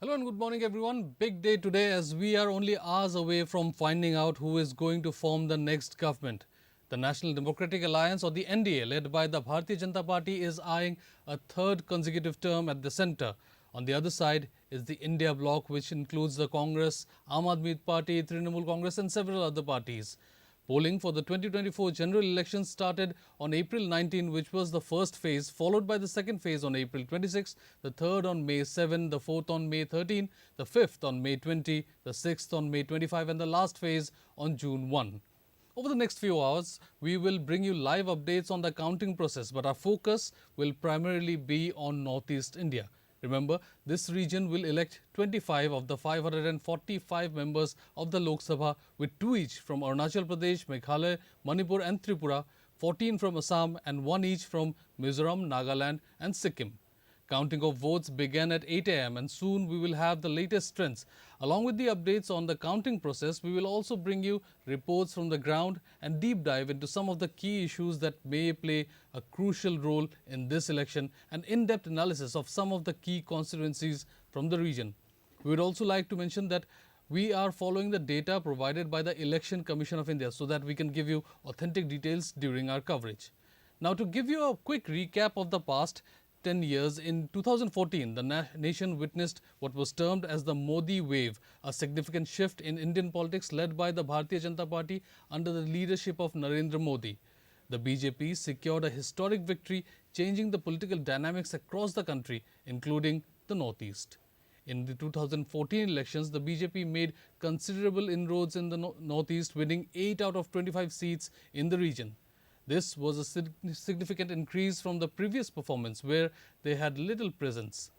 Hello and good morning everyone. Big day today as we are only hours away from finding out who is going to form the next government. The National Democratic Alliance or the NDA led by the Bharatiya Janata Party is eyeing a third consecutive term at the centre. On the other side is the India bloc which includes the Congress, Aam Aadmi Party, Trinamool Congress and several other parties. Polling for the 2024 general elections started on April 19, which was the first phase, followed by the second phase on April 26, the third on May 7, the fourth on May 13, the fifth on May 20, the sixth on May 25 and the last phase on June 1. Over the next few hours, we will bring you live updates on the counting process, but our focus will primarily be on Northeast India. Remember, this region will elect 25 of the 545 members of the Lok Sabha, with 2 each from Arunachal Pradesh, Meghalaya, Manipur and Tripura, 14 from Assam and 1 each from Mizoram, Nagaland and Sikkim. Counting of votes began at 8 am and soon we will have the latest trends. Along with the updates on the counting process, we will also bring you reports from the ground and deep dive into some of the key issues that may play a crucial role in this election and in-depth analysis of some of the key constituencies from the region. We would also like to mention that we are following the data provided by the Election Commission of India so that we can give you authentic details during our coverage. Now, to give you a quick recap of the past 10 years, in 2014, the nation witnessed what was termed as the Modi wave, a significant shift in Indian politics led by the Bharatiya Janata Party under the leadership of Narendra Modi. The BJP secured a historic victory, changing the political dynamics across the country, including the Northeast. In the 2014 elections, the BJP made considerable inroads in the Northeast, winning 8 out of 25 seats in the region. This was a significant increase from the previous performance where they had little presence.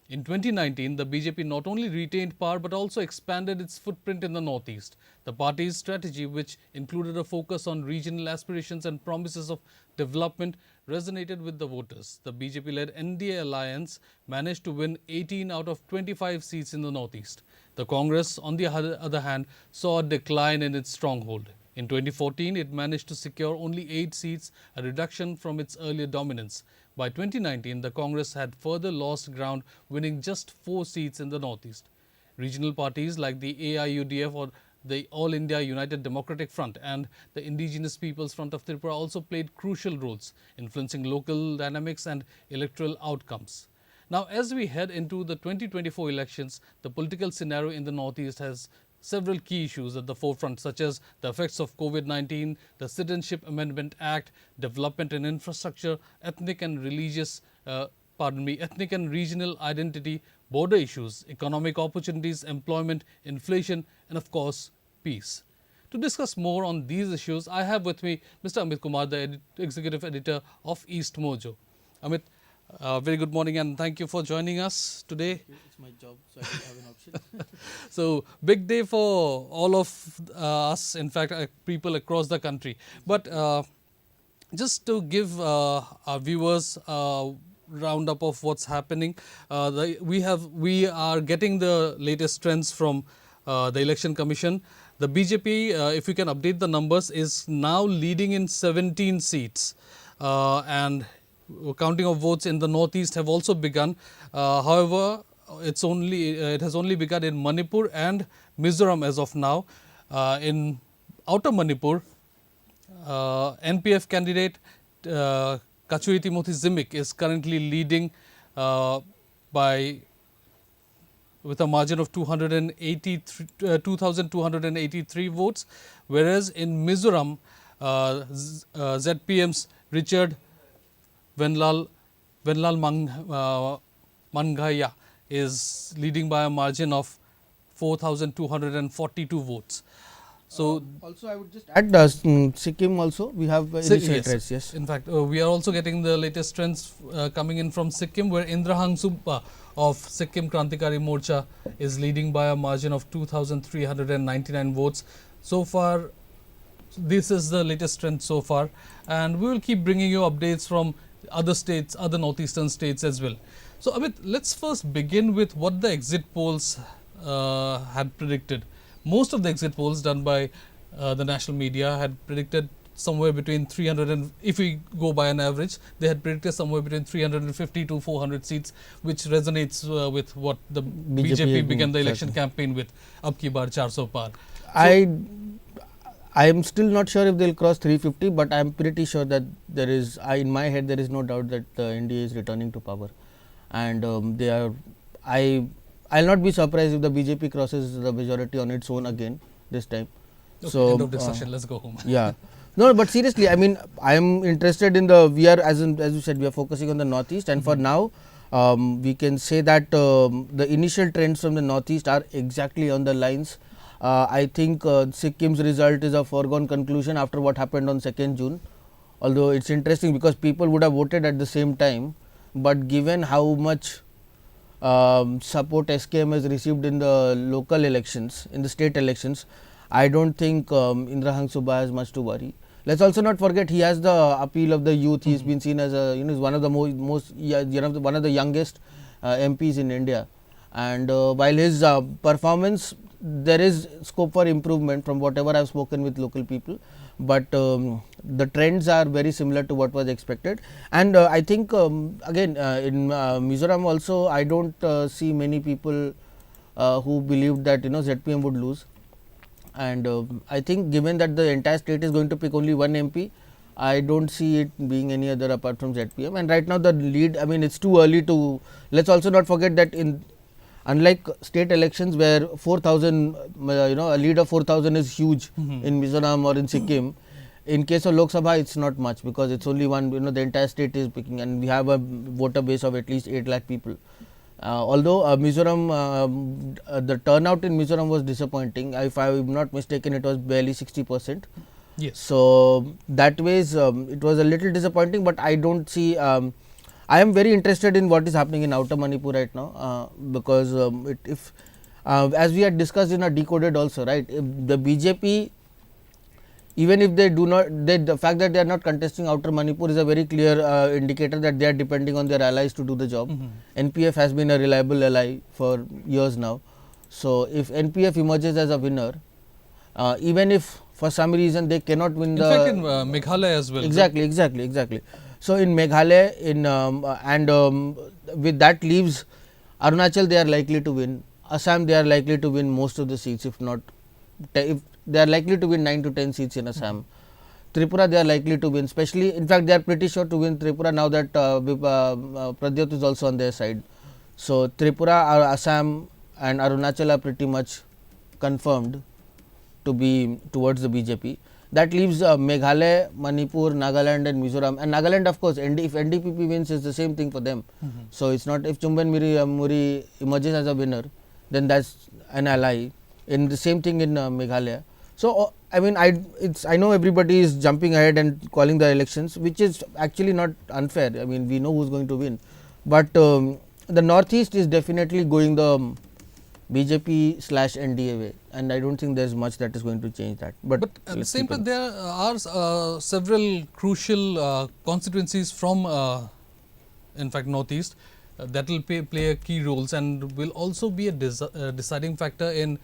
In 2019, the BJP not only retained power but also expanded its footprint in the Northeast. The party's strategy, which included a focus on regional aspirations and promises of development, resonated with the voters. The BJP-led NDA alliance managed to win 18 out of 25 seats in the Northeast. The Congress, on the other hand, saw a decline in its stronghold. In 2014, it managed to secure only 8 seats, a reduction from its earlier dominance. By 2019, the Congress had further lost ground, winning just 4 seats in the Northeast. Regional parties like the AIUDF or the All India United Democratic Front and the Indigenous Peoples Front of Tripura also played crucial roles, influencing local dynamics and electoral outcomes. Now, as we head into the 2024 elections, the political scenario in the Northeast has several key issues at the forefront, such as the effects of COVID-19, the Citizenship Amendment Act, development in infrastructure, ethnic and regional identity, border issues, economic opportunities, employment, inflation, and of course, peace. To discuss more on these issues, I have with me Mr. Amit Kumar, the Executive Editor of EastMojo. Amit, very good morning and thank you for joining us today. It's my job, so I don't have an option. So, big day for all of us, in fact, people across the country. But just to give our viewers a roundup of what's happening, we are getting the latest trends from the Election Commission. The BJP, if you can update the numbers, is now leading in 17 seats and counting of votes in the Northeast have also begun. However, it has only begun in Manipur and Mizoram as of now. In Outer Manipur, NPF candidate Kachuri Timothy Zimik is currently leading with a margin of 2,283 votes, whereas in Mizoram, ZPM's Richard Venlal Manghaya is leading by a margin of 4,242 votes. So, also, I would just add Sikkim also, we have initiators. Yes. In fact, we are also getting the latest trends coming in from Sikkim, where Indrahang Sumpa of Sikkim Krantikari Morcha is leading by a margin of 2,399 votes. So far, this is the latest trend so far, and we will keep bringing you updates from other states, other northeastern states as well. So, Amit, let's first begin with what the exit polls had predicted. Most of the exit polls done by the national media had predicted somewhere between 300 and, if we go by an average, they had predicted somewhere between 350 to 400 seats, which resonates with what the BJP began the election campaign with, ab ki baar 400 par. I am still not sure if they will cross 350, but I am pretty sure that there is, in my head there is no doubt that NDA is returning to power, and they are. I'll not be surprised if the BJP crosses the majority on its own again this time. Okay, so end of discussion. Let's go home. Yeah. No, but seriously, I mean, I am interested in the. We are, as you said, we are focusing on the northeast, and for now, we can say that the initial trends from the northeast are exactly on the lines. I think Sikkim's result is a foregone conclusion after what happened on 2nd June. Although it's interesting because people would have voted at the same time, but given how much support SKM has received in the local elections, in the state elections, I don't think Indra Hang Subha has much to worry. Let's also not forget he has the appeal of the youth. He's been seen as a one of the most one of the youngest MPs in India, and while his performance, there is scope for improvement from whatever I've spoken with local people, but the trends are very similar to what was expected. And I think again in Mizoram also, I don't see many people who believed that ZPM would lose, and I think given that the entire state is going to pick only one MP, I don't see it being any other apart from ZPM. And right now the lead, I mean, it's too early to. Let's also not forget that unlike state elections where 4,000, a lead of 4,000 is huge in Mizoram or in Sikkim. In case of Lok Sabha, it's not much because it's only one. The entire state is picking, and we have a voter base of at least 8 lakh people. Although Mizoram, the turnout in Mizoram was disappointing. If I am not mistaken, it was barely 60%. Yes. So that ways it was a little disappointing, but I don't see. I am very interested in what is happening in Outer Manipur right now because if as we had discussed in our decoded also, right, if the BJP, even if they do not, the fact that they are not contesting Outer Manipur is a very clear indicator that they are depending on their allies to do the job. NPF has been a reliable ally for years now. So if NPF emerges as a winner, even if for some reason they cannot win in fact in Meghalaya as well. Exactly. So in Meghalaya, with that leaves Arunachal, they are likely to win. Assam, they are likely to win most of the seats, if not, if they are likely to win 9 to 10 seats in Assam. Tripura, they are likely to win, especially, in fact, they are pretty sure to win Tripura now that Pradyot is also on their side. So Tripura, Assam and Arunachal are pretty much confirmed to be towards the BJP. That leaves Meghalaya, Manipur, Nagaland and Mizoram, and Nagaland, of course, if NDPP wins, is the same thing for them. So it's not, if Chumben Muri emerges as a winner, then that's an ally. In the same thing in Meghalaya. So I mean, I know everybody is jumping ahead and calling the elections, which is actually not unfair. I mean, we know who's going to win, but the northeast is definitely going the BJP/NDA way, and I don't think there is much that is going to change that. But at the same time, there are several crucial constituencies from, in fact, northeast that will play a key roles and will also be a deciding factor in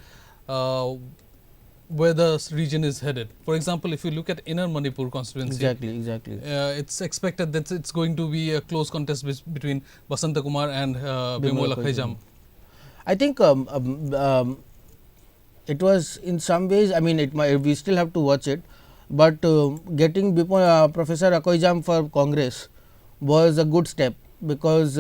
where the region is headed. For example, if you look at Inner Manipur constituency, exactly, it's expected that it's going to be a close contest between Basanta Kumar and Bimol Akhaijam. I think it was in some ways, I mean, we still have to watch it, but getting Professor Akhaijam for Congress was a good step, because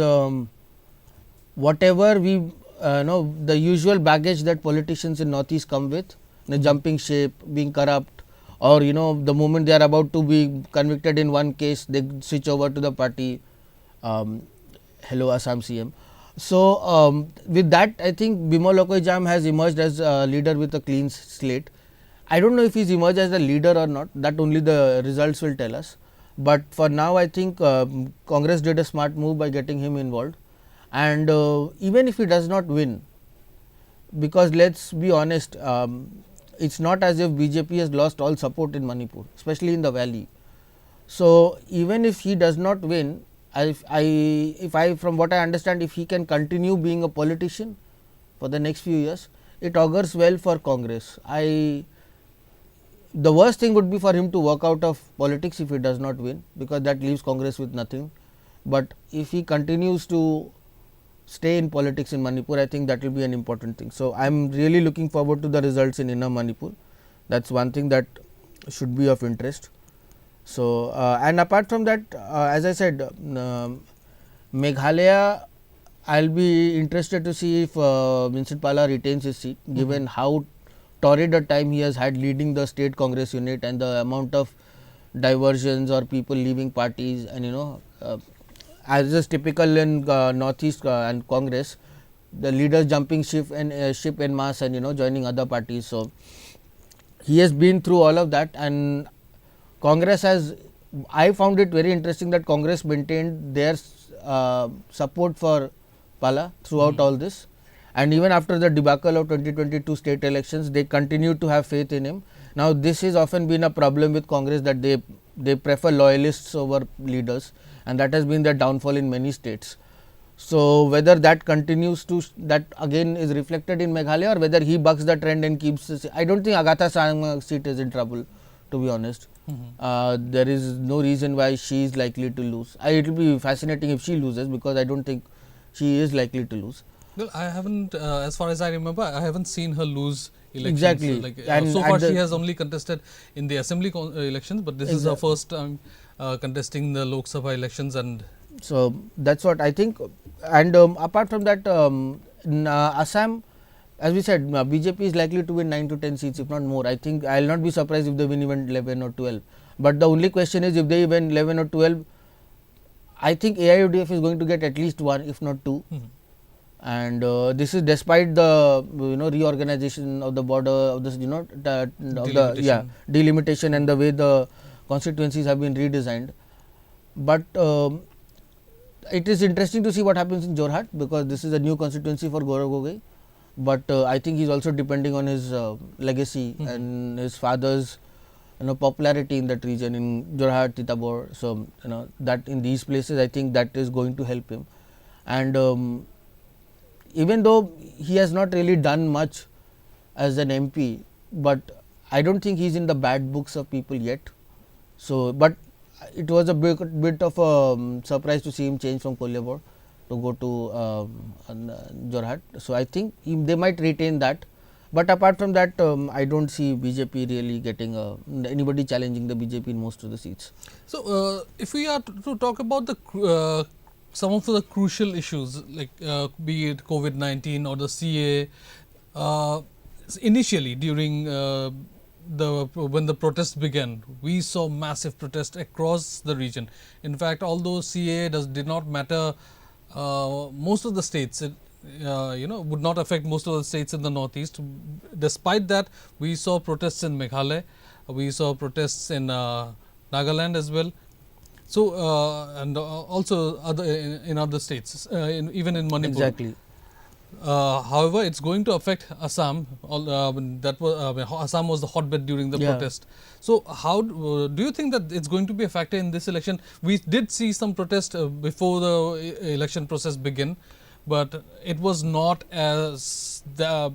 whatever we know, the usual baggage that politicians in northeast come with, jumping ship, being corrupt, or the moment they are about to be convicted in one case, they switch over to the party. Hello Assam CM. So with that, I think Bimol Akhaijam has emerged as a leader with a clean slate. I don't know if he's emerged as a leader or not, that only the results will tell us. But for now, I think Congress did a smart move by getting him involved. And even if he does not win, because let's be honest, it's not as if BJP has lost all support in Manipur, especially in the valley. So even if he does not win, if I from what I understand, if he can continue being a politician for the next few years, it augurs well for Congress. the worst thing would be for him to walk out of politics if he does not win, because that leaves Congress with nothing. But if he continues to stay in politics in Manipur, I think that will be an important thing. So, I am really looking forward to the results in Inner Manipur. That is one thing that should be of interest. So, and apart from that, as I said, Meghalaya, I will be interested to see if Vincent Pala retains his seat, given how torrid a time he has had leading the state Congress unit, and the amount of diversions or people leaving parties, and as is typical in Northeast and Congress, the leaders jumping ship en masse and joining other parties. So, he has been through all of that, and Congress has, I found it very interesting that Congress maintained their support for Pala throughout all this, and even after the debacle of 2022 state elections, they continued to have faith in him. Now, this has often been a problem with Congress, that they prefer loyalists over leaders, and that has been the downfall in many states. So, whether that continues to, that again is reflected in Meghalaya, or whether he bucks the trend and keeps this, I do not think Agatha Sangma's seat is in trouble, to be honest. There is no reason why she is likely to lose. It will be fascinating if she loses, because I do not think she is likely to lose. Well, I haven't, as far as I remember, I haven't seen her lose elections. Exactly. Like, so far, she has only contested in the assembly elections, but this is her first time contesting the Lok Sabha elections. And so, that is what I think. And apart from that, in Assam, as we said, BJP is likely to win 9 to 10 seats, if not more. I think I will not be surprised if they win even 11 or 12. But the only question is, if they win 11 or 12, I think AIUDF is going to get at least 1, if not 2. And this is despite the reorganization of the border of this delimitation and the way the constituencies have been redesigned. But it is interesting to see what happens in Jorhat, because this is a new constituency for Gaurav Gogoi. But I think he is also depending on his legacy and his father's popularity in that region, in Jorhat, Tittabor. So, that in these places, I think that is going to help him. And even though he has not really done much as an MP, but I do not think he is in the bad books of people yet. So, but it was a bit of a surprise to see him change from Kolyabor to go to Jorhat. So, I think they might retain that, but apart from that, I do not see BJP really getting anybody challenging the BJP in most of the seats. So, if we are to talk about the some of the crucial issues, like be it COVID-19 or the CA, initially during when the protests began, we saw massive protests across the region. In fact, although CA did not matter most of the states, it would not affect most of the states in the northeast. Despite that, we saw protests in Meghalaya, we saw protests in Nagaland as well. So, and also in other states, even in Manipur. Exactly. However, it is going to affect Assam. Assam was the hotbed during the protest. So, how do you think that it is going to be a factor in this election? We did see some protest before the election process began, but it was not as the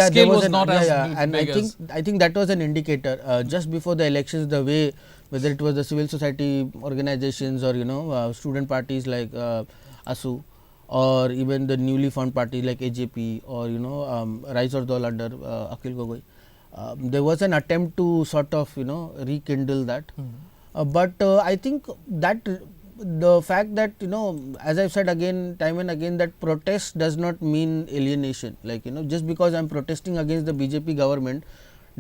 scale was not as big as. I think that was an indicator. Just before the elections, the way, whether it was the civil society organizations or student parties like ASU, or even the newly formed party like AJP, or Rise or Dol under Akhil Gogoi, there was an attempt to sort of rekindle that. But I think that the fact that as I have said again, time and again, that protest does not mean alienation. Like just because I am protesting against the BJP government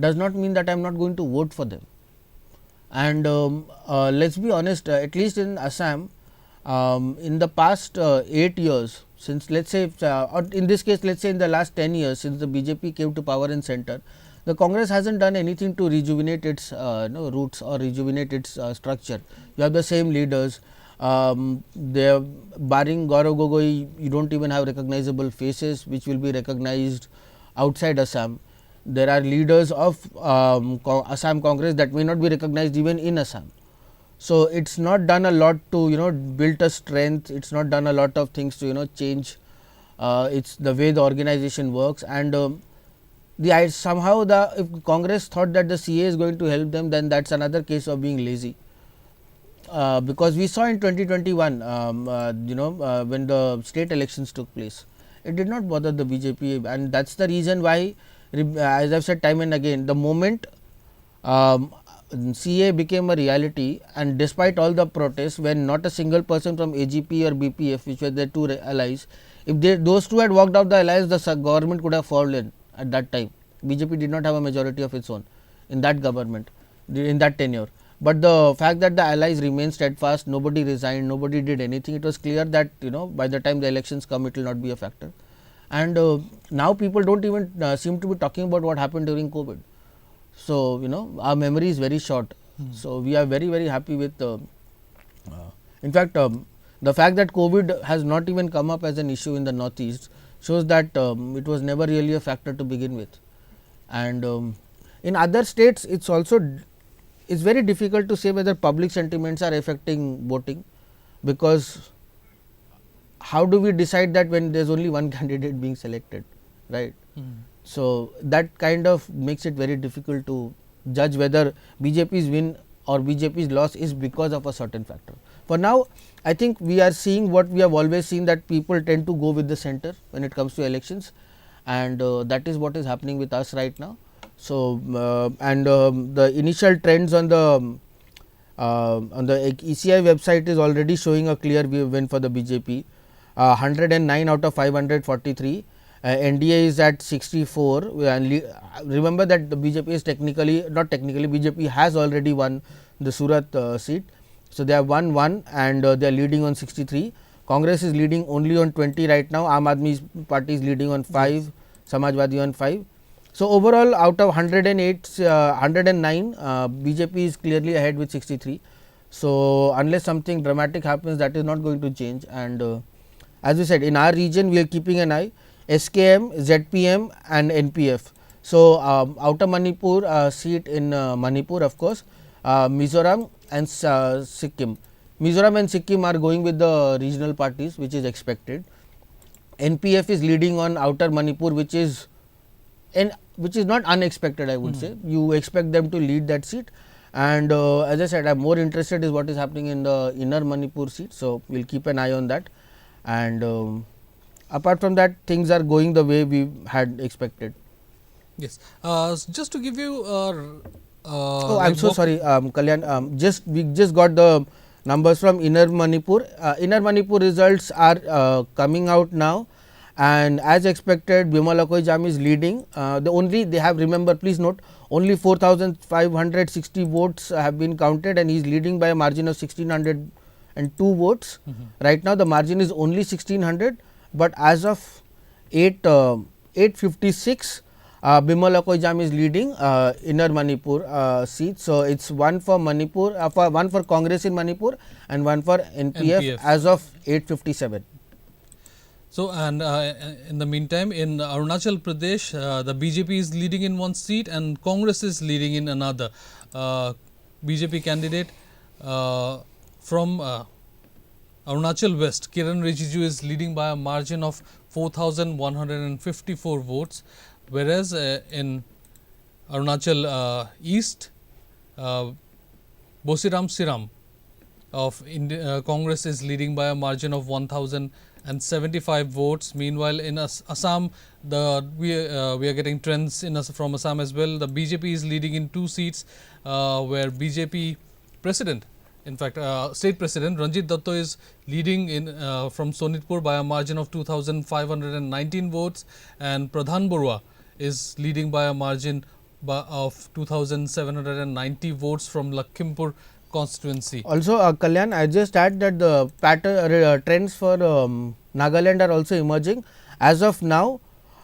does not mean that I am not going to vote for them. And let us be honest, at least in Assam, in the past 8 years, since let us say, or in this case let us say in the last 10 years, since the BJP came to power in center, the Congress has not done anything to rejuvenate its roots or rejuvenate its structure. You have the same leaders, they are barring Gaurav Gogoi, you do not even have recognizable faces which will be recognized outside Assam. There are leaders of Assam Congress that may not be recognized even in Assam. So, it is not done a lot to build a strength, it is not done a lot of things to change it's the way the organization works. And somehow if Congress thought that the CA is going to help them, then that's another case of being lazy. Because we saw in 2021, when the state elections took place, it did not bother the BJP, and that's the reason why, as I've said time and again, the moment CA became a reality, and despite all the protests, when not a single person from AGP or BPF, which were their two allies, if those two had walked out the alliance, the government could have fallen at that time. BJP did not have a majority of its own in that government, in that tenure. But the fact that the allies remained steadfast, nobody resigned, nobody did anything, it was clear that by the time the elections come, it will not be a factor. And now people don't even seem to be talking about what happened during COVID. So our memory is very short. So we are very, very happy with. In fact, the fact that COVID has not even come up as an issue in the Northeast shows that it was never really a factor to begin with. And in other states, it's very difficult to say whether public sentiments are affecting voting, because how do we decide that when there is only one candidate being selected, right? So that kind of makes it very difficult to judge whether BJP's win or BJP's loss is because of a certain factor. For now, I think we are seeing what we have always seen, that people tend to go with the center when it comes to elections, and that is what is happening with us right now. So the initial trends on the ECI website is already showing a clear win for the BJP. 109 out of 543. NDA is at 64, and remember that the BJP is BJP has already won the Surat seat. So they have won 1 and they are leading on 63. Congress is leading only on 20 right now. Aam Aadmi Party is leading on 5, Samajwadi on 5. So overall, out of 109, BJP is clearly ahead with 63. So unless something dramatic happens, that is not going to change. And as we said, in our region, we are keeping an eye. SKM, ZPM and NPF. So Outer Manipur seat in Manipur, of course, Mizoram and Sikkim. Mizoram and Sikkim are going with the regional parties, which is expected. NPF is leading on Outer Manipur, which is not unexpected, I would say. You expect them to lead that seat. And as I said, I am more interested in what is happening in the Inner Manipur seat. So we will keep an eye on that. And apart from that, things are going the way we had expected. Yes. Just to give you I'm so sorry, Kalyan. We just got the numbers from Inner Manipur. Inner Manipur results are coming out now, and as expected, Bhima Lakoi Jam is leading. They have, remember, please note, only 4,560 votes have been counted, and he is leading by a margin of 1,602 votes. Right now, the margin is only 1,600. But as of 8:56, Bhima Lakoi Jam is leading Inner Manipur seat. So it's one for Manipur, one for Congress in Manipur, and one for NPF as of 8:57. So and in the meantime, in Arunachal Pradesh, the BJP is leading in one seat and Congress is leading in another. BJP candidate from Arunachal West, Kiran Rijiju, is leading by a margin of 4,154 votes, whereas in Arunachal East, Bosiram Siram of Congress is leading by a margin of 1,075 votes. Meanwhile, in Assam, we are getting trends from Assam as well. The BJP is leading in 2 seats, where BJP President, in fact, State President Ranjit Datto is leading from Sonitpur by a margin of 2,519 votes, and Pradhan Barua is leading by a margin of 2,790 votes from Lakhimpur constituency. Also, Kalyan, I just add that the pattern trends for Nagaland are also emerging. As of now,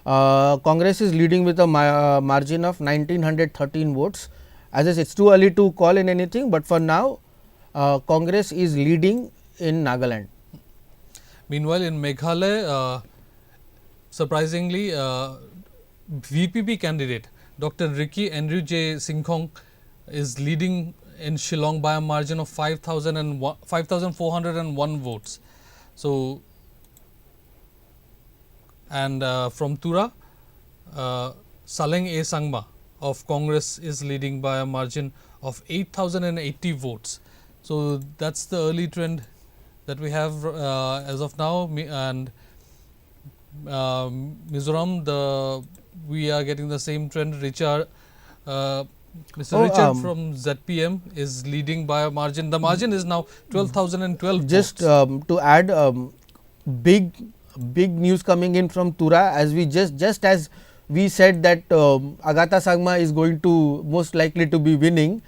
Congress is leading with a margin of 1,913 votes. As I said, it's too early to call in anything, but for now, Congress is leading in Nagaland. Meanwhile, in Meghalaya, surprisingly, VPP candidate Dr. Ricky Andrew J. Singkhong is leading in Shillong by a margin of 5,401 votes. So, and from Tura, Saleng A. Sangma of Congress is leading by a margin of 8,080 votes. So that's the early trend that we have as of now, and Mizoram, we are getting the same trend. Richard, Mr. Richard from ZPM is leading by a margin. The margin is now 12,012 just votes. to add, big news coming in from Tura, as we just as we said that Agatha Sangma is going to most likely to be winning.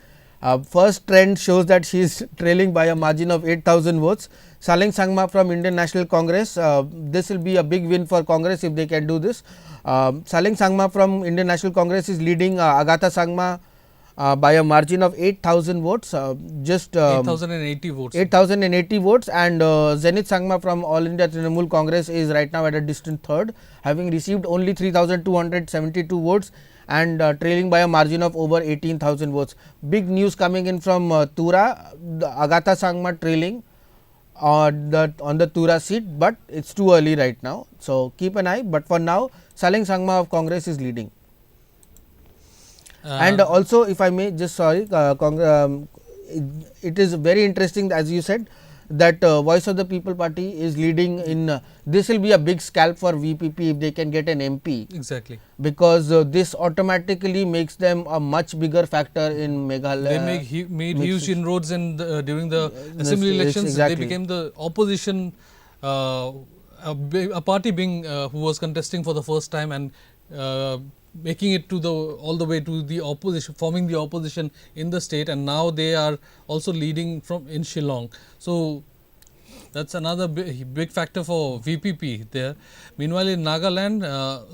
First trend shows that she is trailing by a margin of 8,000 votes. Saleng Sangma from Indian National Congress, this will be a big win for Congress if they can do this. Saleng Sangma from Indian National Congress is leading Agatha Sangma by a margin of 8,000 votes, just 8,080 votes. 8,080 votes, and Zenith Sangma from All India Trinamool Congress is right now at a distant third, having received only 3,272 votes and trailing by a margin of over 18,000 votes. Big news coming in from Tura, Agatha Sangma trailing on the Tura seat, but it's too early right now. So keep an eye. But for now, Saleng Sangma of Congress is leading. And also, if I may, just sorry, it is very interesting, as you said, that Voice of the People Party is leading in. This will be a big scalp for VPP if they can get an MP. Exactly. Because this automatically makes them a much bigger factor in Meghalaya. They made huge inroads in during the assembly elections. Exactly. They became the opposition, a party being who was contesting for the first time and making it to all the way to the opposition, forming the opposition in the state, and now they are also leading in Shillong. So that's another big factor for VPP there. Meanwhile, in Nagaland,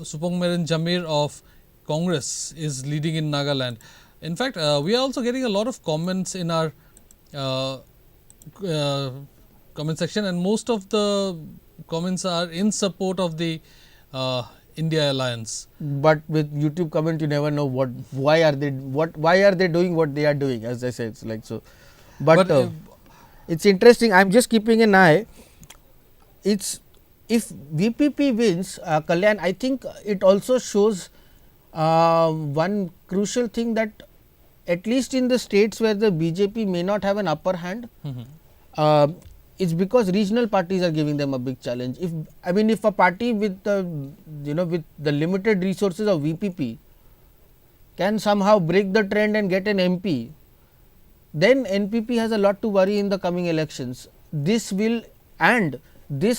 Supongmeren Jamir of Congress is leading in Nagaland. In fact, we are also getting a lot of comments in our comment section, and most of the comments are in support of the India alliance. But with YouTube comment, you never know why are they doing what they are doing. As I said, it's like so. But it's interesting. I'm just keeping an eye. If VPP wins, Kalyan, I think it also shows one crucial thing, that at least in the states where the BJP may not have an upper hand, it's because regional parties are giving them a big challenge. If a party with with the limited resources of VPP can somehow break the trend and get an MP, then NPP has a lot to worry in the coming elections. This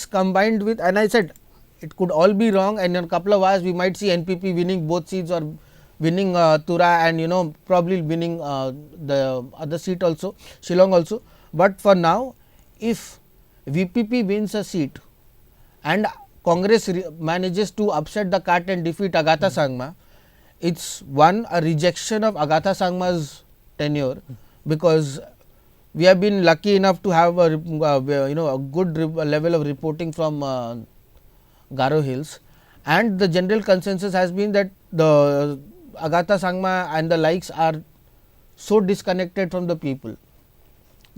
combined with, and I said it could all be wrong, and in a couple of hours we might see NPP winning both seats or winning Tura and probably winning the other seat also, Shillong also. But for now, if VPP wins a seat and Congress manages to upset the cart and defeat Agatha Sangma, it's a rejection of Agatha Sangma's tenure, because we have been lucky enough to have a good level of reporting from Garo Hills, and the general consensus has been that the Agatha Sangma and the likes are so disconnected from the people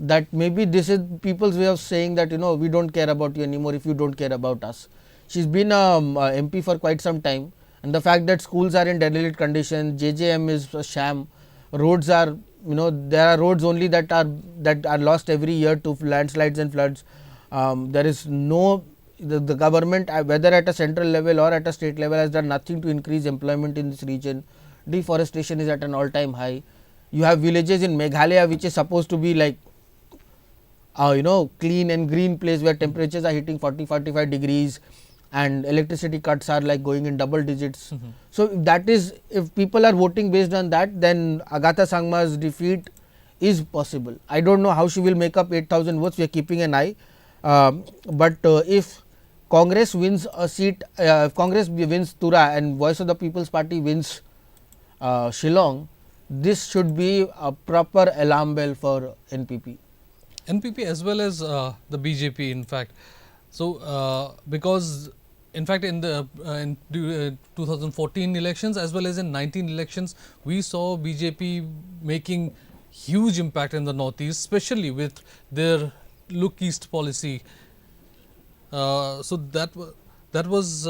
that maybe this is people's way of saying that we don't care about you anymore if you don't care about us. She's been a MP for quite some time, and the fact that schools are in derelict condition, JJM is a sham, roads are there are roads only that are lost every year to landslides and floods. There is the government, whether at a central level or at a state level, has done nothing to increase employment in this region. Deforestation is at an all-time high. You have villages in Meghalaya which is supposed to be like clean and green place where temperatures are hitting 40-45 degrees and electricity cuts are like going in double digits. So if people are voting based on that, then Agatha Sangma's defeat is possible. I don't know how she will make up 8,000 votes. We are keeping an eye. But if Congress wins a seat, if Congress wins Tura and Voice of the People's Party wins Shillong, this should be a proper alarm bell for NPP. NPP as well as the BJP, in fact. So because in fact in the 2014 elections as well as in 19 elections, we saw BJP making huge impact in the northeast, especially with their look east policy. So that was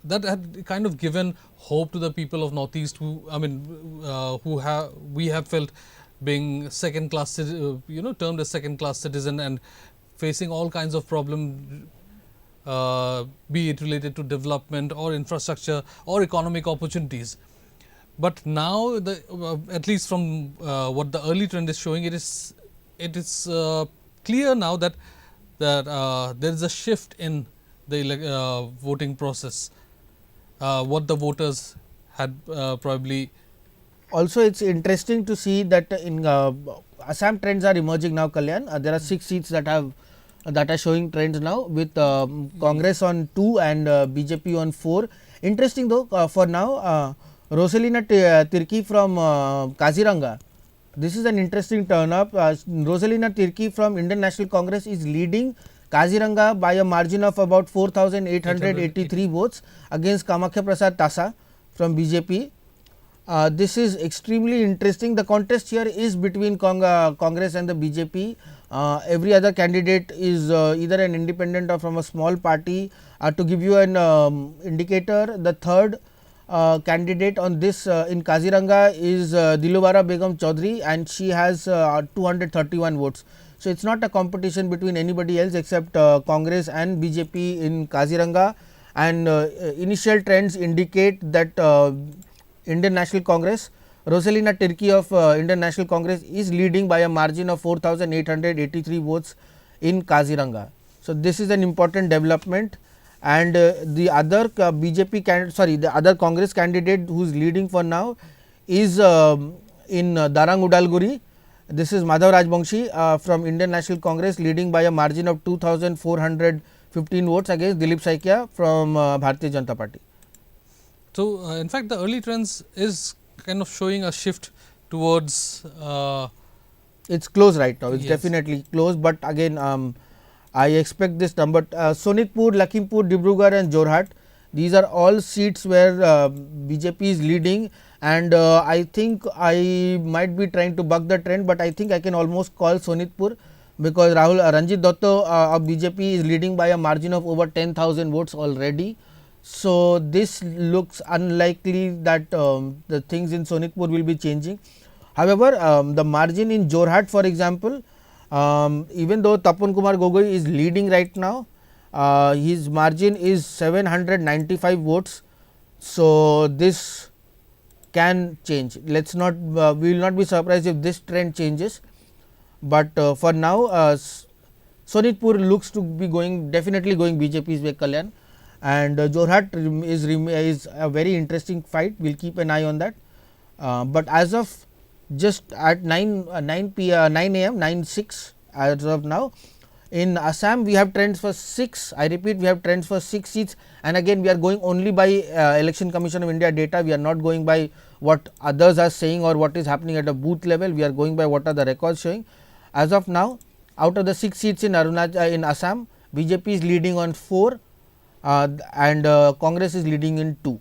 that had kind of given hope to the people of Northeast, who I mean, we have felt being second class, termed as second class citizen and facing all kinds of problems, be it related to development or infrastructure or economic opportunities. But now, at least from what the early trend is showing, it is clear now that there is a shift in the voting process. What the voters had probably. Also, it's interesting to see that in Assam trends are emerging now. Kalyan, there are 6 seats that are showing trends now, with Congress on 2 and BJP on 4. Interesting though, for now, Rosalina Tirki from Kaziranga. This is an interesting turn up. Rosalina Tirki from Indian National Congress is leading Kaziranga by a margin of about 4,883 votes against Kamakhya Prasad Tasa from BJP. This is extremely interesting. The contest here is between Congress and the BJP. Every other candidate is either an independent or from a small party. To give you an indicator, the third candidate on this in Kaziranga is Dilubara Begum Chaudhary, and she has 231 votes. So, it is not a competition between anybody else except Congress and BJP in Kaziranga, and initial trends indicate that Indian National Congress, Rosalina Tirki of Indian National Congress is leading by a margin of 4,883 votes in Kaziranga. So, this is an important development, and the other the other Congress candidate who is leading for now is in Darang Udalguri. This is Madhav Rajbangshi from Indian National Congress, leading by a margin of 2,415 votes against Dilip Saikia from Bharatiya Janata Party. So, in fact, the early trends is kind of showing a shift towards. It's close right now. It's yes. definitely close, but again, I expect this number. Sonitpur, Lakhimpur, Dibrugarh, and Jorhat. These are all seats where BJP is leading, and I think I might be trying to buck the trend, but I think I can almost call Sonitpur, because Ranjit Dotto of BJP is leading by a margin of over 10,000 votes already. So, this looks unlikely that the things in Sonitpur will be changing. However, the margin in Jorhat, for example, even though Tapan Kumar Gogoi is leading right now, his margin is 795 votes. So, this can change. Let's not, we will not be surprised if this trend changes, but for now, Sonitpur looks to be definitely going BJP's way, Kalyan. And Jorhat is a very interesting fight. We will keep an eye on that. But as of just at 9 am 9:06 as of now, in Assam we have trends for 6. I repeat, we have trends for 6 seats, and again we are going only by Election Commission of India data. We are not going by what others are saying or what is happening at a booth level. We are going by what are the records showing. As of now, out of the 6 seats in Assam, BJP is leading on 4. And Congress is leading in 2.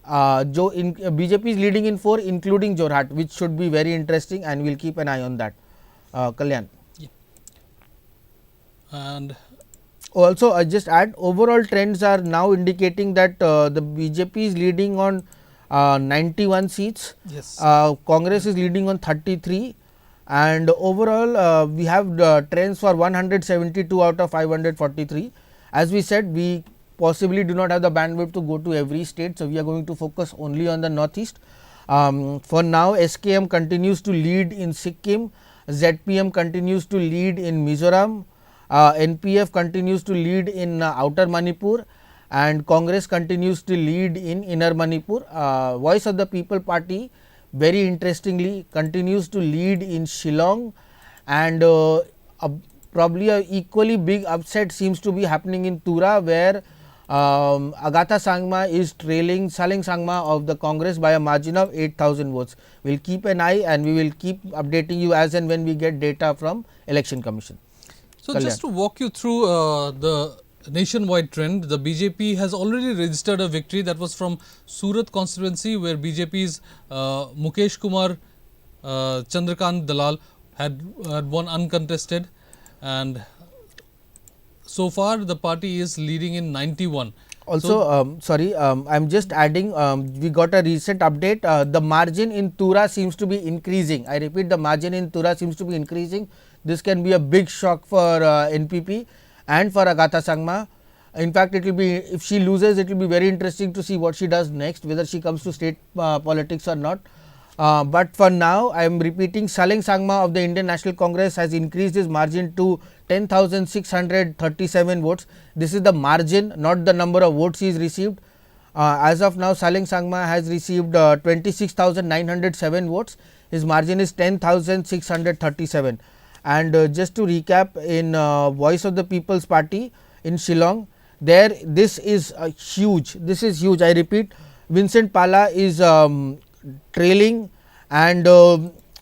BJP is leading in 4, including Jorhat, which should be very interesting, and we will keep an eye on that. Kalyan. Yeah. And also, I just add, overall trends are now indicating that the BJP is leading on 91 seats. yes, Congress is leading on 33, and overall we have trends for 172 out of 543. As we said, we possibly do not have the bandwidth to go to every state. So, we are going to focus only on the northeast. For now, SKM continues to lead in Sikkim, ZPM continues to lead in Mizoram, NPF continues to lead in outer Manipur, and Congress continues to lead in inner Manipur. Voice of the People Party, very interestingly, continues to lead in Shillong, and probably a equally big upset seems to be happening in Tura, where Agatha Sangma is trailing Saleng Sangma of the Congress by a margin of 8,000 votes. We will keep an eye, and we will keep updating you as and when we get data from Election Commission. so just to walk you through the nationwide trend, the BJP has already registered a victory. That was from Surat constituency, where BJP's Mukesh Kumar Chandrakant Dalal had won uncontested, and so far the party is leading in 91. Also, sorry, I'm just adding, we got a recent update. The margin in Tura seems to be increasing. I repeat, the margin in Tura seems to be increasing. This can be a big shock for NPP and for Agatha Sangma. In fact, it will be, if she loses, it will be very interesting to see what she does next, whether she comes to state politics or not. But for now, I am repeating, Saleng Sangma of the Indian National Congress has increased his margin to 10,637 votes. This is the margin, not the number of votes he has received. As of now, Saleng Sangma has received 26,907 votes. His margin is 10,637. And just to recap, in Voice of the People's Party in Shillong, there this is huge. This is huge. I repeat, Vincent Pala is trailing, and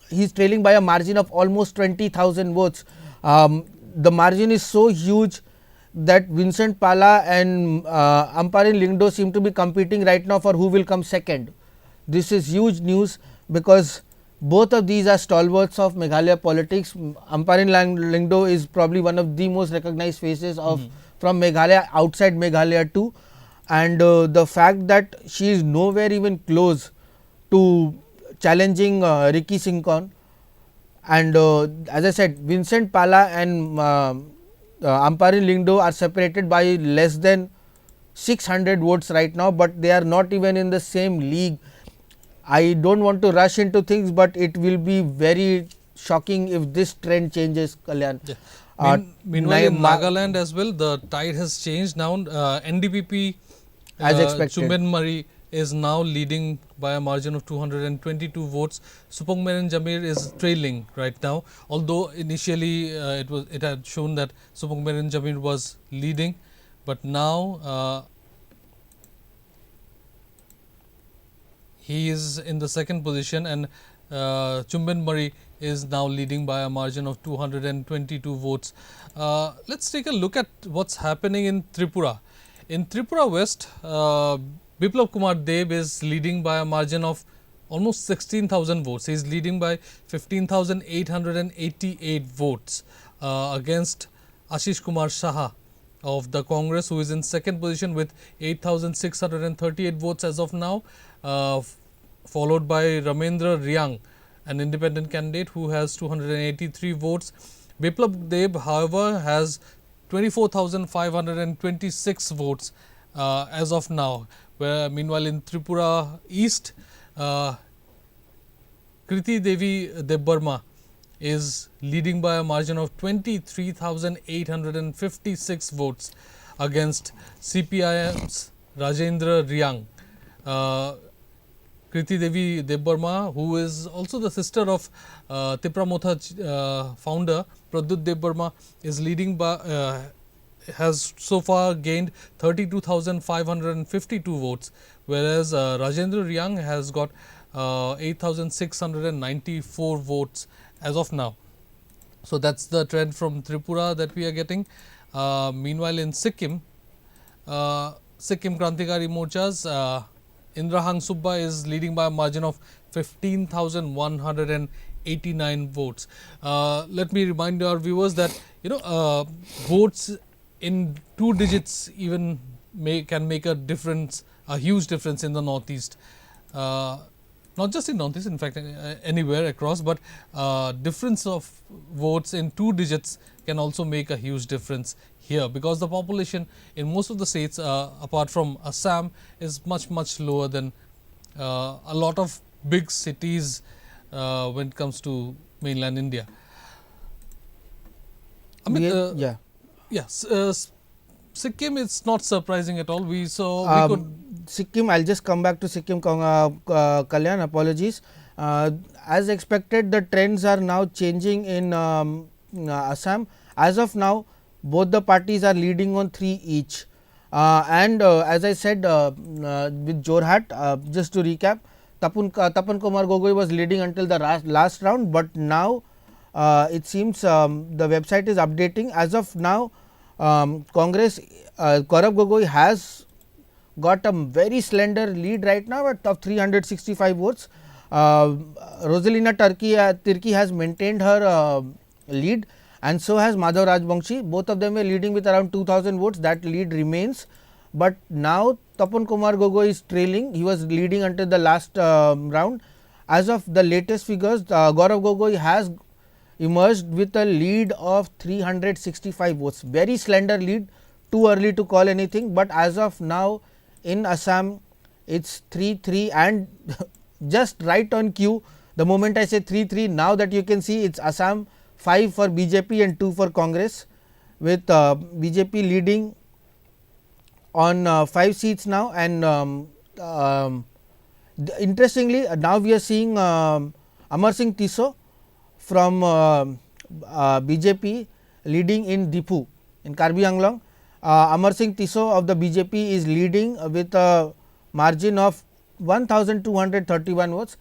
he is trailing by a margin of almost 20,000 votes. The margin is so huge that Vincent Pala and Amparin Lingdo seem to be competing right now for who will come second. This is huge news because both of these are stalwarts of Meghalaya politics. Amparin Lingdo is probably one of the most recognized faces of from Meghalaya, outside Meghalaya too, and the fact that she is nowhere even close to challenging Ricky Sincon, and as I said, Vincent Pala and Amparin Lingdo are separated by less than 600 votes right now, but they are not even in the same league. I don't want to rush into things, but it will be very shocking if this trend changes, Kalyan. Yeah. Meanwhile, in Nagaland as well, the tide has changed now. NDPP as expected, Chumben Mari is now leading by a margin of 222 votes. Supong Merin Jamir is trailing right now, although initially it had shown that Supong Merin Jamir was leading, but now he is in the second position, and Chumben Mari is now leading by a margin of 222 votes. Let's take a look at what's happening in Tripura. In Tripura West, Biplab Kumar Deb is leading by a margin of almost 16,000 votes. He is leading by 15,888 votes against Ashish Kumar Saha of the Congress, who is in second position with 8,638 votes as of now, followed by Ramendra Riang, an independent candidate who has 283 votes. Biplab Deb, however, has 24,526 votes as of now. Where meanwhile in Tripura East, Kriti Devi Debbarma is leading by a margin of 23,856 votes against CPIM's Rajendra Riang. Kriti Devi Debbarma, who is also the sister of Tipramotha founder Pradyut Debbarma, is leading by has so far gained 32,552 votes, whereas Rajendra Riang has got 8,694 votes as of now. So that's the trend from Tripura that we are getting. Meanwhile, in Sikkim, Sikkim Krantikari Morcha's Indrahang Subba is leading by a margin of 15,189 votes. Let me remind our viewers that votes in 2 digits even can make a difference, a huge difference in the Northeast. Not just in Northeast, in fact anywhere across, but difference of votes in 2 digits can also make a huge difference here, because the population in most of the states apart from Assam is much lower than a lot of big cities when it comes to mainland India. I mean, yes, Sikkim, it's not surprising at all. We could Sikkim, I'll just come back to Sikkim, Kalyan, apologies. As expected, the trends are now changing in Assam. As of now, both the parties are leading on 3 each. And as I said with Jorhat, just to recap, Tapan Kumar Gogoi was leading until the last round, but now it seems the website is updating. As of now, Congress, Gaurav Gogoi has got a very slender lead right now of 365 votes. Rosalina Tirki has maintained her lead, and so has Madhav Rajbangshi. Both of them were leading with around 2,000 votes. That lead remains. but now Tapan Kumar Gogoi is trailing. He was leading until the last round. As of the latest figures, Gaurav Gogoi has emerged with a lead of 365 votes. Very slender lead, too early to call anything, but as of now in Assam it's 3-3 and just right on cue. The moment I say 3-3, now that you can see it's Assam 5 for BJP and 2 for Congress, with BJP leading on 5 seats now. And interestingly, now we are seeing Amar Singh Tiso from BJP leading in Dipu in Karbi Anglong. Amar Singh Tiso of the BJP is leading with a margin of 1231 votes.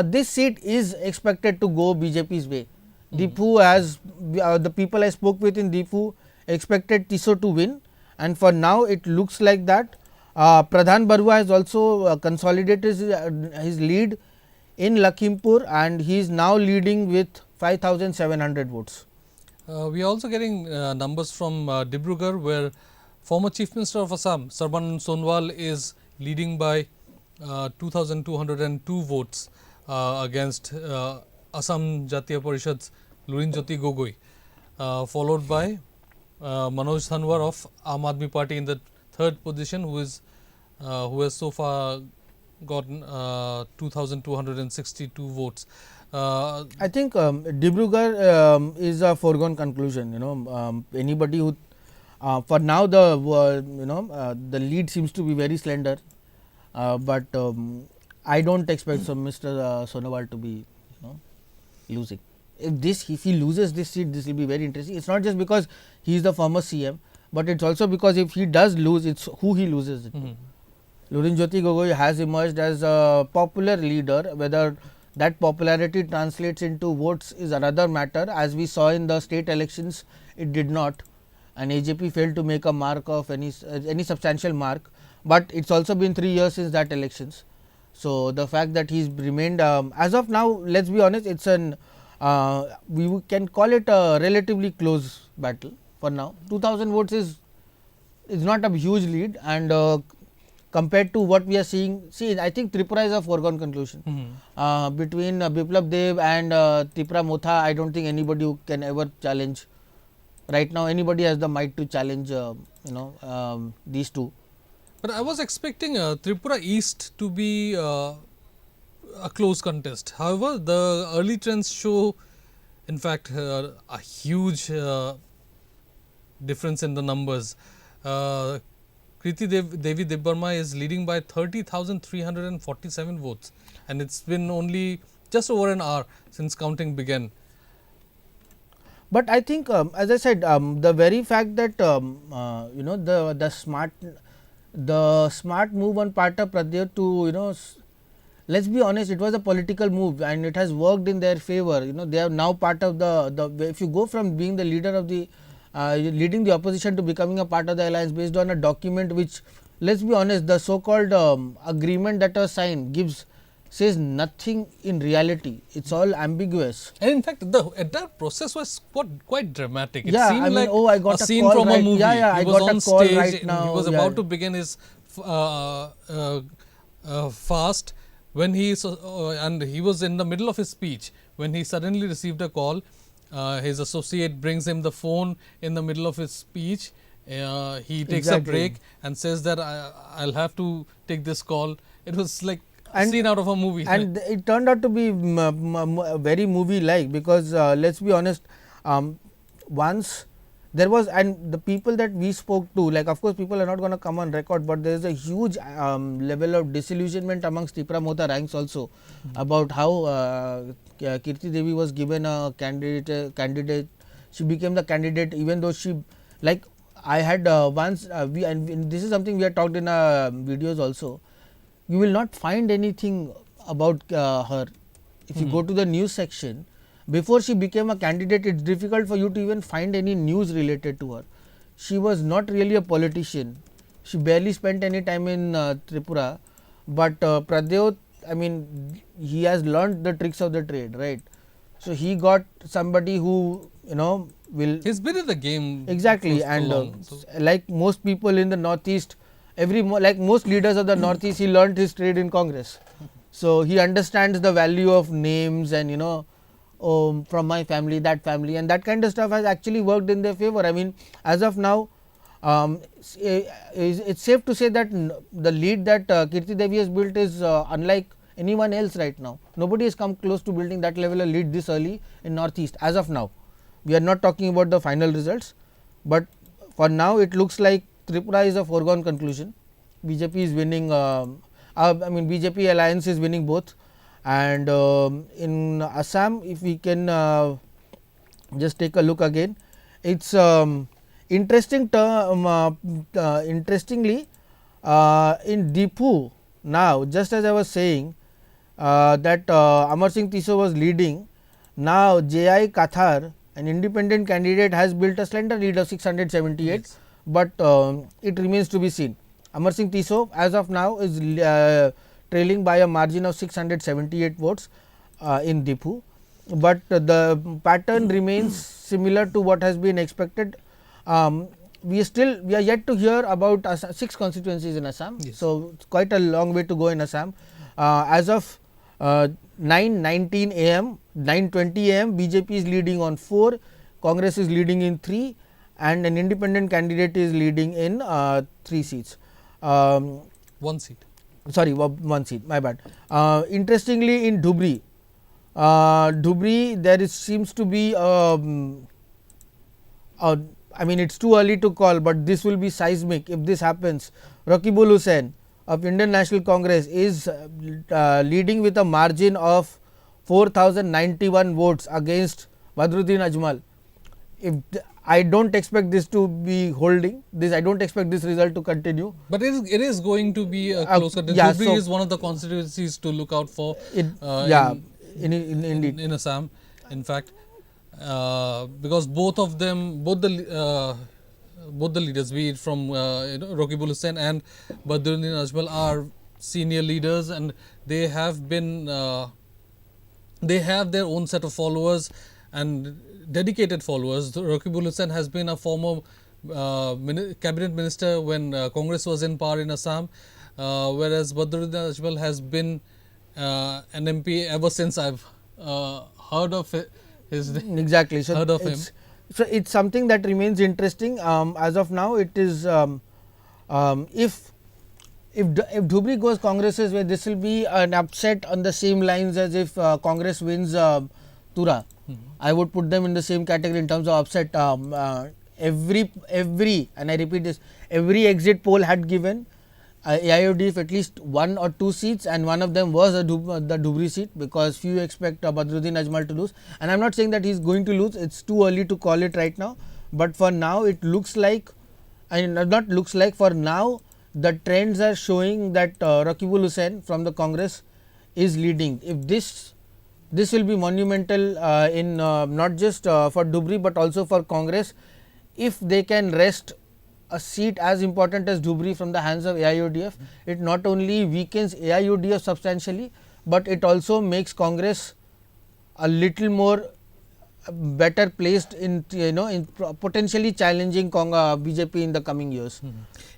This seat is expected to go BJP's way. Dipu, as the people I spoke with in Dipu, expected Tiso to win, and for now it looks like that. Pradhan Barua has also consolidated his lead in Lakhimpur, and he is now leading with 5,700 votes. We are also getting numbers from Dibrugarh, where former Chief Minister of Assam, Sarbanand Sonowal, is leading by 2,202 votes against Assam Jatiya Parishad's Lurinjyoti Gogoi, followed by Manoj Thanwar of Aam Aadmi Party in the third position, who has so far gotten 2,262 votes. I think Dibrugarh is a foregone conclusion. Anybody who for now the lead seems to be very slender, but I don't expect Mr. Sonowal to be losing. If he loses this seat, this will be very interesting. It's not just because he is the former CM, but it's also because if he does lose, it's who he loses it to. Lurinjyoti Gogoi has emerged as a popular leader. Whether that popularity translates into votes is another matter. As we saw in the state elections, it did not, and AJP failed to make a mark of any substantial mark. But it's also been 3 years since that elections. So the fact that he's remained as of now, let's be honest, it's an we can call it a relatively close battle for now. 2,000 votes is not a huge lead, and compared to what we are seeing, I think Tripura is a foregone conclusion. Between Biplab Dev and Tripura Motha, I don't think anybody who can ever challenge. Right now, anybody has the might to challenge these two. But I was expecting Tripura East to be a close contest. However, the early trends show, in fact, a huge difference in the numbers. Kriti Devi Debbarma is leading by 30,347 votes, and it's been only just over an hour since counting began. But I think, as I said, the very fact that the smart move on part of Pradesh to let's be honest, it was a political move and it has worked in their favor. They are now part of the if you go from being the leader of the leading the opposition to becoming a part of the alliance based on a document which, let's be honest, the so called agreement that was signed says nothing in reality. It's all ambiguous. And in fact, the entire process was quite dramatic. It Yeah, seemed I mean, like I got a a scene call from a right- movie. yeah, yeah, he I was got a on call stage. right now, He was yeah. about to begin his fast when and he was in the middle of his speech when he suddenly received a call. His associate brings him the phone in the middle of his speech. He takes a Exactly. break and says that I'll have to take this call. It was like a And- scene out of a movie. And it turned out to be very movie like, because let's be honest, once there was, and the people that we spoke to, like of course people are not going to come on record, but there is a huge level of disillusionment amongst Tripura Motha ranks also about how Kirti Devi was given a candidate. She became the candidate even though she, like I had once and this is something we had talked in our videos also. You will not find anything about her. If you go to the news section, before she became a candidate, it's difficult for you to even find any news related to her. She was not really a politician. She barely spent any time in Tripura. But Pradyot, I mean, he has learned the tricks of the trade, right? So he got somebody who will He's been in the game exactly, for so and long, so- like most people in the northeast, like most leaders of the Northeast, he learnt his trade in Congress. So he understands the value of names and from my family, that family, and that kind of stuff has actually worked in their favor. I mean, as of now, it's safe to say that the lead that Kirti Devi has built is unlike anyone else right now. Nobody has come close to building that level of lead this early in Northeast as of now. We are not talking about the final results, but for now it looks like Tripura is a foregone conclusion. BJP is winning. BJP alliance is winning both, and in Assam, if we can just take a look again, it's interesting. Interestingly, in Dipu now, just as I was saying that Amar Singh Tiso was leading, now J.I. Kathar, an independent candidate, has built a slender lead of 678, yes. But it remains to be seen. Amar Singh Tiso as of now is trailing by a margin of 678 votes in Dipu, but the pattern remains similar to what has been expected. We are yet to hear about 6 constituencies in Assam, yes. So it's quite a long way to go in Assam. As of 9:19 a.m., 9:20 a.m., BJP is leading on 4, Congress is leading in 3, and an independent candidate is leading in 3 seats. 1 seat. Sorry, 1 seat. My bad. Interestingly, in Dhubri, there seems to be. It's too early to call, but this will be seismic if this happens. Rakibul Hussain of Indian National Congress is leading with a margin of 4,091 votes against Badruddin Ajmal. I don't expect this to be holding. I don't expect this result to continue. But it is going to be a closer. Dhubri is one of the constituencies to look out for. In Assam, in fact, because both the leaders, be it from Rakibul Hussain and Badruddin Ajmal, are senior leaders, and they have been they have their own set of followers and dedicated followers. Rakibul Hussain has been a former cabinet minister when Congress was in power in Assam, whereas Badruddin Ajmal has been an MP ever since I've heard of his name. Exactly. So heard of him. So it's something that remains interesting. As of now, it is if Dhubri goes Congress's way, this will be an upset on the same lines as if Congress wins Tura. I would put them in the same category in terms of upset. Every and I repeat this, every exit poll had given AIODF at least 1 or 2 seats, and one of them was the Dhubri seat, because few expect Badruddin Ajmal to lose, and I am not saying that he is going to lose. It's too early to call it right now, but for now it looks like, not looks like, for now the trends are showing that Rakibul Hussain from the Congress is leading. If this will be monumental in not just for Dhubri but also for Congress, if they can wrest a seat as important as Dhubri from the hands of AIODF. It not only weakens AIODF substantially, but it also makes Congress a little more better placed in in potentially challenging BJP in the coming years.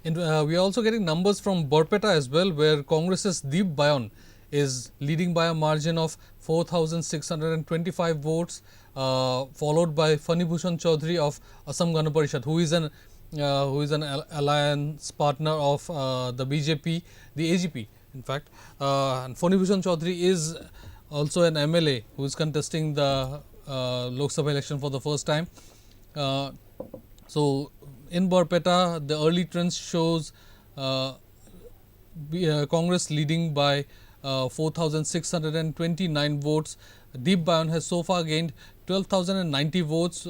And we are also getting numbers from Borpeta as well, where Congress's Deep Bayon is leading by a margin of 4,625 votes, followed by Fani Bhushan Chaudhary of Assam Gana Parishad, who is an alliance partner of the BJP, the AGP in fact, and Fani Bhushan Chaudhary is also an MLA who is contesting the Lok Sabha election for the first time. So in Borpeta, the early trends shows Congress leading by 4,629 votes. Deep Bayon has so far gained 12,090 votes,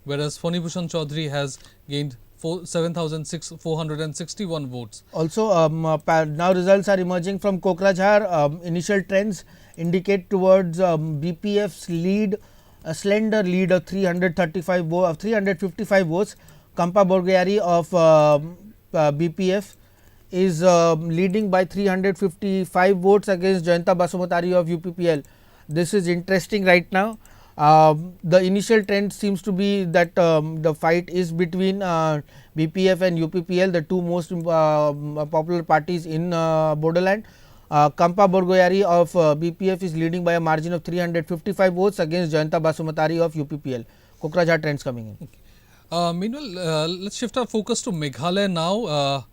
whereas Fani Bhushan Chaudhary has gained 7,461 votes. Also, now results are emerging from Kokrajhar. Initial trends indicate towards BPF's lead, a slender lead of 355 votes. Kampa Borgayari of BPF is leading by 355 votes against Jayanta Basumotari of UPPL. This is interesting right now. The initial trend seems to be that the fight is between BPF and UPPL, the two most popular parties in borderland. Kampa Borgoyari of BPF is leading by a margin of 355 votes against Jayanta Basumatari of UPPL. Kokrajhar trends coming in. Meanwhile, let's shift our focus to Meghalaya now.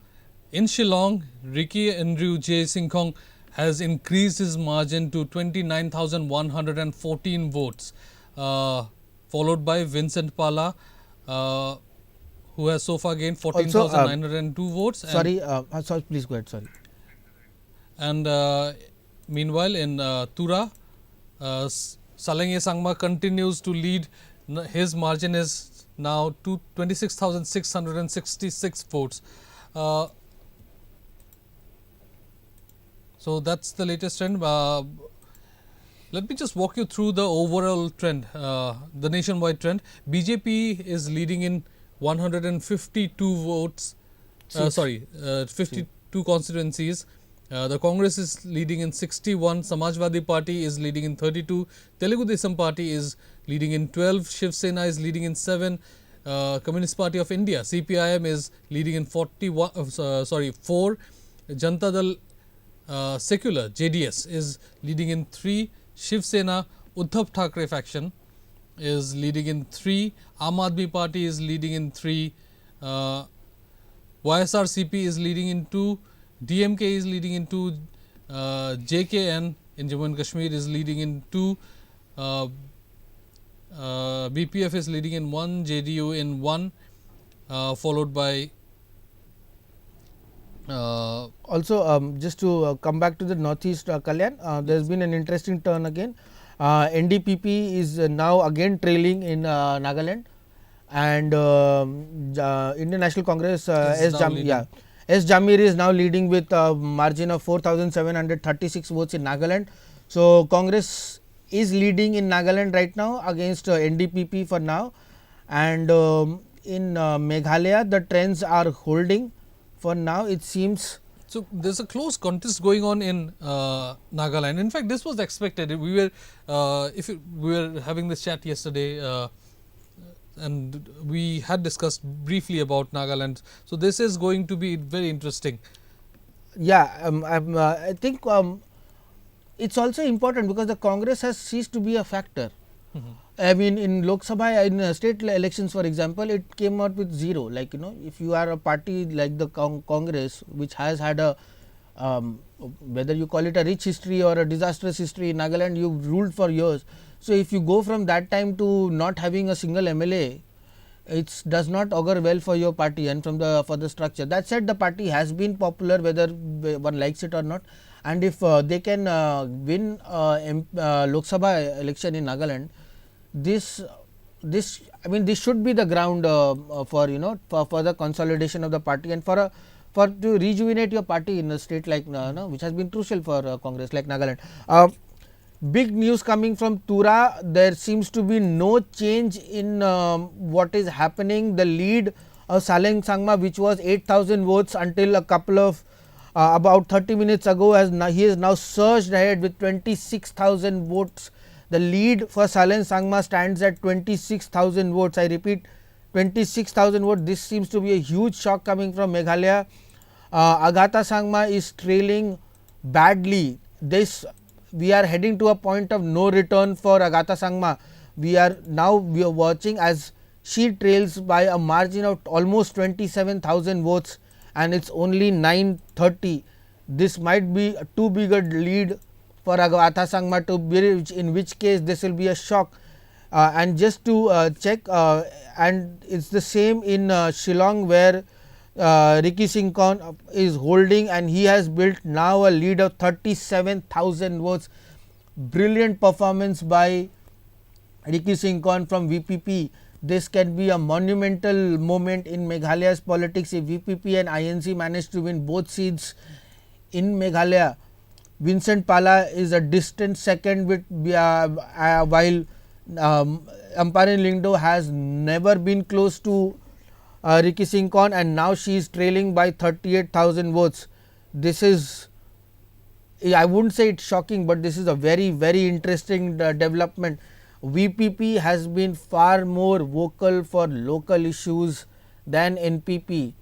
In Shillong, Ricky Andrew J. Singkhong has increased his margin to 29,114 votes, followed by Vincent Pala, who has so far gained 14,902 votes. Sorry, please go ahead. Sorry. And meanwhile, in Tura, Salenge Sangma continues to lead. His margin is now 26,666 votes. So that's the latest trend. Let me just walk you through the overall trend, the nationwide trend. BJP is leading in 152 votes. 52 constituencies. The Congress is leading in 61. Samajwadi Party is leading in 32. Telugu Desam Party is leading in 12. Shiv Sena is leading in 7. Communist Party of India (CPIM) is leading in 4. Janata Dal Secular (JDS) is leading in 3. Shiv Sena Uddhav Thackeray faction is leading in 3. Aam Aadmi Party is leading in 3. YSRCP is leading in 2. DMK is leading in 2. JKN in Jammu and Kashmir is leading in 2. BPF is leading in 1. JDU in 1, followed by also just to come back to the northeast, Kalyan, there has been an interesting turn again. NDPP is now again trailing in Nagaland, and Indian National Congress S. Jamir is now leading with a margin of 4,736 votes in Nagaland. So Congress is leading in Nagaland right now against NDPP for now, and in Meghalaya the trends are holding for now, it seems. So there's a close contest going on in Nagaland. In fact, this was expected. We were we were having this chat yesterday, and we had discussed briefly about Nagaland. So this is going to be very interesting. Yeah, I think it's also important because the Congress has ceased to be a factor. I mean, in Lok Sabha, in state elections, for example, it came out with 0. Like, you know, if you are a party like the Congress, which has had a whether you call it a rich history or a disastrous history in Nagaland, you ruled for years. So if you go from that time to not having a single MLA, it does not augur well for your party and from the for the structure. That said, the party has been popular, whether one likes it or not. And if they can win Lok Sabha election in Nagaland, this should be the ground for, you know, for the consolidation of the party and for to rejuvenate your party in a state like which has been crucial for Congress like Nagaland. Big news coming from Tura. There seems to be no change in what is happening. The lead of Saleng Sangma, which was 8,000 votes until a couple of about 30 minutes ago, he has now surged ahead with 26,000 votes. The lead for Saleng Sangma stands at 26,000 votes. I repeat, 26,000 votes. This seems to be a huge shock coming from Meghalaya. Agatha Sangma is trailing badly. We are heading to a point of no return for Agatha Sangma. We are watching as she trails by a margin of almost 27,000 votes, and it's only 9:30. This might be too big a lead for Agatha Sangma to be, in which case this will be a shock. And just to check, and it's the same in Shillong, where Ricky Singkhong is holding, and he has built now a lead of 37,000 votes. Brilliant performance by Ricky Singkhong from VPP. This can be a monumental moment in Meghalaya's politics if VPP and INC manage to win both seats in Meghalaya. Vincent Pala is a distant second, with while Amparin Lingdo has never been close to Ricky Singkhong, and now she is trailing by 38,000 votes. This is, I wouldn't say it's shocking, but this is a very, very interesting development. VPP has been far more vocal for local issues than NPP,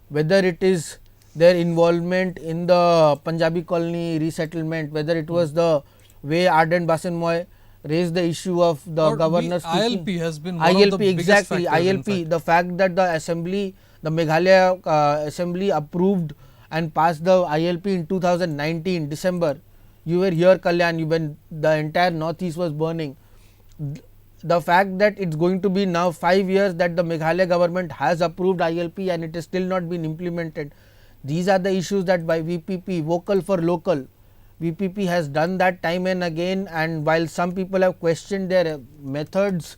whether it is their involvement in the Punjabi colony resettlement, whether it was the way Arden Basenmoy raised the issue of the Or governor speaking. ILP has been one of the biggest exactly, factors, in ILP, fact. the fact that the assembly, the Meghalaya assembly approved and passed the ILP in 2019 December. You were here, Kalyan, when the entire northeast was burning. The fact that it's going to be now 5 years that the Meghalaya government has approved ILP and it has still not been implemented. These are the issues that by VPP, vocal for local, VPP has done that time and again, and while some people have questioned their methods,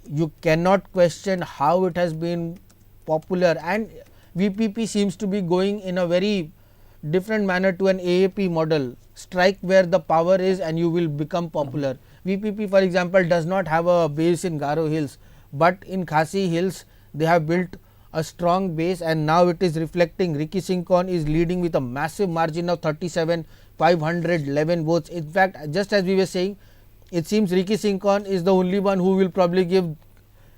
you cannot question how it has been popular, and VPP seems to be going in a very different manner to an AAP model. Strike where the power is and you will become popular. VPP, for example, does not have a base in Garo Hills, but in Khasi Hills they have built a strong base, and now it is reflecting. Ricky Sinkon is leading with a massive margin of 37,511 votes. In fact, just as we were saying, it seems Ricky Sinkon is the only one who will probably give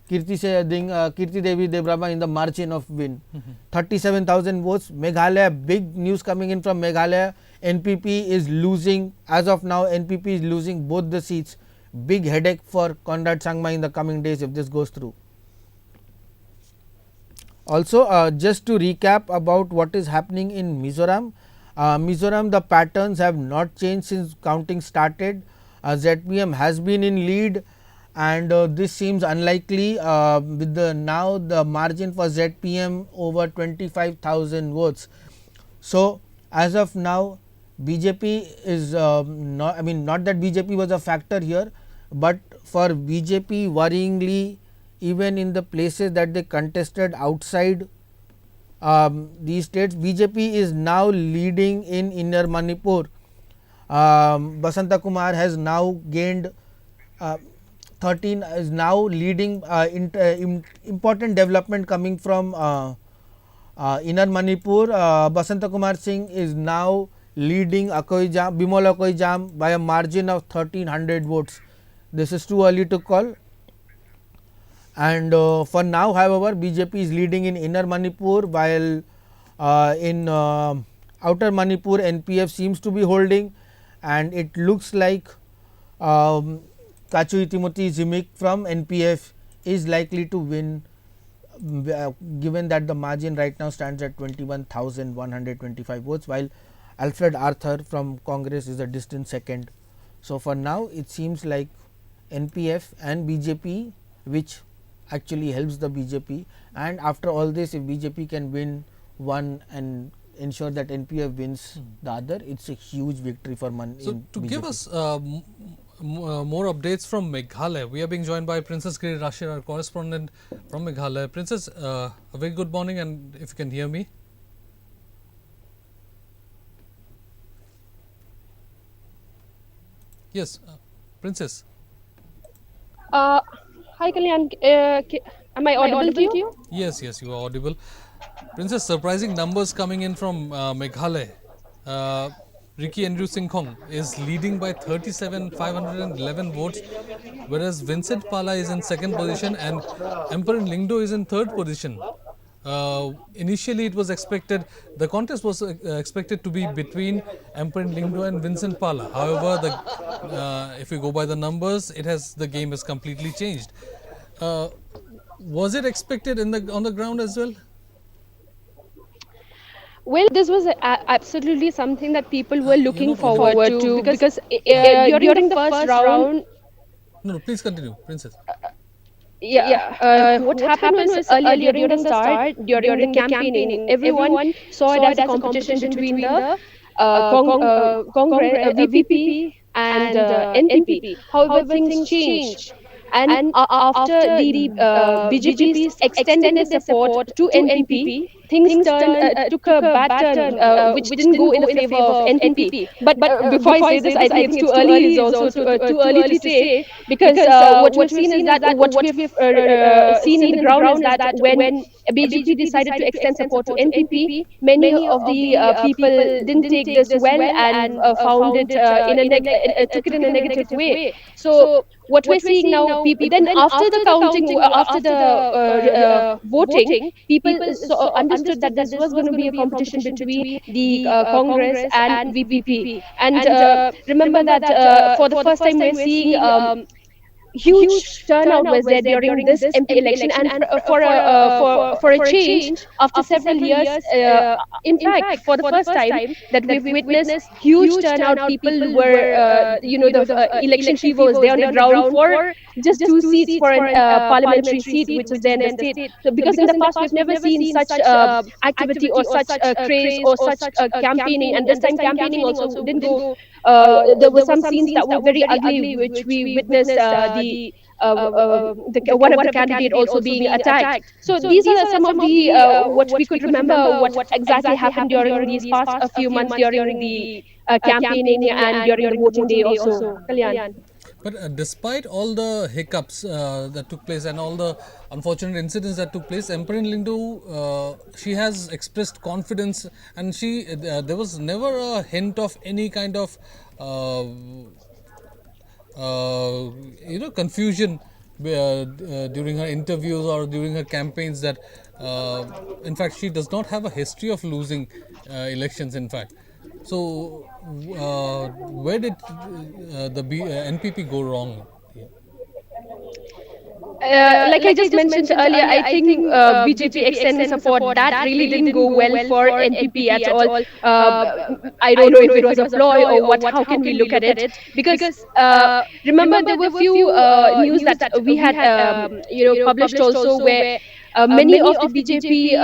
Kirti Devi Debrahma in the margin of win. 37,000 votes. Meghalaya, big news coming in from Meghalaya. NPP is losing, as of now NPP is losing both the seats. Big headache for Conrad Sangma in the coming days if this goes through. Also, just to recap about what is happening in Mizoram. Mizoram, the patterns have not changed since counting started. ZPM has been in lead, and this seems unlikely with the now the margin for ZPM over 25,000 votes. So, as of now BJP is not, I mean, not that BJP was a factor here, but for BJP worryingly, even in the places that they contested outside these states, BJP is now leading in Inner Manipur. Basanta Kumar has now gained 13, is now leading. Important development coming from Inner Manipur. Basanta Kumar Singh is now leading Bimol Akoijam by a margin of 1300 votes. This is too early to call, and for now, however, BJP is leading in Inner Manipur, while in Outer Manipur NPF seems to be holding, and it looks like Kachui Timothy Zimik from NPF is likely to win, given that the margin right now stands at 21,125 votes, while Alfred Arthur from Congress is a distant second. So, for now it seems like NPF and BJP, which actually helps the BJP, and after all this, if BJP can win one and ensure that NPF wins the other, it's a huge victory for So, to BJP. give us more updates from Meghalaya, we are being joined by Princess Giri Rashir, our correspondent from Meghalaya. Princess, a very good morning, and if you can hear me. Yes, Princess. Hi Kalyan, am I audible to you? Yes, yes, you are audible. Princess, surprising numbers coming in from Meghalaya. Ricky Andrew Singhong is leading by 37,511 votes, whereas Vincent Pala is in second position and Emperor Lingdo is in third position. Initially, it was expected, the contest was expected to be between Emperor Lingdo and Vincent Pala. However, if we go by the numbers, the game has completely changed. Was it expected on the ground as well? Well, this was absolutely something that people were looking forward to because during the first round, No, please continue, Princess. what happened was earlier during the start, during the campaigning, everyone saw it as a competition between the Congress, VPP and NPP. However, things changed. And after the BJP's extended their support to NPP, things took a bad turn, which didn't go in the favor of NPP. But before I say this, I think it's too early. Is also too early to say, because what we've seen is that what we've seen in the ground is that when BJP decided to extend support to NPP, many of the people didn't take this well and found it took it in a negative way. So what we're seeing now, people then after the counting, after the voting, people understood that this was going to be a competition between the Congress and VPP. And remember that for the first time we're seeing huge turnout was there during this MP election, and for a change after several years. In fact, for the first time that we've witnessed huge turnout, people were, the election fever was there on the ground for just two seats for a parliamentary seat, which was there in the state. So, because in the past we've never seen such activity or such craze or such campaigning, and this time campaigning also didn't go. There were some scenes that were very ugly, which we witnessed one of the candidate also being attacked. So these are some of the what we could remember what exactly happened during these past a few months during the campaigning and during the voting day also. Kalyan. But despite all the hiccups that took place and all the unfortunate incidents that took place, Emperor Lindu, she has expressed confidence, and there was never a hint of any kind of confusion during her interviews or during her campaigns, that in fact she does not have a history of losing elections, in fact. So where did the NPP go wrong? Like I just mentioned earlier, I think BJP extending support, that really didn't go well for NPP at all. I don't know if it was a ploy or what. How can we look at it? Because remember, there were few news that we had published also, where many of the BJP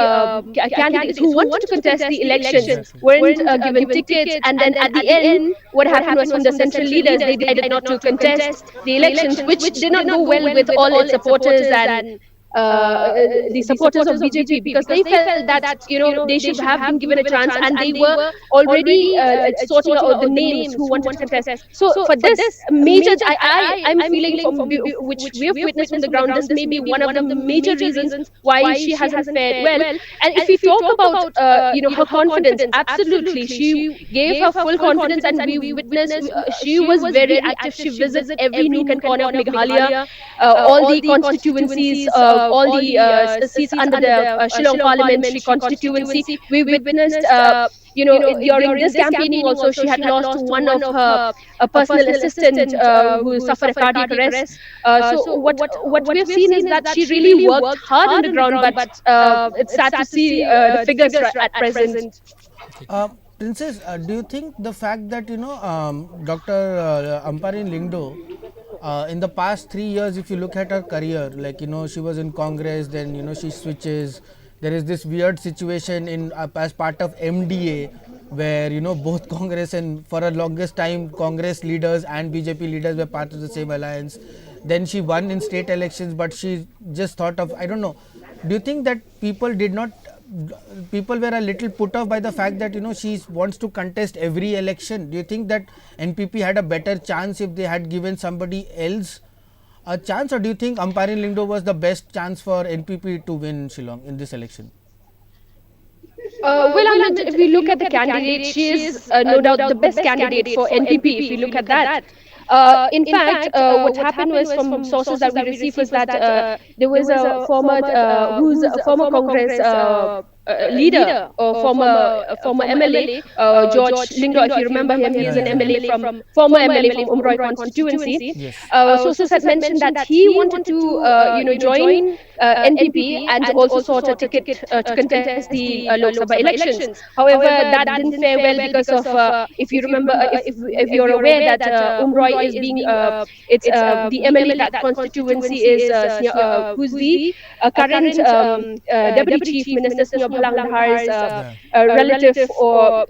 candidates who wanted to contest the elections weren't given tickets, and then at the end, what happened was, from the central leaders, they decided not to contest the elections, which did not go well with all its supporters and the supporters of BJP, because they felt that they should have been given a chance, and they were already sorting out the names who wanted to contest. So for this major, I'm feeling, from which we have witnessed on the ground, this may be one of the major reasons why she hasn't fared well. And if we talk about her confidence, absolutely, she gave her full confidence, and we witnessed she was very active. She visited every nook and corner of Meghalaya, all the constituencies, all the seats under the Shillong parliamentary constituency. We witnessed, during this campaigning also, she had lost one of her personal assistant who suffered a cardiac arrest. So what we have seen is that she really worked hard on the ground, but it's sad to see the figures at present. Princess, do you think the fact that Dr. Amparin Lingdo, in the past 3 years, if you look at her career, like she was in Congress, then she switches. There is this weird situation in as part of MDA, where both Congress and, for a longest time, Congress leaders and BJP leaders were part of the same alliance. Then she won in state elections, but she just thought of, I don't know. Do you think that people were a little put off by the fact that she wants to contest every election? Do you think that NPP had a better chance if they had given somebody else a chance, or do you think Amparin Lingdo was the best chance for NPP to win Shillong in this election? If we look at the candidate, she is no doubt the best candidate for NPP. If you look at that. In fact, what happened was, from sources that we received, was that there was a former Congress leader or former MLA, George Lingdo, if you remember him. He is an former MLA from Umroi constituency. Yes. Sources had mentioned that he wanted to join NPP and also sought a ticket to contest the Lok Sabha elections. However, that didn't fare well because of, if you remember, if you're aware that Umroi is being, it's the MLA that constituency is who's the current Deputy Chief Minister Sneha Bhalandhar's relative, or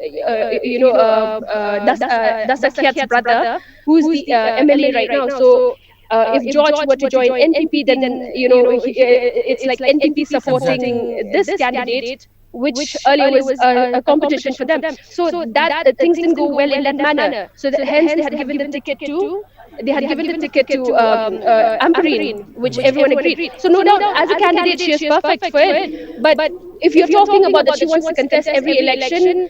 Dasakhyat's brother, who's the MLA right now. So if George were to join NPP, then it's like NPP supporting this candidate which earlier was a competition for them. So that things didn't go well in that manner. So hence they had given the ticket to Amperine, which everyone agreed. So no doubt, as a candidate, she is perfect for it. But if you're talking about that she wants to contest every election,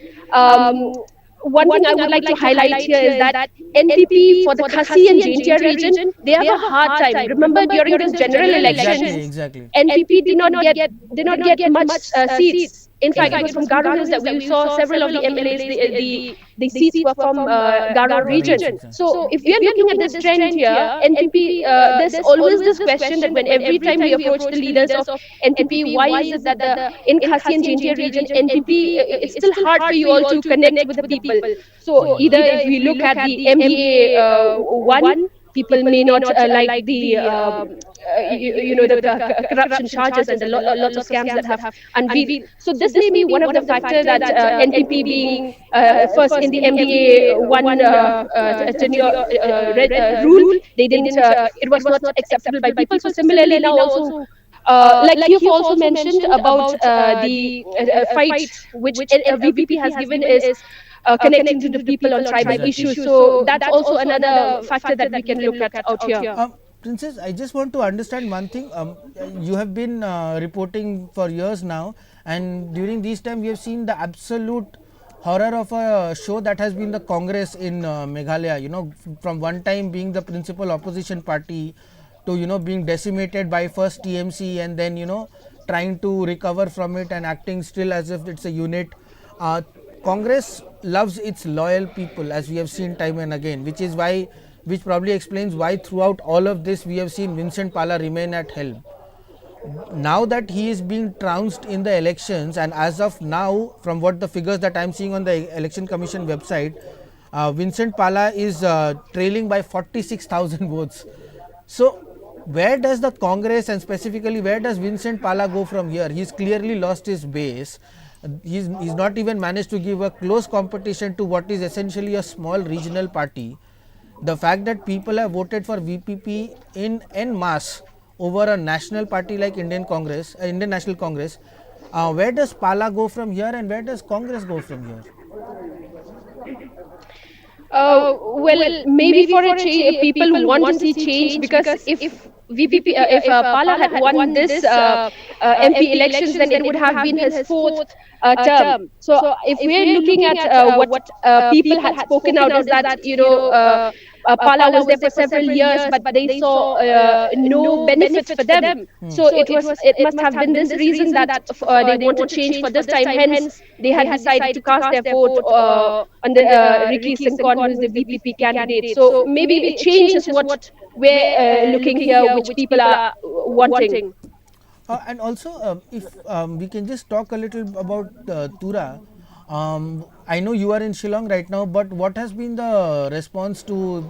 one thing I would like to highlight here is that NPP for the Khasi and Jaintia region, they have a hard time. Remember, during those general elections, Exactly. NPP did not get much seats. In fact, it was from Garo Hills that we saw several of the MLAs. The seats were from Garo region. So if we are looking at this trend here, NPP, there's always this question that when every time we approach the leaders of NPP, why is it that in Khasi and Jaintia region, NPP, it's still hard for you all to connect with the people. So either if we look at the MDA one, people may not like the the corruption charges and the lots of scams that have unveiled. So this may be one of the factors that NPP being first in the MDA one tenure rule, they didn't. It was not acceptable by people. So similarly now also. Like you've also mentioned about the fight which VPP has given is connecting to the people on tribal issues. So that's also another factor that we can look at out here. Princess, I just want to understand one thing. You have been reporting for years now, and during this time we have seen the absolute horror of a show that has been the Congress in Meghalaya. From one time being the principal opposition party to being decimated by first TMC, and then trying to recover from it and acting still as if it's a unit. Congress loves its loyal people, as we have seen time and again, which probably explains why throughout all of this we have seen Vincent Pala remain at helm. Now that he is being trounced in the elections, and as of now, from what the figures that I am seeing on the Election Commission website, Vincent Pala is trailing by 46,000 votes. So where does the Congress, and specifically where does Vincent Pala go from here? He's clearly lost his base. He's not even managed to give a close competition to what is essentially a small regional party. The fact that people have voted for VPP en masse over a national party like Indian National Congress, where does Pala go from here, and where does Congress go from here? Well, maybe for a change, people want to see change, because if VPP, if Pala had won this MP elections, then it would have been his fourth term. So if we're looking at what people had spoken out, is that Pala was there for several years, but they saw no benefits for them. So it must have been this reason that they want to change for this time. Hence, they had decided to cast their vote on the Ricky Sinkon, who is the VPP candidate. So maybe a change is what we're looking here, which people are wanting. And also, if we can just talk a little about Tura. I know you are in Shillong right now, but what has been the response to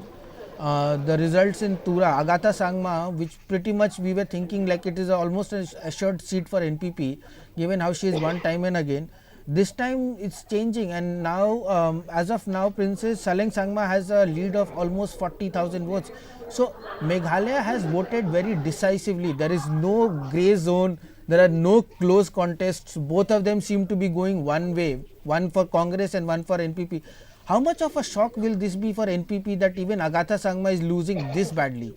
the results in Tura? Agatha Sangma, which pretty much we were thinking like it is almost an assured seat for NPP, given how she is won time and again. This time it's changing, and now as of now, Princess Saleng Sangma has a lead of almost 40,000 votes. So Meghalaya has voted very decisively. There is no grey zone. There are no close contests. Both of them seem to be going one way, one for Congress and one for NPP. How much of a shock will this be for NPP that even Agatha Sangma is losing this badly?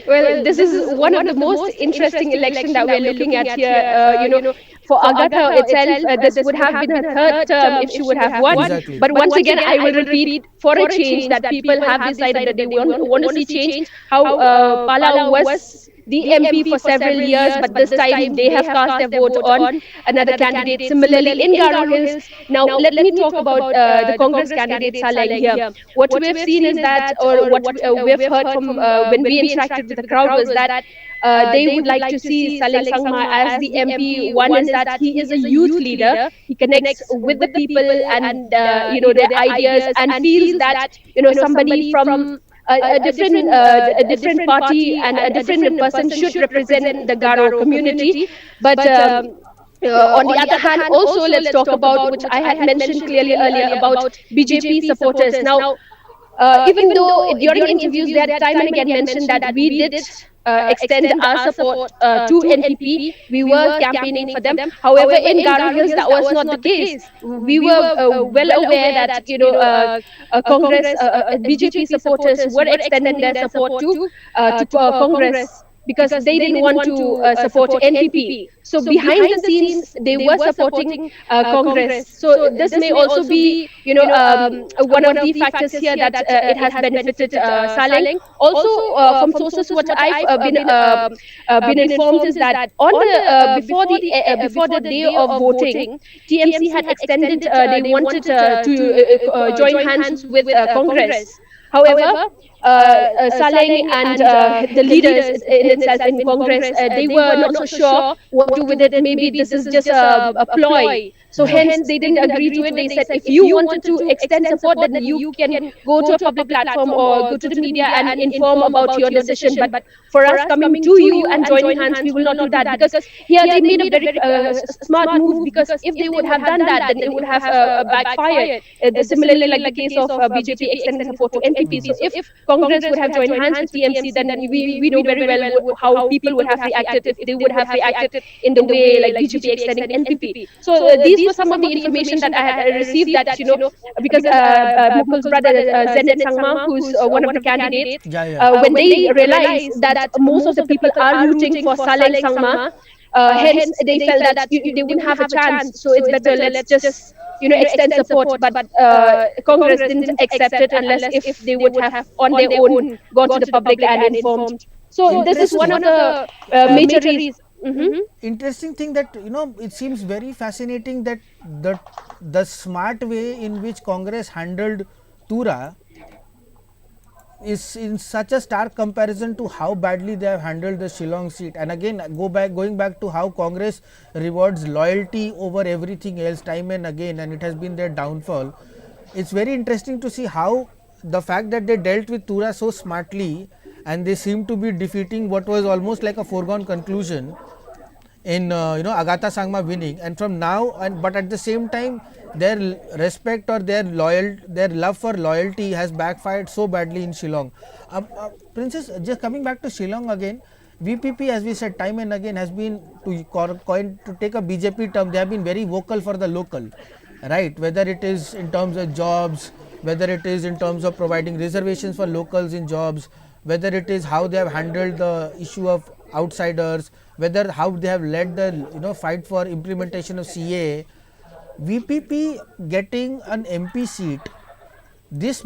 Well, this is one of the most interesting elections that we're looking at here. For Agatha itself, this would have been her third term if she would have won. Exactly. But once again, I will repeat, for a change, that people have decided that they want to see change. How Pala was the MP for several years, but this time they have cast their vote on another candidate. Similarly, in Garo Hills, now let me talk about the Congress candidate Saleng here. What we've seen is that, or what we've heard from when we interacted with the crowd, was that they would like to see Saleng Sangma as the MP. One is that he is a youth leader. He connects with the people and their ideas, and feels that somebody from a different party and a different person should represent the Garo community. But on the other hand, also let's talk about, which I had mentioned clearly earlier, about BJP supporters. Now, even though during interviews they had time and again mentioned that we did extend our support to NPP. We were campaigning for them. However, in Garo Hills, that was not the case. We were well aware that Congress, BJP supporters were extending their support to Congress because they didn't want to support NPP. So behind the scenes, they were supporting Congress. So this may also be, one of the factors here that it has benefited Saleng. Also, from sources what I've been informed is that on the before the day of voting, TMC had extended. They wanted to join hands with Congress. However, Saleng and the leaders in itself in Congress, they were not so sure what to do with it. Maybe this is just a ploy. So hence they didn't agree to it. They said if you wanted to extend support, then you can go to a public platform or go to the media and inform about your decision. But for us coming to you and joining hands, we will not do that, because here they made a very smart move, because if they would have done that, then it would have backfired. Similarly, like the case of BJP extending support to NPP. So if Congress would have joined hands with TMC, then we know very well how people would have reacted if they would have reacted in the way like BJP extending NPP. So these were some of the information that I had received, that because Mukul's brother Zenet Sangma, who's one of the candidates, when they realized that most of the people are rooting for Saleng Sangma, hence they felt that they wouldn't have a chance. So it's better, let's just extend support. But Congress didn't accept it unless if they would have on their own gone to the public and informed. So this is one of the major reasons. Interesting thing that it seems very fascinating that the smart way in which Congress handled Tura is in such a stark comparison to how badly they have handled the Shillong seat. And again, going back to how Congress rewards loyalty over everything else time and again, and it has been their downfall. It's very interesting to see how the fact that they dealt with Tura so smartly, and they seem to be defeating what was almost like a foregone conclusion in Agatha Sangma winning, and from now but at the same time their respect or their love for loyalty has backfired so badly in Shillong. Princess, just coming back to Shillong again, VPP, as we said time and again, has been, to take a BJP term, they have been very vocal for the local, right? Whether it is in terms of jobs, whether it is in terms of providing reservations for locals in jobs, whether it is how they have handled the issue of outsiders, whether how they have led the fight for implementation of CAA. VPP getting an MP seat, this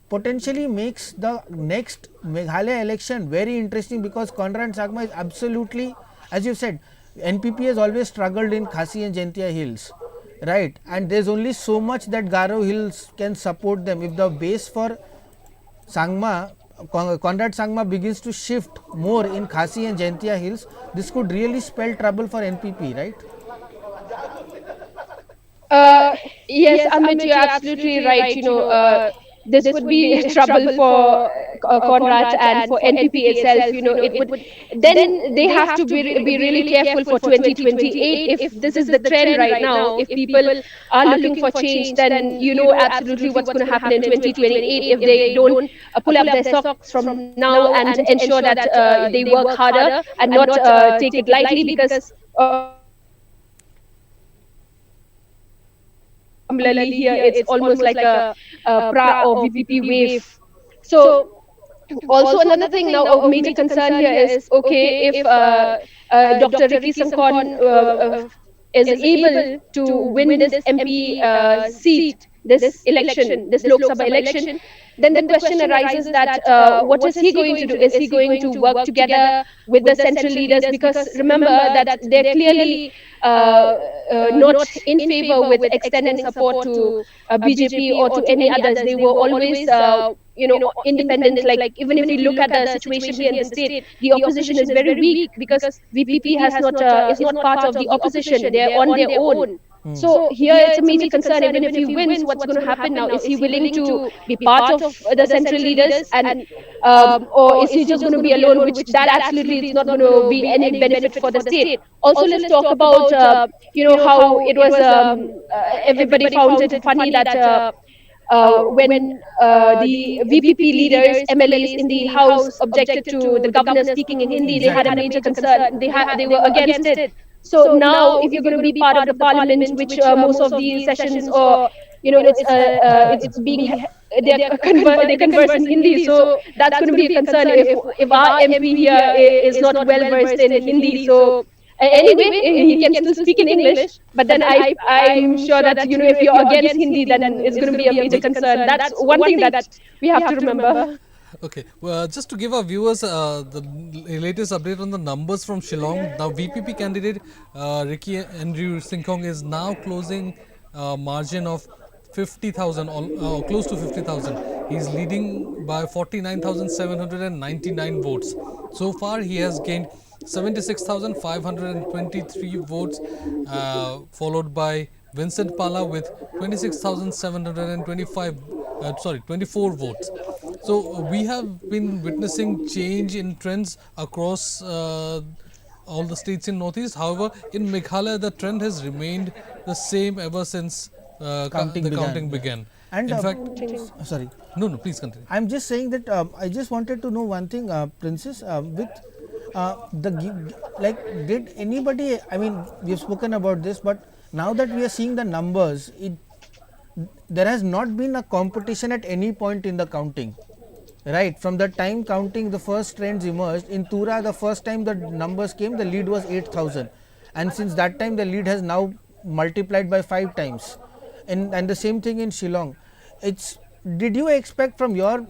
potentially makes the next Meghalaya election very interesting, because Conrad Sangma is absolutely, as you said, NPP has always struggled in Khasi and Jaintia Hills, right? And there's only so much that Garo Hills can support them. If the base for Sangma, Conrad Sangma, begins to shift more in Khasi and Jaintia Hills, this could really spell trouble for NPP, right? Yes, Amit, you're absolutely right. This would be trouble for Conrad and for NPP itself. It would. Then they have to be really careful for 2028. If this is the trend right now, if people are looking for change, then absolutely what's going to happen in 2028 if they don't pull up their socks from now and ensure that they work harder and not take it lightly, because similarly here it's almost like a PRA or VPP wave. So also another thing now of major concern here is, okay, if Dr. Ricky Sankon is able to win this MP seat, this election, this Lok Sabha election, then the question arises that what is he going to do? Is he going to work together with the central leaders? Because remember that they're clearly not in favor with extending support to BJP or to any others. They were always independent. Like even if we look at the situation here in the state, the opposition is very weak because VPP is not part of the opposition. They are on their own. So here it's a major concern. Even if he wins, what's going to happen now? Is he willing to be part of the central leaders, and or is he just going to be alone? Which that absolutely is not going to be any benefit for the state. Also, let's talk about how it was. Everybody found it funny that when the VPP leaders, MLAs in the House objected to the governor speaking in Hindi, they had a major concern. They were against it. So now, if you're going to be part of the parliament, which most of these sessions, or it's being they converse in Hindi, so that's going to be a concern if our MP here is not well versed in Hindi. So anyway, he can still speak in English, but then I'm sure that if you're against Hindi, then it's going to be a major concern. That's one thing that we have to remember. Okay, well, just to give our viewers the latest update on the numbers from Shillong, the VPP candidate Ricky Andrew Singkong is now closing margin of 50,000, close to 50,000. He's leading by 49,799 votes. So far, he has gained 76,523 votes, followed by Vincent Pala with 24 votes. So we have been witnessing change in trends across all the states in Northeast. However, in Meghalaya, the trend has remained the same ever since counting began. And in fact, sorry. No, please continue. I'm just saying that I just wanted to know one thing, Princess, with did anybody, I mean, we've spoken about this, but now that we are seeing the numbers, there has not been a competition at any point in the counting. Right, from the time counting the first trends emerged, in Tura the first time the numbers came, the lead was 8,000, and since that time the lead has now multiplied by 5 times, and the same thing in Shillong. Did you expect, from your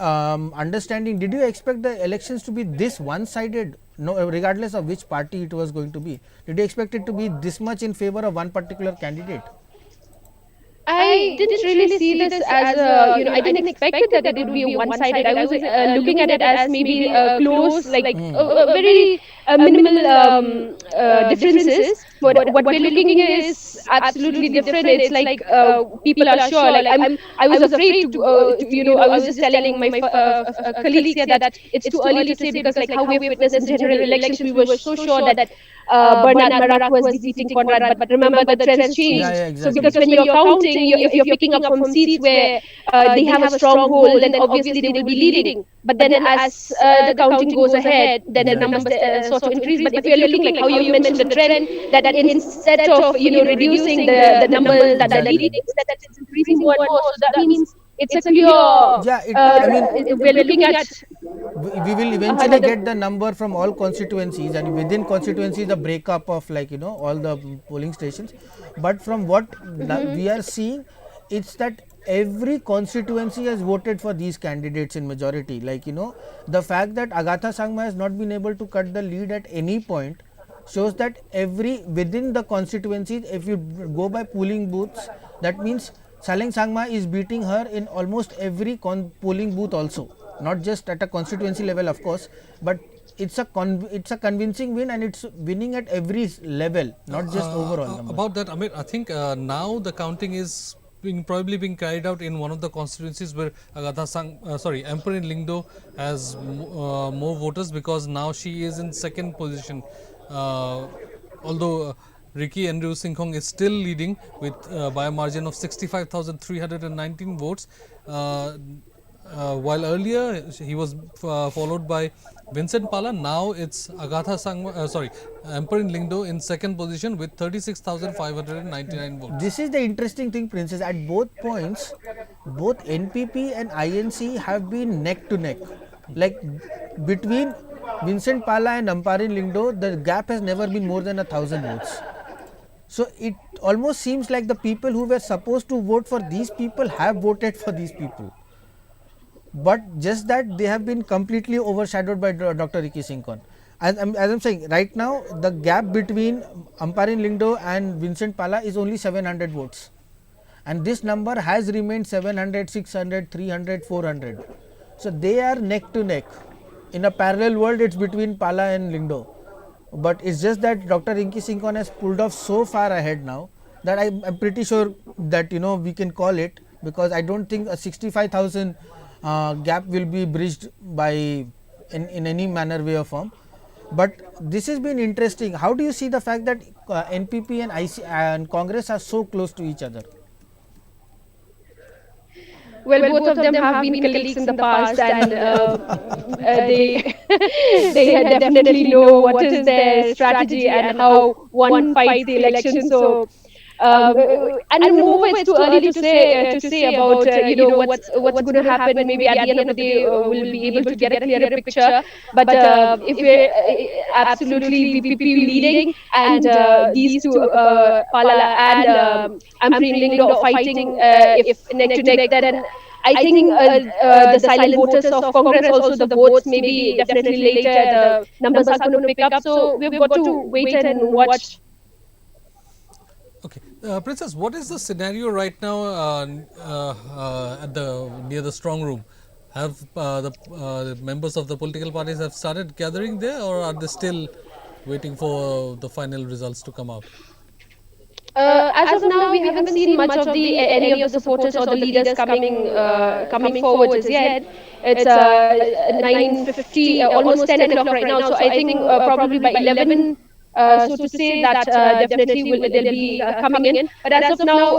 understanding, did you expect the elections to be this one-sided, regardless of which party it was going to be? Did you expect it to be this much in favor of one particular candidate? I didn't really see this as I didn't expect it that it would be one-sided. I was looking at it as maybe close, very minimal differences. But what we're looking at is absolutely different. It's like people are sure. I was afraid to, I was just telling my colleagues here that it's too early to say, because how we've witnessed in general elections, we were so sure that Bernard Marak was defeating Conrad, but remember the trends changed. Yeah, exactly. So because when you're counting, if you're picking up from seats where they have a strong hold, then obviously they will be leading. But then as the counting goes ahead, then the numbers sort of increase. But if you're looking like how you mentioned the trend, that instead of reducing the numbers that are leading, instead that it's increasing more and more. So that means it's a clear. We're looking at. We will eventually get the number from all constituencies, and within constituencies the breakup of all the polling stations. But from what we are seeing, it's that every constituency has voted for these candidates in majority. The fact that Agatha Sangma has not been able to cut the lead at any point shows that within the constituencies, if you go by polling booths, that means Saleng Sangma is beating her in almost every polling booth also. Not just at a constituency level, of course, but it's a convincing win, and it's winning at every level, not just overall number. About that, Amir, I think now the counting is probably being carried out in one of the constituencies where Emperor Lingdo has more voters, because now she is in second position. Although Ricky Andrew Singkong is still leading with by a margin of 65,319 votes. While earlier he was followed by Vincent Pala, now it's Agatha Emperor Lingdo in second position with 36,599 votes. This is the interesting thing, Princess. At both points, both NPP and INC have been neck to neck. Between Vincent Pala and Amparin Lingdo, the gap has never been more than 1,000 votes. So it almost seems like the people who were supposed to vote for these people have voted for these people. But just that they have been completely overshadowed by Dr. Ricky Singkong. As I'm saying, right now the gap between Amparin Lingdo and Vincent Pala is only 700 votes. And this number has remained 700, 600, 300, 400. So they are neck to neck. In a parallel world, it's between Pala and Lingdo. But it's just that Dr. Ricky Singkong has pulled off so far ahead now that I'm pretty sure that we can call it, because I don't think a 65,000 gap will be bridged by in any manner, way or form. But this has been interesting. How do you see the fact that NPP and IC and Congress are so close to each other? Well, both of them have been colleagues in the past, and they they definitely know what is their strategy and how one fights the election. So, and moreover, it's too early to say about what's going to happen. Maybe at the end of the day, we'll be able to get a clearer picture. But if we're absolutely VPP leading, and these two, Pala and Amprin Lingdo, fighting if neck to neck, then I think the silent voters of Congress, also the votes, maybe definitely later the numbers are going to pick up. So we've got to wait and watch. Okay, Princess, what is the scenario right now at the near the strong room? Have the members of the political parties have started gathering there, or are they still waiting for the final results to come out? As of now, we haven't seen much of the any of the supporters or the leaders coming forward as yet. It's 9:50, almost 10 o'clock right now. So I think probably by 11. So to say that definitely they'll be coming in. But as of now,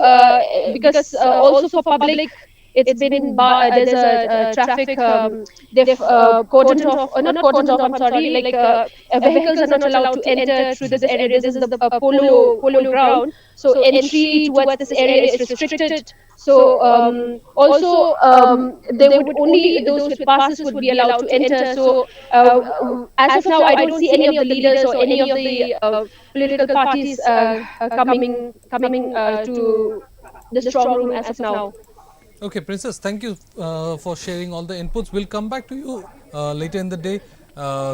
because also for public, it's been there's a traffic. They've cordoned off, not cordoned off. I'm sorry. Like vehicles are not allowed to enter through this area. This is the polo ground. So entry towards this area is restricted. So also they would only those with passes would be allowed to enter. So as of now, I don't see any of the leaders or any of the political parties coming to the strong room as of now. Okay, Princess, thank you for sharing all the inputs. We'll come back to you later in the day.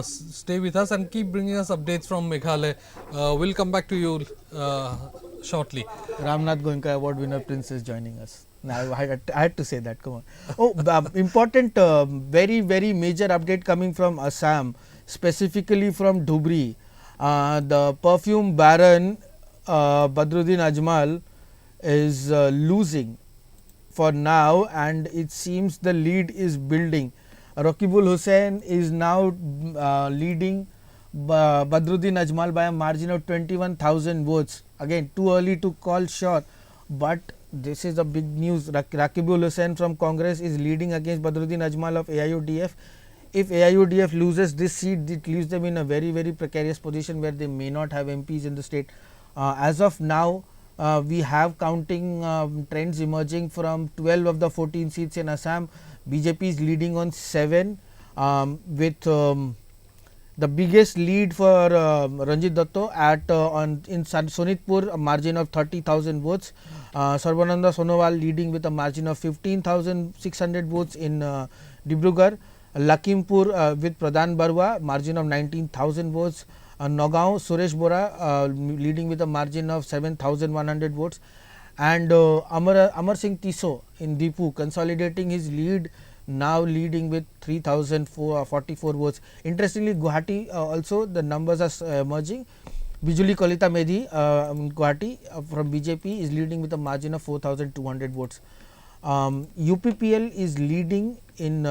Stay with us and keep bringing us updates from Meghalaya. We'll come back to you shortly. Ramnath Goenka Award winner Princess joining us. Now I had to say that. Come on. Oh, important, very major update coming from Assam, specifically from Dhubri. The perfume baron Badruddin Ajmal is losing for now, and it seems the lead is building. Rakibul Hussain is now leading Badruddin Ajmal by a margin of 21,000 votes. Again, too early to call sure, but this is a big news. Rakibul Hussain from Congress is leading against Badruddin Ajmal of AIUDF. If AIUDF loses this seat, it leaves them in a very precarious position where they may not have MPs in the state. As of now, we have counting trends emerging from 12 of the 14 seats in Assam. BJP is leading on 7 with the biggest lead for Ranjit Datto at in Sonitpur, a margin of 30,000 votes. Sarbananda Sonowal leading with a margin of 15,600 votes in Dibrugarh. Lakhimpur with Pradhan Barua, margin of 19,000 votes. Nagaon, Suresh Bora leading with a margin of 7,100 votes, and Amar Singh Tiso in Dipu consolidating his lead, now leading with 3,044 votes. Interestingly, Guwahati also the numbers are emerging. Bijuli Kalita Medhi Guwahati from BJP is leading with a margin of 4,200 votes. UPPL is leading in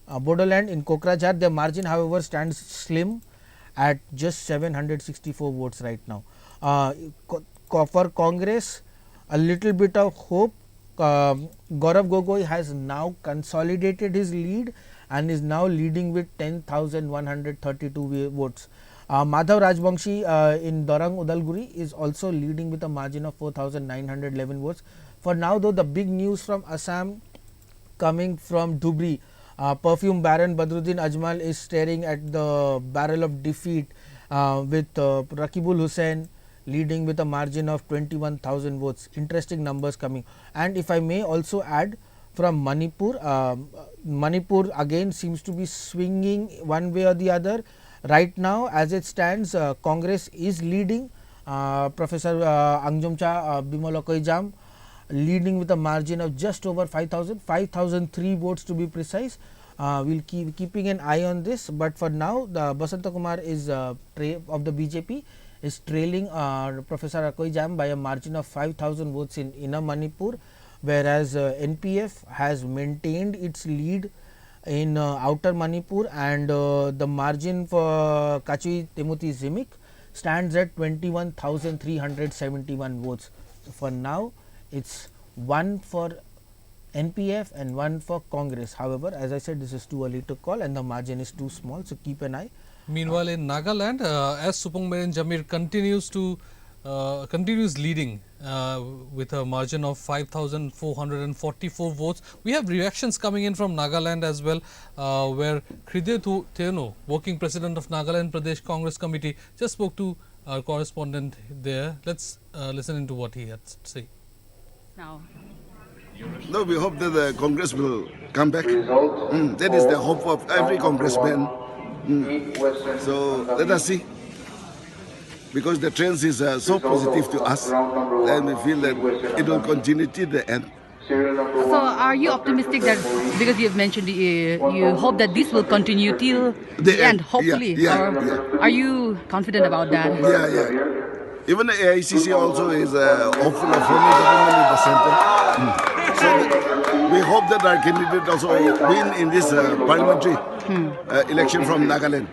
Bodoland in Kokrajhar. Their margin, however, stands slim at just 764 votes right now. For Congress, a little bit of hope. Gaurav Gogoi has now consolidated his lead and is now leading with 10,132 votes. Madhav Rajbangshi in Dorang Udalguri is also leading with a margin of 4,911 votes. For now though, the big news from Assam coming from Dhubri. Perfume baron Badruddin Ajmal is staring at the barrel of defeat with Rakibul Hussain leading with a margin of 21,000 votes. Interesting numbers coming. And if I may also add, from Manipur, Manipur again seems to be swinging one way or the other. Right now as it stands, Congress is leading. Professor Angjomcha Bimolokoijam leading with a margin of just over 5,003 votes to be precise. We'll keep keeping an eye on this, but for now the Basanta Kumar is of the BJP is trailing Professor Akoijam by a margin of 5,000 votes in Inner Manipur, whereas NPF has maintained its lead in Outer Manipur, and the margin for Kachui Timothy Zimik stands at 21,371 votes. So for now, it's one for NPF and 1 for Congress. However, as I said, this is too early to call and the margin is too small, so keep an eye. Meanwhile, in Nagaland, as Supong Merin Jamir continues leading with a margin of 5,444 votes. We have reactions coming in from Nagaland as well, where Khridhe Theno, working president of Nagaland Pradesh Congress Committee, just spoke to our correspondent there. Let's listen into what he had to say. Now. No, we hope that the Congress will come back. That is the hope of every congressman. So let us see. Because the trend is so positive to us, and we feel that it will continue till the end. So are you optimistic that, because you have mentioned you hope that this will continue till the end, hopefully? Yeah. Are you confident about that? Yeah. Even the AICC also is hopeful of forming government in the center. So we hope that our candidate also win in this parliamentary election from Nagaland.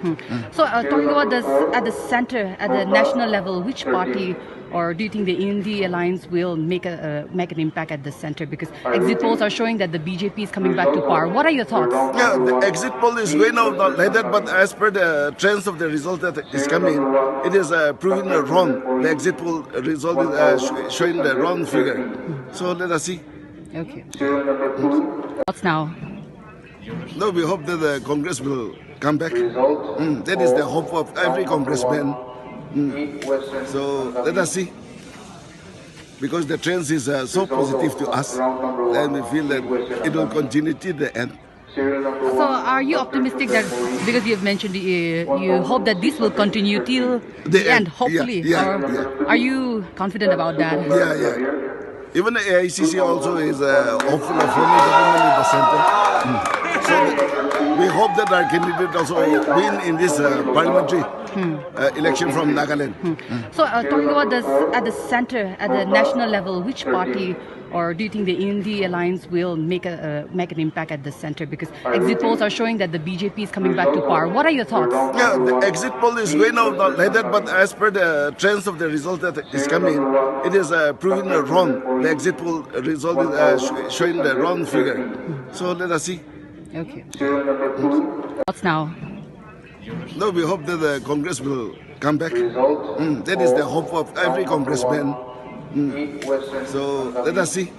So talking about this at the center, at the national level, which party or do you think the Indie alliance will make an impact at the center? Because exit polls are showing that the BJP is coming back to power. What are your thoughts? Yeah, the exit poll is going out like that, but as per the trends of the result that is coming, it is proving wrong. The exit poll result is showing the wrong figure. So let us see. Okay. What's now? No, we hope that the Congress will come back. That is the hope of every congressman. So let us see. Because the trend is so positive to us, and we feel that it will continue till the end. So are you optimistic that, because you have mentioned you hope that this will continue till the end, hopefully? Yeah. Are you confident about that? Yeah. Even the AICC also is hopeful of forming government in the center. So we hope that our candidate also win in this parliamentary election from Nagaland. So talking about this at the center, at the national level, which party or do you think the Indie alliance will make an impact at the center? Because exit polls are showing that the BJP is coming back to power. What are your thoughts? Yeah, the exit poll is going out like that, but as per the trends of the result that is coming, it is proving wrong. The exit poll result is showing the wrong figure. So let us see. Okay. What's now? No, we hope that the Congress will come back. That is the hope of every congressman. So let us see.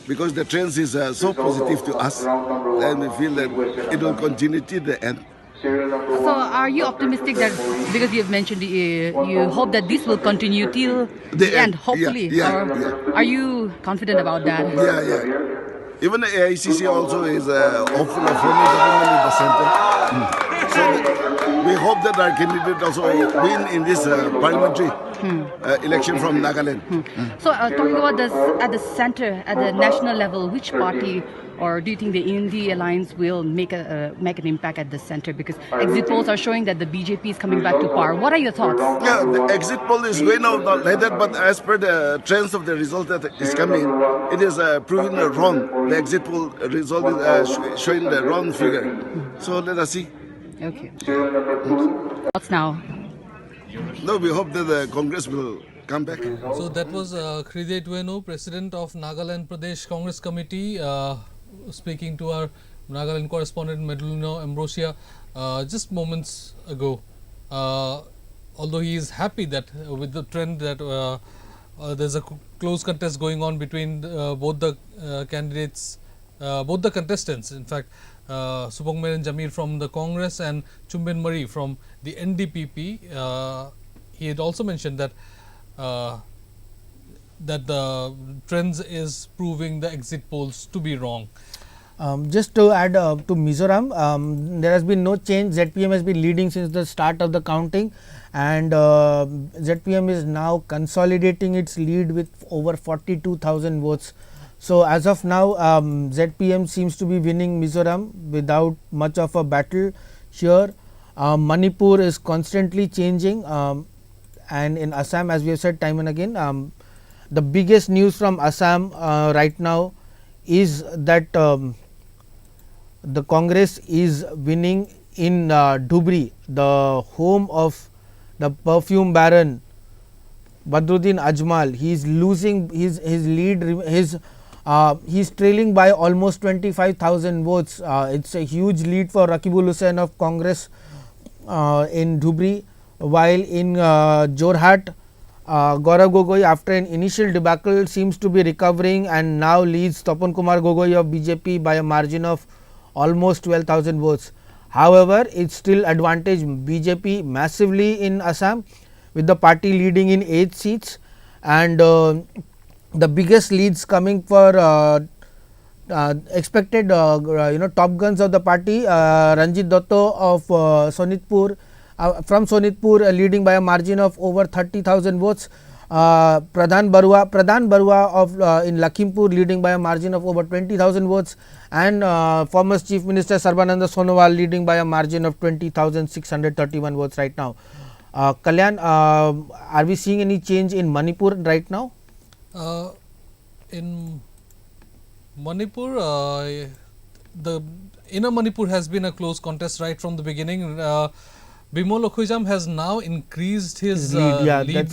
Because the trend is so positive to us, and we feel that it will continue till the end. So are you optimistic that, because you have mentioned you hope that this will continue till the end, hopefully? Yeah. Are you confident about that? Yeah. Even the AICC also is hopeful of forming government in the center. So we hope that our candidate also win in this parliamentary election from Nagaland. So talking about this at the center, at the national level, which party or do you think the Indie alliance will make an impact at the center? Because exit polls are showing that the BJP is coming back to power. What are your thoughts? Yeah, the exit poll is going out like that, but as per the trends of the result that is coming, it is proving wrong. The exit poll result is showing the wrong figure. So let us see. Okay. What's now? No, we hope that the Congress will come back. So that was Khridhe Theno, president of Nagaland Pradesh Congress Committee, speaking to our Nagaland correspondent Medulino Ambrosia just moments ago. Although he is happy that with the trend that there's a close contest going on between both the candidates, both the contestants, in fact, Supong Merin Jamir from the Congress and Chumben Mari from the NDPP. He had also mentioned that that the trends is proving the exit polls to be wrong. Just to add to Mizoram, there has been no change. ZPM has been leading since the start of the counting, and ZPM is now consolidating its lead with over 42,000 votes. So as of now, ZPM seems to be winning Mizoram without much of a battle here. Manipur is constantly changing, and in Assam, as we have said time and again, the biggest news from Assam right now is that the Congress is winning in Dhubri, the home of the perfume baron Badruddin Ajmal. He is losing his lead. His He's trailing by almost 25,000 votes. It's a huge lead for Rakibul Hussain of Congress in Dhubri, while in Jorhat, Gaurav Gogoi, after an initial debacle, seems to be recovering and now leads Tapan Kumar Gogoi of BJP by a margin of almost 12,000 votes. However, it's still advantage BJP massively in Assam, with the party leading in 8 seats, and the biggest leads coming for expected top guns of the party. Ranjit Dotto of Sonitpur, from Sonitpur, leading by a margin of over 30,000 votes. Pradhan Barua of in Lakhimpur, leading by a margin of over 20,000 votes, and former Chief Minister Sarbananda Sonowal leading by a margin of 20,631 votes right now. Kalyan, are we seeing any change in Manipur right now? In Manipur, the inner Manipur has been a close contest right from the beginning. Bimol Okhujam has now increased his lead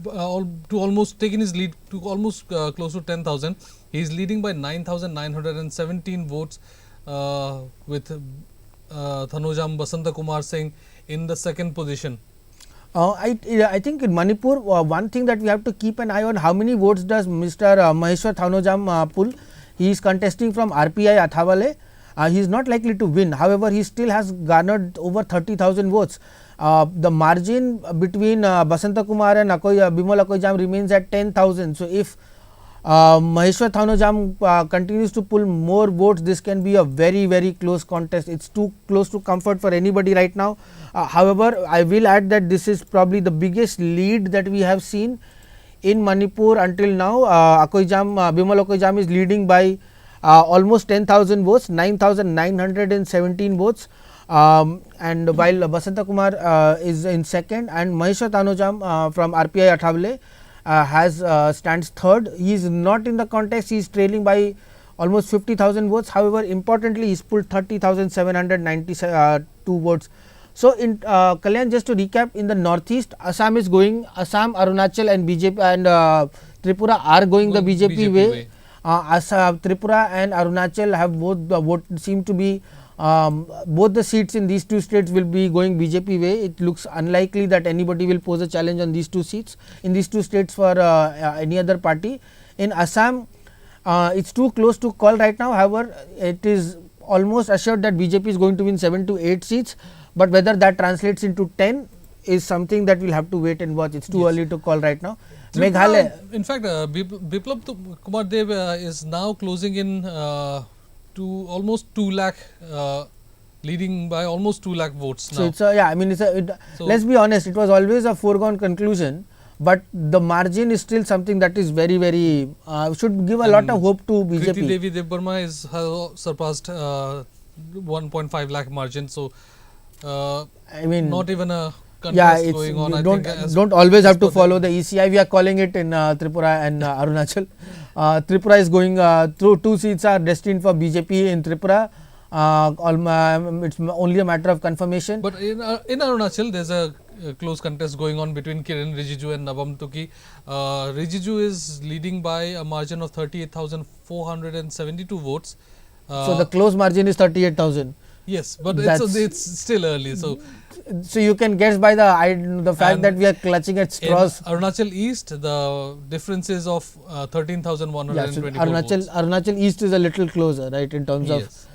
to almost taken his lead to almost close to 10,000. He is leading by 9,917 votes, with Thanojam Basanta Kumar Singh in the second position. I think in Manipur, one thing that we have to keep an eye on, how many votes does Mr. Maheshwar Thanojam pull. He is contesting from RPI Athawale. He is not likely to win. However, he still has garnered over 30,000 votes. The margin between Basanta Kumar and Bimol Akoijam remains at 10,000. So, if Maheshwar Thanojam continues to pull more votes, this can be a very close contest. It's too close to comfort for anybody right now. However, I will add that this is probably the biggest lead that we have seen in Manipur until now. Bimol Akoijam is leading by almost 10,000 votes, 9,917 votes, and while Basanta Kumar is in second, and Maheshwar Thanojam from RPI Athawale stands third. He is not in the contest. He is trailing by almost 50,000 votes. However, importantly, he has pulled 30,792 votes. So, in Kalyan, just to recap, in the northeast, Assam is going, Assam, Arunachal and BJP and Tripura are going the BJP way. Assam, Tripura and Arunachal have both seem to be both the seats in these two states will be going BJP way. It looks unlikely that anybody will pose a challenge on these two seats in these two states for any other party. In Assam, it's too close to call right now. However, it is almost assured that BJP is going to win 7 to 8 seats, but whether that translates into 10 is something that we'll have to wait and watch. It's too early to call right now. Meghalaya. In fact, Biplab Kumar Dev is now closing in to almost 2 lakh, leading by almost 2 lakh votes now. So, it's I mean, let's be honest, it was always a foregone conclusion, but the margin is still something that is very should give a lot of hope to BJP. Kriti Devi Devbarma has surpassed 1.5 lakh margin. So, I mean, not even a contest going on. Don't always have to follow the ECI. We are calling it in Tripura and Arunachal. Tripura is going through 2 seats are destined for BJP in Tripura. It's only a matter of confirmation. But in Arunachal, there's a close contest going on between Kiran Rijiju and Nabam Tuki. Rijiju is leading by a margin of 38,472 votes. So, the close margin is 38,000. Yes, but it's still early. So you can guess by the fact that we are clutching at straws. In Arunachal East, the difference is of 13,124 votes. Arunachal East is a little closer, right, in terms of. So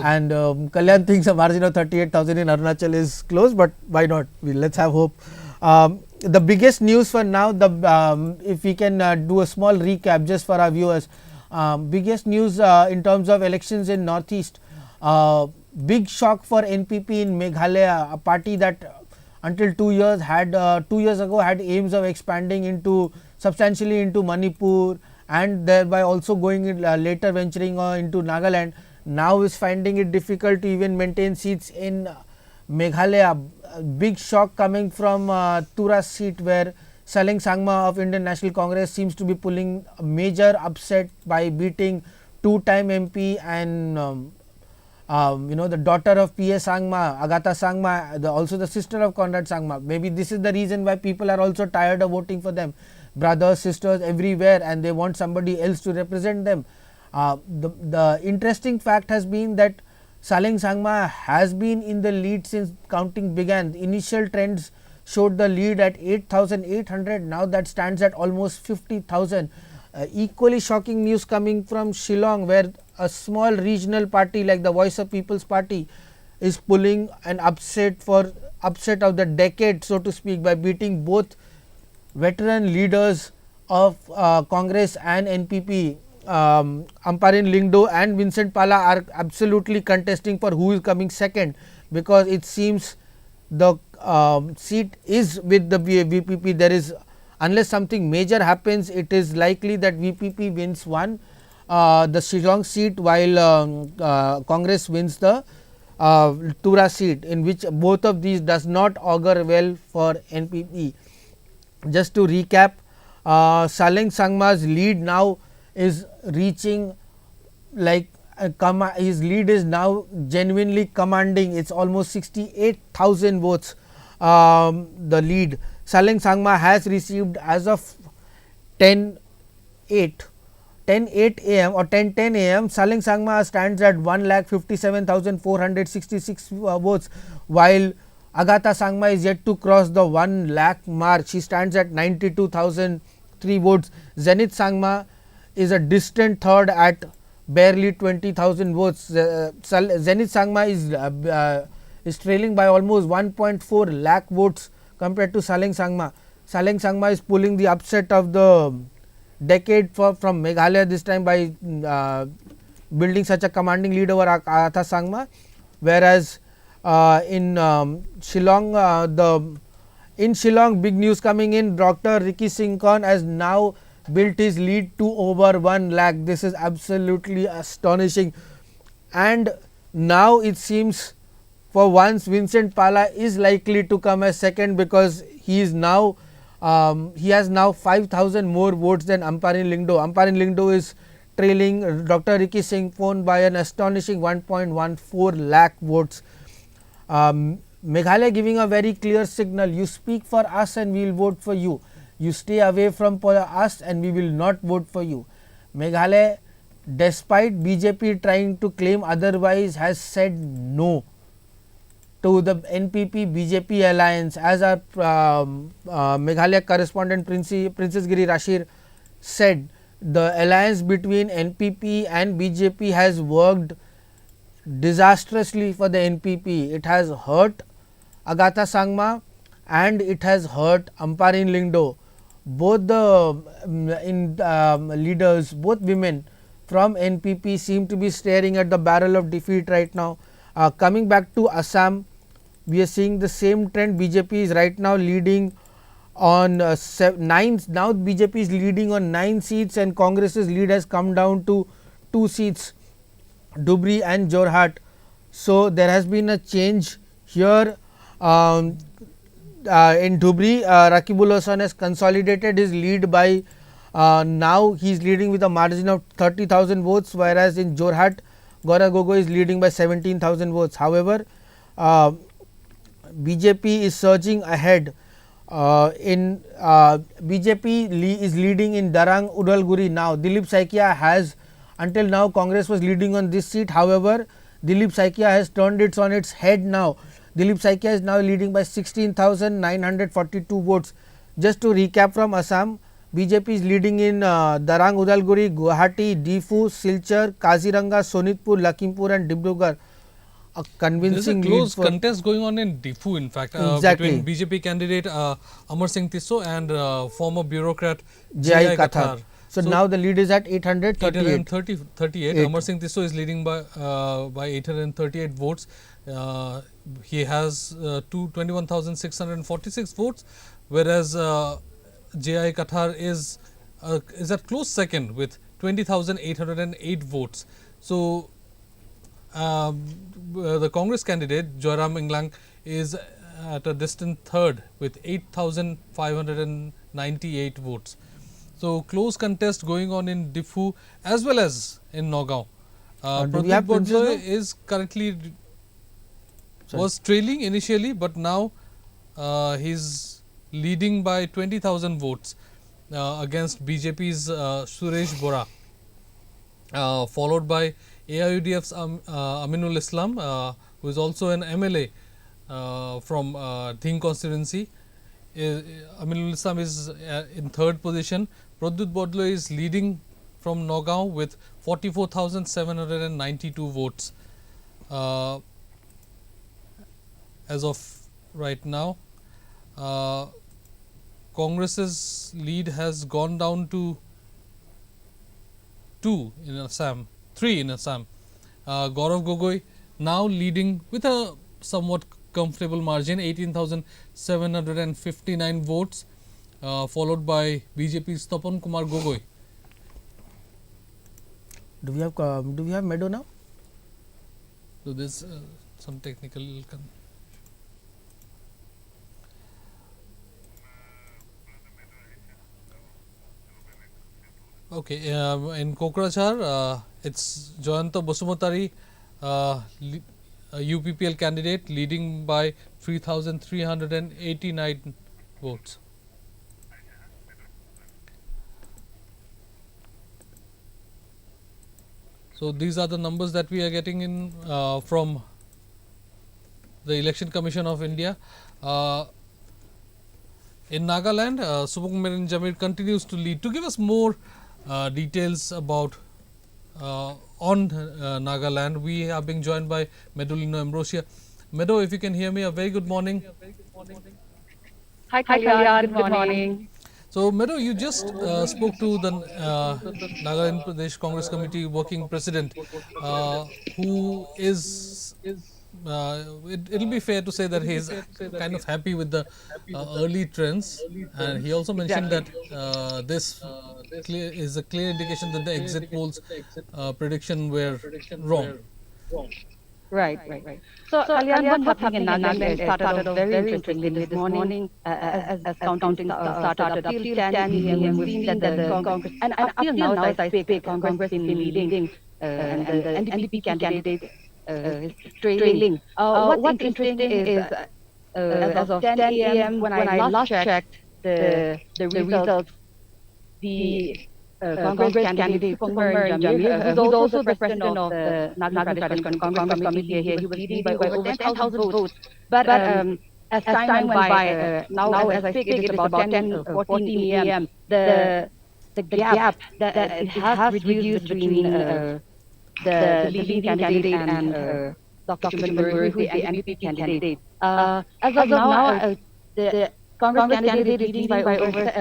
and Kalyan thinks a margin of 38,000 in Arunachal is close, but why not? Let's have hope. The biggest news for now, if we can do a small recap just for our viewers, biggest news in terms of elections in Northeast. Big shock for NPP in Meghalaya, a party that until 2 years ago had aims of expanding substantially into Manipur, and thereby also going later venturing into Nagaland. Now is finding it difficult to even maintain seats in Meghalaya. Big shock coming from Tura seat, where Saleng Sangma of Indian National Congress seems to be pulling a major upset by beating 2-time MP and the daughter of P.S. Sangma, Agatha Sangma, also the sister of Conrad Sangma. Maybe this is the reason why people are also tired of voting for them. brothers, sisters everywhere, and they want somebody else to represent them. The interesting fact has been that Saleng Sangma has been in the lead since counting began. The initial trends showed the lead at 8,800. Now that stands at almost 50,000. Equally shocking news coming from Shillong, where a small regional party like the Voice of People's Party is pulling an upset of the decade, so to speak, by beating both veteran leaders of Congress and NPP. Amparin Lingdo and Vincent Pala are absolutely contesting for who is coming second, because it seems the seat is with the VPP. There is, unless something major happens, it is likely that VPP wins the Shillong seat, while Congress wins the Tura seat, in which both of these does not augur well for NPP. Just to recap, Saleng Sangma's lead now is reaching his lead is now genuinely commanding. It's almost 68,000 votes. The lead Saleng Sangma has received as of 10:08 am or 10:10 am. Saleng Sangma stands at 1,57,466 votes, while Agatha Sangma is yet to cross the 1 lakh mark. She stands at 92,003 votes. Zenith Sangma is a distant third at barely 20,000 votes. Zenith Sangma is trailing by almost 1.4 lakh votes compared to Saleng Sangma. Saleng Sangma is pulling the upset of the decade from Meghalaya this time by building such a commanding lead over Agatha Sangma, whereas in Shillong, big news coming in. Dr. Ricky Singh-Kon has now built his lead to over 1 lakh. This is absolutely astonishing, and now it seems for once Vincent Pala is likely to come as second, because he has now 5,000 more votes than Amparin Lingdo. Amparin Lingdo is trailing Dr. Ricky Singh-Kon by an astonishing 1.14 lakh votes. Meghalaya giving a very clear signal: you speak for us and we will vote for you. You stay away from us and we will not vote for you. Meghalaya, despite BJP trying to claim otherwise, has said no to the NPP BJP alliance. As our Meghalaya correspondent Princess Giri Rashir said, the alliance between NPP and BJP has worked disastrously for the NPP. It has hurt Agatha Sangma and it has hurt Amparin Lingdo. Both the leaders, both women from NPP, seem to be staring at the barrel of defeat right now. Coming back to Assam, we are seeing the same trend. BJP is right now leading on 9. Now BJP is leading on 9 seats and Congress's lead has come down to 2 seats, Dhubri and Jorhat. So there has been a change here. In Dhubri, Rakibul Hasan has consolidated his lead by now he is leading with a margin of 30,000 votes, whereas in Jorhat, Gaurav Gogoi is leading by 17,000 votes. However, BJP is surging ahead. BJP is leading in Darang Udalguri now. Dilip Saikia has, until now Congress was leading on this seat. However, Dilip Saikia has turned it on its head now. Dilip Saikia is now leading by 16,942 votes. Just to recap from Assam, BJP is leading in Darang Udalguri, Guwahati, Difu, Silchar, Kaziranga, Sonitpur, Lakhimpur and Dibrugarh. A convincing lead. There is a close contest going on in Difu, in fact, exactly, between BJP candidate Amar Singh Tisso and former bureaucrat J.I. Kathar. So now the lead is at 838. Amar Singh Tisso is leading by 838 votes. He has 21,646 votes, whereas J.I. Kathar is at close second with 20,808 votes. So the Congress candidate Joyram Inglang is at a distant third with 8,598 votes. So close contest going on in Difu as well as in Nagaon. Pradeep Bodroy is currently was trailing initially, but now he is leading by 20,000 votes. against BJP's Suresh Bora, followed by AIUDF's Aminul Islam, who is also an MLA from Dhing constituency. Aminul Islam is in third position. Pradyut Bodlo is leading from Nagaon with 44,792 votes as of right now. Congress's lead has gone down to 2 in Assam, 3 in Assam. Gaurav Gogoi now leading with a somewhat comfortable margin, 18,759 votes, followed by BJP's Tapan Kumar Gogoi. Do we have Meadow now? So there's some technical. Okay, in Kokrajhar, it's Jayanta Basumotari, a UPPL candidate, leading by 3,389 votes. So these are the numbers that we are getting in from the Election Commission of India. In Nagaland, Subramanian Jamir continues to lead. To give us more details about on Nagaland, we have been joined by Medulino Ambrosia. Meadow, if you can hear me, a very good morning. Hi, Kalyan. Good morning. So, Meadow, you just spoke to the Nagaland Pradesh Congress Committee Working President, who is, it'll be fair to say that he is kind of happy with the early trends, and he also mentioned that this is a clear indication that the exit polls prediction were wrong. Right. So, Kalyan, what's happening in Nagaland started off very interestingly this morning as counting started up till 10 a.m. We've seen that the Congress, and up till now as I speak, Congress is leading and the NDP candidate is trailing. What's interesting is as of 10 a.m. when I last checked the results, the Congress candidate Subramanian Jamir, who is also the president of the Naga People Congress Committee here, he was leading by over 10,000 votes. But as time went by, now as I speak, it is about 10:14 a.m. The gap that it has reduced between the leading candidate and Dr. Chimamanda, who is the NDP candidate. As of now, the Congress candidate is leading by over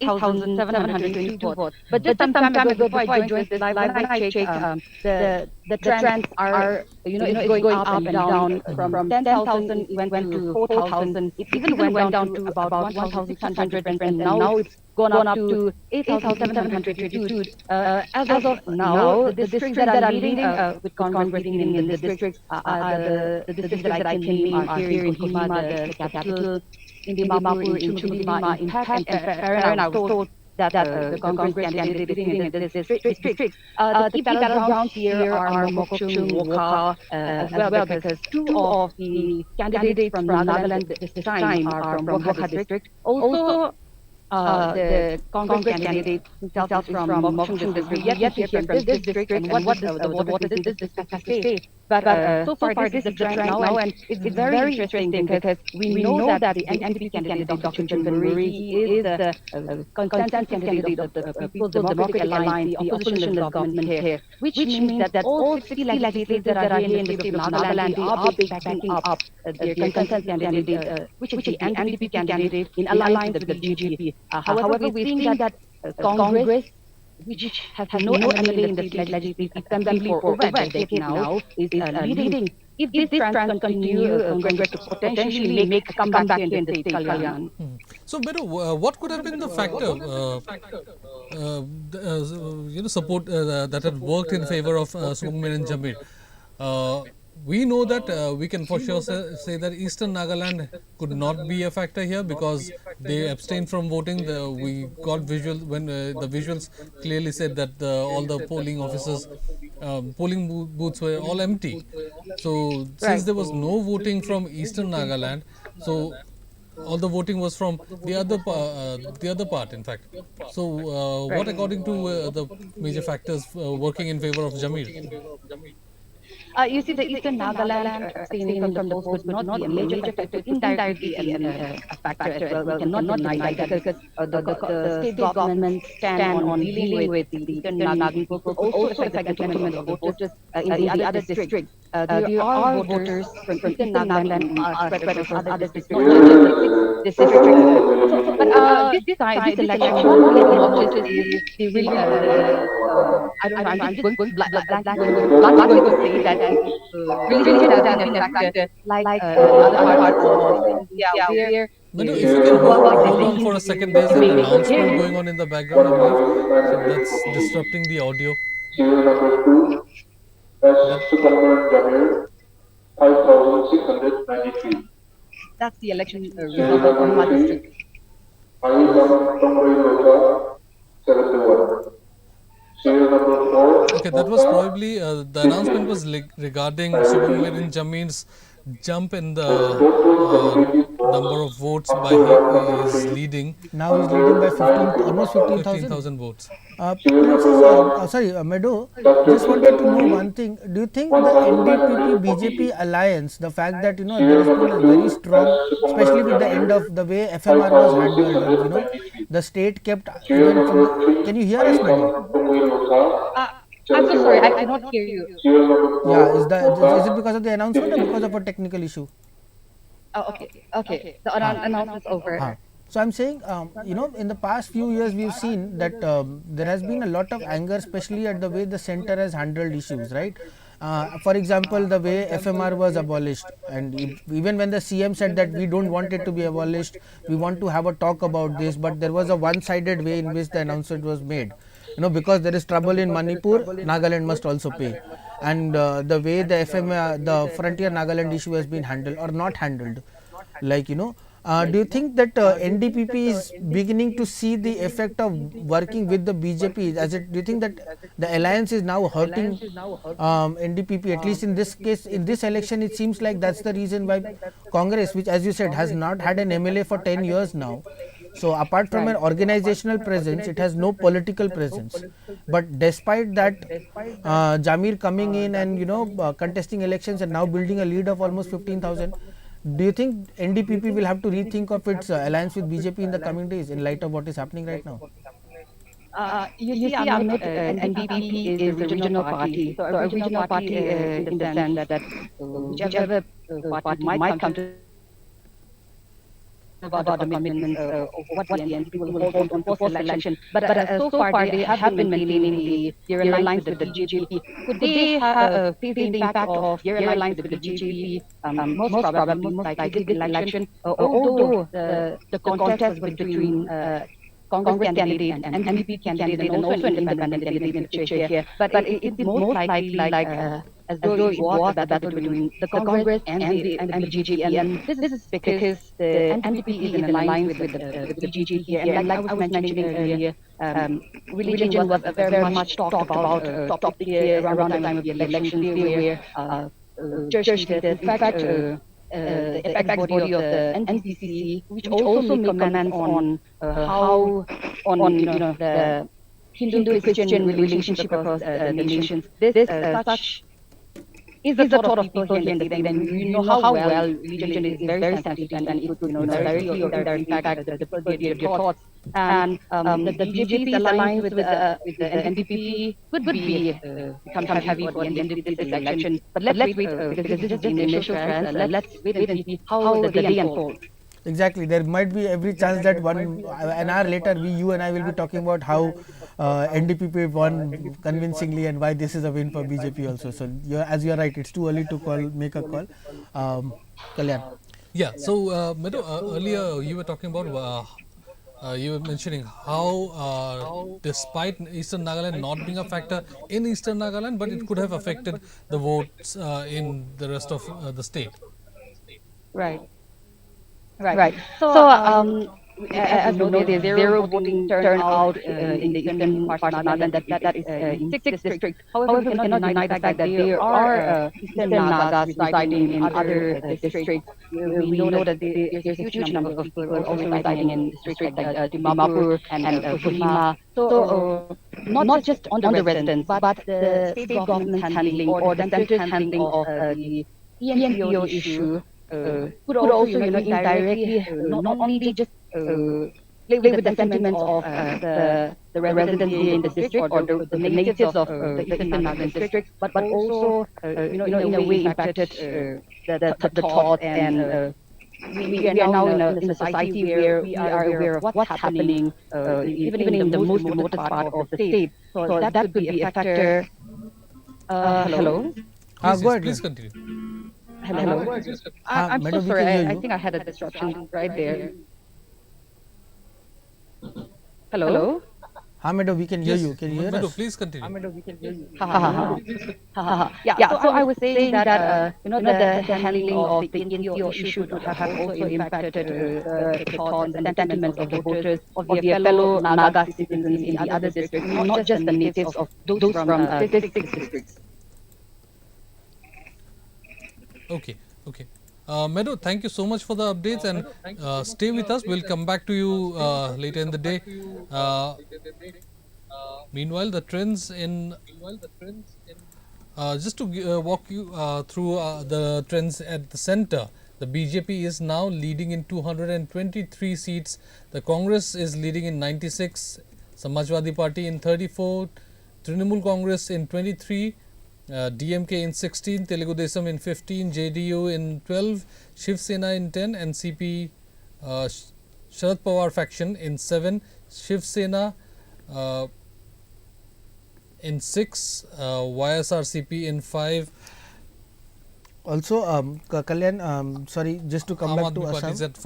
8,722 votes. But just some time ago, before I joined this live, when I checked, the trends are, it's going up and down. From 10,000, it went to 4,000. It even went down to about 1,600, and now it's gone up to 8,722. As of now, the districts that are leading with Congress in the districts are the districts that I can name are here in Kohima, the capital, in the Manipur, in Chulima, in Pak, and Farran. I was told that the Congress candidate is leading in this district. The key battlegrounds here are Mokokchung, Woka, as well, because two of the candidates from Nagaland this time are from Woka district. Also, the Congress candidate himself is from Mokokchung district. Yet to hear from this district and what the voters in this district have to say. But so far, this is the trend now, and it's very interesting because we know that the NDP candidate, Dr. Chimamanda, he is the consensus candidate of the People's Democratic Alliance, the opposition government here, which means that all 60 legislators that are here in the state of Nagaland, they are backing up their consensus candidate, which is the NDP candidate in alliance with the BJP. However, we've seen that Congress, which has no MLA in the state legislative assembly for over a decade now, is leading. If this trend continue, Congress could potentially make a comeback in the state, Kalyan. So, Meadow, what could have been the factor, support that had worked in favor of Subramanian Jamir? We know that we can for sure say that Eastern Nagaland could not be a factor here because they abstained from voting. We got visual when the visuals clearly said that all the polling officers, polling booths were all empty. So since there was no voting from Eastern Nagaland, so all the voting was from the other part, in fact. So, what according to the major factors working in favor of Jamir? You see, the Eastern Nagaland, seen from the polls, would not be a major factor. It could indirectly be a factor as well. We cannot deny that because the state government stand on dealing with the Eastern Naga people could also affect the sentiment of voters in the other districts. There are voters from Eastern Nagaland who are spread across other districts, not just this district. But this election, what we have noticed is the really, I don't know, I'm just going bluntly going to say that religion has been a factor like other parts of India where Madhu, if you can hold on for a second, there's an announcement going on in the background, I believe. So that's disrupting the audio. Serial number 2, That, S. Sukarman Jamir, 5,693. that's the election Serial result of my number 3, district. Ayutam Tongoi Loka, 71. Serial number 4, okay, that was probably the announcement was regarding Subramanian Jamin's jump in the number of votes by he is leading Now he's leading by 15, almost 15,000. 15,000 votes. Princess, Meadow, just wanted to know one thing. Do you think the NDPP BJP alliance, the fact that there has been a very strong, especially with the end of the way FMR was handled, and, the state kept even from the, can you hear us, Meadow? Tongoi Loka, I'm so sorry, I cannot hear you. serial number 4, Yeah, is it because of the announcement or because of a technical issue? Oh, okay. The announcement is over. So I'm saying, in the past few years we've seen that there has been a lot of anger, especially at the way the center has handled issues, right? For example, the way FMR was abolished, and even when the CM said that we don't want it to be abolished, we want to have a talk about this, but there was a one-sided way in which the announcement was made. Because there is trouble in Manipur, Nagaland must also pay. And the way the the frontier Nagaland issue has been handled or not handled, do you think that NDPP is beginning to see the effect of working with the BJP? Do you think that the alliance is now hurting NDPP? At least in this case, in this election, it seems like that's the reason why Congress, which as you said has not had an MLA for 10 years now. So apart from an organizational presence, it has no political presence. But despite that, Jamir coming in and contesting elections and now building a lead of almost 15,000. Do you think NDPP will have to rethink of its alliance with BJP in the coming days in light of what is happening right now? You see, Ahmed, NDPP is a regional party. So a regional party in the sense that whichever party might come to about the commitments of what the NDP will hold on post-election. But so far, they have been maintaining their alliance with the BJP. Could they face the impact of their alliance with the BJP? Most probably, most likely, this election, although the contest between Congress candidate and NDP candidate and also an independent candidate in the picture here. But it's most likely as though it was a battle between the Congress and the BJP. And this is because the NDP is in alliance with the BJP here. And like I was mentioning earlier, religion was a very much talked about topic here around the time of the election here, where church leaders, in fact, the ex-body of the NCCC, which also made comments on how the Hindu-Christian relationship across the nations. This such is the thought of people here in the state, and you know how well religion is very sensitive and it could directly or indirectly impact the thoughts. And the BJP's alliance with the NDP could become heavy for the end of this election. But let's wait because this is just the initial trend. Let's wait and see how the day unfolds. Exactly. There might be every chance that an hour later, you and I will be talking about how NDPP won convincingly and why this is a win for BJP also. So, as you are right, it's too early to make a call. Kalyan. Yeah. So, Meadow, earlier you were talking about. You were mentioning how, despite Eastern Nagaland not being a factor in Eastern Nagaland, but it could have affected the votes in the rest of the state. Right. So as we know, there's zero voting turnout in the eastern parts of Nagaland. That is in 6 districts. However, we cannot deny the fact that there are eastern Nagas residing in other districts. We know that there's a huge number of people also residing in districts like Dimapur and Kohima. So not just on the residents, but the state government's handling or the center's handling of the ENPO issue could also, indirectly not only just play with the sentiments of the residents in the district or the natives of the Eastern Nagaland district, but also, in a way impacted the thought and we are now in a society where we are aware of what's happening, even in the most remote part of the state. So that could be a factor. Hello? Go ahead. Please continue. Hello? I'm so Madam, we sorry. can hear I you. think I had a disruption right there. Hello? Madam, we can hear you. Can you hear Madhu, us? please continue. Yeah, so I was saying that the handling of the ENPO issue could have also impacted the thoughts and sentiments of the voters, of their fellow Naga citizens in the other districts, not just the natives of those from 6 districts. Okay. Meadow, thank you so much for the updates and stay with us. We'll come back to you later in the day. Meanwhile, the trends in just to walk you through the trends at the center. The BJP is now leading in 223 seats. The Congress is leading in 96. Samajwadi Party in 34. Trinamool Congress in 23. DMK in 16, Telugu Desam in 15, JDU in 12, Shiv Sena in 10, NCP Sharad Pawar faction in 7, Shiv Sena in 6, YSRCP in 5. Also, Kalyan, sorry, just to come Aam back to Aadmi Party is Assam. at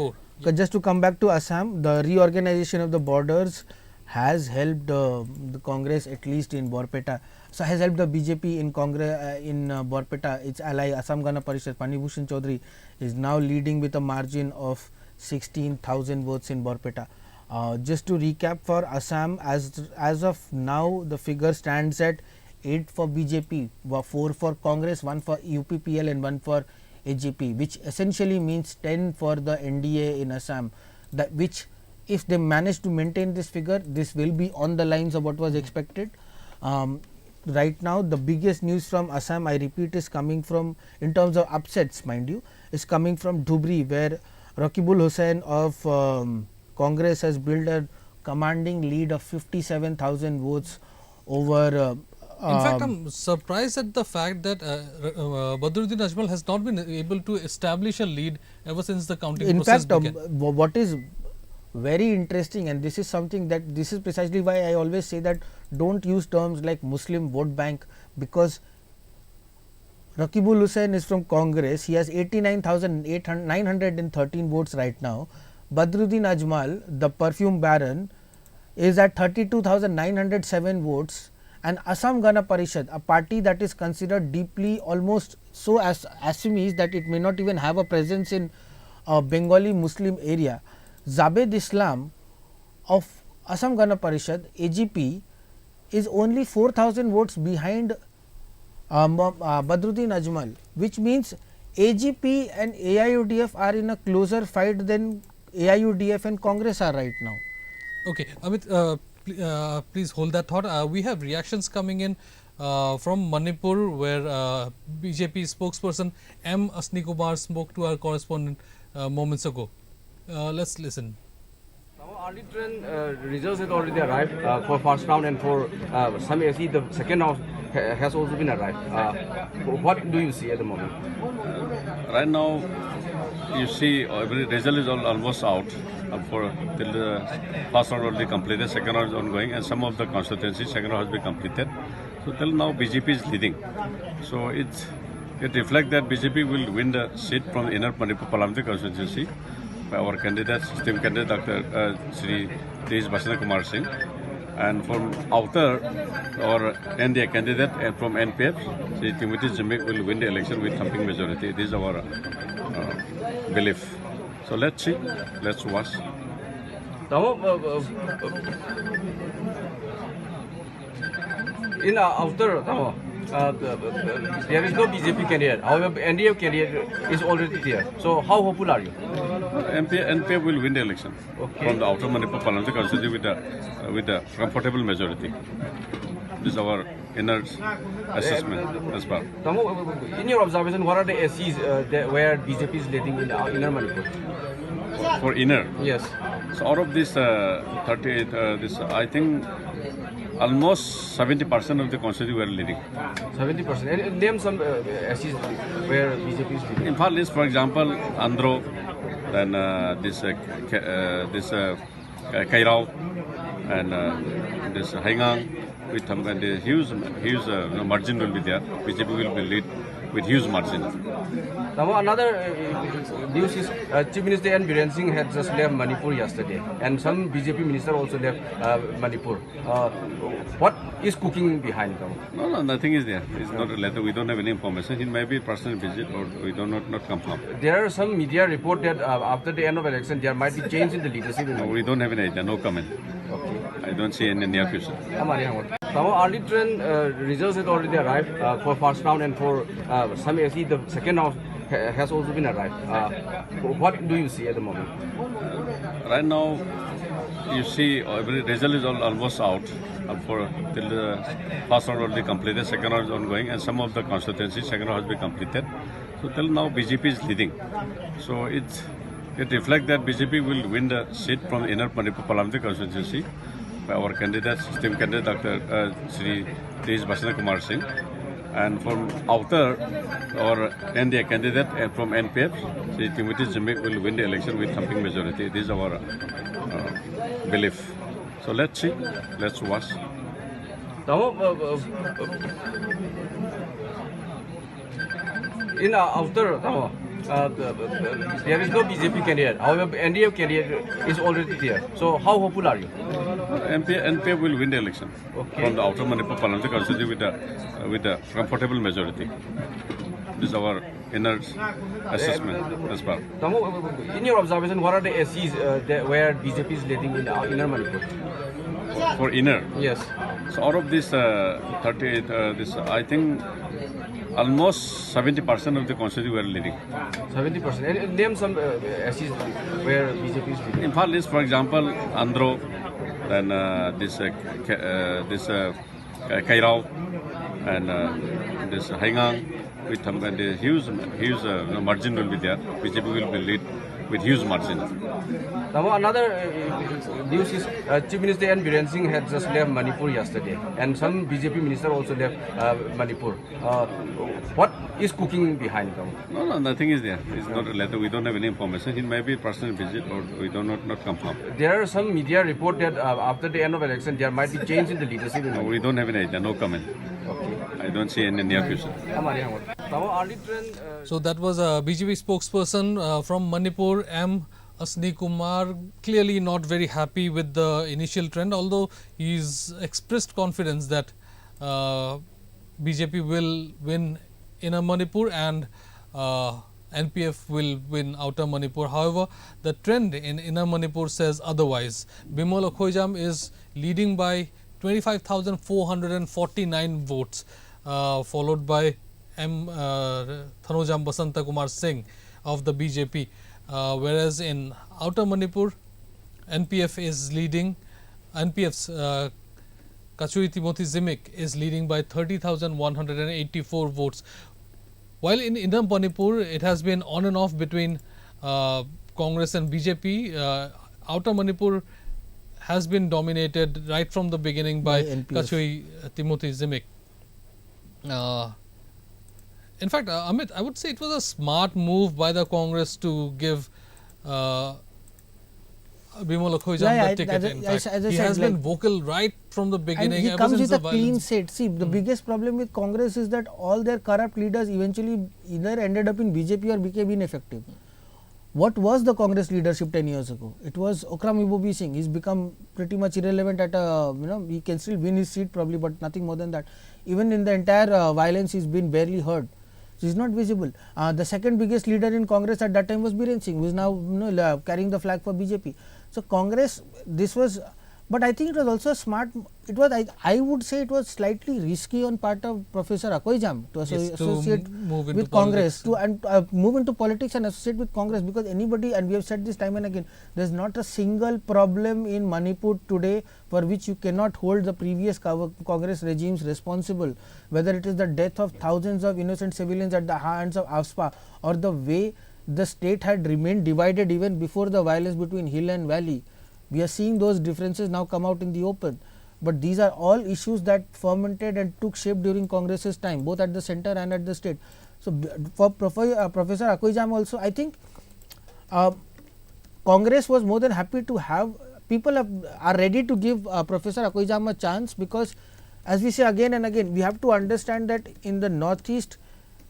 4. Just to come back to Assam, the reorganization of the borders has helped the Congress, at least in Borpeta. So has helped the BJP in Congress in Borpeta. Its ally Assam Gana Parishad Pani Bhushan Chaudhary is now leading with a margin of 16,000 votes in Borpeta. Just to recap for Assam, as of now, the figure stands at 8 for BJP, 4 for Congress, 1 for UPPL and 1 for AGP, which essentially means 10 for the NDA in Assam. That which, if they manage to maintain this figure, this will be on the lines of what was expected. Right now, the biggest news from Assam, I repeat, is coming from, in terms of upsets, mind you, is coming from Dhubri, where Rakibul Hussain of Congress has built a commanding lead of 57,000 votes over. In fact, I'm surprised at the fact that Badruddin Ajmal has not been able to establish a lead ever since the counting process began. What is very interesting, and this is something that this is precisely why I always say that don't use terms like Muslim vote bank, because Rakibul Hussain is from Congress. He has 89,913 votes right now. Badruddin Ajmal, the perfume baron, is at 32,907 votes, and Assam Gana Parishad, a party that is considered deeply almost so as Assamese that it may not even have a presence in a Bengali Muslim area. Zabed Islam of Assam Gana Parishad, AGP, is only 4,000 votes behind Badruddin Ajmal, which means AGP and AIUDF are in a closer fight than AIUDF and Congress are right now. Okay, Amit, please hold that thought. We have reactions coming in from Manipur, where BJP spokesperson M. Asni Kumar spoke to our correspondent moments ago. Let's listen. Early trend results had already arrived for first round, and for some AC the second round has also been arrived. What do you see at the moment? Right now, you see every result is almost out. For till the first round already completed, second round is ongoing, and some of the constituencies second round has been completed. So till now BJP is leading. So it reflects that BJP will win the seat from the inner Manipur parliamentary constituency by our candidate, esteemed candidate Dr. Sri Tej Bhashana Kumar Singh, and from outer our NDA candidate and from NPF, Sri Timothy Jimmick will win the election with thumping majority. This is our belief. So let's see, let's watch. Now, in outer, there is no BJP candidate. However, NDA candidate is already there. So, how hopeful are you? NPF will win the election from the outer Manipur parliamentary constituency with a comfortable majority. This is our inner assessment as well. In your observation, what are the SCs where BJP is leading in inner Manipur? For inner? Yes. So out of this 38, I think almost 70% of the constituency were leading. 70%. Name some SCs where BJP is leading. In fact, list, for example, Andhro, then Kairao, and this Haingang, with and the huge margin will be there. BJP will be lead with huge margin. Now another news is Chief Minister N. Biren Singh had just left Manipur yesterday, and some BJP minister also left Manipur. What is cooking behind them? No, nothing is there. It's not related. We don't have any information. It may be a personal visit, or we do not confirm. There are some media report that after the end of election, there might be change in the leadership. No, we don't have any idea. No comment. Okay. I don't see any near future. Now, early trend results had already arrived for first round, and for some AC, the second round has also been arrived. What do you see at the moment? Right now, you see every result is almost out. For till the first round already completed, second round is ongoing, and some of the constituencies second round has been completed. So till now, BJP is leading. So it reflects that BJP will win the seat from the inner Manipur parliamentary constituency by our candidate, esteemed candidate Dr. Sri Basana Kumar Singh, and from outer our NDA candidate from NPF, Sri Timothy Zimik will win the election with something majority. This is our belief. So let's see, let's watch. Now, in outer, there is no BJP candidate. However, NDA candidate is already there. So, how hopeful are you? NPF will win the election from the outer Manipur parliamentary constituency with a comfortable majority. This is our inner assessment as well. Now, in your observation, what are the SCs where BJP is leading in inner Manipur? For inner? Yes. So out of this 38, I think almost 70% of the constituency were leading. 70%. Name some SCs where BJP is leading. In fact, list, for example, Andhro, then Kairao, and this Haingang, with and the huge margin will be there. BJP will be lead with huge margin. Now another news is Chief Minister N. Biren Singh had just left Manipur yesterday, and some BJP minister also left Manipur. What is cooking behind them? No, nothing is there. It's not related. We don't have any information. It may be a personal visit, or we do not confirm. There are some media report that after the end of election, there might be change in the leadership. No, we don't have any idea. No comment. Okay. I don't see any near future. So that was a BJP spokesperson from Manipur, M. Asni Kumar, clearly not very happy with the initial trend, although he's expressed confidence that BJP will win inner Manipur and NPF will win outer Manipur. However, the trend in inner Manipur says otherwise. Bimal Okhoijam is leading by 25,449 votes, followed by M. Thanojam Basanta Kumar Singh of the BJP. Whereas in outer Manipur, NPF is leading. NPF's Kachui Timothy Zimik is leading by 30,184 votes. While in inner Manipur, it has been on and off between Congress and BJP. Outer Manipur has been dominated right from the beginning by Kachui Timothy Zimik. In fact, Amit, I would say it was a smart move by the Congress to give Bimal Okhoijam the ticket. In fact, he has been vocal right from the beginning. And he comes with a clean slate. See, the biggest problem with Congress is that all their corrupt leaders eventually either ended up in BJP or became ineffective. What was the Congress leadership 10 years ago? It was Okram Ibobi Singh. He's become pretty much irrelevant at a, he can still win his seat probably, but nothing more than that. Even in the entire violence, he's been barely heard. So he's not visible. The second biggest leader in Congress at that time was Biren Singh, who is now carrying the flag for BJP. So Congress, this was, but I think it was also smart. It was, I would say, it was slightly risky on part of Professor Akoijam to associate with Congress, to and move into politics and associate with Congress, because anybody, and we have said this time and again, there is not a single problem in Manipur today for which you cannot hold the previous Congress regimes responsible, whether it is the death of thousands of innocent civilians at the hands of AFSPA, or the way the state had remained divided even before the violence between hill and valley. We are seeing those differences now come out in the open, but these are all issues that fermented and took shape during Congress's time, both at the center and at the state. So for Professor Akoijam also, I think Congress was more than happy to have, people are ready to give Professor Akoijam a chance, because as we say again and again, we have to understand that in the northeast,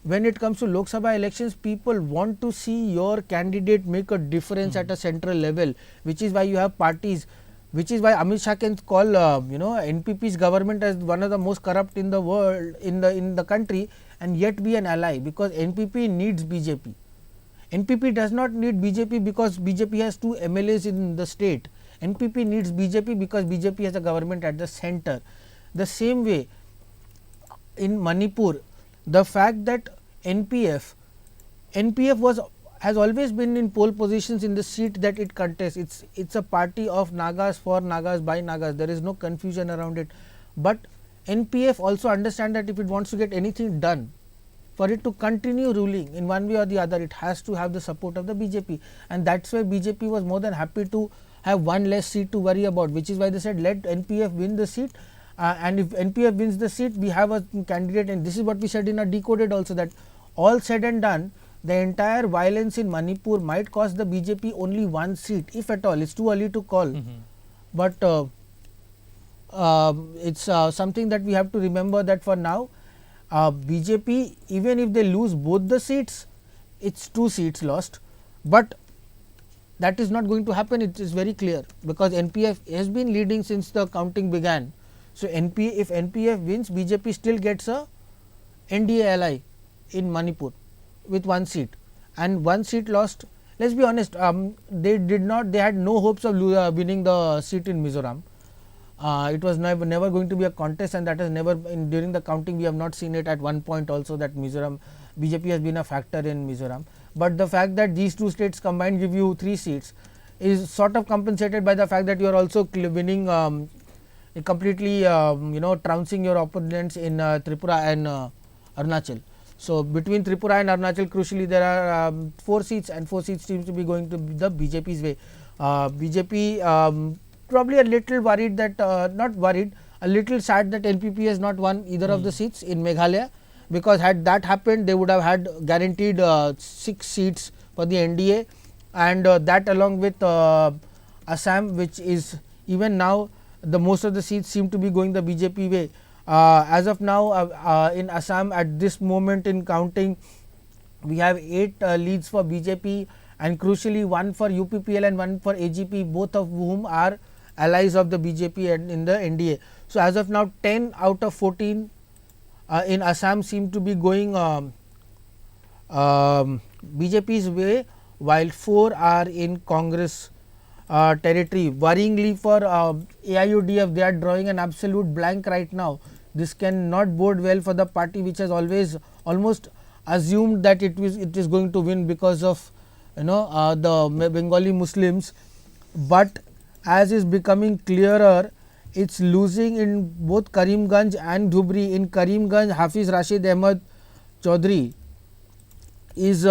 when it comes to Lok Sabha elections, people want to see your candidate make a difference at a central level, which is why you have parties, which is why Amit Shah can call NPP's government as one of the most corrupt in the world, in the country, and yet be an ally, because NPP needs BJP. NPP does not need BJP because BJP has 2 MLAs in the state. NPP needs BJP because BJP has a government at the center. The same way in Manipur, the fact that NPF has always been in pole positions in the seat that it contests. It's a party of Nagas, for Nagas, by Nagas. There is no confusion around it. But NPF also understand that if it wants to get anything done, for it to continue ruling in one way or the other, it has to have the support of the BJP, and that's why BJP was more than happy to have one less seat to worry about, which is why they said let NPF win the seat. And if NPF wins the seat, we have a candidate, and this is what we said in our decoded also, that all said and done, the entire violence in Manipur might cost the BJP only 1 seat, if at all. It's too early to call, but it's something that we have to remember, that for now BJP, even if they lose both the seats, it's 2 seats lost, but that is not going to happen. It is very clear, because NPF has been leading since the counting began. So if NPF wins, BJP still gets a NDA ally in Manipur with 1 seat, and 1 seat lost. Let's be honest, they had no hopes of winning the seat in Mizoram. It was never going to be a contest, and that has never, during the counting we have not seen it at one point also, that Mizoram, BJP has been a factor in Mizoram. But the fact that these 2 states combined give you 3 seats is sort of compensated by the fact that you are also winning, completely trouncing your opponents in Tripura and Arunachal. So between Tripura and Arunachal, crucially there are 4 seats, and 4 seats seems to be going to the BJP's way. BJP probably a little worried that, not worried, a little sad that NPP has not won either of the seats in Meghalaya, because had that happened, they would have had guaranteed 6 seats for the NDA, and that along with Assam, which is even now the most of the seats seem to be going the BJP way. As of now, in Assam at this moment in counting, we have 8 leads for BJP, and crucially 1 for UPPL and 1 for AGP, both of whom are allies of the BJP and in the NDA. So as of now, 10 out of 14 in Assam seem to be going BJP's way, while 4 are in Congress territory. Worryingly for AIUDF, they are drawing an absolute blank right now. This cannot bode well for the party, which has always almost assumed that it is going to win because of the Bengali Muslims, but as is becoming clearer, it's losing in both Karimganj and Dhubri. In Karimganj, Hafiz Rashid Ahmad Chaudhary is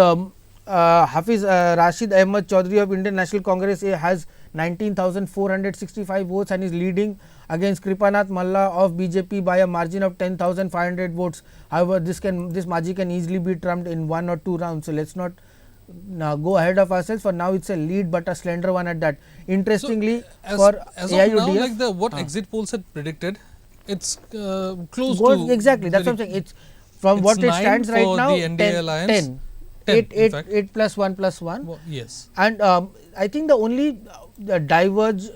Hafiz Rashid Ahmad Chaudhary of Indian National Congress has 19,465 votes and is leading against Kripanath Malla of BJP by a margin of 10,500 votes. However, this margin can easily be trumped in 1 or 2 rounds. So let's not go ahead of ourselves. For now, it's a lead, but a slender one at that. Interestingly, so as AIUDF, of now, like what exit polls had predicted, it's close to exactly. That's what I'm saying. It's from what it stands right now. The NDA alliance. 10. 8 plus 1 plus 1. Well, yes. And I think the only divergence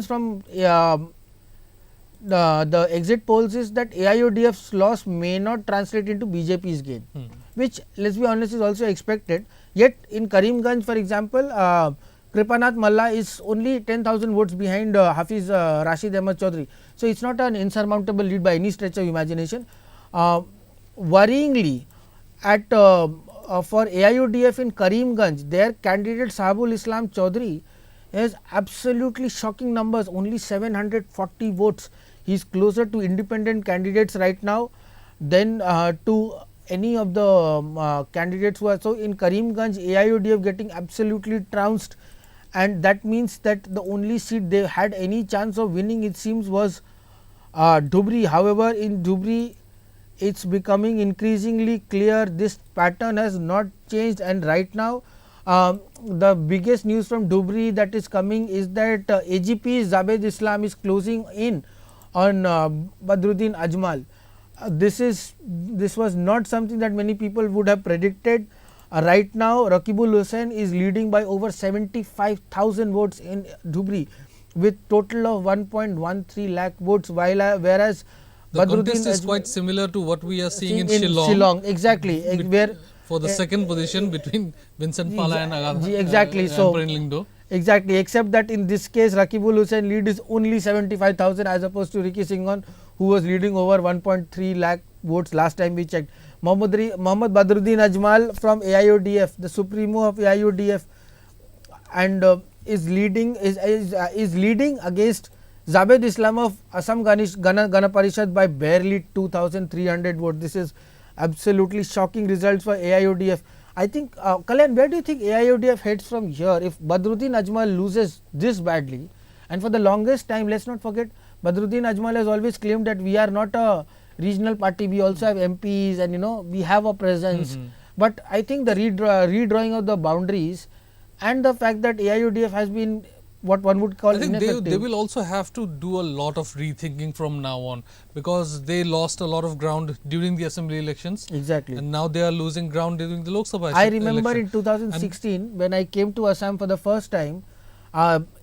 from the exit polls is that AIUDF's loss may not translate into BJP's gain, which, let's be honest, is also expected. Yet in Karimganj, for example, Kripanath Malla is only 10,000 votes behind Hafiz Rashid Ahmad Chaudhary. So, it is not an insurmountable lead by any stretch of imagination. Worryingly, at for AIUDF in Karimganj, their candidate Sahabul Islam Chaudhary has absolutely shocking numbers, only 740 votes. He is closer to independent candidates right now than to any of the candidates who are. So, in Karimganj, AIUDF getting absolutely trounced, and that means that the only seat they had any chance of winning, it seems, was Dhubri. However, in Dhubri, it is becoming increasingly clear this pattern has not changed, and right now the biggest news from Dhubri that is coming is that AGP Zabed Islam is closing in on Badruddin Ajmal. This was not something that many people would have predicted. Right now, Rakibul Hussain is leading by over 75,000 votes in Dhubri with total of 1.13 lakh votes, whereas the Badruddin contest is quite similar to what we are seeing in Shillong. Shillong, exactly, where for the second position between Vincent Pala and exactly. So Lindo. Exactly, except that in this case Rakibul Hussain lead is only 75,000 as opposed to Ricky Singhon, who was leading over 1.3 lakh votes last time we checked. Mohammad Badruddin Ajmal from AIUDF, the supremo of AIUDF, and is leading against Zabed Islam of Assam Gana Parishad by barely 2,300 votes. This is absolutely shocking results for AIUDF. I think, Kalyan, where do you think AIUDF heads from here if Badruddin Ajmal loses this badly? And for the longest time, let us not forget, Badruddin Ajmal has always claimed that we are not a regional party, we also have MPs and we have a presence. But I think the redrawing of the boundaries and the fact that AIUDF has been what one would call ineffective. They will also have to do a lot of rethinking from now on, because they lost a lot of ground during the assembly elections. Exactly. And now they are losing ground during the Lok Sabha I remember in 2016 when I came to Assam for the first time.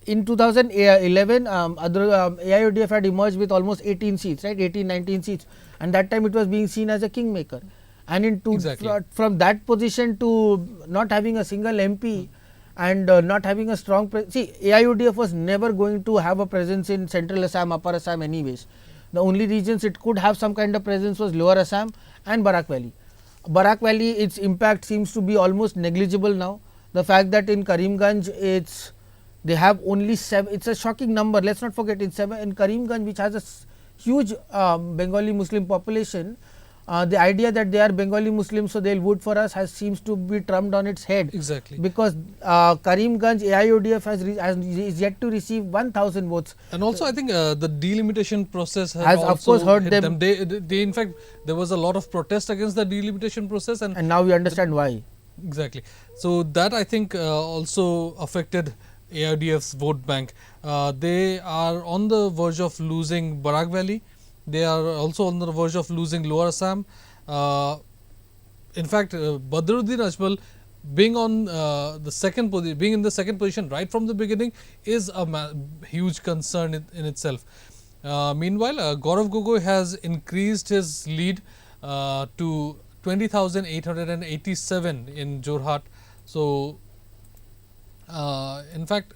In 2011, AIUDF had emerged with almost 18 seats, right, 18-19 seats, and that time it was being seen as a kingmaker. And in from that position to not having a single MP and not having a strong AIUDF was never going to have a presence in Central Assam, Upper Assam anyways. The only regions it could have some kind of presence was Lower Assam and Barak Valley. Barak Valley, its impact seems to be almost negligible now. The fact that in Karimganj they have only 7, it's a shocking number. Let's not forget in Karimganj, which has a huge Bengali Muslim population, the idea that they are Bengali Muslims, so they will vote for us seems to be trumped on its head. Exactly. Because Karimganj AIUDF is yet to receive 1,000 votes. And also I think the delimitation process has of course hurt them. They in fact, there was a lot of protest against the delimitation process, and now we understand why. Exactly. So that I think also affected AIUDF's vote bank. They are on the verge of losing Barak Valley. They are also on the verge of losing Lower Assam. In fact, Badruddin Ajmal being on being in the second position right from the beginning is a huge concern in itself. Meanwhile, Gaurav Gogoi has increased his lead to 20,887 in Jorhat. So, in fact,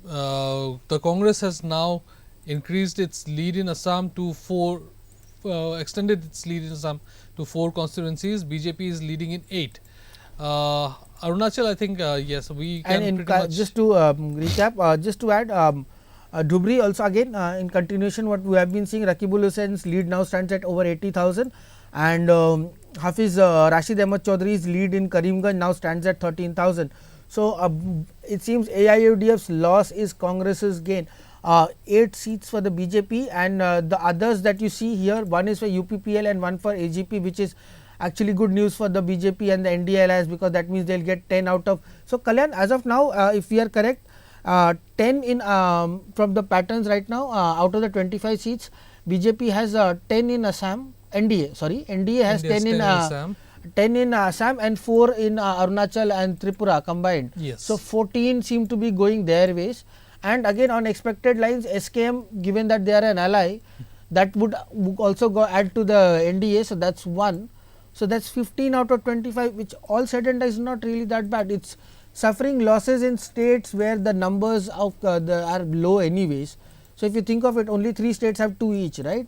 the Congress has now increased its lead in Assam to extended its lead in Assam to 4 constituencies. BJP is leading in 8. Arunachal, I think, yes, we can and pretty much. Just to recap, just to add, Dhubri also again in continuation what we have been seeing, Rakibul Hussain's lead now stands at over 80,000, and Hafiz Rashid Ahmad Chaudhary's lead in Karimganj now stands at 13,000. So, it seems AIUDF's loss is Congress's gain. 8 seats for the BJP, and the others that you see here, one is for UPPL and one for AGP, which is actually good news for the BJP and the NDA alliance, because that means they will get 10 out of. So, Kalyan, as of now, if we are correct, 10 in from the patterns right now, out of the 25 seats, BJP has 10 in Assam, NDA has 10 in Assam. 10 in Assam and 4 in Arunachal and Tripura combined. Yes. So, 14 seem to be going their ways. And again, on expected lines, SKM, given that they are an ally, that would also add to the NDA. So, that is 1. So, that is 15 out of 25, which all said and done is not really that bad. It is suffering losses in states where the numbers of are low anyways. So, if you think of it, only 3 states have 2 each, right?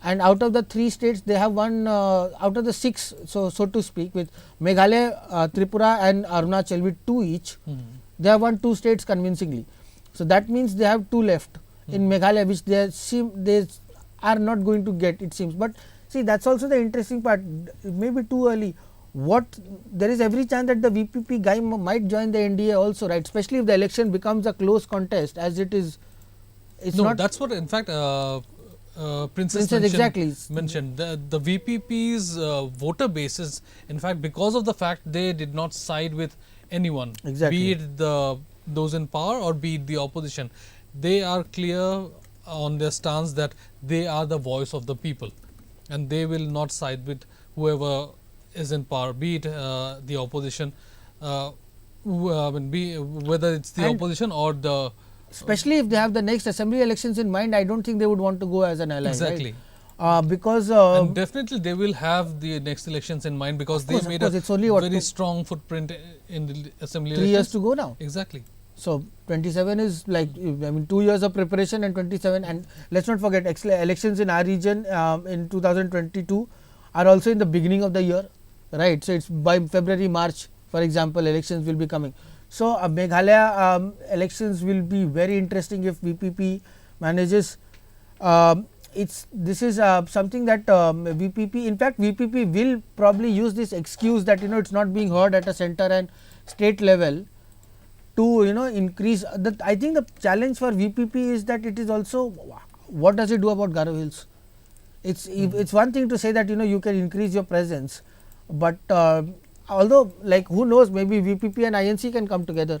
And out of the 3 states, they have one out of the 6, so to speak, with Meghalaya, Tripura and Arunachal with 2 each, they have won 2 states convincingly. So, that means they have 2 left in Meghalaya, which they are not going to get, it seems. But see, that is also the interesting part, it may be too early. There is every chance that the VPP guy might join the NDA also, right, especially if the election becomes a close contest, as it is. It's No, not, that's what in fact Princess mentioned. The VPP's voter base is in fact because of the fact they did not side with anyone, be it those in power or be it the opposition. They are clear on their stance that they are the voice of the people and they will not side with whoever is in power, be it the opposition, whether it's the opposition or the. Especially if they have the next assembly elections in mind, I don't think they would want to go as an ally. Exactly. Right? Because and definitely they will have the next elections in mind because they made a very strong footprint in the assembly 3 years to go now. Exactly. So, 27 is like, I mean 2 years of preparation and 27, and let us not forget elections in our region in 2022 are also in the beginning of the year, right. So, it is by February, March, for example, elections will be coming. So, Meghalaya elections will be very interesting if VPP manages. This is something that VPP, in fact VPP will probably use this excuse that it is not being heard at a center and state level to increase. I think the challenge for VPP is that it is also, what does it do about Garo Hills? It's one thing to say that you can increase your presence, but although like who knows, maybe VPP and INC can come together.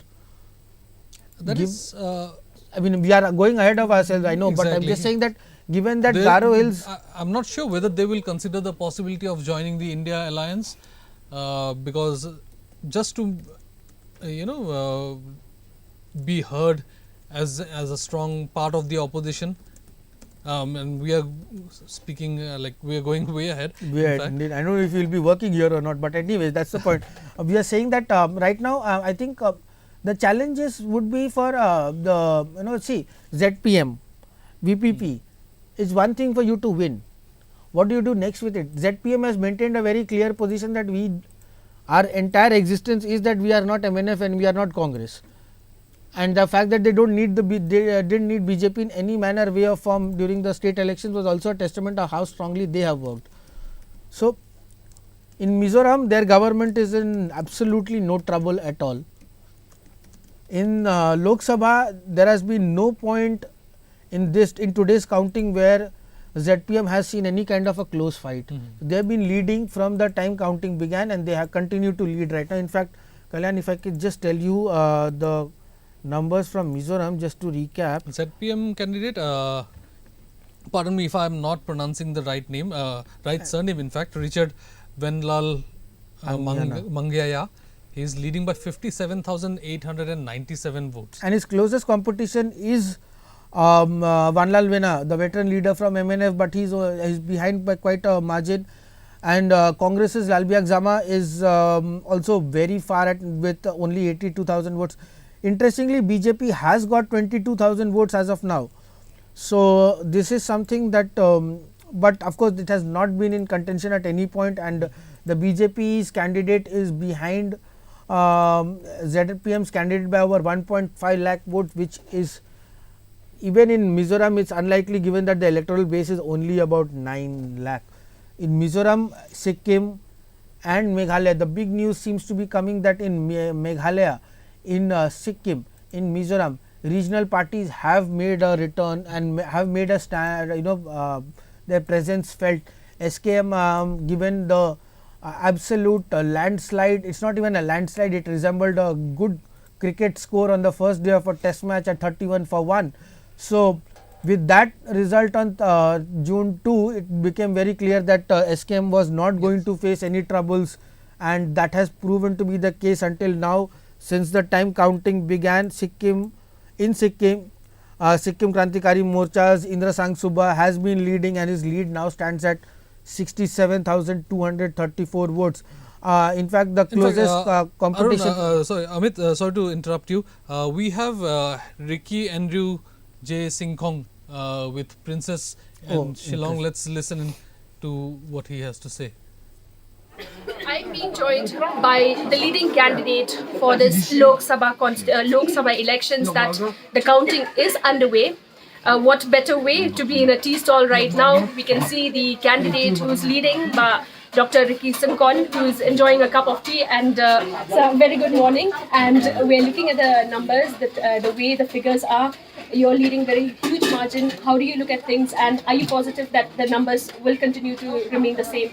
That is, I mean we are going ahead of ourselves, I know, but I am just saying that given that Garo Hills, I am not sure whether they will consider the possibility of joining the India alliance because just to be heard as a strong part of the opposition. And we are speaking like we are going way ahead. I don't know if we will be working here or not, but anyways, that is the point. We are saying that right now I think the challenges would be for the see, ZPM, VPP is one thing for you to win. What do you do next with it? ZPM has maintained a very clear position that our entire existence is that we are not MNF and we are not Congress. And the fact that they didn't need BJP in any manner, way or form during the state elections was also a testament of how strongly they have worked. So, in Mizoram, their government is in absolutely no trouble at all. In Lok Sabha, there has been no point in today's counting where ZPM has seen any kind of a close fight. They have been leading from the time counting began and they have continued to lead right now. In fact, Kalyan, if I could just tell you the numbers from Mizoram just to recap. ZPM candidate, pardon me if I am not pronouncing the right name, right surname in fact, Richard Venlal Mangyaya. He is leading by 57,897 votes. And his closest competition is Vanlal Vena, the veteran leader from MNF, but he is behind by quite a margin. And Congress's Lalbiag Zama is also very far with only 82,000 votes. Interestingly, BJP has got 22,000 votes as of now. So, this is something that, but of course, it has not been in contention at any point, and the BJP's candidate is behind ZPM's candidate by over 1.5 lakh votes, which is even in Mizoram, it's unlikely given that the electoral base is only about 9 lakh. In Mizoram, Sikkim and Meghalaya, the big news seems to be coming that in Meghalaya, in Sikkim, in Mizoram, regional parties have made a return and have made a stand, their presence felt. SKM, given the absolute landslide, it's not even a landslide, it resembled a good cricket score on the first day of a test match at 31-1. So, with that result on June 2, it became very clear that SKM was not going to face any troubles, and that has proven to be the case until now. Since the time counting began, Sikkim Krantikari Morcha's Indra Sang Subha has been leading, and his lead now stands at 67,234 votes. In fact, the closest competition. Sorry, Amit, sorry to interrupt you. We have Ricky Andrew J. Singkhong with Princess and Shillong. Let's listen to what he has to say. I'm being joined by the leading candidate for this Lok Sabha elections that the counting is underway. What better way to be in a tea stall right now? We can see the candidate who's leading, Dr. Ricky Simkon, who's enjoying a cup of tea, and so very good morning. And we're looking at the numbers, that the way the figures are. You're leading very huge margin. How do you look at things, and are you positive that the numbers will continue to remain the same?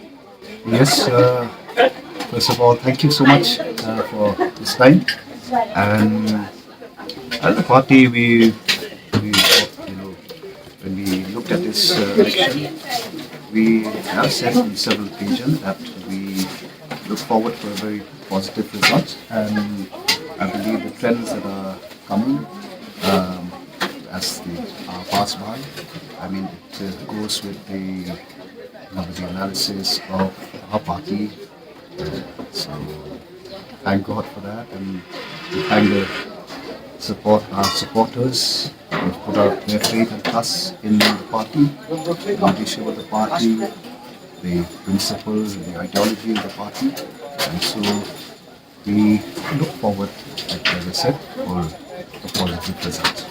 Yes, first of all, thank you so much for this time. And as a party, we when we looked at this election, we have said on several occasions that we look forward for a very positive result, and I believe the trends that are coming as they pass by, I mean, it goes with the analysis of our party. So thank God for that, and we thank our supporters who put out their faith and trust in the party, the leadership of the party, the principles and the ideology of the party. And so we look forward, like I said, for a positive result.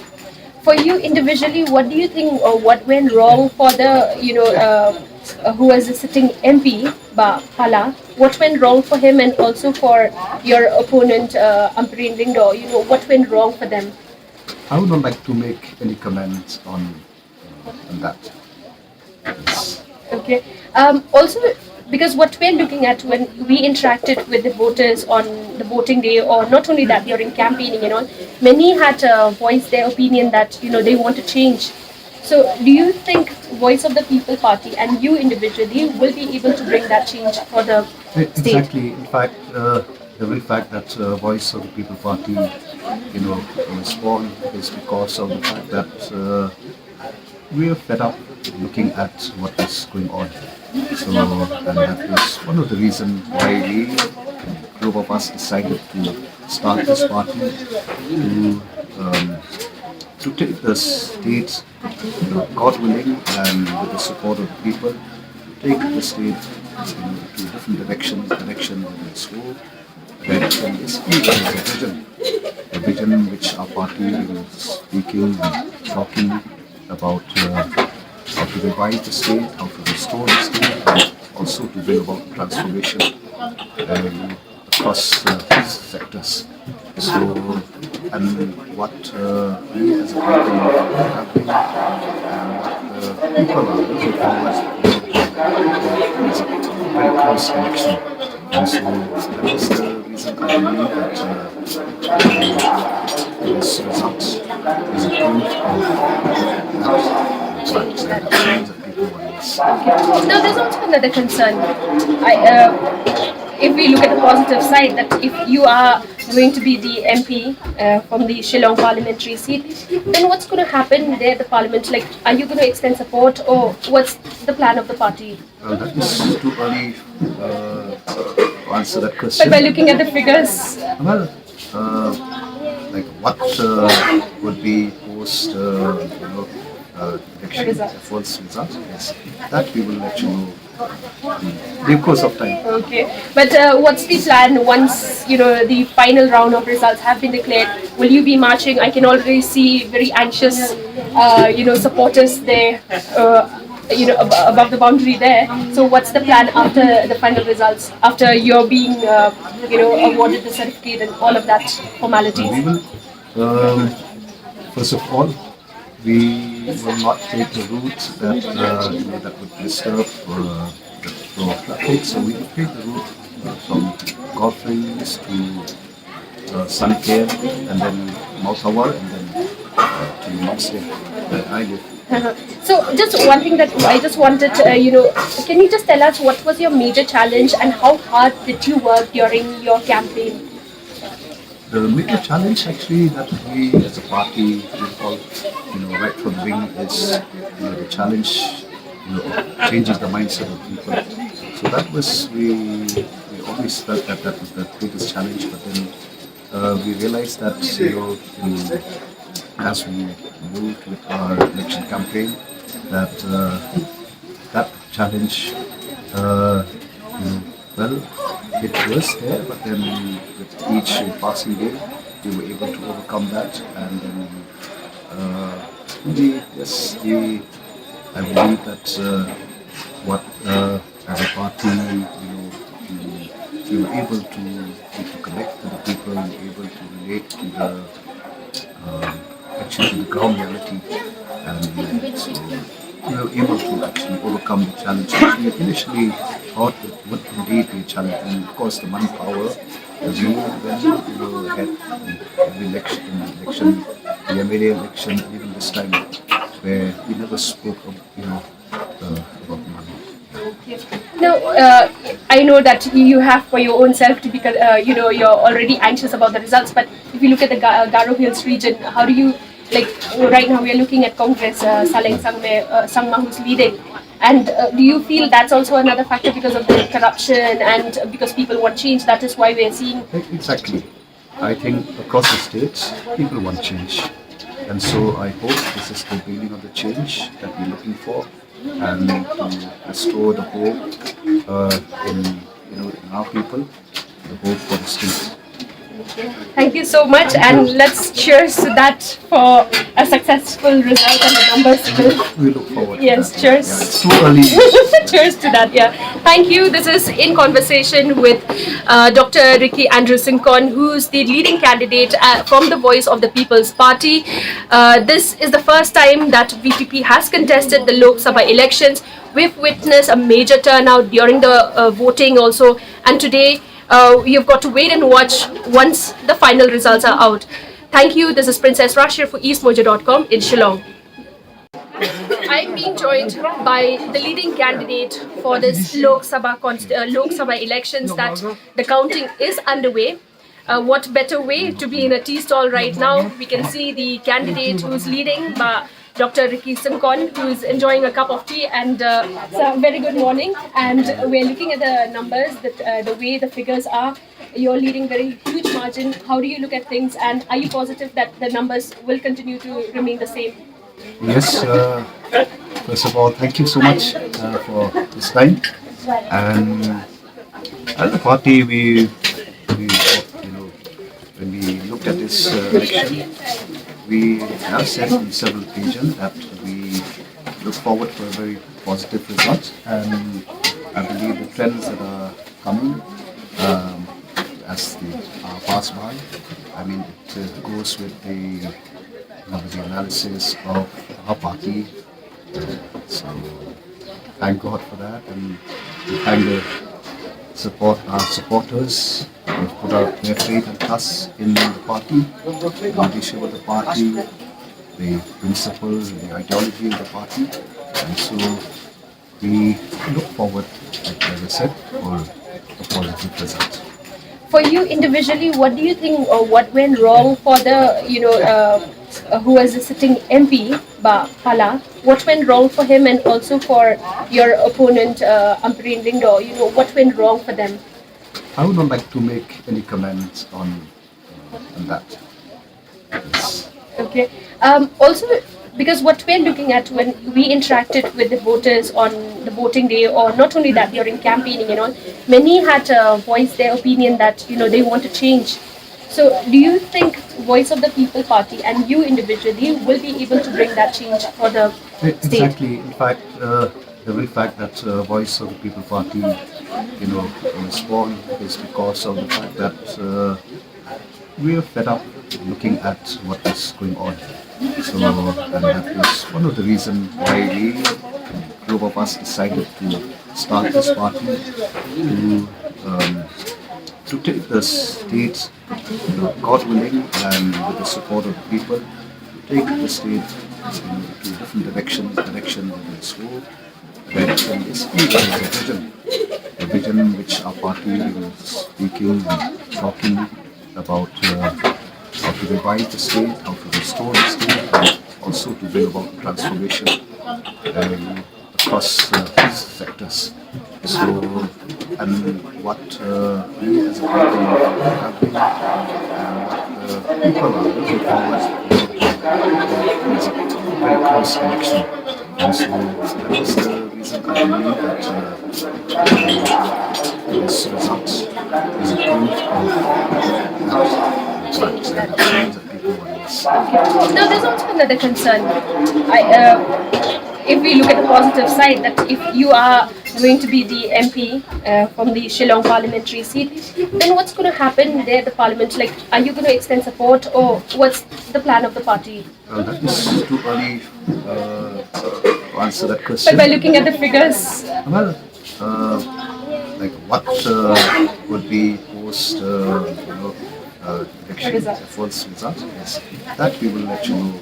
For you individually, what do you think, or what went wrong for the, who was the sitting MP, Pala? What went wrong for him, and also for your opponent, Ampreen Lindo? What went wrong for them? I would not like to make any comments on that. Yes. Okay. Also, because what we're looking at when we interacted with the voters on the voting day, or not only that, during campaigning and all, many had voiced their opinion that they want to change. So, do you think Voice of the People Party and you individually will be able to bring that change for the state? Exactly. In fact, the very fact that Voice of the People Party, was born is because of the fact that we are fed up looking at what is going on. So, and that was one of the reasons why we, a group of us, decided to start this party to take the state, God willing, and with the support of the people, to take the state to different directions, whether it's hope, direction, basically there is a vision which our party is speaking and talking about how to revive the state, how to restore the state, and also to bring about transformation across sectors. So, and what we as a party have been, and what people are looking forward to is a very close connection. And so that is the reason I believe that this result is a proof of that people want this. Now, there's also another concern. If we look at the positive side, that if you are going to be the MP from the Shillong parliamentary seat, then what's going to happen there at the parliament? Like, are you going to extend support, or what's the plan of the party? That is too early to answer that question. But by looking at the figures, well, like what would be post election false result? Yes, that we will let you know in due course of time. Okay, but what's the plan once the final round of results have been declared? Will you be marching? I can already see very anxious, supporters there, above the boundary there. So what's the plan after the final results? After you're being, awarded the certificate and all of that formalities? We will, first of all, we will not take the route that that would disturb the flow of traffic. So we will take the route from Golfrings to Suncare, and then Mount Hawar, and then to Moxley, where I live. So just one thing that I just wanted, can you just tell us what was your major challenge and how hard did you work during your campaign? The major challenge actually that we as a party we all, right from the beginning is the challenge, of changing the mindset of people. So that was we we felt that that was the biggest challenge, but then we realized that as we moved with our election campaign, that that challenge, well, it was there, but then with each passing day, we were able to overcome that, and then I believe that what as a party, we were able to connect to the people, we were able to relate to the actually to the ground reality, and so we were able to actually overcome the challenge which we initially thought would indeed be a challenge, and of course the manpower. As you when you had every election, the MLA election, even this time, where we never spoke of, about money. Now, I know that you have for your own self to be, you're already anxious about the results. But if you look at the Garo Hills region, how do you right now we are looking at Congress, Saleng Sangma who's leading, and do you feel that's also another factor because of the corruption and because people want change? That is why we are seeing exactly. I think across the states, people want change, and so I hope this is the beginning of the change that we're looking for, and to restore the hope in our people, the hope for the state. Thank you so much, and let's cheers to that for a successful result and the numbers. We look forward. Yes, to that. cheers. Yeah, it's too early. Cheers to that. Yeah. Thank you. This is in conversation with Dr. Ricky Andrew Sincon, who's the leading candidate from the Voice of the People's Party. This is the first time that VPP has contested the Lok Sabha elections. We've witnessed a major turnout during the voting also, and today you've got to wait and watch once the final results are out. Thank you. This is Princess Rashir for EastMojo.com in Shillong. I'm being joined by the leading candidate for this Lok Sabha elections, that the counting is underway. What better way to be in a tea stall right now? We can see the candidate who's leading, Dr. Ricky Sincon, who's enjoying a cup of tea, and so very good morning. And we're looking at the numbers, the way the figures are. You're leading very huge margin. How do you look at things, and are you positive that the numbers will continue to remain the same? Yes. First of all, thank you so much for this time. And as a party, we when we looked at this election, we have said in several occasions that we look forward for a very positive result, and I believe the trends that are coming as they pass by, I mean, it goes with the analysis of our party. So thank God for that, and we thank our supporters who put out their faith and trust in the party, the leadership of the party, the principles and the ideology of the party, and so we look forward, as I said, for a positive result. For you individually, what do you think, or what went wrong for the, who was the sitting MP, Pala? What went wrong for him, and also for your opponent, Ambreen Lindo? What went wrong for them? I would not like to make any comments on that. Yes. Okay. Also, because what we're looking at when we interacted with the voters on the voting day, or not only that, during campaigning and all, many had voiced their opinion that they want to change. So, do you think Voice of the People Party and you individually will be able to bring that change for the state? Exactly. In fact, the very fact that Voice of the People Party, was born is because of the fact that we are fed up looking at what is going on. So, and that is one of the reasons why we, a group of us, decided to start this party to take the state, God willing, and with the support of the people, to take the state to different directions whether it's hope, direction is a vision which our party is speaking and talking about how to revive the state, how to restore the state, and also to bring about transformation across sectors. So, and what we as a party have been, what people are looking forward to is a very close election. And so that is the reason I believe that this result is a proof of that fact that the change that people want is. Now, there's also another concern. If we look at the positive side, that if you are going to be the MP from the Shillong parliamentary seat, then what's going to happen there at the parliament? Like, are you going to extend support, or what's the plan of the party? That is too early to answer that question. But by looking at the figures, Well, like what would be post, election, Results. false result? Yes, that we will let you know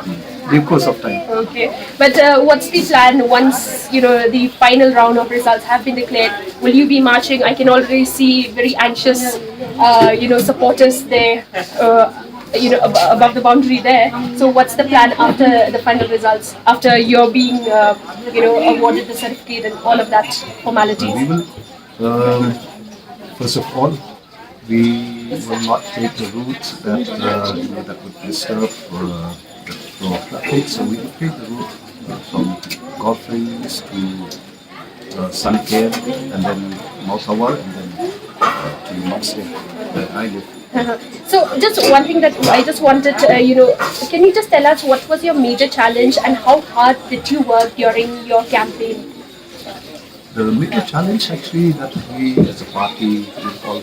in due course of time. okay. But what's the plan once the final round of results have been declared? Will you be marching? I can already see very anxious, supporters there. Above the boundary there. So what's the plan after the final results? After you're being, awarded the certificate and all of that formalities. We will, first of all, we will not take the route that that would disturb the flow of traffic. So we will take the route from golf lanes to Suncare and then Mount Hawar and then to Moxley, where I live. So just one thing that I just wanted, can you just tell us what was your major challenge and how hard did you work during your campaign? The major challenge actually that we as a party did all,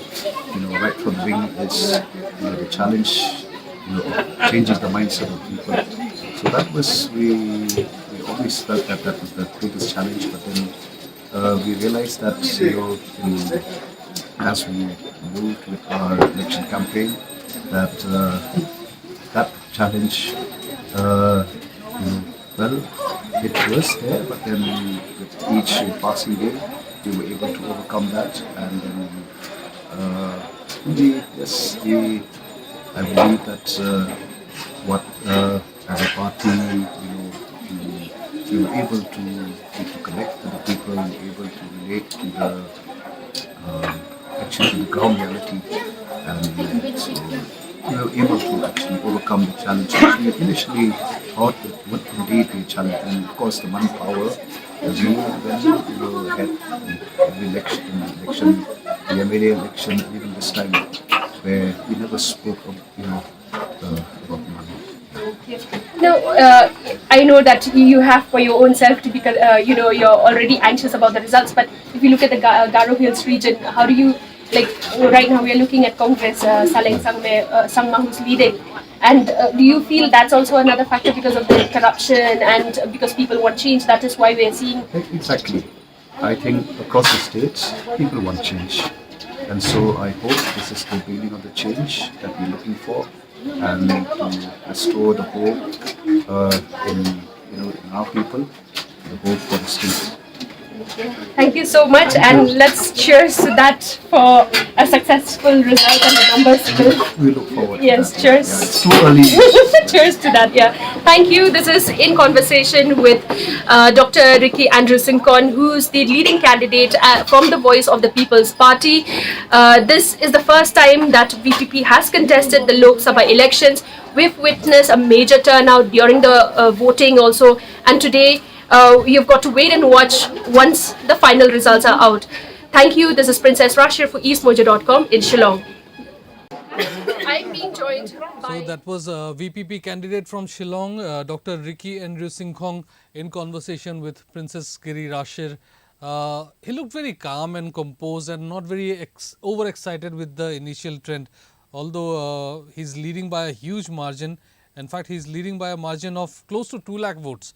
right from the beginning is, the challenge, of changing the mindset of people. So that was, we always felt that that was the biggest challenge, but then we realized that, as we moved with our election campaign, that that challenge, it was there, but then with each passing day, we were able to overcome that, and then I believe that what as a party, we were able to connect with the people, we were able to relate to the actually to the ground reality, and so we were able to actually overcome the challenge which we initially thought it would indeed be a challenge. And of course the manpower, when we had the election, the MLA election, even this time, where we never spoke of, about money. Now, I know that you have for your own self to be, you're already anxious about the results. But if you look at the Garo Hills region, how do you, right now we are looking at Congress, Saleng Sangma who's leading. And do you feel that's also another factor because of the corruption and because people want change? That is why we are seeing. Exactly. I think across the states, people want change. And so I hope this is the beginning of the change that we're looking for, and to restore the hope in our people, the hope for the state. Thank you so much, and let's cheers to that for a successful result and the numbers. We look forward to Yes, that. cheers. Yeah, it's too early. Cheers to that, yeah. Thank you. This is In Conversation with Dr. Ricky Andrew Sincon, who's the leading candidate from the Voice of the People's Party. This is the first time that VPP has contested the Lok Sabha elections. We've witnessed a major turnout during the voting also, and today you've got to wait and watch once the final results are out. Thank you. This is Princess Rashir for EastMojo.com in Shillong. I'm being joined by... So that was a VPP candidate from Shillong, Dr. Ricky Andrew Sincon, in conversation with Princess Giri Rashir. He looked very calm and composed and not very overexcited with the initial trend, although he's leading by a huge margin. In fact, he's leading by a margin of close to 2 lakh votes,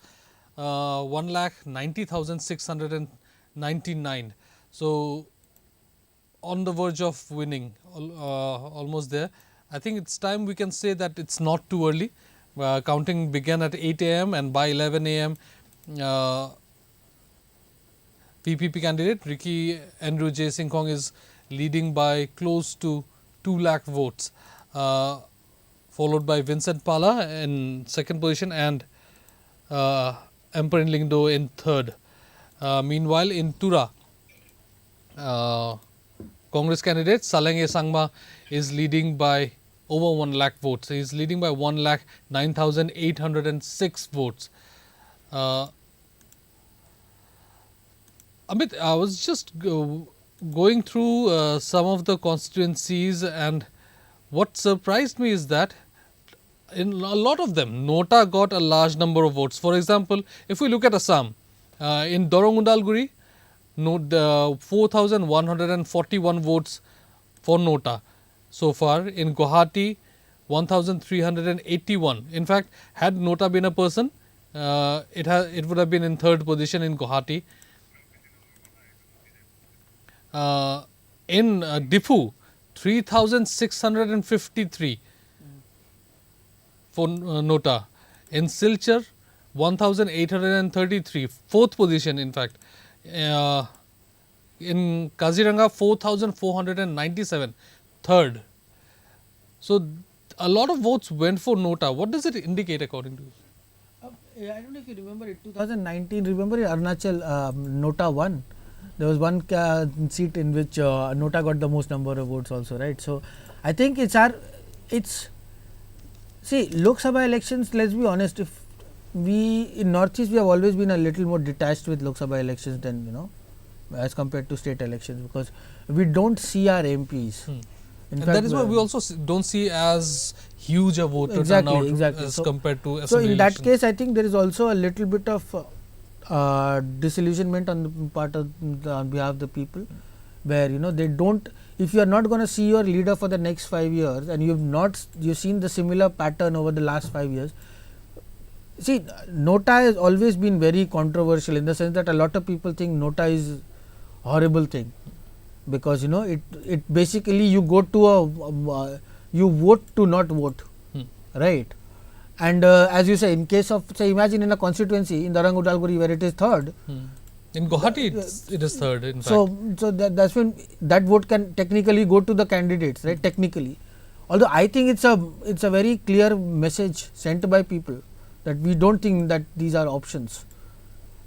1,90,699. So on the verge of winning, almost there. I think it's time we can say that it's not too early. Counting began at 8 a.m. and by 11 a.m. VPP candidate Ricky Andrew J. Sincon is leading by close to 2 lakh votes, followed by Vincent Pala in second position and Emperor Lingdo in third. Meanwhile, in Tura, Congress candidate Salenge Sangma is leading by over 1 lakh votes. He is leading by 1,09,806 votes. Amit, I was just going through some of the constituencies, and what surprised me is that in a lot of them, Nota got a large number of votes. For example, if we look at Assam, in Dorong Udalguri, 4,141 votes for Nota so far. In Guwahati, 1,381. In fact, had Nota been a person, it would have been in third position in Guwahati. In Diffu, 3,653 for Nota. In Silchar, 1,833, fourth position in fact. In Kaziranga, 4,497, third. So, a lot of votes went for Nota. What does it indicate according to you? I don't know if you remember it, 2019, remember Arunachal, Nota won. There was one seat in which Nota got the most number of votes also, right. So, I think see, Lok Sabha elections, let's be honest, if we in Northeast, we have always been a little more detached with Lok Sabha elections than, as compared to state elections, because we don't see our MPs. And fact, that is why we also don't see as huge a voter turnout as compared to Assembly. So, in that case, I think there is also a little bit of disillusionment on the part of on behalf of the people, where they don't. If you are not going to see your leader for the next 5 years, and you've seen the similar pattern over the last 5 years. See, Nota has always been very controversial in the sense that a lot of people think Nota is a horrible thing, because it basically you go to you vote to not vote, right? And as you say, in case of, say, imagine in a constituency in Dorong Udalguri where it is third. In Guwahati, it is third. In fact. So that's when that vote can technically go to the candidates, right? Technically, although I think it's a very clear message sent by people that we don't think that these are options,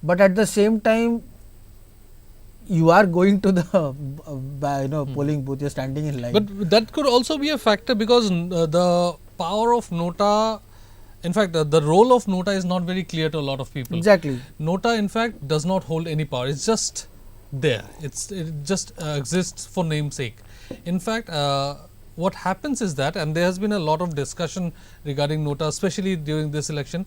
but at the same time, you are going to the polling booth, you're standing in line. But that could also be a factor, because the power of Nota, in fact, the role of Nota is not very clear to a lot of people. Exactly. Nota, in fact, does not hold any power. It's just there. It just exists for namesake. In fact, what happens is that, and there has been a lot of discussion regarding Nota, especially during this election.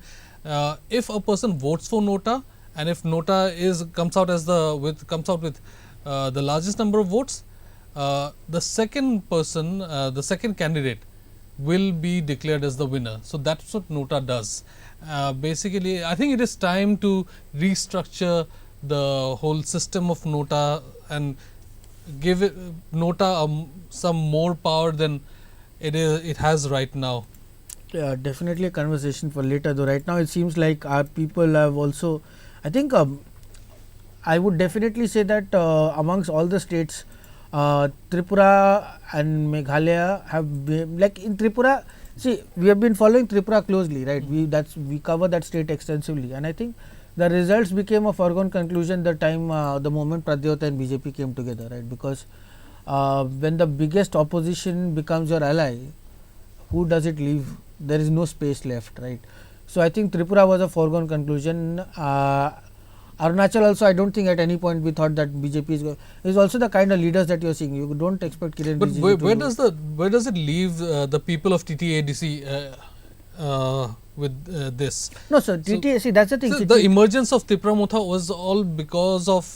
If a person votes for Nota, and if Nota comes out with the largest number of votes, the second person, the second candidate, will be declared as the winner. So, that is what Nota does. Basically, I think it is time to restructure the whole system of Nota and give Nota some more power than it has right now. Yeah, definitely a conversation for later, though right now it seems like our people have also, I think I would definitely say that amongst all the states, Tripura and Meghalaya have been, like in Tripura, see, we have been following Tripura closely, right? We cover that state extensively, and I think the results became a foregone conclusion the moment Pradyota and BJP came together, right? Because when the biggest opposition becomes your ally, who does it leave? There is no space left, right? So, I think Tripura was a foregone conclusion. Arunachal also, I don't think at any point we thought that BJP is also the kind of leaders that you are seeing. You don't expect Kiran But Rijiju where does it leave the people of TTADC with this? No, sir. See, that's the thing. So the emergence of Tripura Motha was all because of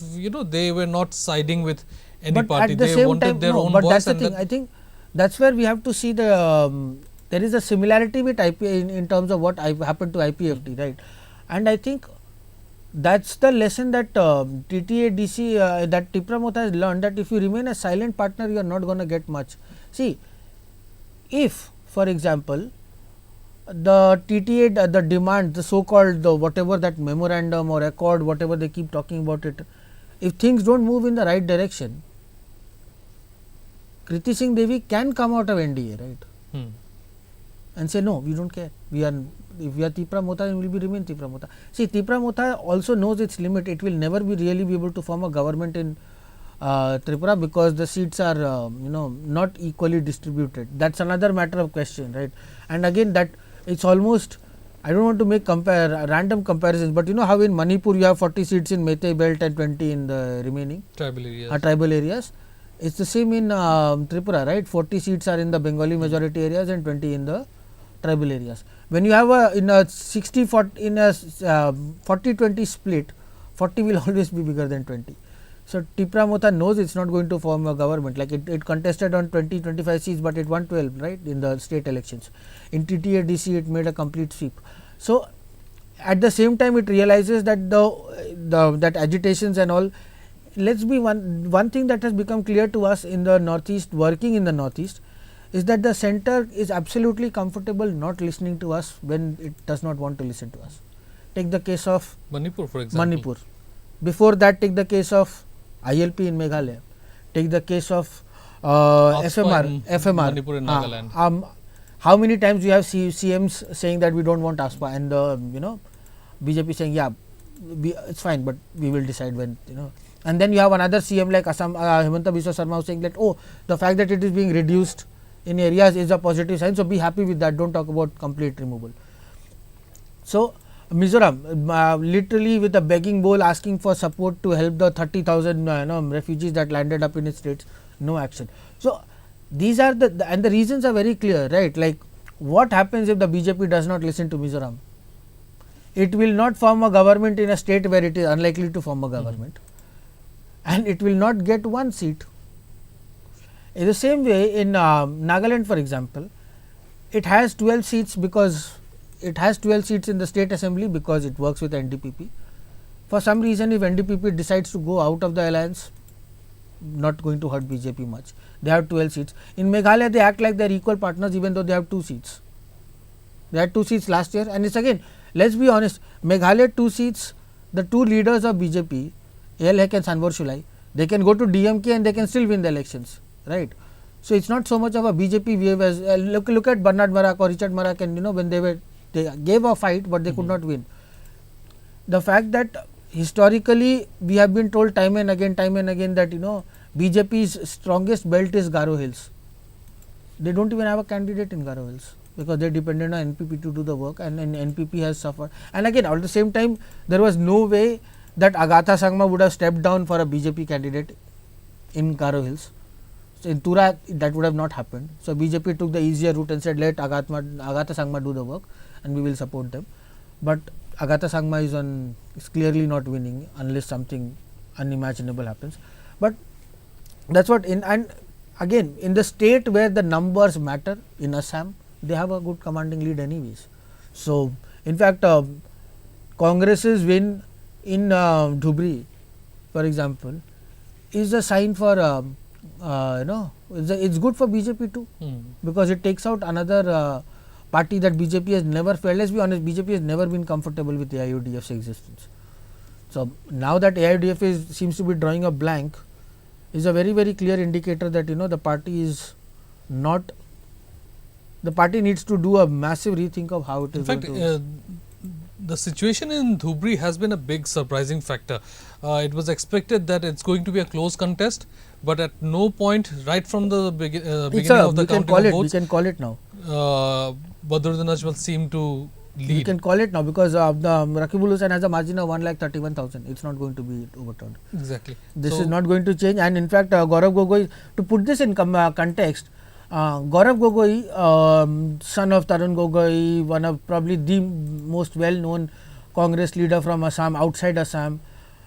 they were not siding with any party. At the they same wanted time, their own but voice. that's the thing. I think that's where we have to see the there is a similarity with IP in terms of what happened to IPFT, right? And I think that's the lesson that TTADC, that Tripura Motha has learned, that if you remain a silent partner, you are not going to get much. See, if, for example, the TTA, the demand, the so-called whatever that memorandum or accord, whatever they keep talking about it, if things don't move in the right direction, Kriti Singh Devi can come out of NDA, right? And say, no, we don't care. If we are Tripura Motha, then we will remain Tripura Motha. See, Tripura Motha also knows its limit. It will never really be able to form a government in Tripura, because the seats are not equally distributed. That's another matter of question, right? And again, that it's almost, I don't want to make random comparisons, but you know how in Manipur you have 40 seats in Meitei belt and 20 in the remaining tribal areas. It's the same in Tripura, right? 40 seats are in the Bengali majority areas and 20 in the tribal areas. When you have in a 40-20 split, 40 will always be bigger than 20. So Tripura Motha knows it's not going to form a government. Like it contested on 20-25 seats, but it won 12, right, in the state elections. In TTA DC, it made a complete sweep. So at the same time, it realizes that that agitations and all. Let's be one thing that has become clear to us in the Northeast, working in the Northeast, is that the center is absolutely comfortable not listening to us when it does not want to listen to us. Take the case of Manipur, for example. Manipur. Before that, take the case of ILP in Meghalaya. Take the case of FMR. Manipur and Nagaland. How many times you have CMs saying that we don't want ASPA, and BJP saying, yeah, it's fine, but we will decide when, And then you have another CM like Assam, Himanta Biswa Sarma saying that, oh, the fact that it is being reduced in areas is a positive sign, so be happy with that, don't talk about complete removal. So Mizoram, literally with a begging bowl asking for support to help the 30,000 refugees that landed up in its states, no action. So these are and the reasons are very clear, right? Like what happens if the BJP does not listen to Mizoram? It will not form a government in a state where it is unlikely to form a government, and it will not get one seat. In the same way, in Nagaland, for example, it has 12 seats because it has 12 seats in the state assembly because it works with NDPP. For some reason, if NDPP decides to go out of the alliance, not going to hurt BJP much. They have 12 seats. In Meghalaya, they act like they are equal partners even though they have 2 seats. They had 2 seats last year, and it's again, let's be honest, Meghalaya 2 seats, the 2 leaders of BJP, AL Hek and Sanvor Shulai, they can go to DMK and they can still win the elections, right? So it's not so much of a BJP wave as look at Bernard Marak or Richard Marak, and when they gave a fight, but they could not win. The fact that historically we have been told time and again that BJP's strongest belt is Garo Hills. They don't even have a candidate in Garo Hills because they depended on NPP to do the work, and NPP has suffered. And again, at the same time, there was no way that Agatha Sangma would have stepped down for a BJP candidate in Garo Hills. So in Tura, that would have not happened. So BJP took the easier route and said, let Agatha Sangma do the work and we will support them. But Agatha Sangma is clearly not winning unless something unimaginable happens. But that's what and again, in the state where the numbers matter, in Assam, they have a good commanding lead anyways. So in fact, Congress's win in Dhubri, for example, is a sign for it's good for BJP too, because it takes out another party that BJP has never felt. Let's be honest, BJP has never been comfortable with AIUDF's existence. So now that AIUDF seems to be drawing a blank, is a very, very clear indicator that the party is not. The party needs to do a massive rethink of how it is. In fact, the situation in Dhubri has been a big surprising factor. It was expected that it's going to be a close contest, but at no point, right from the beginning of the counting of votes, we can call it now. Badruddin Ajmal seemed to lead. We can call it now because the Rakibul Hussain has a margin of 1,31,000. It's not going to be overturned. Exactly. This is not going to change, and in fact, Gaurav Gogoi, to put this in context, Gaurav Gogoi, son of Tarun Gogoi, one of probably the most well-known Congress leader from Assam, outside Assam,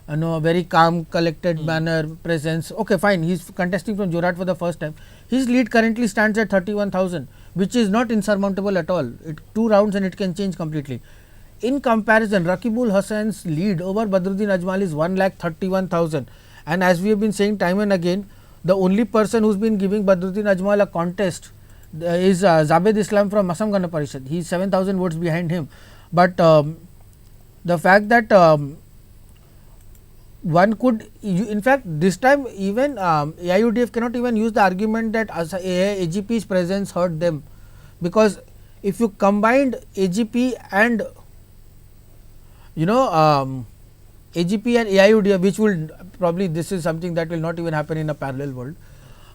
a very calm, collected manner, presence. Okay, fine, he is contesting from Jorat for the first time. His lead currently stands at 31,000, which is not insurmountable at all. 2 rounds and it can change completely. In comparison, Rakibul Hussain's lead over Badruddin Ajmal is 1,31,000, and as we have been saying time and again, the only person who's been giving Badruddin Ajmal a contest is Zabed Islam from Assam Gana Parishad. He is 7,000 votes behind him. But the fact that one could, in fact, this time even AIUDF cannot even use the argument that AGP's presence hurt them, because if you combined AGP and AGP and AIUDF, which will probably this is something that will not even happen in a parallel world.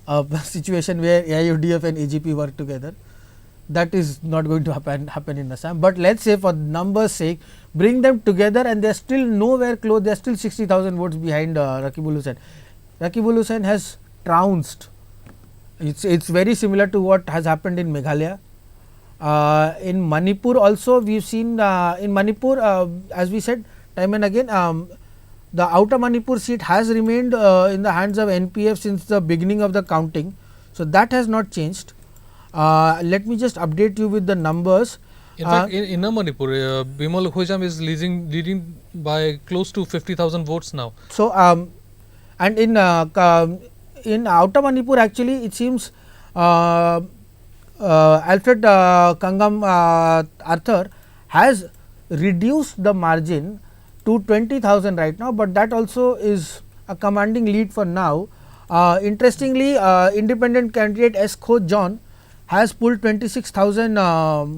A situation where AIUDF and AGP work together, that is not going to happen in Assam. But let's say for numbers sake, bring them together and they are still nowhere close, they are still 60,000 votes behind Rakibul Hussain. Rakibul Hussain has trounced. It's very similar to what has happened in Meghalaya. In Manipur also we have seen, in Manipur as we said time and again, the outer Manipur seat has remained in the hands of NPF since the beginning of the counting. So, that has not changed. Let me just update you with the numbers. In fact, in Inner Manipur, Bimal Khojam is leading by close to 50,000 votes now. So, and in outer Manipur actually it seems Alfred Kangam Arthur has reduced the margin to 20,000 right now, but that also is a commanding lead for now. Interestingly, independent candidate S. Khoj John has pulled 26,000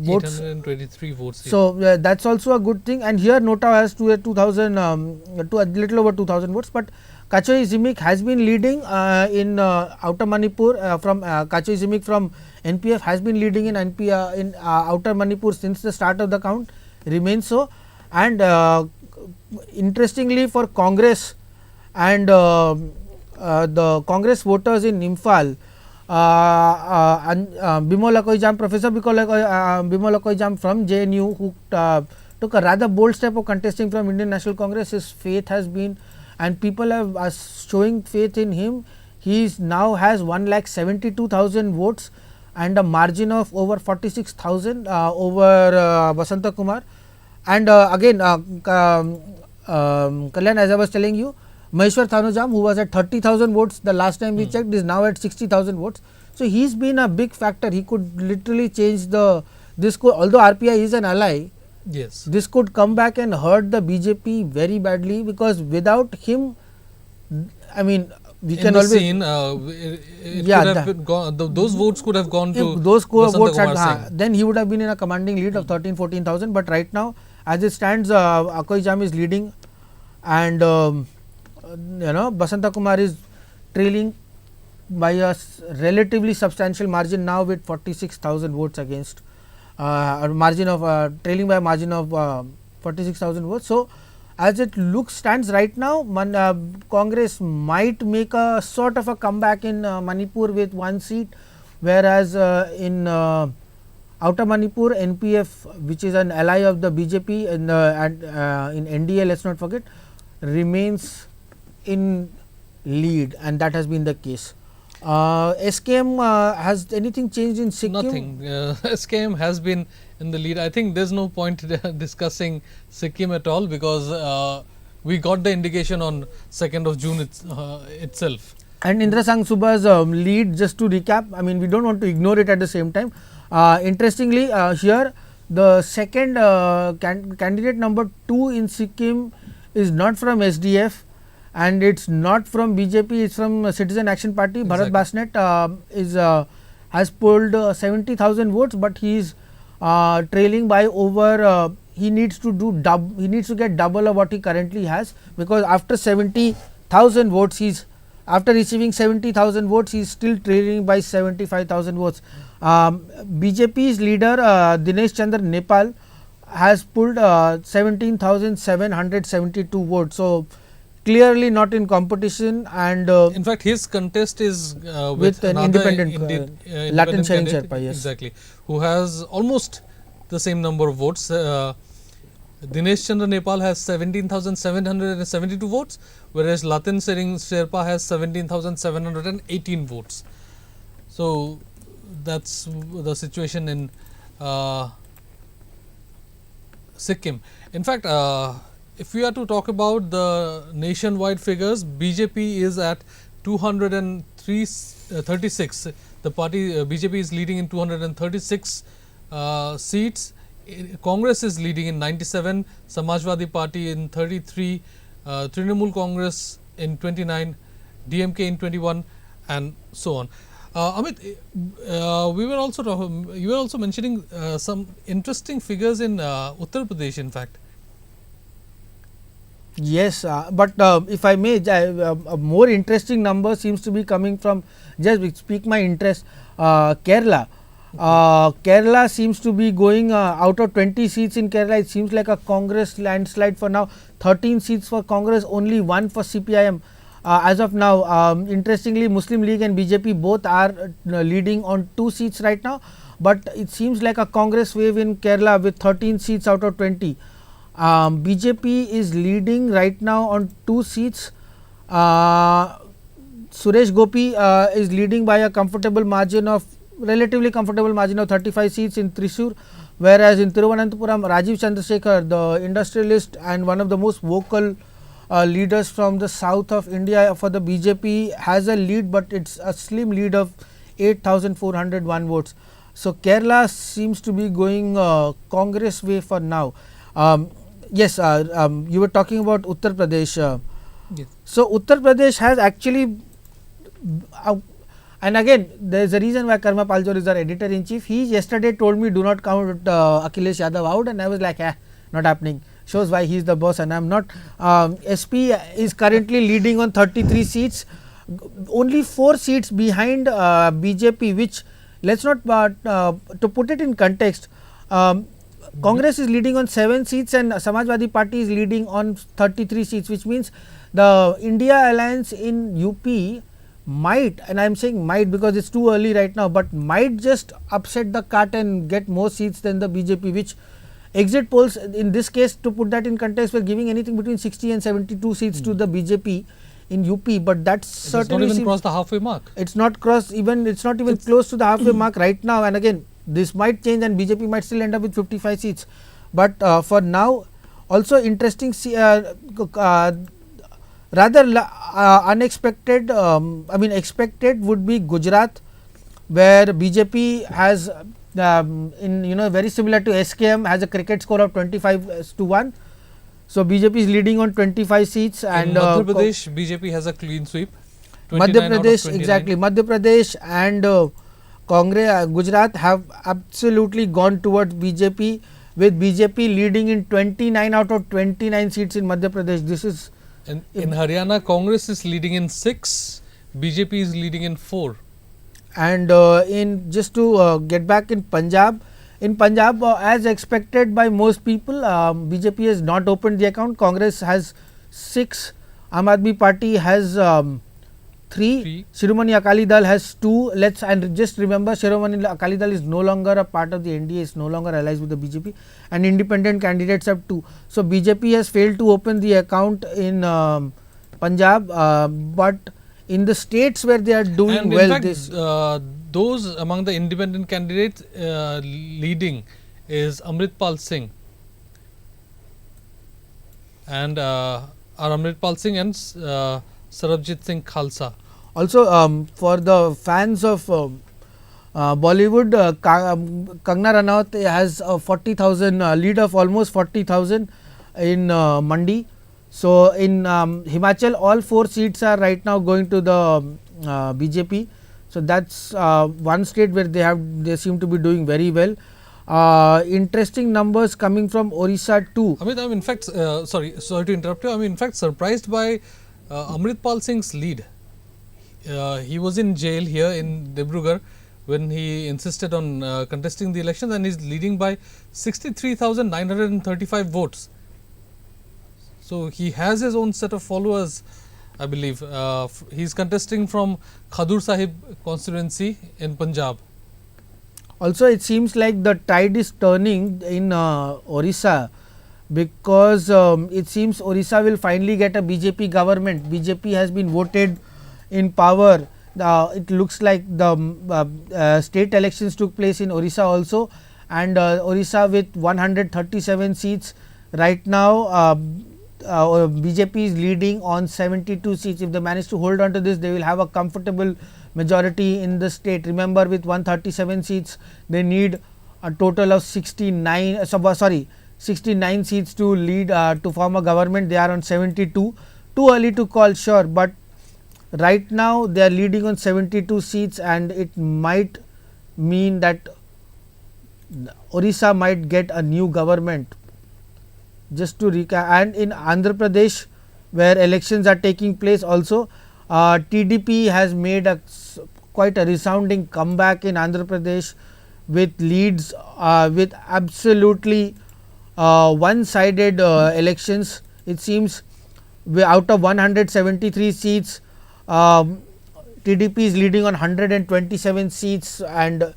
votes. 823 votes. So, that is also a good thing, and here Nota has to a 2,000 to a little over 2,000 votes, but Kachoi Zimik has been leading in outer Manipur from Kachoi Zimik from NPF has been leading in outer Manipur since the start of the count, remains so, and interestingly for Congress and the Congress voters in Imphal, Bimal Koijam, Professor Bimal Koijam from JNU, who took a rather bold step of contesting from Indian National Congress. His faith has been, and people are showing faith in him. He now has 1,72,000 votes and a margin of over 46,000 over Basanta Kumar. And again, Kalyan, as I was telling you, Maheshwar Thanujam, who was at 30,000 votes the last time we checked, is now at 60,000 votes. So, he has been a big factor. He could literally change this could, although RPI is an ally, yes, this could come back and hurt the BJP very badly, because without him, I mean, we can always scene, those votes could have gone to those votes Singh. Then he would have been in a commanding lead of 13,000-14,000. But right now, as it stands, Akoijam is leading, and Basanta Kumar is trailing by a relatively substantial margin now with 46,000 votes against a margin of trailing by a margin of 46,000 votes. So, as it stands right now, Congress might make a sort of a comeback in Manipur with one seat, whereas in outer Manipur, NPF, which is an ally of the BJP in NDA, let us not forget, remains in lead, and that has been the case. SKM, has anything changed in Sikkim? Nothing. SKM has been in the lead. I think there is no point discussing Sikkim at all, because we got the indication on 2nd of June itself. And Indra Sang Subha's lead, just to recap, I mean, we do not want to ignore it at the same time. Interestingly, here the second candidate number 2 in Sikkim is not from SDF, and it is not from BJP, it is from Citizen Action Party. Bharat Basnet has pulled 70,000 votes, but he is trailing by over. He needs to get double of what he currently has, because after 70,000 votes, after receiving 70,000 votes, he is still trailing by 75,000 votes. BJP's leader Dinesh Chandra Nepal has pulled 17,772 votes. So, clearly not in competition, and in fact his contest is with an independent Latin sharing Sherpa, yes, exactly, who has almost the same number of votes. Dinesh Chandra Nepal has 17,772 votes, whereas Latin sharing Sherpa has 17,718 votes. So, that is the situation in Sikkim. In fact, if we are to talk about the nationwide figures, BJP is at 236. The party BJP is leading in 236 seats. Congress is leading in 97, Samajwadi Party in 33, Trinamool Congress in 29, DMK in 21, and so on. Amit, you were also mentioning some interesting figures in Uttar Pradesh, in fact. Yes, but if I may, a more interesting number seems to be coming from, just speak my interest, Kerala. Kerala seems to be going out of 20 seats in Kerala. It seems like a Congress landslide for now. 13 seats for Congress, only 1 for CPIM. As of now, interestingly, Muslim League and BJP both are leading on 2 seats right now. But it seems like a Congress wave in Kerala with 13 seats out of 20. BJP is leading right now on 2 seats. Suresh Gopi is leading by a comfortable margin of, relatively comfortable margin of 35 seats in Thrissur, whereas in Thiruvananthapuram, Rajiv Chandrasekhar, the industrialist and one of the most vocal leaders from the south of India for the BJP, has a lead, but it's a slim lead of 8,401 votes. So Kerala seems to be going Congress way for now. Yes, you were talking about Uttar Pradesh. Yes. So Uttar Pradesh has actually, and again there is a reason why Karma Paljor is our editor in chief. He yesterday told me do not count Akhilesh Yadav out, and I was like, not happening. Shows why he is the boss and I am not. SP is currently leading on 33 seats, only 4 seats behind BJP, which, let's not to put it in context, Congress is leading on 7 seats and Samajwadi Party is leading on 33 seats, which means the India alliance in UP might, and I am saying might because it's too early right now, but might just upset the cart and get more seats than the BJP, which exit polls in this case, to put that in context, were giving anything between 60 and 72 seats to the BJP in UP, but that's certainly not even crossed the halfway mark. It's not crossed even, it's not even close to the halfway mark right now, and again this might change and BJP might still end up with 55 seats. But for now, also interesting, rather unexpected, I mean expected would be Gujarat, where BJP has in very similar to SKM, has a cricket score of 25-1. So BJP is leading on 25 seats, and Madhya Pradesh BJP has a clean sweep. Madhya Pradesh, exactly, Madhya Pradesh and Congress, Gujarat have absolutely gone towards BJP, with BJP leading in 29 out of 29 seats in Madhya Pradesh. This is in Haryana, Congress is leading in 6, BJP is leading in 4. And in just to get back in Punjab, as expected by most people, BJP has not opened the account. Congress has 6, Aam Aadmi Party has 3, Shiromani Akali Dal has 2. And just remember, Shiromani Akali Dal is no longer a part of the NDA, is no longer allies with the BJP, and independent candidates have 2. So BJP has failed to open the account in Punjab, but in the states where they are doing and well, in fact, those among the independent candidates leading is Amritpal Singh, and Amritpal Singh and Sarabjit Singh Khalsa. Also, for the fans of Bollywood, Kangana Ranaut has a 40,000 lead of almost 40,000 in Mandi. So in Himachal, all 4 seats are right now going to the BJP. So that's one state where they seem to be doing very well. Interesting numbers coming from Orissa too. I'm in fact sorry to interrupt you. I'm in fact surprised by Amritpal Singh's lead. He was in jail here in Dibrugarh when he insisted on contesting the elections, and is leading by 63,935 votes. So he has his own set of followers, I believe. He is contesting from Khadur Sahib constituency in Punjab. Also, it seems like the tide is turning in Orissa, because it seems Orissa will finally get a BJP government. BJP has been voted in power. It looks like the state elections took place in Orissa also, and Orissa with 137 seats right now. BJP is leading on 72 seats. If they manage to hold on to this, they will have a comfortable majority in the state. Remember, with 137 seats, they need a total of 69 seats to lead to form a government. They are on 72. Too early to call sure, but right now they are leading on 72 seats, and it might mean that Orissa might get a new government. just to recap, and in Andhra Pradesh, where elections are taking place also, TDP has made quite a resounding comeback in Andhra Pradesh with leads, with absolutely one-sided elections. It seems out of 173 seats, TDP is leading on 127 seats, and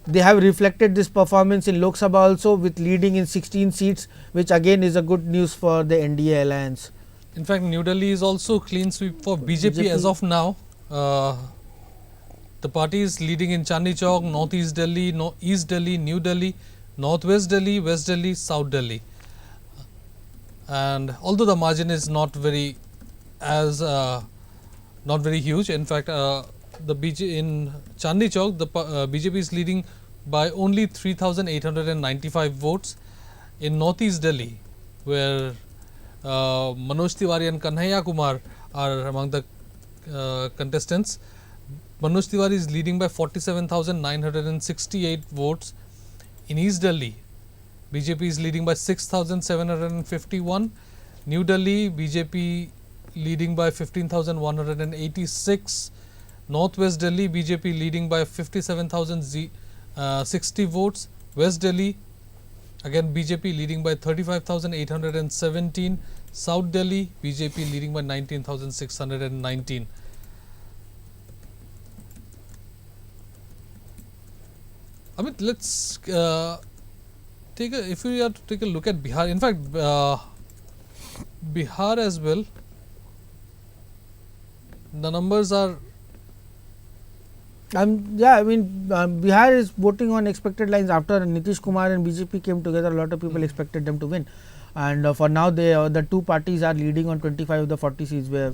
they have reflected this performance in Lok Sabha also, with leading in 16 seats, which again is a good news for the NDA alliance. In fact, New Delhi is also clean sweep for BJP as of now. The party is leading in Chandni Chowk, Northeast Delhi, East Delhi, New Delhi, Northwest Delhi, West Delhi, South Delhi. And although the margin is not very huge, in fact, in Chandni Chowk, the BJP is leading by only 3,895 votes. In Northeast Delhi, where Manoj Tiwari and Kanhaiya Kumar are among the contestants, Manoj Tiwari is leading by 47,968 votes. In East Delhi, BJP is leading by 6,751. New Delhi, BJP leading by 15,186. Northwest Delhi, BJP leading by 57,060 votes. West Delhi, again BJP leading by 35,817. South Delhi, BJP leading by 19,619. Amit, let's if we are to take a look at Bihar, in fact, Bihar as well, the numbers are. Bihar is voting on expected lines. After Nitish Kumar and BJP came together, a lot of people expected them to win, and for now the two parties are leading on 25 of the 40 seats, where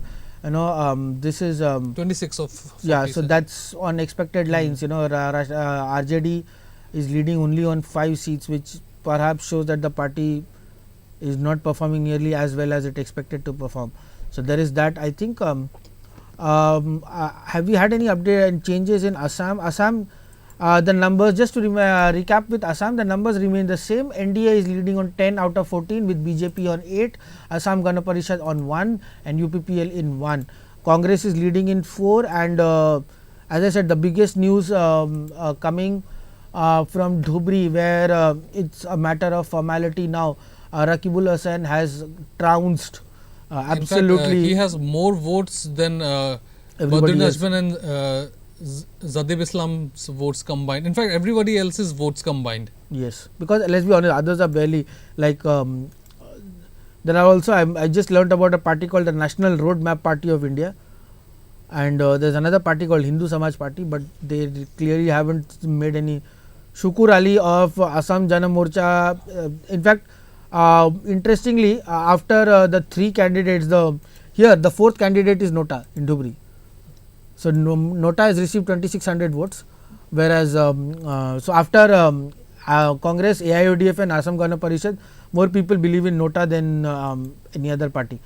this is 26 of 40 so seats. that's on expected lines. RJD is leading only on 5 seats, which perhaps shows that the party is not performing nearly as well as it expected to perform. So there is that. I think have we had any update and changes in Assam? Assam, the numbers, just to recap with Assam, the numbers remain the same. NDA is leading on 10 out of 14, with BJP on 8, Assam Gana Parishad on 1, and UPPL in 1. Congress is leading in 4, and as I said, the biggest news coming from Dhubri, where it's a matter of formality now. Rakibul Hasan has trounced. Absolutely. In fact, he has more votes than Badruddin Ajman and Zadeb Islam's votes combined. In fact, everybody else's votes combined. Yes, because let's be honest, others are barely like. There are also, I just learnt about a party called the National Roadmap Party of India, and there's another party called Hindu Samaj Party, but they clearly haven't made any. Shukur Ali of Assam Jana Morcha, in fact, interestingly, after the 3 candidates, the 4th candidate is Nota in Dhubri. So Nota has received 2,600 votes, whereas so after Congress, AIODF and Assam Gana Parishad, more people believe in Nota than any other party.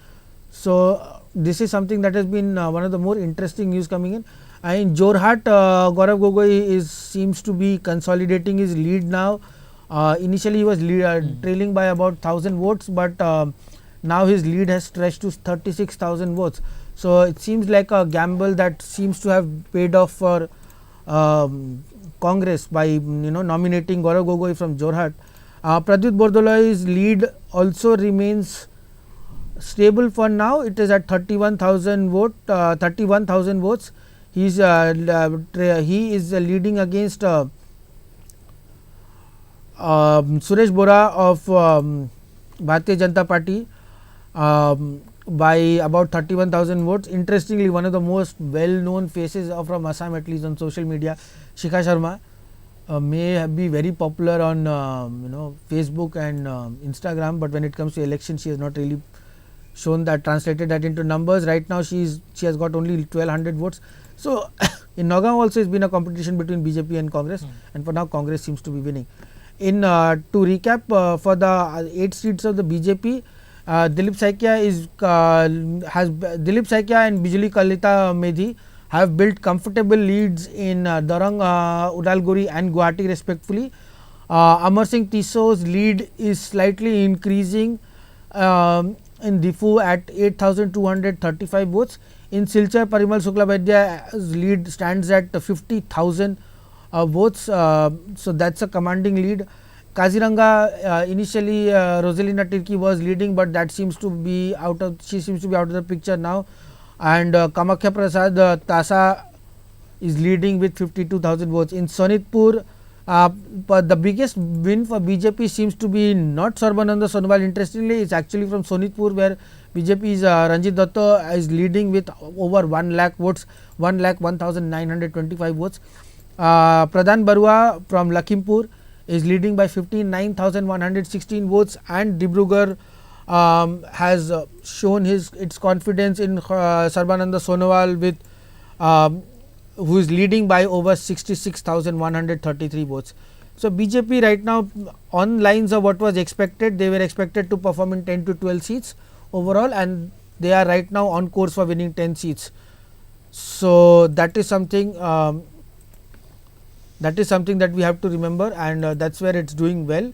So this is something that has been one of the more interesting news coming in. In Jorhat, Gaurav Gogoi seems to be consolidating his lead now. Initially he was trailing by about 1,000 votes, but now his lead has stretched to 36,000 votes. So it seems like a gamble that seems to have paid off for Congress by nominating Gaurav Gogoi from Jorhat. Pradyut Bordolai's lead also remains stable for now. It is at 31,000 votes. He is leading against Suresh Bora of Bharatiya Janata Party by about 31,000 votes. Interestingly, one of the most well-known faces from Assam, at least on social media, Shikha Sharma, may be very popular on Facebook and Instagram, but when it comes to election, she has not really translated that into numbers. Right now, she has got only 1,200 votes. So in Nagaland also, it's been a competition between BJP and Congress, and for now Congress seems to be winning. To recap, for the 8 seats of the BJP, Dilip Saikia and Bijli Kalita Medhi have built comfortable leads in Darang, Udalguri and Guwahati respectively. Amar Singh Tisso's lead is slightly increasing. in Diffu at 8,235 votes. In Silchar, Parimal Suklabaidya's lead stands at 50,000 votes. So that's a commanding lead. Kaziranga, initially Rosalina Tirki was leading, but that seems to be out of the picture now. And Kamakhya Prasad Tasa is leading with 52,000 votes. In Sonitpur, but the biggest win for BJP seems to be not Sarbananda Sonowal. Interestingly, it's actually from Sonitpur, where BJP's Ranjit Datta is leading with over 1 lakh votes, 1,01,925 votes. Pradhan Barua from Lakhimpur is leading by 59,116 votes, and Dibrugarh has shown its confidence in Sarbananda Sonowal with who is leading by over 66,133 votes. So, BJP right now on lines of what was expected. They were expected to perform in 10 to 12 seats overall, and they are right now on course for winning 10 seats. So, that is something that we have to remember, and that's where it's doing well.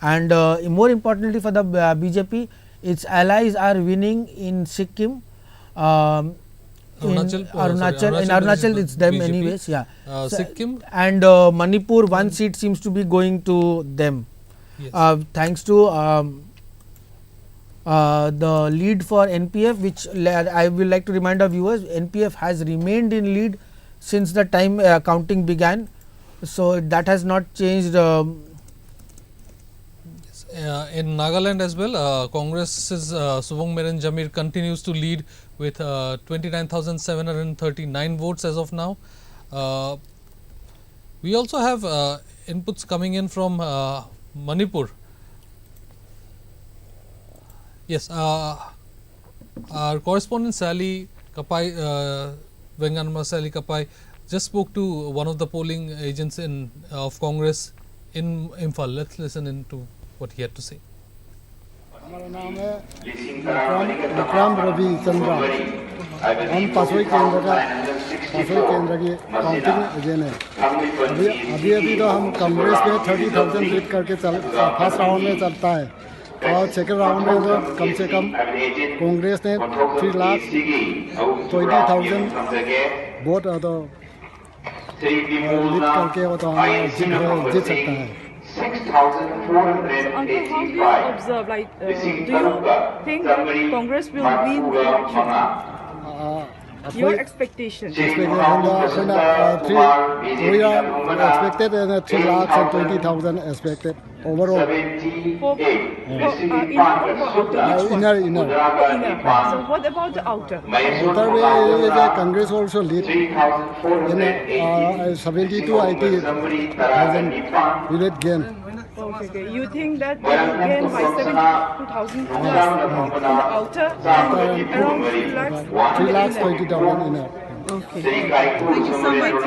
And more importantly for the BJP, its allies are winning in Sikkim. Arunachal it's them BJP. anyways, yeah. Sikkim and Manipur, one seat seems to be going to them. Yes. Thanks to the lead for NPF, which I will like to remind our viewers, NPF has remained in lead since the time counting began. So, that has not changed. In Nagaland as well, Congress's Subong Meren Jamir continues to lead with 29,739 votes as of now. We also have inputs coming in from Manipur. Yes, our correspondent Sally Kapai, Venganama Sally Kapai, just spoke to one of the polling agents of Congress in Imphal. Let's listen into what he had to say. हमारा नाम है विक्रम रवि चंद्रा। हम पासोई केंद्र की counting agent हैं। अभी तो हम कांग्रेस में 30,000 लीड करके फर्स्ट राउंड में चलता है, और सेकंड राउंड में तो कम से कम कांग्रेस ने 3,20,000 वोट तो लीड करके वो तो जीत सकता है। So, Uncle, how do you observe? Like, do you think Congress will win the election? Your expectation? We are expected 3,20,000 expected overall. For inner or for outer? Inner. So, what about the outer? Outer way is Congress also lead in 70,000-80,000 we will gain. Okay. You think that they will gain by 72,000 plus in the outer and around 3,20,000 inner. Okay. Thank you so much.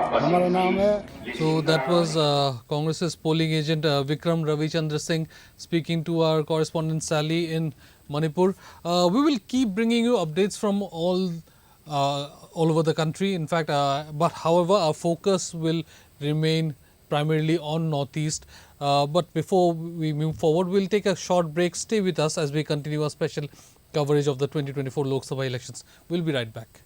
हमारा नाम है। So that was Congress's polling agent Vikram Ravichandra Singh speaking to our correspondent Sally in Manipur. We will keep bringing you updates from all over the country. In fact, but however, our focus will remain primarily on Northeast. But before we move forward, we'll take a short break. Stay with us as we continue our special coverage of the 2024 Lok Sabha elections. We'll be right back.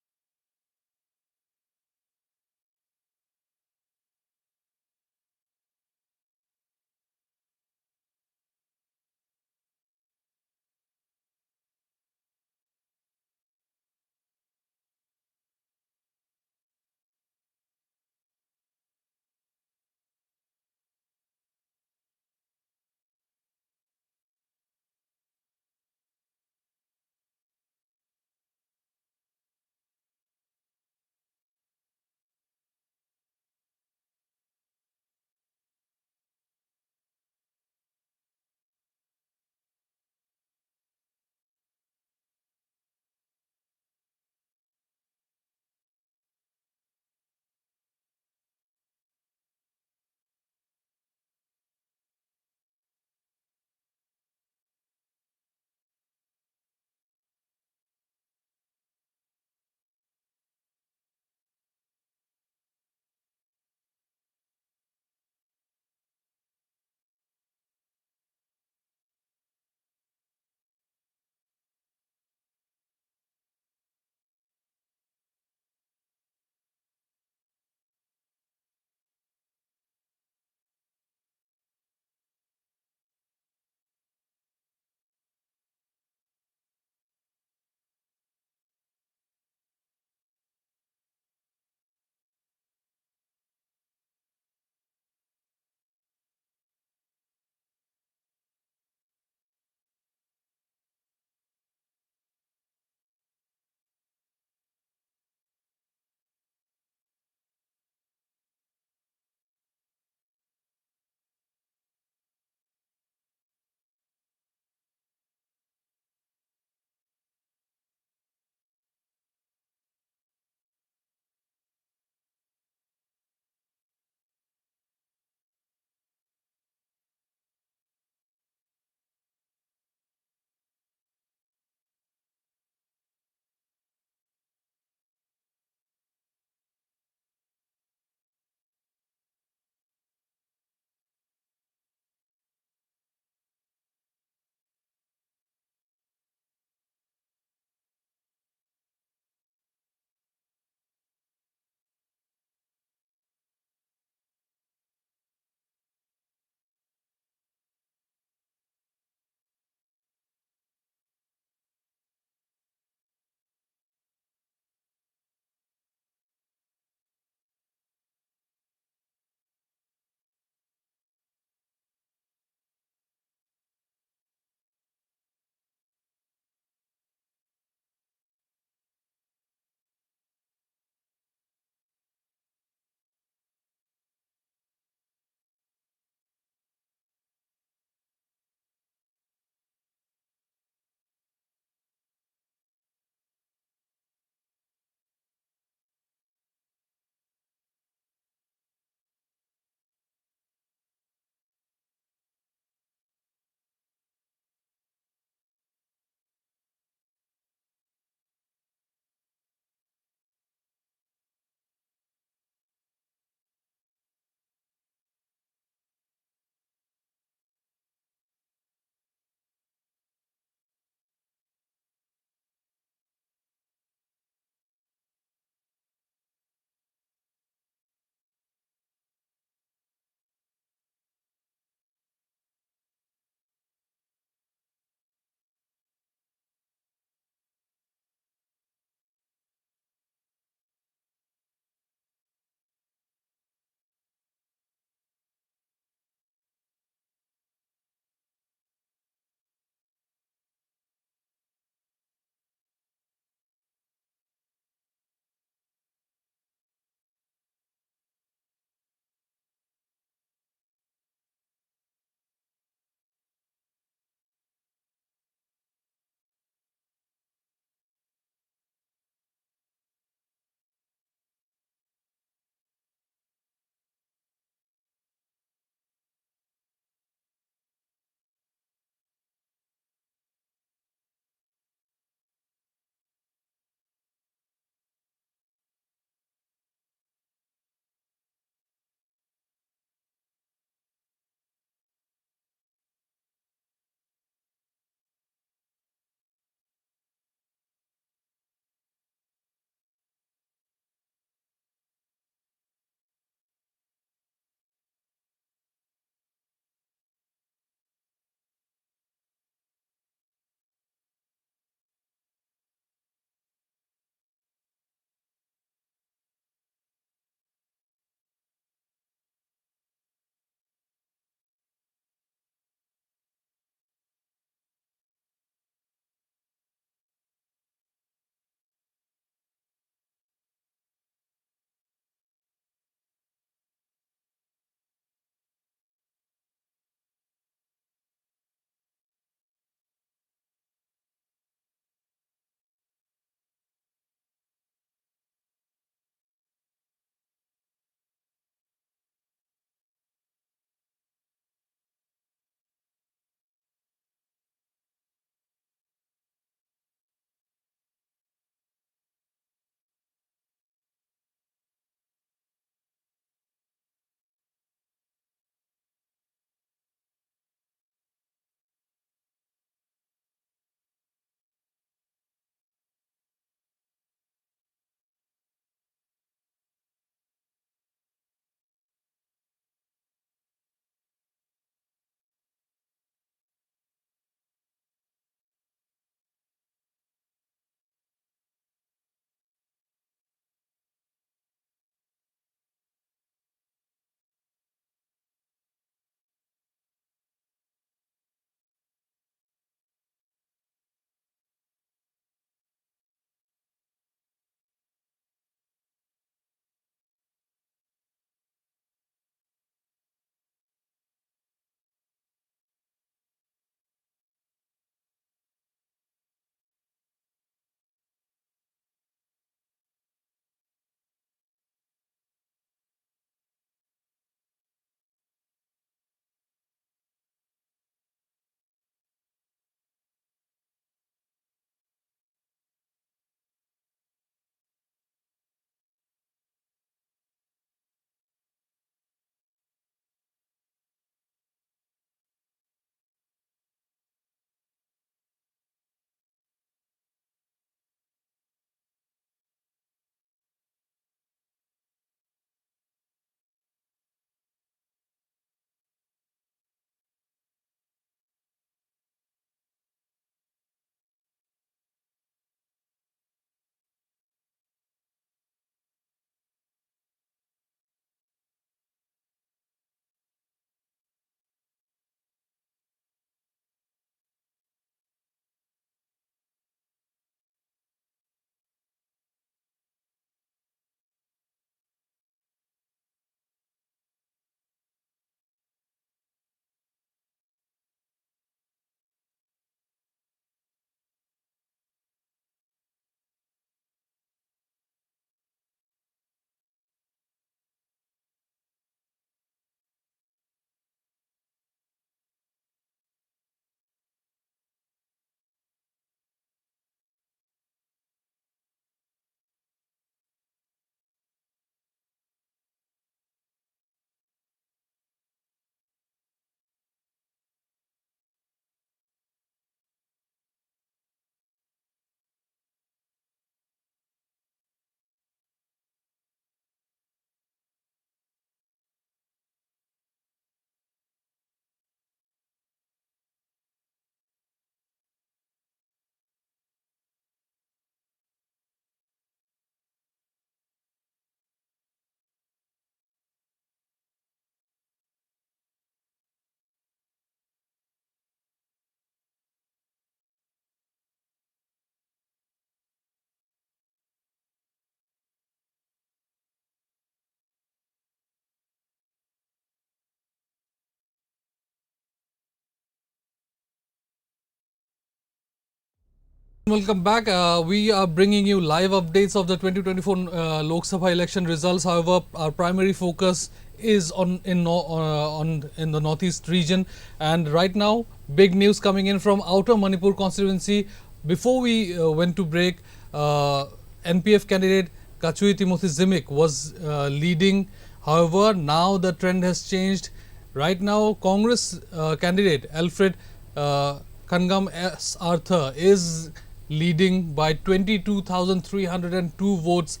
Welcome back. We are bringing you live updates of the 2024 Lok Sabha election results. However, our primary focus is in the northeast region, and right now big news coming in from outer Manipur constituency. Before we went to break, NPF candidate Kachui Timothy Zimik was leading. However, now the trend has changed. Right now, Congress candidate Alfred Kangam S. Arthur is leading by 22,302 votes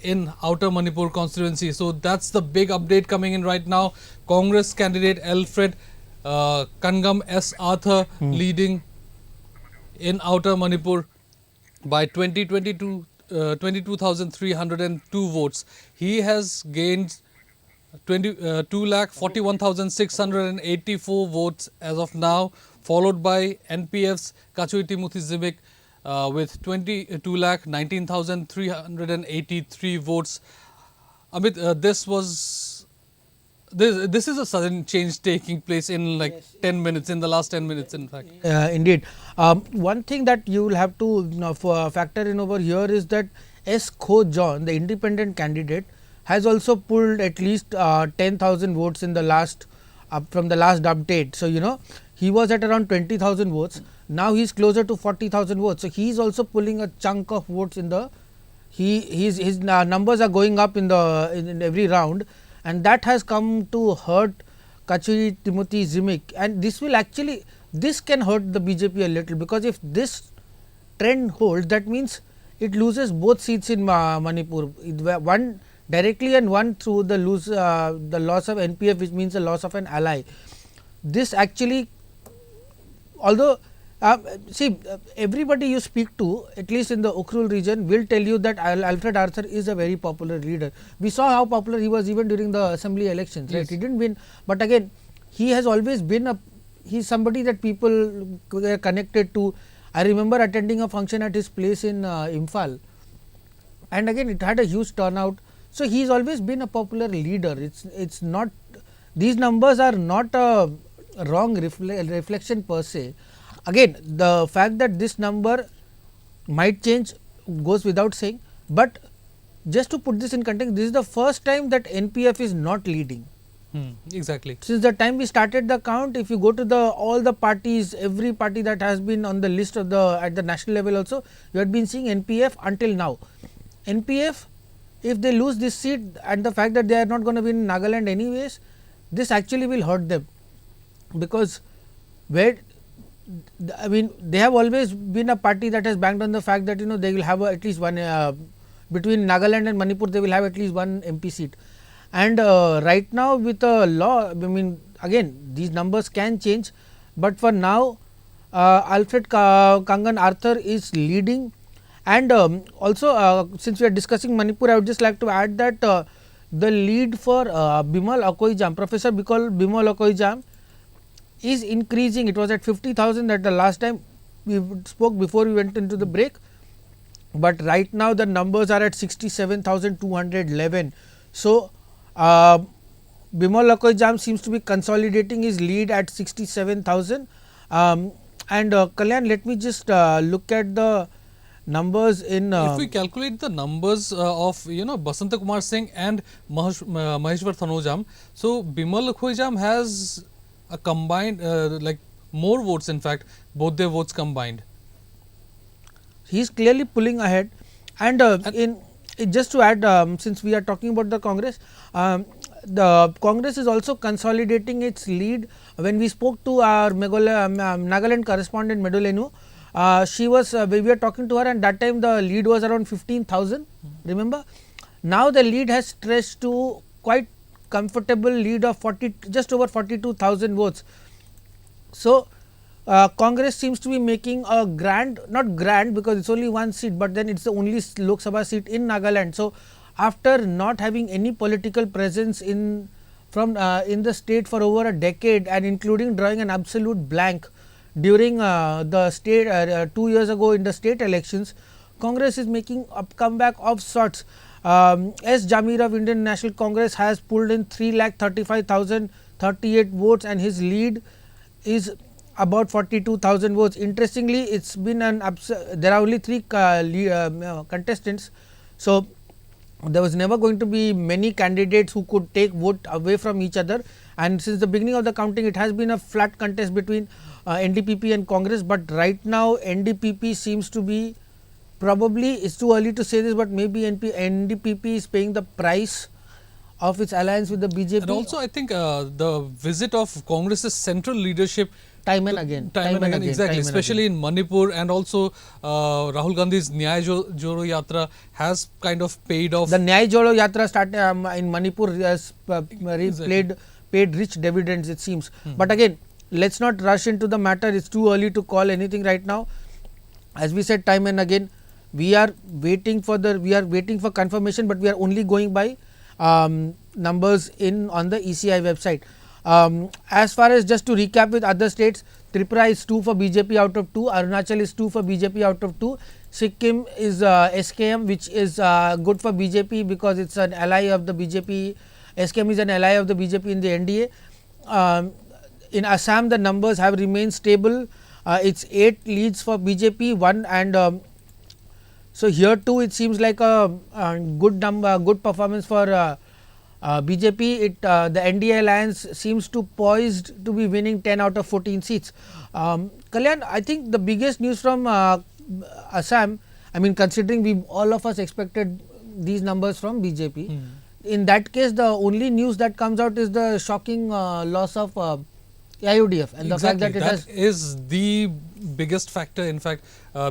in outer Manipur constituency. So that's the big update coming in right now. Congress candidate Alfred Kangam S. Arthur leading in outer Manipur by 22,302 votes. He has gained 2,41,684 votes as of now, followed by NPF's Kachui Timothy Zimik with 22,19,383 votes. Amit, this is a sudden change taking place in like 10 minutes, in the last 10 minutes in fact. Indeed. One thing that you will have to factor in over here is that S. Kho John, the independent candidate, has also pulled at least 10,000 votes in the last from the last update. So, he was at around 20,000 votes. Now he is closer to 40,000 votes. So, he is also pulling a chunk of votes in the. His numbers are going up in every round, and that has come to hurt Kachui Timothy Zimik, and this can hurt the BJP a little, because if this trend holds, that means it loses both seats in Manipur, one directly and one through the loss of NPF, which means the loss of an ally. This actually, although everybody you speak to, at least in the Ukhrul region, will tell you that Alfred Arthur is a very popular leader. We saw how popular he was even during the assembly elections. Right? He didn't win, but again, he has always been he's somebody that people were connected to. I remember attending a function at his place in Imphal, and again it had a huge turnout. So, he has always been a popular leader. It's not, these numbers are not a wrong reflection per se. Again, the fact that this number might change goes without saying, but just to put this in context, this is the first time that NPF is not leading. Exactly. Since the time we started the count, if you go to all the parties, every party that has been on the list of at the national level also, you had been seeing NPF until now. NPF, if they lose this seat and the fact that they are not going to win Nagaland anyways, this actually will hurt them, because they have always been a party that has banked on the fact that they will have at least one between Nagaland and Manipur, they will have at least one MP seat. And right now with the law, again these numbers can change, but for now Alfred Kangan Arthur is leading. And also since we are discussing Manipur, I would just like to add that the lead for Bimal Akoijam, Professor Bimal Akoijam, is increasing. It was at 50,000 at the last time we spoke before we went into the break, but right now the numbers are at 67,211. So, Bimal Akoijam seems to be consolidating his lead at 67,000. And Kalyan, let me just look at the numbers in. If we calculate the numbers of Basanta Kumar Singh and Maheshwar Thanojam, so Bimal Akoijam has a combined like more votes, in fact both their votes combined. He is clearly pulling ahead, and just to add, since we are talking about the Congress, the Congress is also consolidating its lead. When we spoke to our Nagaland correspondent Medulenu, we were talking to her, and that time the lead was around 15,000, remember. Now the lead has stretched to quite comfortable lead of just over 42,000 votes. So, Congress seems to be making a not grand because it's only one seat, but then it's the only Lok Sabha seat in Nagaland. So, after not having any political presence in the state for over a decade, and including drawing an absolute blank during the state 2 years ago in the state elections, Congress is making a comeback of sorts. S. Jamir of Indian National Congress has pulled in 3,35,038 votes, and his lead is about 42,000 votes. Interestingly, it's been there are only 3 contestants, so there was never going to be many candidates who could take vote away from each other, and since the beginning of the counting it has been a flat contest between NDPP and Congress, but right now NDPP seems to be, probably it's too early to say this, but maybe NDPP is paying the price of its alliance with the BJP. And also I think the visit of Congress's central leadership time and again, exactly, especially in Manipur, and also Rahul Gandhi's Nyaya Jodo Yatra has kind of paid off. The Nyaya Jodo Yatra started in Manipur has paid rich dividends, it seems. But again, let's not rush into the matter. It's too early to call anything right now. As we said time and again, we are waiting for confirmation, but we are only going by numbers on the ECI website. As far as, just to recap with other states, Tripura is 2 for BJP out of 2, Arunachal is 2 for BJP out of 2, Sikkim is SKM, which is good for BJP because it's an ally of the BJP. SKM is an ally of the BJP in the NDA. In Assam, the numbers have remained stable. It's 8 leads for BJP, 1, and so here too it seems like a good performance for BJP. The NDA alliance seems to poised to be winning 10 out of 14 seats. Kalyan, I think the biggest news from Assam, I mean, considering all of us expected these numbers from BJP, in that case the only news that comes out is the shocking loss of AIUDF, and the fact that that is the biggest factor, in fact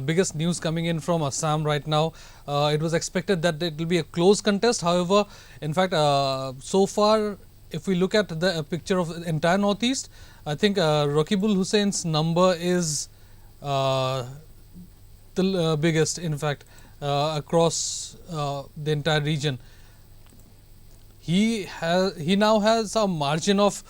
biggest news coming in from Assam right now. It was expected that it will be a close contest, however, in fact so far if we look at the picture of the entire northeast, I think Rakibul Hussein's number is the biggest, in fact across the entire region. He now has a margin of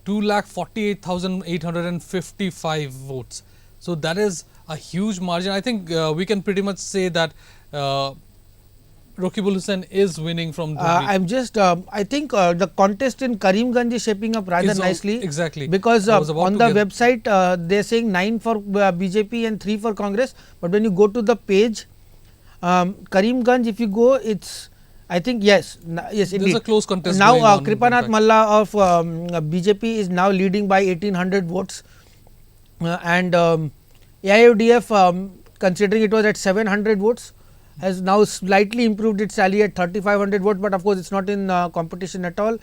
2,48,855 votes. So that is a huge margin. I think we can pretty much say that Rakibul Hussain is winning from Dhubri. I think the contest in Karimganj is shaping up rather nicely. Exactly. Because on the website they are saying 9 for BJP and 3 for Congress, but when you go to the page, Karimganj, if you go, it's, I think yes, indeed. There's a close contest now. Going on, Kripanath Malla of BJP is now leading by 1800 votes, and AIUDF, considering it was at 700 votes, has now slightly improved its tally at 3500 votes, but of course it's not in competition at all.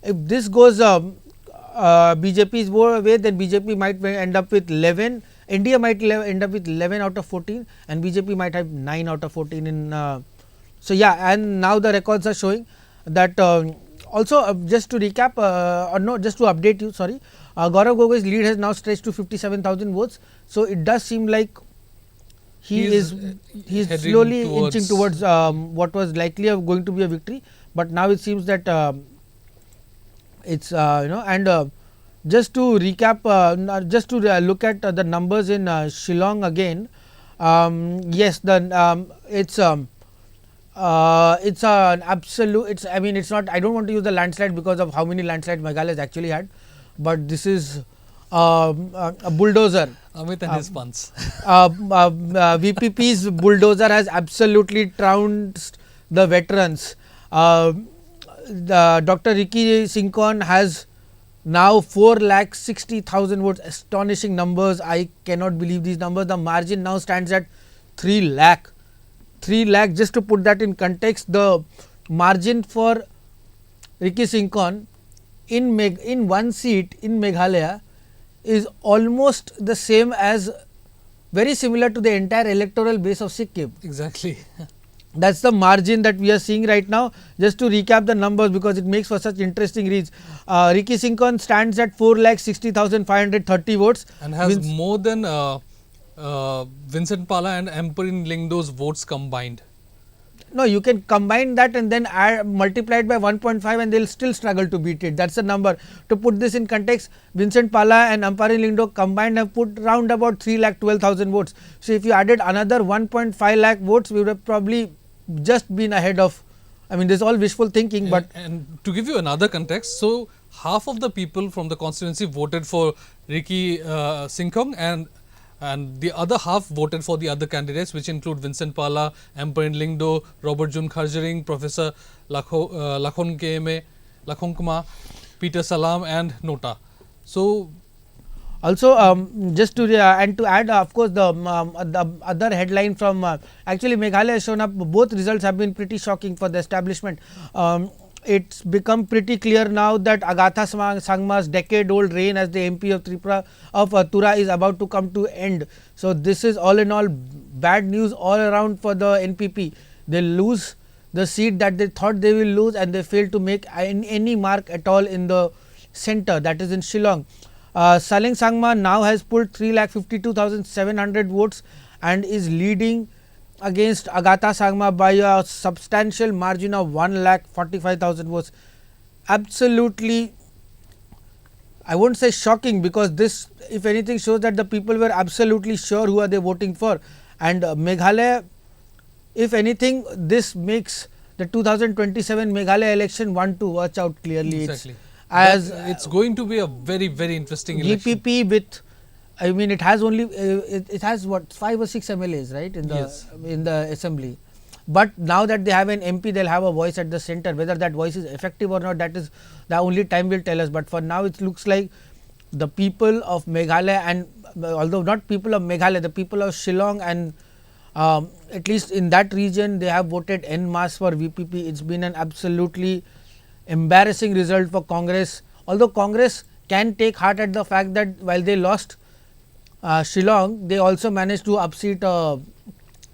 If this goes BJP's way, then BJP might end up with 11. India might end up with 11 out of 14, and BJP might have 9 out of 14 in. So yeah, and now the records are showing that also just to recap or no, just to update you, sorry, Gaurav Gogoi's lead has now stretched to 57,000 votes. So it does seem like he's slowly inching towards what was likely going to be a victory, but now it seems that it's and just to recap, just to look at the numbers in Shillong again. Yes, it's an absolute. I mean, it's not. I don't want to use the landslide because of how many landslides Meghalaya has actually had, but this is a bulldozer. Amit and his puns. VPP's bulldozer has absolutely trounced the veterans. Dr. Ricky Sinkon has now 4,60,000 votes. Astonishing numbers. I cannot believe these numbers. The margin now stands at 3 lakh. 3 lakh, just to put that in context, the margin for Ricky Sinkon in one seat in Meghalaya is almost the same as, very similar to the entire electoral base of Sikkim. Exactly. That's the margin that we are seeing right now. Just to recap the numbers because it makes for such interesting reads. Ricky Sinkon stands at 4,60,530 votes and has more than Vincent Pala and Amperin Lingdo's votes combined. No, you can combine that and then multiply it by 1.5 and they will still struggle to beat it. That's the number. To put this in context, Vincent Pala and Amperin Lingdo combined have put round about 3,12,000 votes. So if you added another 1.5 lakh votes, we would have probably just been ahead of. I mean, this is all wishful thinking, but and to give you another context, so half of the people from the constituency voted for Ricky Singkong, and the other half voted for the other candidates, which include Vincent Pala, Mparin Lingdo, Robert Jun Kharjering, Professor Lakhongkma, Peter Salam and Nota. So also, just to and to add, of course, the other headline from actually Meghalaya has shown up. Both results have been pretty shocking for the establishment. It's become pretty clear now that Agatha Sangma's decade-old reign as the MP of Tripura of Tura is about to come to end. So this is all in all bad news all around for the NPP. They lose the seat that they thought they will lose, and they fail to make any mark at all in the centre, that is in Shillong. Saleng Sangma now has pulled 3,52,700 votes and is leading against Agatha Sangma by a substantial margin of 1,45,000 votes. Absolutely, I won't say shocking, because this, if anything, shows that the people were absolutely sure who are they voting for. And Meghalaya, if anything, this makes the 2027 Meghalaya election one to watch out clearly. Exactly. It's going to be a very, very interesting election. VPP with, I mean, it has only it has what 5 or 6 MLAs, right, in the in the assembly. But now that they have an MP, they'll have a voice at the centre. Whether that voice is effective or not, that is the only time will tell us. But for now, it looks like the people of Meghalaya, and although not people of Meghalaya, the people of Shillong and at least in that region, they have voted en masse for VPP. It's been an absolutely embarrassing result for Congress. Although Congress can take heart at the fact that while they lost Shillong, they also managed to upseat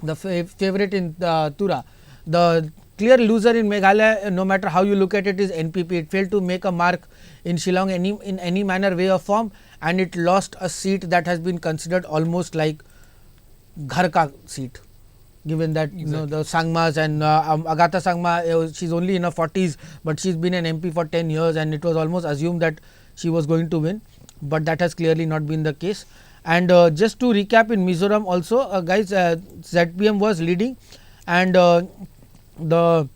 the favorite in Tura. The clear loser in Meghalaya, no matter how you look at it, is NPP. It failed to make a mark in Shillong in any manner, way or form, and it lost a seat that has been considered almost like Ghar ka seat, given that you know the Sangmas and Agatha Sangma, she's only in her 40s, but she's been an MP for 10 years, and it was almost assumed that she was going to win, but that has clearly not been the case. And just to recap, in Mizoram also, guys, ZPM was leading, and the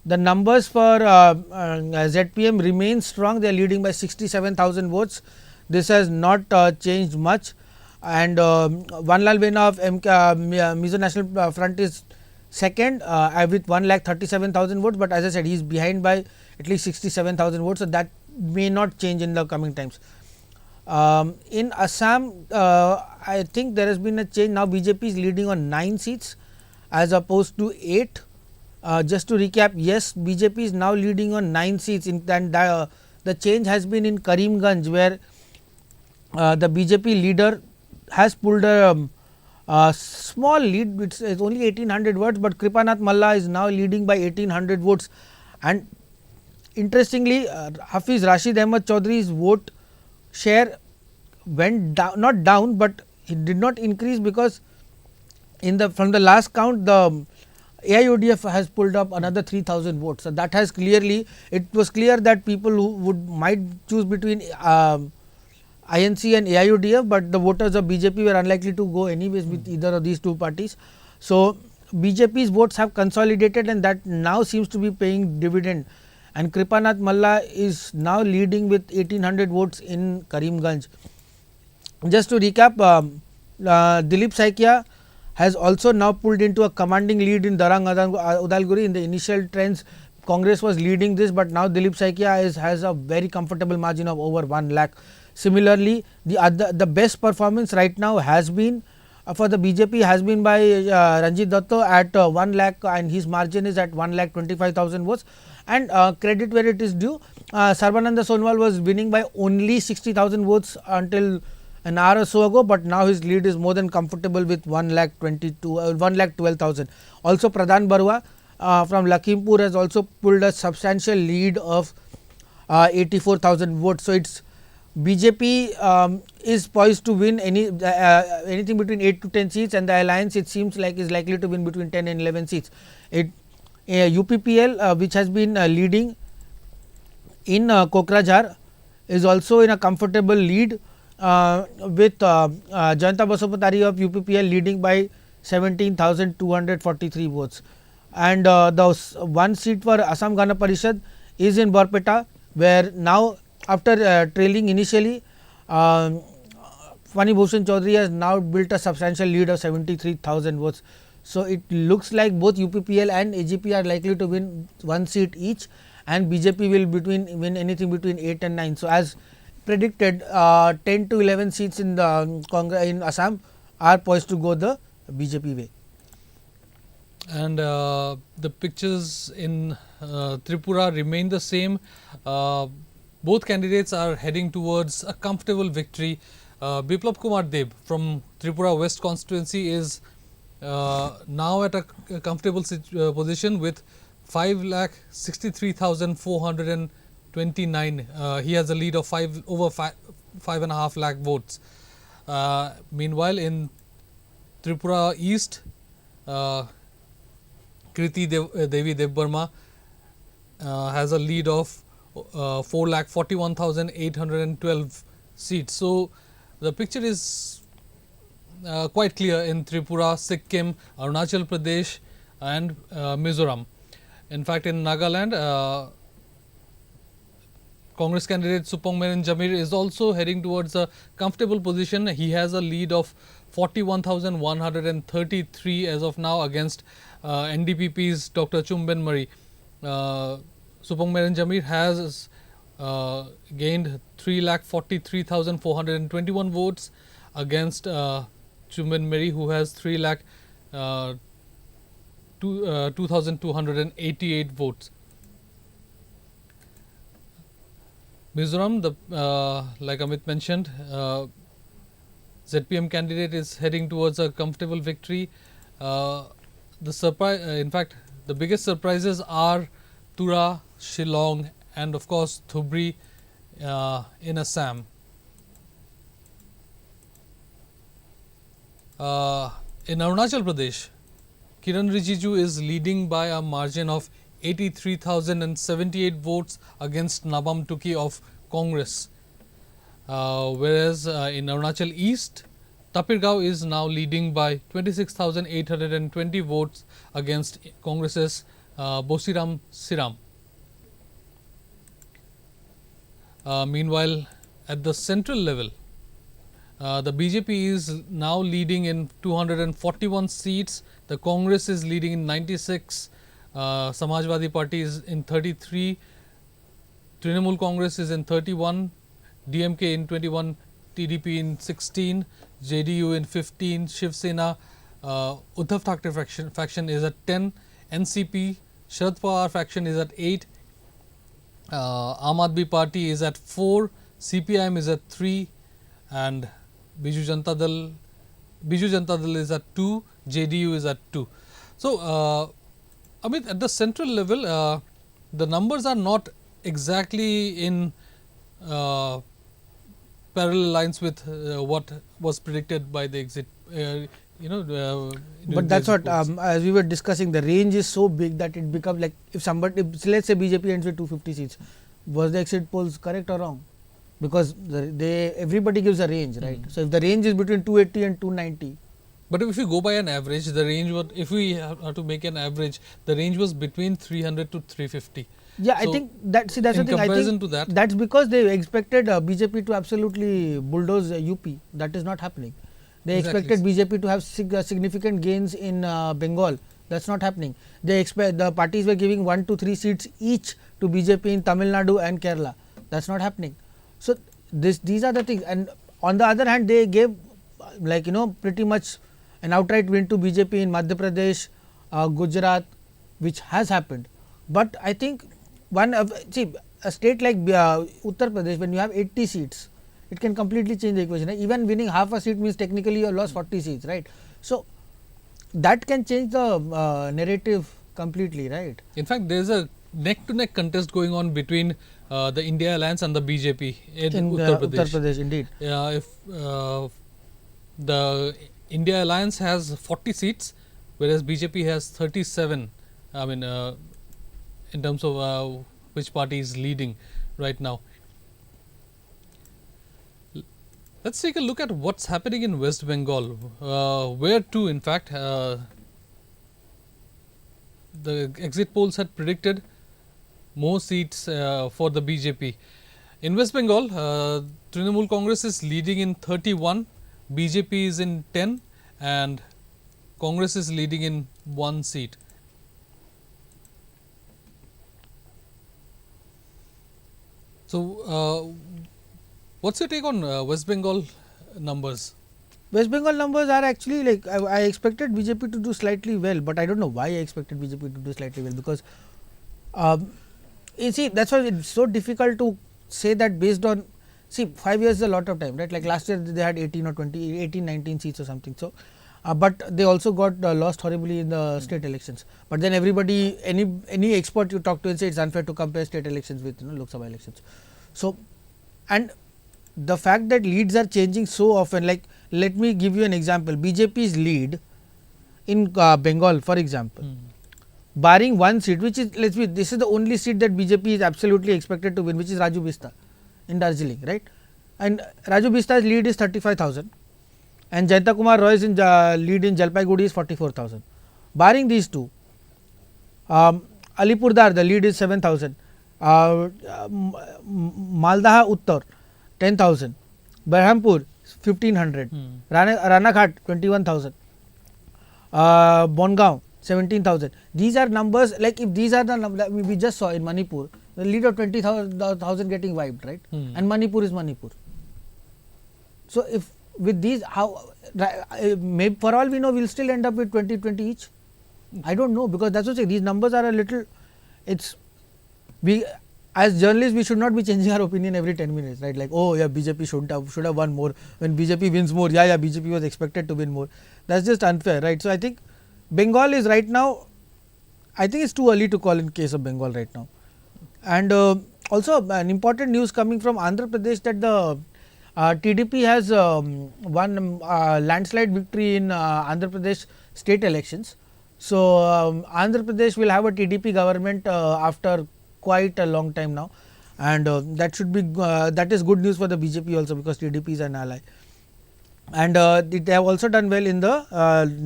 numbers for ZPM remain strong. They are leading by 67,000 votes. This has not changed much. And Vanlal Vena of Mizo National Front is second with 1,37,000 votes, but as I said, he is behind by at least 67,000 votes. So that may not change in the coming times. In Assam, I think there has been a change. Now BJP is leading on 9 seats as opposed to 8. Just to recap, yes, BJP is now leading on 9 seats. And the change has been in Karimganj, where the BJP leader has pulled a small lead. It's only 1800 votes, but Kripanath Malla is now leading by 1800 votes. And interestingly, Hafiz Rashid Ahmad Chaudhry's vote share went down, not down, but it did not increase, because from the last count, the AIODF has pulled up another 3,000 votes. So that has clearly, it was clear that people who might choose between INC and AIODF, but the voters of BJP were unlikely to go anyways with either of these two parties. So BJP's votes have consolidated, and that now seems to be paying dividend. And Kripanath Malla is now leading with 1800 votes in Karimganj. Just to recap, Dilip Saikia has also now pulled into a commanding lead in Darang Udalguri. In the initial trends, Congress was leading this, but now Dilip Saikia has a very comfortable margin of over 1 lakh. Similarly, the best performance right now has been for the BJP has been by Ranjit Datto at 1 lakh, and his margin is at 1,25,000 votes. And credit where it is due, Sarbananda Sonowal was winning by only 60,000 votes until an hour or so ago, but now his lead is more than comfortable with 1,12,000. Also, Pradhan Barua from Lakhimpur has also pulled a substantial lead of 84,000 votes. So it's BJP is poised to win anything between 8 to 10 seats, and the alliance, it seems like, is likely to win between 10 and 11 seats. UPPL, which has been leading in Kokrajhar, is also in a comfortable lead with Jayanta Basopatari of UPPL leading by 17,243 votes. And the one seat for Assam Gana Parishad is in Barpeta, where now after trailing initially, Fani Bhushan Chaudhary has now built a substantial lead of 73,000 votes. So, it looks like both UPPL and AGP are likely to win one seat each, and BJP will win anything between 8 and 9. So, as predicted, 10 to 11 seats in the Congress in Assam are poised to go the BJP way. And the pictures in Tripura remain the same. Both candidates are heading towards a comfortable victory. Biplab Kumar Deb from Tripura West constituency is now at a comfortable position with 5,63,429. He has a lead of over 5.5 lakh votes. Meanwhile, in Tripura East, Kriti Devi Devbarma has a lead of 4,41,812 seats. So, the picture is quite clear in Tripura, Sikkim, Arunachal Pradesh and Mizoram. In fact, in Nagaland, Congress candidate Supong Merin Jamir is also heading towards a comfortable position. He has a lead of 41,133 as of now against NDPP's Dr. Chumben Murray. Supong Merin Jamir has gained 3,43,421 votes against Chumben Murray, who has 2,288 votes. Mizoram, like Amit mentioned, ZPM candidate is heading towards a comfortable victory. In fact, the biggest surprises are Tura, Shillong and of course Dhubri in Assam. In Arunachal Pradesh, Kiran Rijiju is leading by a margin of 83,078 votes against Nabam Tuki of Congress. Whereas in Arunachal East, Tapirgaon is now leading by 26,820 votes against Congress's Bosiram Siram. Meanwhile, at the central level, the BJP is now leading in 241 seats, the Congress is leading in 96, Samajwadi Party is in 33, Trinamool Congress is in 31, DMK in 21, TDP in 16, JDU in 15, Shiv Sena, Uddhav Thackeray faction is at 10, NCP, Sharad Pawar faction is at 8, Aam Aadmi Party is at 4, CPIM is at 3 and Biju Janata Dal is at 2, JDU is at 2. So, Amit, at the central level, the numbers are not exactly in parallel lines with what was predicted by the exit. But that's what as we were discussing, the range is so big that it becomes like if let's say BJP ends with 250 seats, was the exit polls correct or wrong? Because everybody gives a range, right? So if the range is between 280 and 290. But if you go by an average, the range was, if we have to make an average, the range was between 300 to 350. Yeah, so I think that's the thing. Comparison to that, that's because they expected BJP to absolutely bulldoze UP. That is not happening. They expected BJP to have significant gains in Bengal. That's not happening. They expect the parties were giving 1 to 3 seats each to BJP in Tamil Nadu and Kerala. That's not happening. So these are the things. And on the other hand, they gave pretty much an outright win to BJP in Madhya Pradesh, Gujarat, which has happened. But I think a state like Uttar Pradesh, when you have 80 seats, it can completely change the equation. Even winning half a seat means technically you have lost 40 seats, right? So that can change the narrative completely, right? In fact, there is a neck-to-neck contest going on between the India Alliance and the BJP in Uttar Pradesh. Uttar Pradesh, indeed. If the India Alliance has 40 seats, whereas BJP has 37. I mean, in terms of which party is leading right now. Let's take a look at what's happening in West Bengal, where too, in fact, the exit polls had predicted more seats for the BJP. In West Bengal, Trinamool Congress is leading in 31, BJP is in 10 and Congress is leading in 1 seat. So, what's your take on West Bengal numbers? West Bengal numbers are actually like I expected BJP to do slightly well, but I don't know why I expected BJP to do slightly well, because you see, that's why it's so difficult to say that based on, see, 5 years is a lot of time, right? Like last year they had 18 or 20, 18, 19 seats or something. So, but they also got lost horribly in the state elections. But then everybody, any expert you talk to and say it's unfair to compare state elections with Lok Sabha elections. So, and the fact that leads are changing so often, like let me give you an example. BJP's lead in Bengal, for example, barring one seat, which is, let's be, this is the only seat that BJP is absolutely expected to win, which is Raju Bista in Darjeeling, right? And Raju Bista's lead is 35,000 and Jayanta Kumar Roy's lead in Jalpaiguri is 44,000. Barring these two, Alipurdar, the lead is 7,000, Maldah Uttar 10,000, Berhampur 1,500, Ranaghat 21,000, Bongaon 17,000. These are numbers, like if these are the numbers we just saw in Manipur, the lead of 20,000 getting wiped, right? And Manipur is Manipur. So, if with these, how, maybe for all we know, we will still end up with 20-20 each. I don't know, because that's what I say, these numbers are a little, it's, we as journalists we should not be changing our opinion every 10 minutes, right? Like, oh yeah, BJP should have won more. When BJP wins more, yeah, BJP was expected to win more. That's just unfair, right? So, I think Bengal is right now, I think it's too early to call in case of Bengal right now. And also an important news coming from Andhra Pradesh, that the TDP has won landslide victory in Andhra Pradesh state elections. So, Andhra Pradesh will have a TDP government after quite a long time now, and that should be that is good news for the BJP also, because TDP is an ally. And they have also done well in the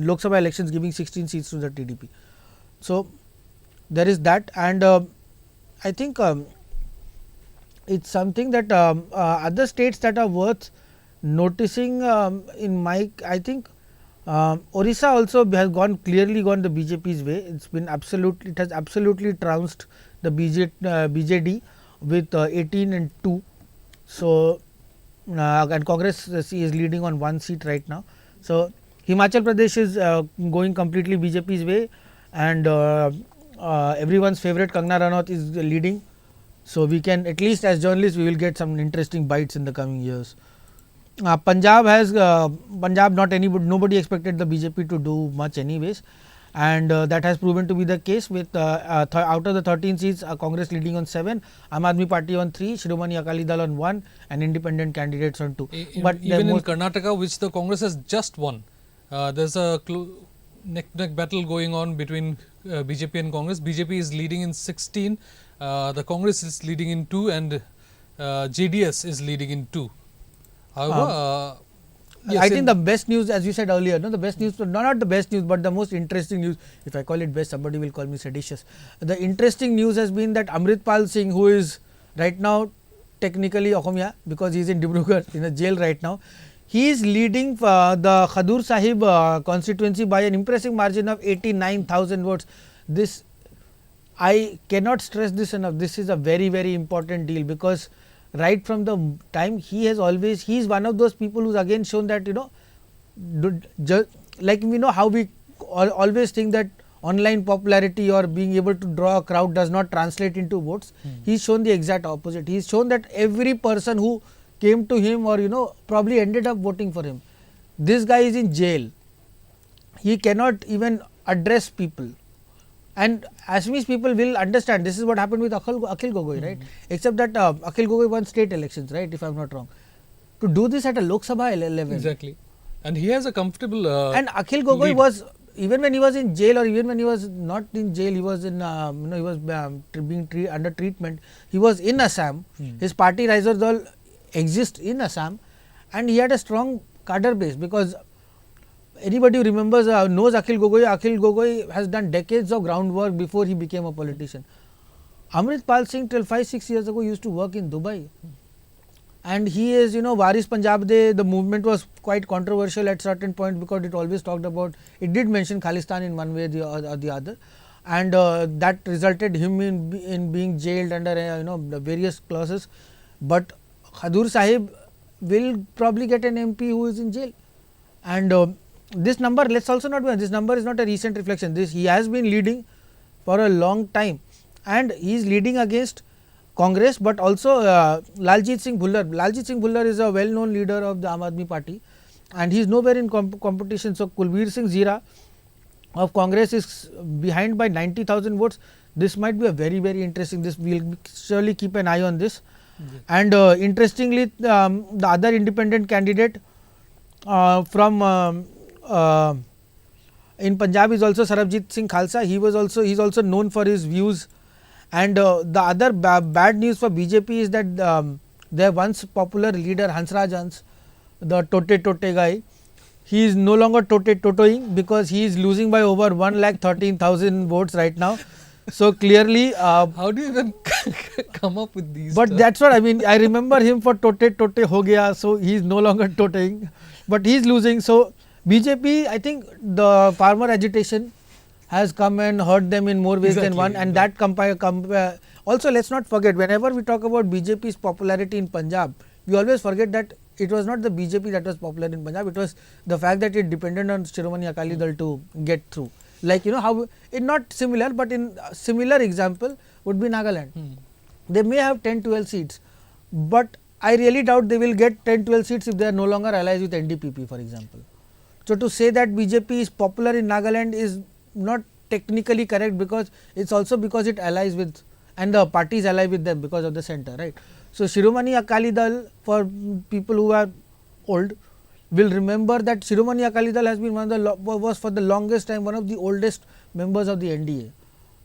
Lok Sabha elections, giving 16 seats to the TDP. So, there is that, and I think it's something that other states that are worth noticing in my, I think Orissa also has clearly gone the BJP's way. It's been absolutely, it has absolutely trounced the BJD with 18 and 2. So, and Congress is leading on 1 seat right now. So, Himachal Pradesh is going completely BJP's way, and everyone's favorite Kangana Ranaut is leading. So, we can, at least as journalists, we will get some interesting bites in the coming years. Punjab has nobody expected the BJP to do much anyways, and that has proven to be the case with out of the 13 seats, Congress leading on 7, Aam Aadmi Party on 3, Shiromani Akali Dal on 1 and independent candidates on 2. But even in Karnataka, which the Congress has just won, there is a neck-to-neck battle going on between BJP and Congress. BJP is leading in 16, the Congress is leading in 2 and JDS is leading in 2. However, yes, I think the best news, as you said earlier, no, the best news, not the best news, but the most interesting news, if I call it best, somebody will call me seditious. The interesting news has been that Amritpal Singh, who is right now technically Assamia, because he is in Dibrugarh in a jail right now, he is leading the Khadur Sahib constituency by an impressive margin of 89,000 votes. This, I cannot stress this enough, this is a very, very important deal, because right from the time he is one of those people who's again shown that, you know, like we know how we always think that online popularity or being able to draw a crowd does not translate into votes. He's shown the exact opposite. He's shown that every person who came to him or, you know, probably ended up voting for him. This guy is in jail. He cannot even address people. And Assamese people will understand, this is what happened with Akhil Gogoi, right? Except that Akhil Gogoi won state elections, right, if I am not wrong. To do this at a Lok Sabha level. Exactly. And he has a comfortable and Akhil Gogoi lead. Was, even when he was in jail or even when he was not in jail, he was in, you know, he was being under treatment. He was in Assam. His party Riser Dal exists in Assam, and he had a strong cadre base, because anybody who remembers knows Akhil Gogoi has done decades of groundwork before he became a politician. Amritpal Singh till 5-6 years ago used to work in Dubai. and he is, Waris Punjab De. The movement was quite controversial at certain point because it always talked about, it did mention Khalistan in one way or the other, and that resulted him in being jailed under the various clauses. But Khadur Sahib will probably get an MP who is in jail, and this number, let's also not be, this number is not a recent reflection. This, he has been leading for a long time, and he is leading against Congress, but also Laljit Singh Bhullar. Laljit Singh Bhullar is a well known leader of the Aam Aadmi Party, and he is nowhere in competition. So, Kulbir Singh Zira of Congress is behind by 90,000 votes. This might be a very, very interesting, this we will surely keep an eye on this. And interestingly, the other independent candidate from in Punjab is also Sarabjit Singh Khalsa. He is also known for his views. And the other bad news for BJP is that their once popular leader Hansraj Hans, the Tote guy, he is no longer totoing because he is losing by over 1,13,000 votes right now. So clearly, how do you even come up with these? But that's what I mean. I remember him for Tote ho gaya. So he is no longer toting, but he is losing. So BJP, I think the farmer agitation has come and hurt them in more ways than one, and that also let's not forget, whenever we talk about BJP's popularity in Punjab, we always forget that it was not the BJP that was popular in Punjab, it was the fact that it depended on Shiromani Akali Dal to get through. Like how it not similar, but in similar example would be Nagaland. They may have 10-12 seats, but I really doubt they will get 10-12 seats if they are no longer allies with NDPP, for example. So to say that BJP is popular in Nagaland is not technically correct, because it's also because it allies with, and the parties ally with them because of the center, right. So Shiromani Akali Dal, for people who are old, will remember that Shiromani Akali Dal has been was for the longest time one of the oldest members of the NDA.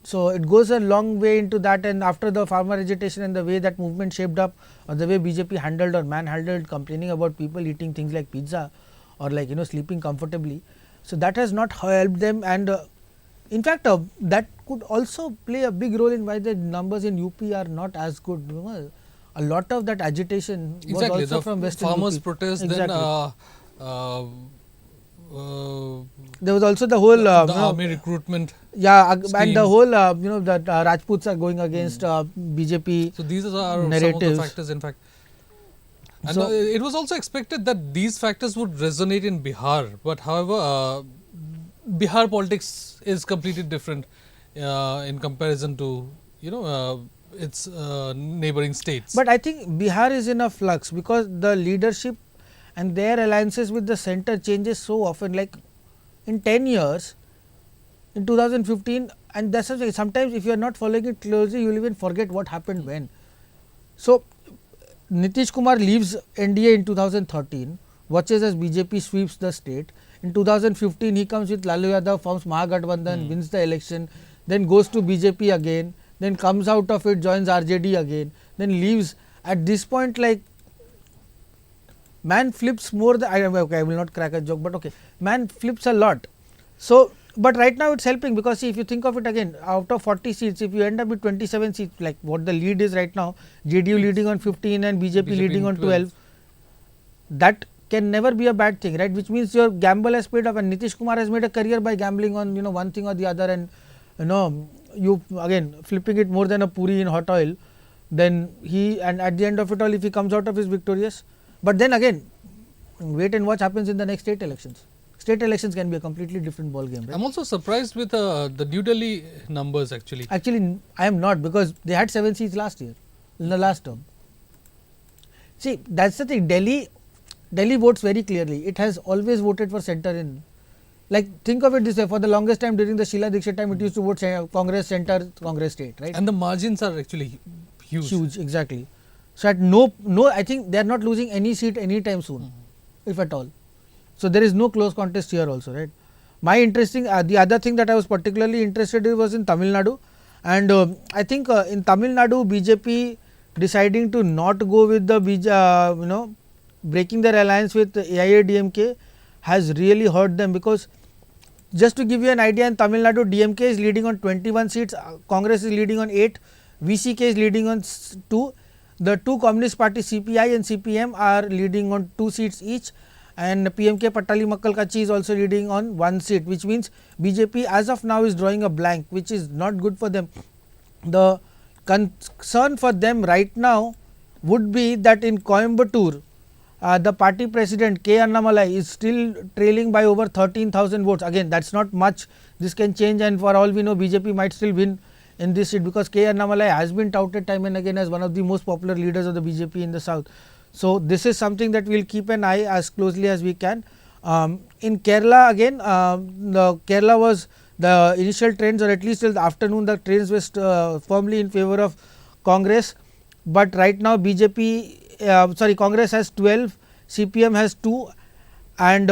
So it goes a long way into that, and after the farmer agitation and the way that movement shaped up, or the way BJP handled or manhandled complaining about people eating things like pizza or like sleeping comfortably, so that has not helped them. And in fact, that could also play a big role in why the numbers in UP are not as good. A lot of that agitation was also from Western farmers' UP. protest. Exactly. Then there was also the whole the army recruitment. Yeah, scheme. and the whole that Rajputs are going against BJP. So these are narratives. some of the factors, in fact. And So it was also expected that these factors would resonate in Bihar, but however, Bihar politics is completely different in comparison to its neighboring states. But I think Bihar is in a flux because the leadership and their alliances with the center changes so often. Like in 10 years, in 2015, and that's why sometimes if you are not following it closely, you will even forget what happened when. So Nitish Kumar leaves NDA in 2013, watches as BJP sweeps the state. In 2015, he comes with Lalu Yadav, forms Mahagathbandhan, wins the election, then goes to BJP again, then comes out of it, joins RJD again, then leaves. At this point, like, man flips more than, I will not crack a joke, but okay, man flips a lot. So, but right now it's helping, because see, if you think of it again, out of 40 seats, if you end up with 27 seats, like what the lead is right now, JDU leading on 15 and BJP leading on 12, that can never be a bad thing, right, which means your gamble has paid off, and Nitish Kumar has made a career by gambling on one thing or the other, and you again flipping it more than a puri in hot oil, then he, and at the end of it all, if he comes out of his victorious, but then again wait and watch happens in the next state elections. State elections can be a completely different ball game, right? I'm also surprised with the New Delhi numbers actually. Actually, I am not, because they had 7 seats last year, in the last term. See, that's the thing, Delhi votes very clearly. It has always voted for center in, like, think of it this way, for the longest time during the Sheila Dikshit time, it used to vote Congress center, Congress state, right? And the margins are actually huge. Huge, exactly. So at I think they are not losing any seat anytime soon, if at all. So there is no close contest here also, right? The other thing that I was particularly interested in was in Tamil Nadu, and I think in Tamil Nadu, BJP deciding to not go with the breaking their alliance with AIADMK has really hurt them, because just to give you an idea, in Tamil Nadu, DMK is leading on 21 seats, Congress is leading on 8, VCK is leading on 2. the two communist parties CPI and CPM are leading on 2 seats each, and PMK Patali Makkal Kachi is also leading on 1 seat, which means BJP as of now is drawing a blank, which is not good for them. The concern for them right now would be that in Coimbatore, the party president K. Annamalai is still trailing by over 13,000 votes. Again, that is not much, this can change, and for all we know BJP might still win in this seat, because K. Annamalai has been touted time and again as one of the most popular leaders of the BJP in the south. So, this is something that we will keep an eye as closely as we can. In Kerala again, the Kerala was the initial trends, or at least till the afternoon the trends were firmly in favor of Congress, but right now Congress has 12, CPM has 2 and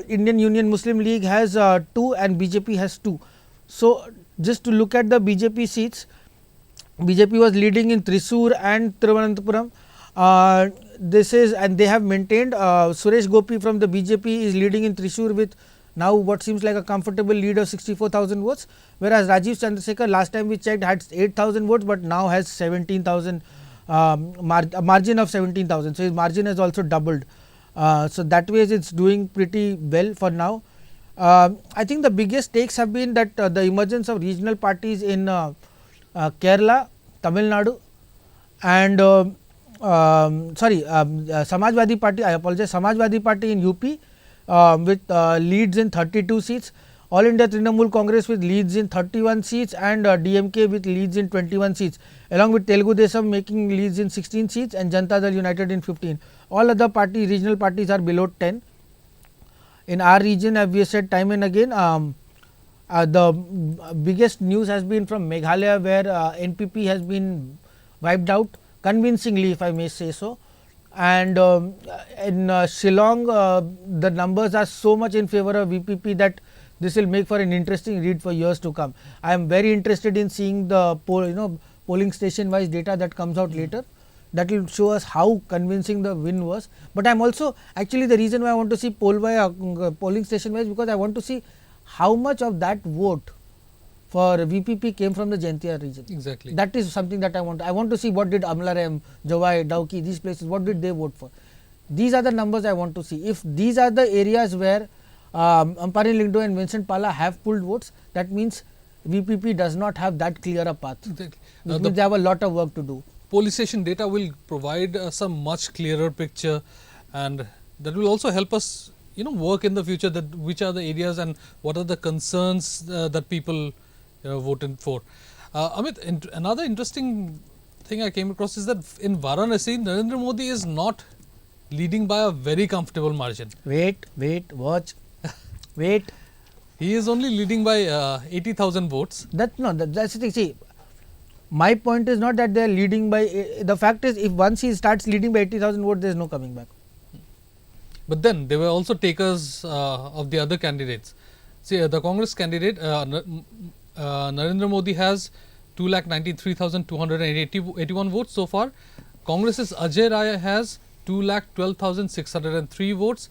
Indian Union Muslim League has 2 and BJP has 2. So, just to look at the BJP seats, BJP was leading in Thrissur and Thiruvananthapuram. This is, and they have maintained. Suresh Gopi from the BJP is leading in Thrissur with now what seems like a comfortable lead of 64,000 votes, whereas Rajiv Chandrasekhar last time we checked had 8,000 votes, but now has 17,000, margin of 17,000. So, his margin has also doubled. So, that way it is doing pretty well for now. I think the biggest takes have been that the emergence of regional parties in Kerala, Tamil Nadu and Samajwadi Party, I apologize, Samajwadi Party in UP with leads in 32 seats, All India Trinamool Congress with leads in 31 seats and DMK with leads in 21 seats, along with Telugu Desam making leads in 16 seats and Janata Dal United in 15. All other parties, regional parties are below 10. In our region, as we have said time and again, the biggest news has been from Meghalaya, where NPP has been wiped out convincingly, if I may say so. And in Shillong, the numbers are so much in favor of VPP that this will make for an interesting read for years to come. I am very interested in seeing the polling station wise data that comes out later. That will show us how convincing the win was. But I am also, actually the reason why I want to see polling station wise, because I want to see how much of that vote for VPP came from the Jaintia region. Exactly. That is something that I want. I want to see what did Amlarem, Jawai, Dauki, these places, what did they vote for. These are the numbers I want to see. If these are the areas where Ampari Lingdo and Vincent Pala have pulled votes, that means VPP does not have that clear a path. Exactly. Which means they have a lot of work to do. Police station data will provide some much clearer picture, and that will also help us work in the future, that which are the areas and what are the concerns that people voted for. Amit, another interesting thing I came across is that in Varanasi, Narendra Modi is not leading by a very comfortable margin. Wait, watch, wait. He is only leading by 80,000 votes. That's the thing. See, my point is not that they are leading by, the fact is if once he starts leading by 80,000 votes, there is no coming back. But then they were also takers of the other candidates. See, the Congress candidate Narendra Modi has 2,93,281 votes so far. Congress's Ajay Rai has 2,12,603 votes.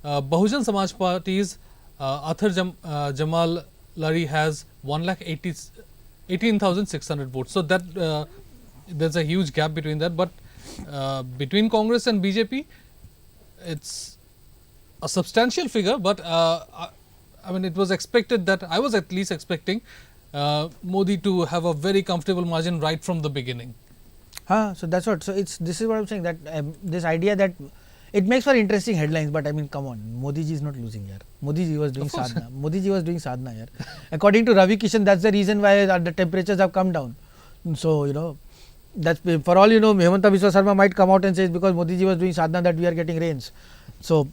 Bahujan Samaj Party's Athar Jamal Lari has 1,18,600 votes. So, that there is a huge gap between that, but between Congress and BJP, it is a substantial figure, but I mean it was expected that, I was at least expecting Modi to have a very comfortable margin right from the beginning. So, that is what. So, this is what I am saying, that this idea that it makes for interesting headlines, but I mean come on, Modi ji is not losing here. Modi ji was doing sadhana. Modi ji was doing sadhana here. According to Ravi Kishan, that is the reason why the temperatures have come down. So, that's, for all you know, Hemanta Biswa Sarma might come out and say because Modi ji was doing sadhana that we are getting rains. So,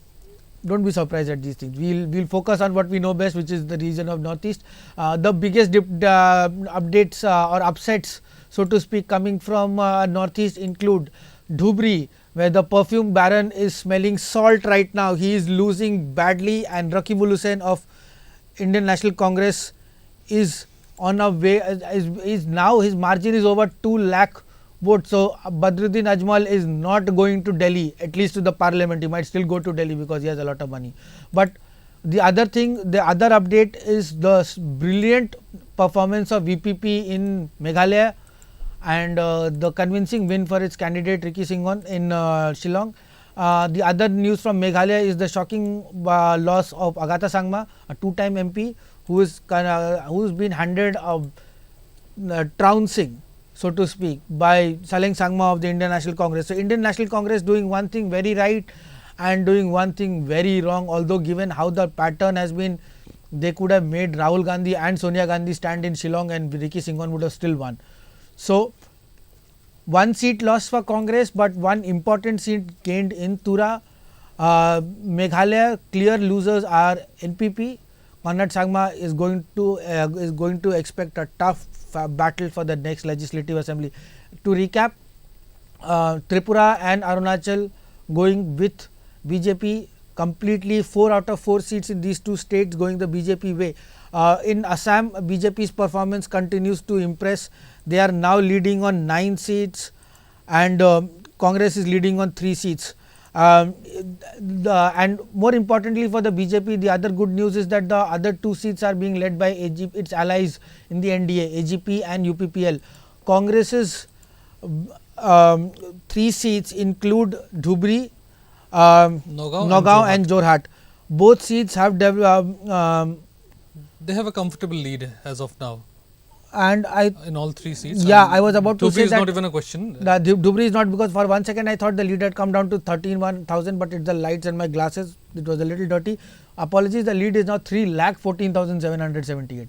don't be surprised at these things. We'll focus on what we know best, which is the region of Northeast. The biggest updates or upsets, so to speak, coming from Northeast include Dhubri, where the perfume baron is smelling salt right now. He is losing badly, and Rakibul Hussain of Indian National Congress is on a way, is now his margin is over 2 lakh votes. So, Badruddin Ajmal is not going to Delhi, at least to the parliament. He might still go to Delhi because he has a lot of money. But the other thing, the other update is the brilliant performance of VPP in Meghalaya and the convincing win for its candidate Ricky Singhon in Shillong. The other news from Meghalaya is the shocking loss of Agatha Sangma, a two-time MP who's been handed a trouncing, so to speak, by Saleng Sangma of the Indian National Congress. So, Indian National Congress doing one thing very right and doing one thing very wrong, although given how the pattern has been, they could have made Rahul Gandhi and Sonia Gandhi stand in Shillong and Ricky Singhon would have still won. So, one seat lost for Congress, but one important seat gained in Tura. Meghalaya, clear losers are NPP. Konrad Sangma is going to expect a tough battle for the next legislative assembly. To recap, Tripura and Arunachal going with BJP completely. 4 out of 4 seats in these two states going the BJP way. In Assam, BJP's performance continues to impress. They are now leading on 9 seats and Congress is leading on 3 seats. And more importantly for the BJP, the other good news is that the other 2 seats are being led by its allies in the NDA, AGP and UPPL. Congress's 3 seats include Dhubri, Nagaland and Jorhat. Both seats have they have a comfortable lead as of now. And in all 3 seats. Yeah, I was about to Dhubri say is that not even a question. Dhubri is not, because for 1 second I thought the lead had come down to 13,000, but it's the lights and my glasses, it was a little dirty. Apologies, the lead is now 3,14,778.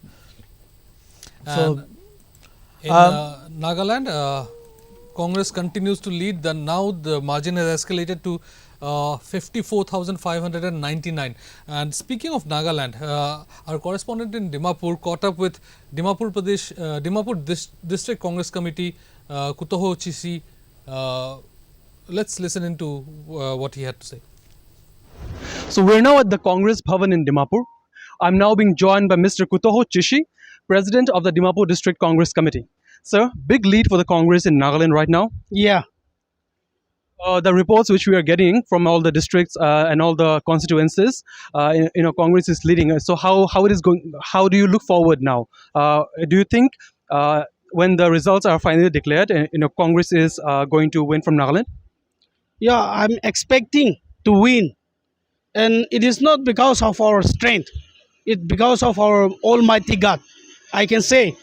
So in Nagaland, Congress continues to lead. Now the margin has escalated to 54,599. And speaking of Nagaland, our correspondent in Dimapur caught up with Dimapur District Congress Committee Kutoho Chisi. Let's listen into what he had to say. So we're now at the Congress Bhavan in Dimapur. I'm now being joined by Mr. Kutoho Chishi, President of the Dimapur District Congress Committee. Sir, big lead for the Congress in Nagaland right now. Yeah. The reports which we are getting from all the districts and all the constituencies, Congress is leading. So how it is going? How do you look forward now? Do you think when the results are finally declared, Congress is going to win from Nagaland? Yeah, I'm expecting to win, and it is not because of our strength. It's because of our Almighty God. I can say,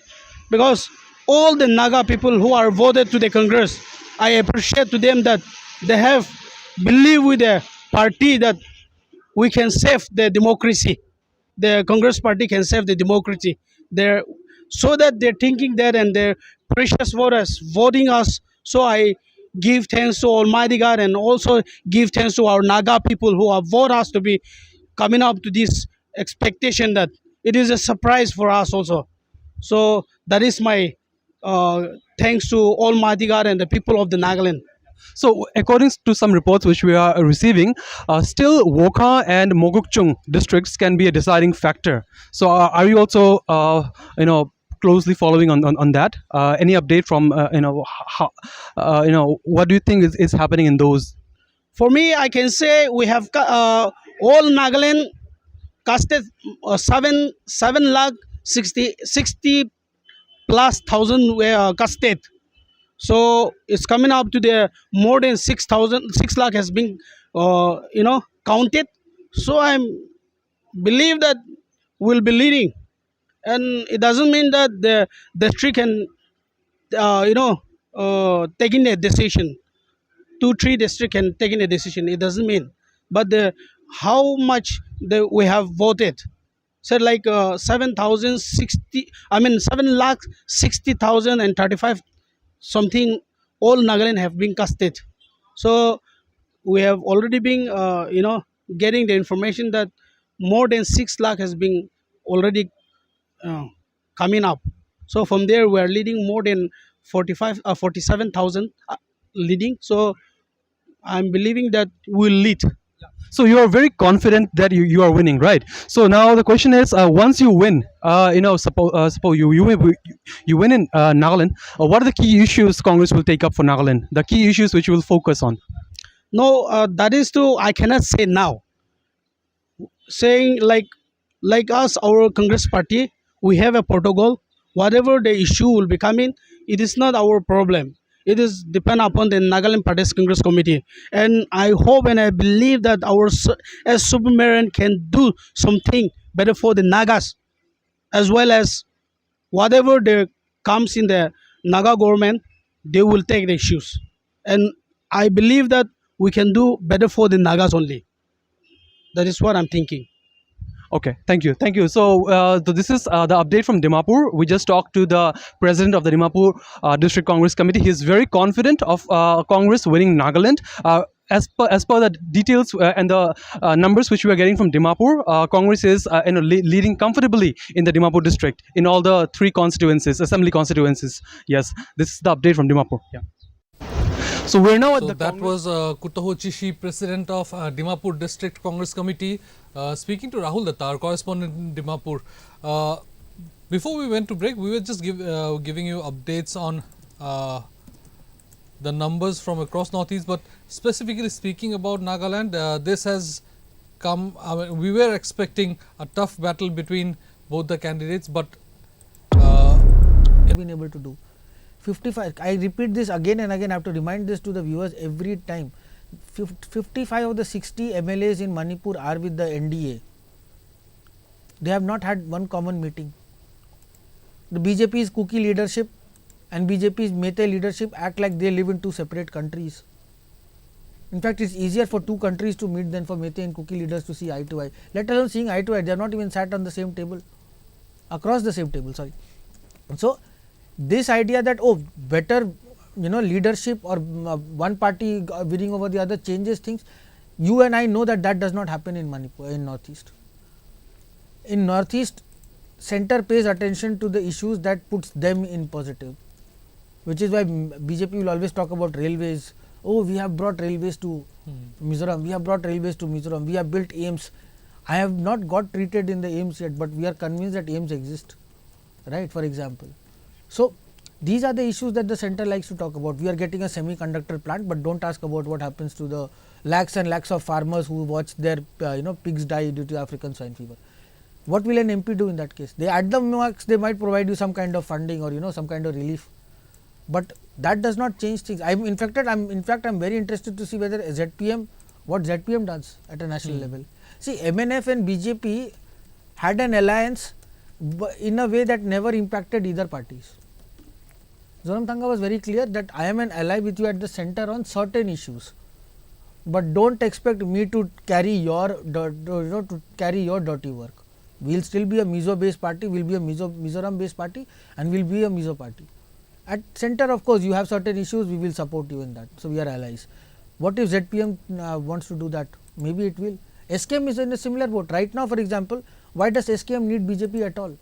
because all the Naga people who are voted to the Congress, I appreciate to them that they have believed with the party that we can save the democracy. The Congress party can save the democracy. So that they're thinking that, and their precious voters voting us. So I give thanks to Almighty God, and also give thanks to our Naga people who have voted us to be coming up to this expectation that it is a surprise for us also. So that is my thanks to Almighty God and the people of the Nagaland. So, according to some reports which we are receiving, still Wokha and Mogokchung districts can be a deciding factor. So, are you also, closely following on that? Any update from, what do you think is happening in those? For me, I can say we have all Nagaland casted 7 lakh 60 plus thousand casted. So it's coming up to the more than 6 lakh has been counted. So I believe that we'll be leading, and it doesn't mean that the district can taking a decision. 2-3 district can taking a decision. It doesn't mean, but how much we have voted. Said like 7,060. I mean 7,60,035 something. All Nagaland have been casted. So we have already been getting the information that more than 6 lakh has been already coming up. So from there we are leading more than 47,000 leading. So I'm believing that we'll lead. So you are very confident that you are winning, right? So now the question is, once you win, suppose you win in Nagaland, what are the key issues Congress will take up for Nagaland? The key issues which you will focus on? No, that is true. I cannot say now. Saying like us, our Congress party, we have a protocol. Whatever the issue will be coming, it is not our problem. It is depend upon the Nagaland Pradesh Congress Committee, and I hope and I believe that our as Supermarin can do something better for the Nagas, as well as whatever there comes in the Naga government, they will take the issues, and I believe that we can do better for the Nagas only. That is what I'm thinking. Okay, thank you. So this is the update from Dimapur. We just talked to the president of the Dimapur District Congress Committee. He is very confident of Congress winning Nagaland. As per the details and the numbers which we are getting from Dimapur, Congress is leading comfortably in the Dimapur district in all the 3 constituencies, assembly constituencies. Yes, this is the update from Dimapur. Yeah. So we're now at So the that was Kuttaho Chishi, president of Dimapur District Congress Committee, speaking to Rahul Datta, our correspondent in Dimapur. Before we went to break, we were just giving you updates on the numbers from across Northeast, but specifically speaking about Nagaland, this has come. We were expecting a tough battle between both the candidates, but been able to do 55. I repeat this again and again. I have to remind this to the viewers every time. 55 of the 60 MLAs in Manipur are with the NDA. They have not had one common meeting. The BJP's Kuki leadership and BJP's Meitei leadership act like they live in 2 separate countries. In fact, it's easier for 2 countries to meet than for Meitei and Kuki leaders to see eye to eye. Let alone seeing eye to eye, they have not even sat on the same table, across the same table. Sorry. So this idea that better leadership or one party winning over the other changes things, you and I know that does not happen in Manipur, in Northeast. In Northeast, center pays attention to the issues that puts them in positive, which is why BJP will always talk about railways. We have brought railways to Mizoram, we have brought railways to Mizoram, we have built AIMS. I have not got treated in the AIMS yet, but we are convinced that AIMS exist, right, for example. So these are the issues that the center likes to talk about. We are getting a semiconductor plant, but don't ask about what happens to the lakhs and lakhs of farmers who watch their pigs die due to African swine fever. What will an MP do in that case? They at the max they might provide you some kind of funding or some kind of relief, but that does not change things. In fact I'm very interested to see whether what ZPM does at a national level. See, MNF and BJP had an alliance in a way that never impacted either parties. Zoramthanga was very clear that I am an ally with you at the center on certain issues, but don't expect me to carry your dirty work. We will still be a Mizo based party, we will be a Mizoram based party, and we will be a Mizo party. At center, of course, you have certain issues, we will support you in that. So we are allies. What if ZPM wants to do that? Maybe it will. SKM is in a similar boat. Right now, for example, why does SKM need BJP at all?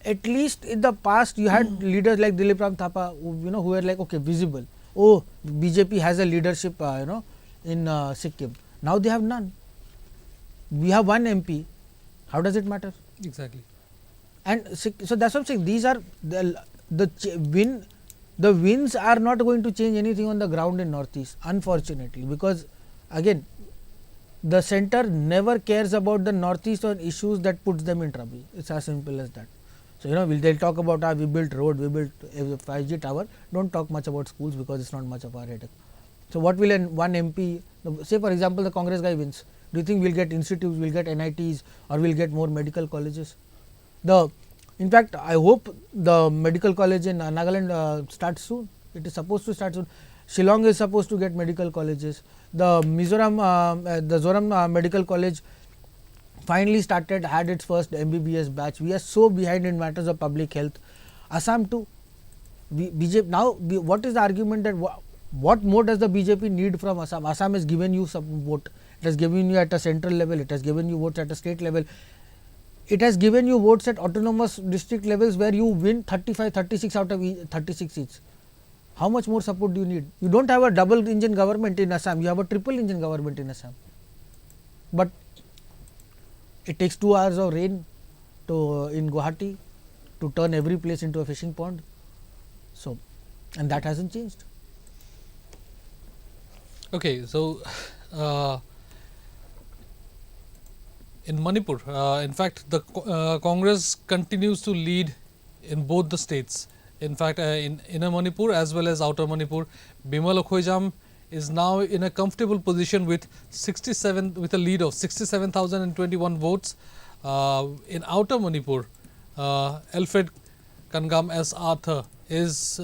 At least in the past, you had leaders like Dilip Ram Thapa, who were like, okay, visible. BJP has a leadership, in Sikkim. Now they have none. We have one MP. How does it matter? Exactly. And so that's what I'm saying. These are the wins are not going to change anything on the ground in Northeast, unfortunately, because again, the center never cares about the Northeast on issues that puts them in trouble. It's as simple as that. So they'll talk about we built road, we built a 5G tower. Don't talk much about schools because it's not much of our headache. So what will one MP say? For example, the Congress guy wins. Do you think we'll get institutes, we'll get NITs, or we'll get more medical colleges? In fact, I hope the medical college in Nagaland starts soon. It is supposed to start soon. Shillong is supposed to get medical colleges. The Zoram Medical College finally had its first MBBS batch. We are so behind in matters of public health. Assam too. What is the argument that what more does the BJP need from Assam? Assam has given you some vote. It has given you at a central level. It has given you votes at a state level. It has given you votes at autonomous district levels where you win 35, 36 out of 36 seats. How much more support do you need? You don't have a double engine government in Assam. You have a triple engine government in Assam. But it takes 2 hours of rain in Guwahati to turn every place into a fishing pond. So, and that hasn't changed. Okay, so in Manipur, in fact, the Congress continues to lead in both the states. In fact, in Inner Manipur as well as Outer Manipur, Bimal Okhoijam is now in a comfortable position with a lead of 67,021 votes. In Outer Manipur, Alfred Kangam S. Arthur is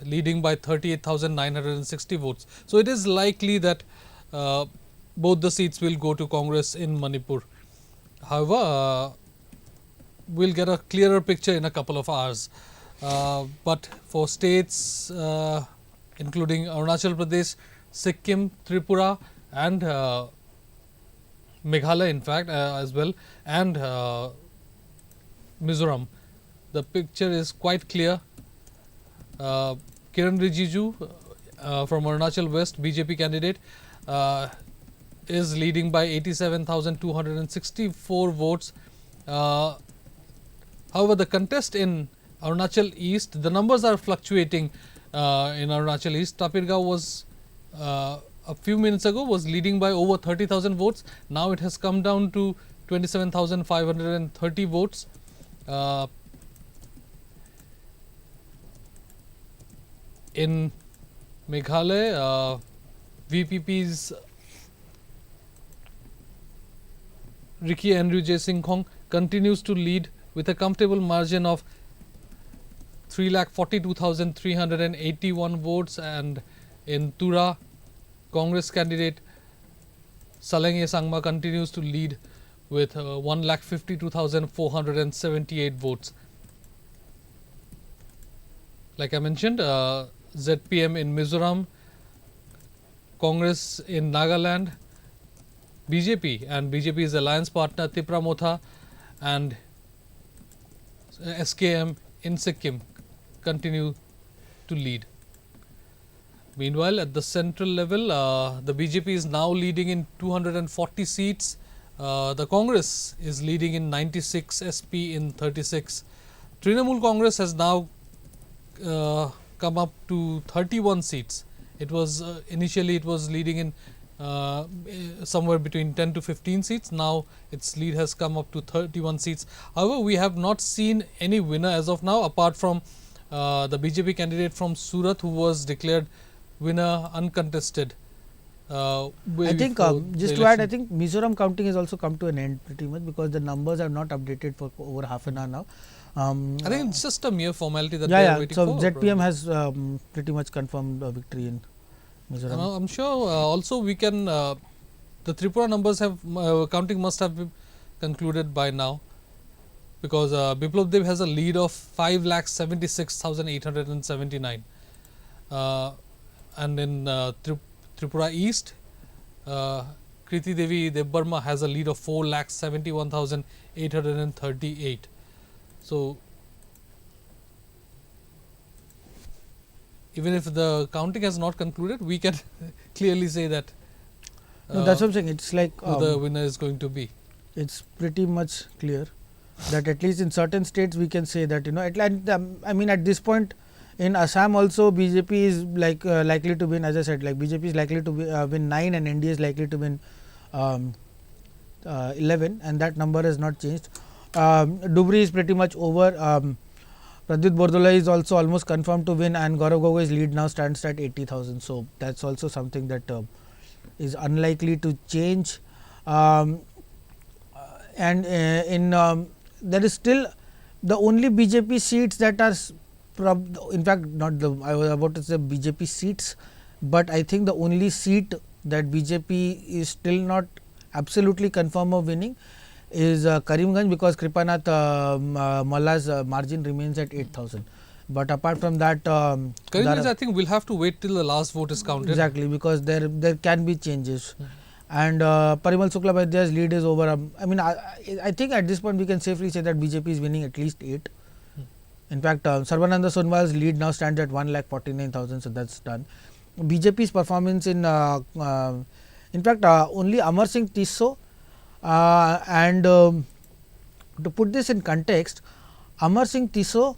leading by 38,960 votes. So it is likely that both the seats will go to Congress in Manipur. However, we'll get a clearer picture in a couple of hours. But for states including Arunachal Pradesh, Sikkim, Tripura and Meghalaya in fact as well, and Mizoram, the picture is quite clear. Kiran Rijiju from Arunachal West, BJP candidate, is leading by 87,264 votes. However, the contest in Arunachal East, the numbers are fluctuating. In Arunachal East, Tapirgaon was a few minutes ago was leading by over 30,000 votes. Now it has come down to 27,530 votes. In Meghalaya, VPP's Ricky Andrew J. Singhong continues to lead with a comfortable margin of 3,42,381 votes, and in Tura, Congress candidate Salenge Sangma continues to lead with 1,52,478 votes. Like I mentioned, ZPM in Mizoram, Congress in Nagaland, BJP and BJP's alliance partner Tripura Motha and SKM in Sikkim continue to lead. Meanwhile, at the central level, the BJP is now leading in 240 seats. The Congress is leading in 96, SP in 36. Trinamool Congress has now come up to 31 seats. It was initially it was leading in somewhere between 10 to 15 seats. Now its lead has come up to 31 seats. However, we have not seen any winner as of now, apart from the BJP candidate from Surat, who was declared winner uncontested. I think just to add, I think Mizoram counting has also come to an end pretty much, because the numbers are not updated for over half an hour now. I think it's just a mere formality that they are waiting for. So ZPM has pretty much confirmed victory in Mizoram. I'm sure also we can, the Tripura numbers have, counting must have been concluded by now, because Biplab Dev has a lead of 5,76,879. And in Tripura East, Kriti Devi Debbarma has a lead of 4,71,838. So, even if the counting has not concluded, we can clearly say that no, that's what I'm saying. It's like who the winner is going to be. It's pretty much clear that at least in certain states we can say that, you know, I mean at this point in Assam also BJP is likely to win. As I said, like BJP is likely to win 9 and NDA is likely to win 11, and that number has not changed. Dhubri is pretty much over. Pradyut Bordolai is also almost confirmed to win, and Gaurav Gogoi's lead now stands at 80,000. So that's also something that is unlikely to change. And there is still the only BJP seats that are in fact not the, I was about to say BJP seats, but I think the only seat that BJP is still not absolutely confirmed of winning is Karimganj, because Kripanath Malla's margin remains at 8,000. But apart from that, Karimganj, I think we'll have to wait till the last vote is counted. Exactly, because there can be changes. And Parimal Shukla Vaidya's lead is over. I mean, I think at this point we can safely say that BJP is winning at least 8. In fact, Sarvananda Sonowal's lead now stands at 1,49,000, so that's done. BJP's performance in fact, only Amar Singh Tisso and to put this in context, Amar Singh Tisso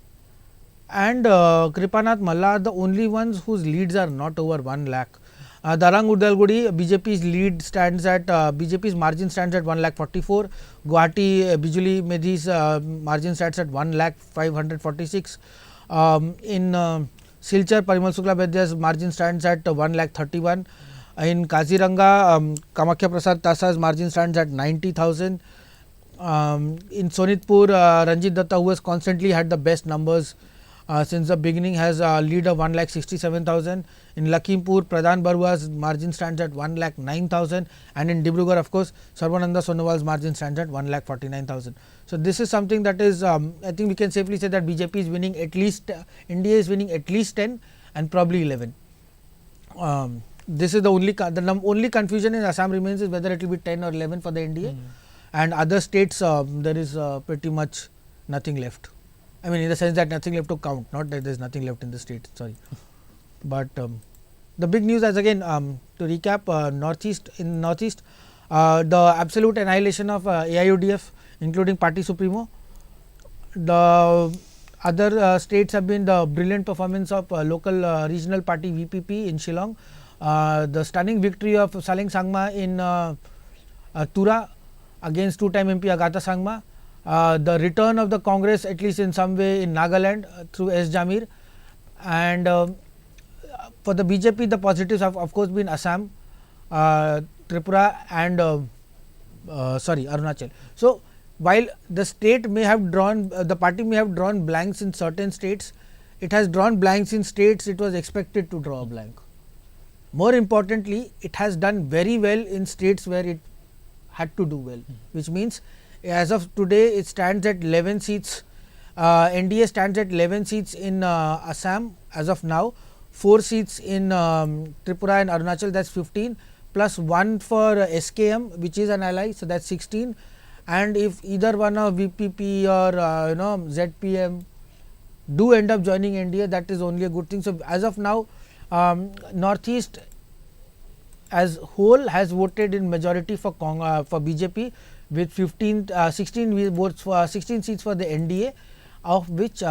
and Kripanath Malla are the only ones whose leads are not over 1 lakh. Darang Udalgudi, BJP's lead stands at BJP's margin stands at 1,44,000. Guwahati Bijuli Medhi's margin stands at 1,546,000. In Silchar, Parimal Shukla Vaidya's margin stands at 1,31,000. In Kaziranga, Kamakhya Prasad Tasa's margin stands at 90,000. In Sonitpur, Ranjit Datta, who has constantly had the best numbers since the beginning, has a lead of 1,67,000. In Lakhimpur, Pradhan Barua's margin stands at 1,09,000, and in Dibrugarh, of course, Sarvananda Sonowal's margin stands at 1,49,000. So this is something that is, I think we can safely say that BJP is winning at least, NDA is winning at least 10 and probably 11. This is the only confusion in Assam remains is whether it will be 10 or 11 for the NDA, and other states there is pretty much nothing left. I mean, in the sense that nothing left to count, not that there is nothing left in the state, sorry. But the big news is again, to recap, Northeast, the absolute annihilation of AIUDF, including Party Supremo. The other states have been the brilliant performance of local regional party VPP in Shillong, the stunning victory of Saleng Sangma in Tura against two-time MP Agatha Sangma, the return of the Congress at least in some way in Nagaland through S. Jamir, and for the BJP the positives have of course been Assam, Tripura and Arunachal. So, while the state may have drawn, the party may have drawn blanks in certain states, it has drawn blanks in states it was expected to draw a blank. More importantly, it has done very well in states where it had to do well, which means as of today it stands at 11 seats, NDA stands at 11 seats in Assam as of now, 4 seats in Tripura and Arunachal, that is 15, plus 1 for SKM which is an ally, so that is 16, and if either one of VPP or ZPM do end up joining NDA, that is only a good thing. So, as of now, Northeast as whole has voted in majority for BJP with 16 votes for 16 seats for the NDA, of which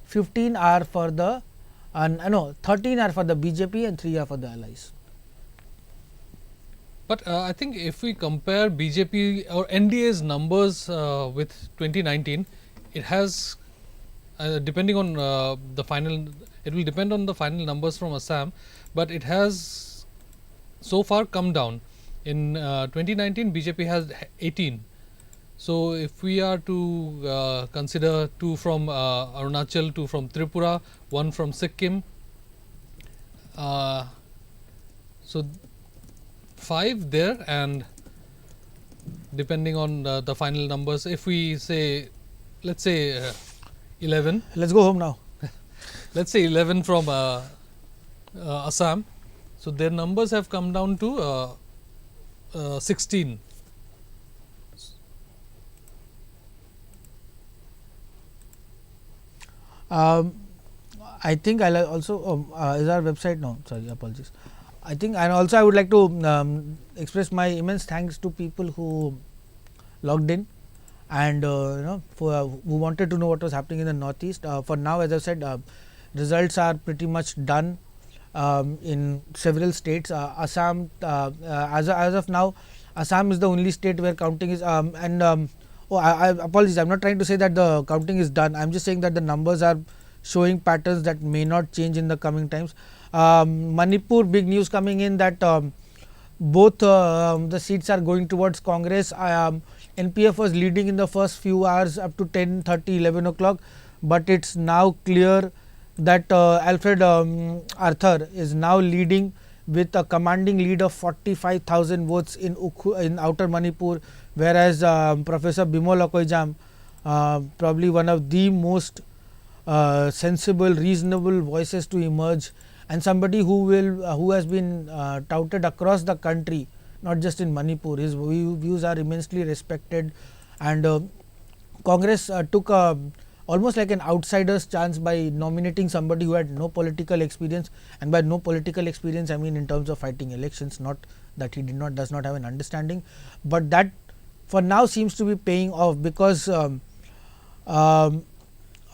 15 are for the 13 are for the BJP and 3 are for the allies. But I think if we compare BJP or NDA's numbers with 2019, it has depending on the final, it will depend on the final numbers from Assam, but it has so far come down. In 2019, BJP has 18. So, if we are to consider 2 from Arunachal, 2 from Tripura, 1 from Sikkim, so 5 there, and depending on the final numbers, if we say, let us say 11. Let us go home now. Let us say 11 from Assam. So, their numbers have come down to 16. I think I will also is our website, no, sorry, apologies. I think, and also I would like to express my immense thanks to people who logged in and for who wanted to know what was happening in the Northeast. For now, as I said, results are pretty much done in several states. Assam, as of now, Assam is the only state where counting is I apologize, I am not trying to say that the counting is done. I am just saying that the numbers are showing patterns that may not change in the coming times. Manipur, big news coming in that both the seats are going towards Congress. NPF was leading in the first few hours up to 10:30, 11 o'clock, but it is now clear that Alfred Arthur is now leading with a commanding lead of 45,000 votes in outer Manipur, whereas Professor Bimol Akoijam, probably one of the most sensible, reasonable voices to emerge, and somebody who has been touted across the country, not just in Manipur. His views are immensely respected, and Congress took almost like an outsider's chance by nominating somebody who had no political experience, and by no political experience I mean in terms of fighting elections, not that he does not have an understanding, but that for now seems to be paying off, because Bimol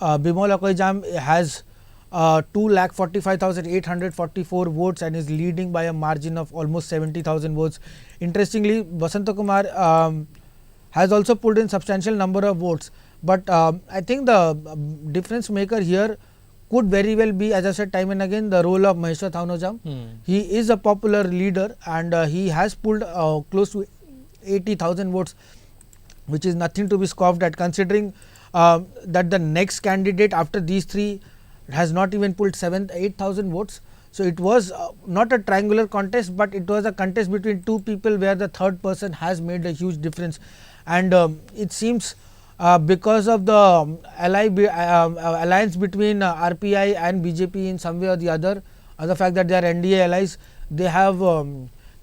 Akoijam has 2,45,844 votes and is leading by a margin of almost 70,000 votes. Interestingly, Vasanta Kumar has also pulled in substantial number of votes, But I think the difference maker here could very well be, as I said time and again, the role of Maheshwar Thaunojam. He is a popular leader and he has pulled close to 80,000 votes, which is nothing to be scoffed at, considering that the next candidate after these three has not even pulled 8,000 votes. So, it was not a triangular contest, but it was a contest between two people where the third person has made a huge difference. And it seems because of the alliance between RPI and BJP in some way or the other, the fact that they are NDA allies, they have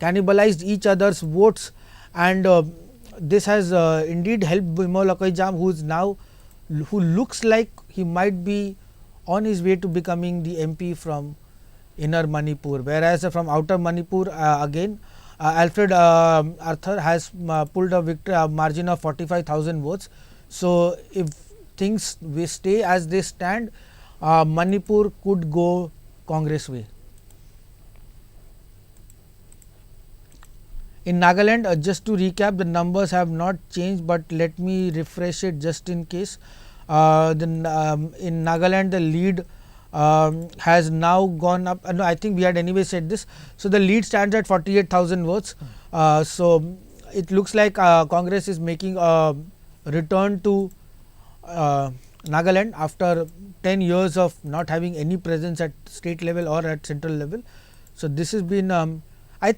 cannibalized each other's votes, and this has indeed helped Bimol Akaijam, who looks like he might be on his way to becoming the MP from inner Manipur, whereas from outer Manipur again Alfred Arthur has pulled a margin of 45,000 votes. So, if things will stay as they stand, Manipur could go Congress way. In Nagaland, just to recap, the numbers have not changed, but let me refresh it just in case. In Nagaland, the lead has now gone up. No, I think we had anyway said this. So, the lead stands at 48,000 votes. So, it looks like Congress is making a return to Nagaland after 10 years of not having any presence at state level or at central level. So, this has been I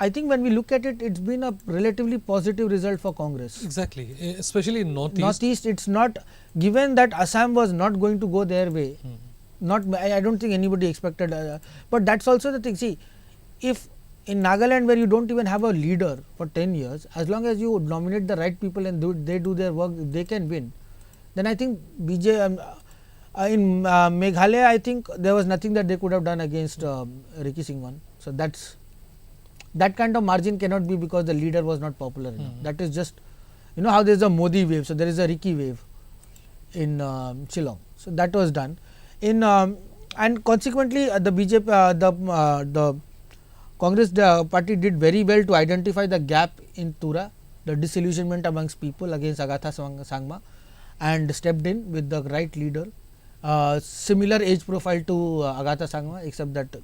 think when we look at it, it's been a relatively positive result for Congress. Exactly, especially in Northeast. Northeast, it's not, given that Assam was not going to go their way, I don't think anybody expected, but that's also the thing. See, if in Nagaland, where you don't even have a leader for 10 years, as long as you nominate the right people and they do their work, they can win. Then I think in Meghalaya, I think there was nothing that they could have done against Ricky Singh. So, that kind of margin cannot be because the leader was not popular enough. That is just, how there is a Modi wave. So, there is a Ricky wave in Shillong. So, that was done. And consequently, the BJP, the Congress party did very well to identify the gap in Tura, the disillusionment amongst people against Agatha Sangma, and stepped in with the right leader. Similar age profile to Agatha Sangma, except that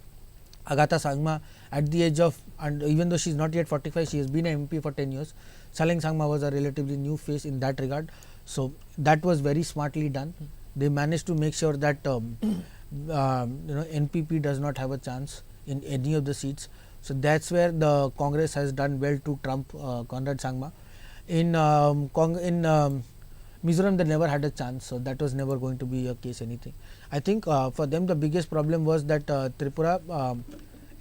Agatha Sangma at the age of, and even though she is not yet 45, she has been an MP for 10 years. Saleng Sangma was a relatively new face in that regard. So, that was very smartly done. They managed to make sure that NPP does not have a chance in any of the seats. So, that is where the Congress has done well to trump Conrad Sangma. In Mizoram, they never had a chance. So, that was never going to be a case anything. I think for them the biggest problem was that Tripura,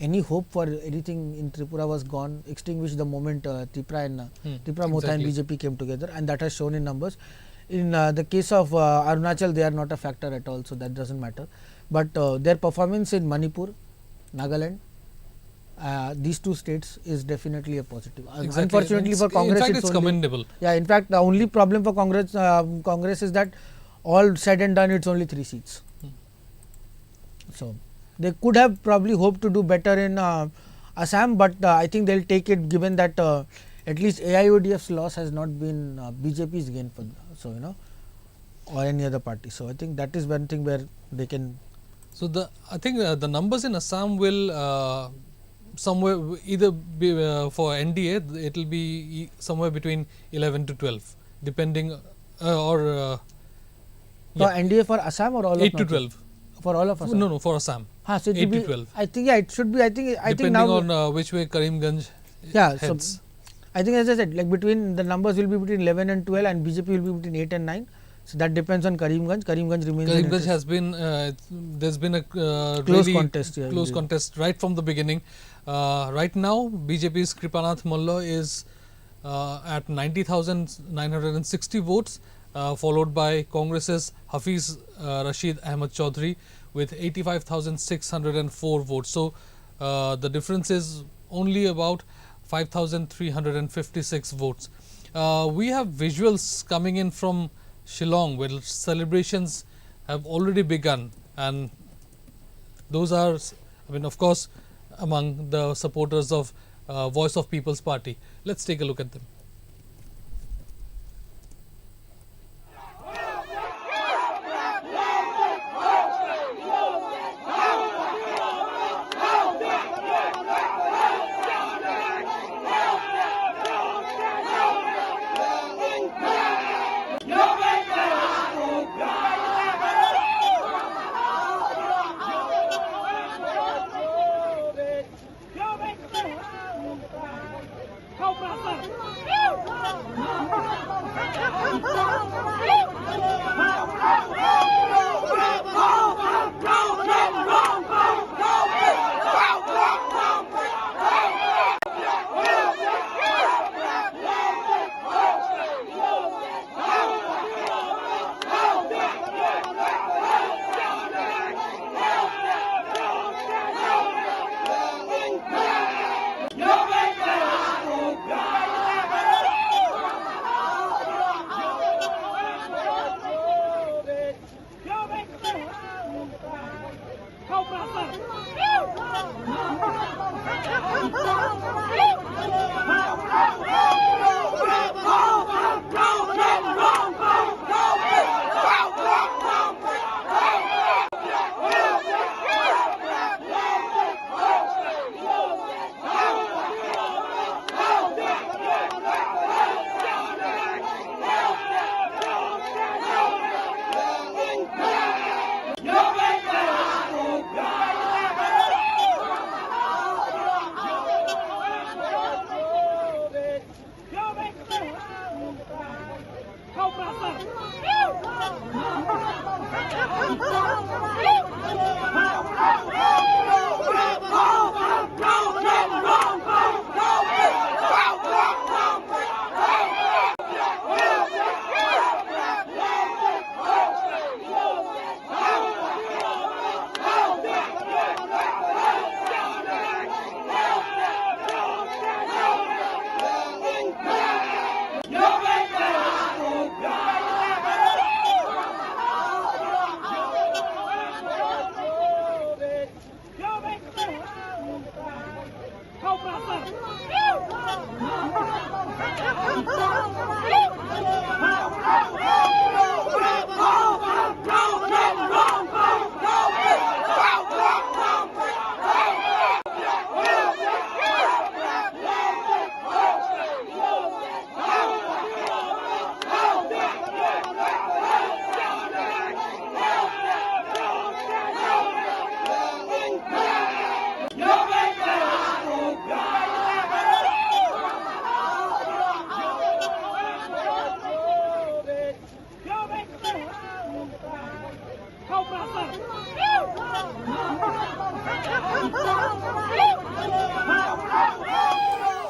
any hope for anything in Tripura was gone, extinguished the moment Tripura Motha and BJP came together, and that has shown in numbers. In the case of Arunachal, they are not a factor at all, so that does not matter. But their performance in Manipur, Nagaland, these two states is definitely a positive. Exactly. Unfortunately for Congress, in fact, it's commendable. Yeah, in fact, the only problem for Congress is that all said and done, it's only 3 seats. So, they could have probably hoped to do better in Assam, but I think they will take it, given that at least AIODF's loss has not been BJP's gain for, so or any other party. So, I think that is one thing where they can. So, I think the numbers in Assam will somewhere either be for NDA, it will be somewhere between 11 to 12, depending For NDA for Assam or all of 8 to 12. For all of Assam? No, for Assam. So 8 to 12. I think, it should be, I think depending now on which way Karimganj heads. So I think, as I said, like between the numbers will be between 11 and 12 and BJP will be between 8 and 9. So, that depends on Karimganj. Karimganj remains. Karimganj has been, there's been a close really contest. Close contest right from the beginning. Right now, BJP's Kripanath Malla is at 90,960 votes, followed by Congress's Hafiz Rashid Ahmed Chaudhary with 85,604 votes. So, the difference is only about 5,356 votes. We have visuals coming in from Shillong, where celebrations have already begun, and those are, of course, among the supporters of Voice of People's Party. Let's take a look at them.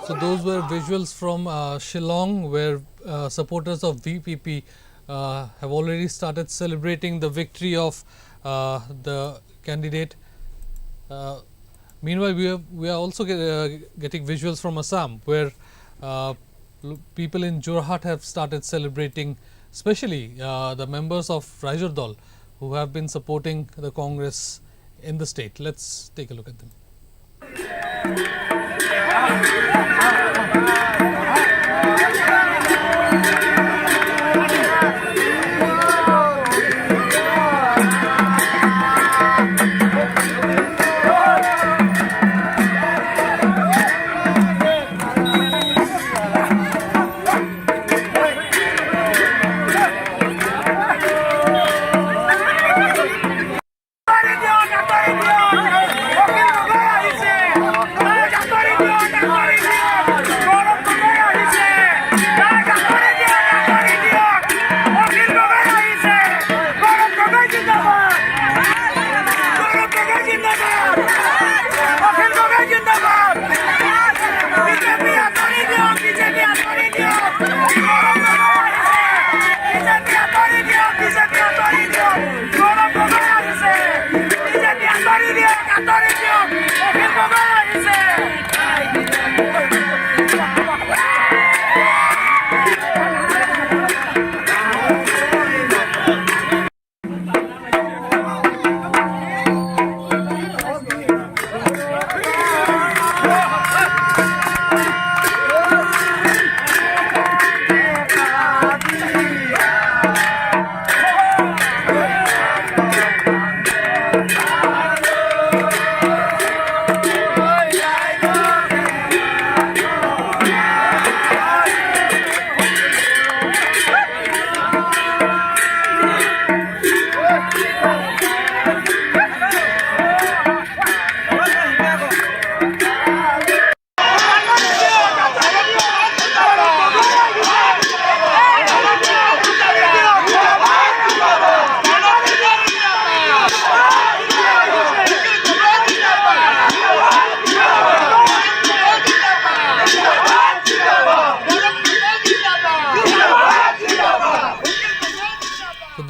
So those were visuals from Shillong, where supporters of VPP have already started celebrating the victory of the candidate. Meanwhile, we are also getting visuals from Assam, where people in Jorhat have started celebrating, especially the members of Rajor Dal, who have been supporting the Congress in the state. Let's take a look at them. Gaurav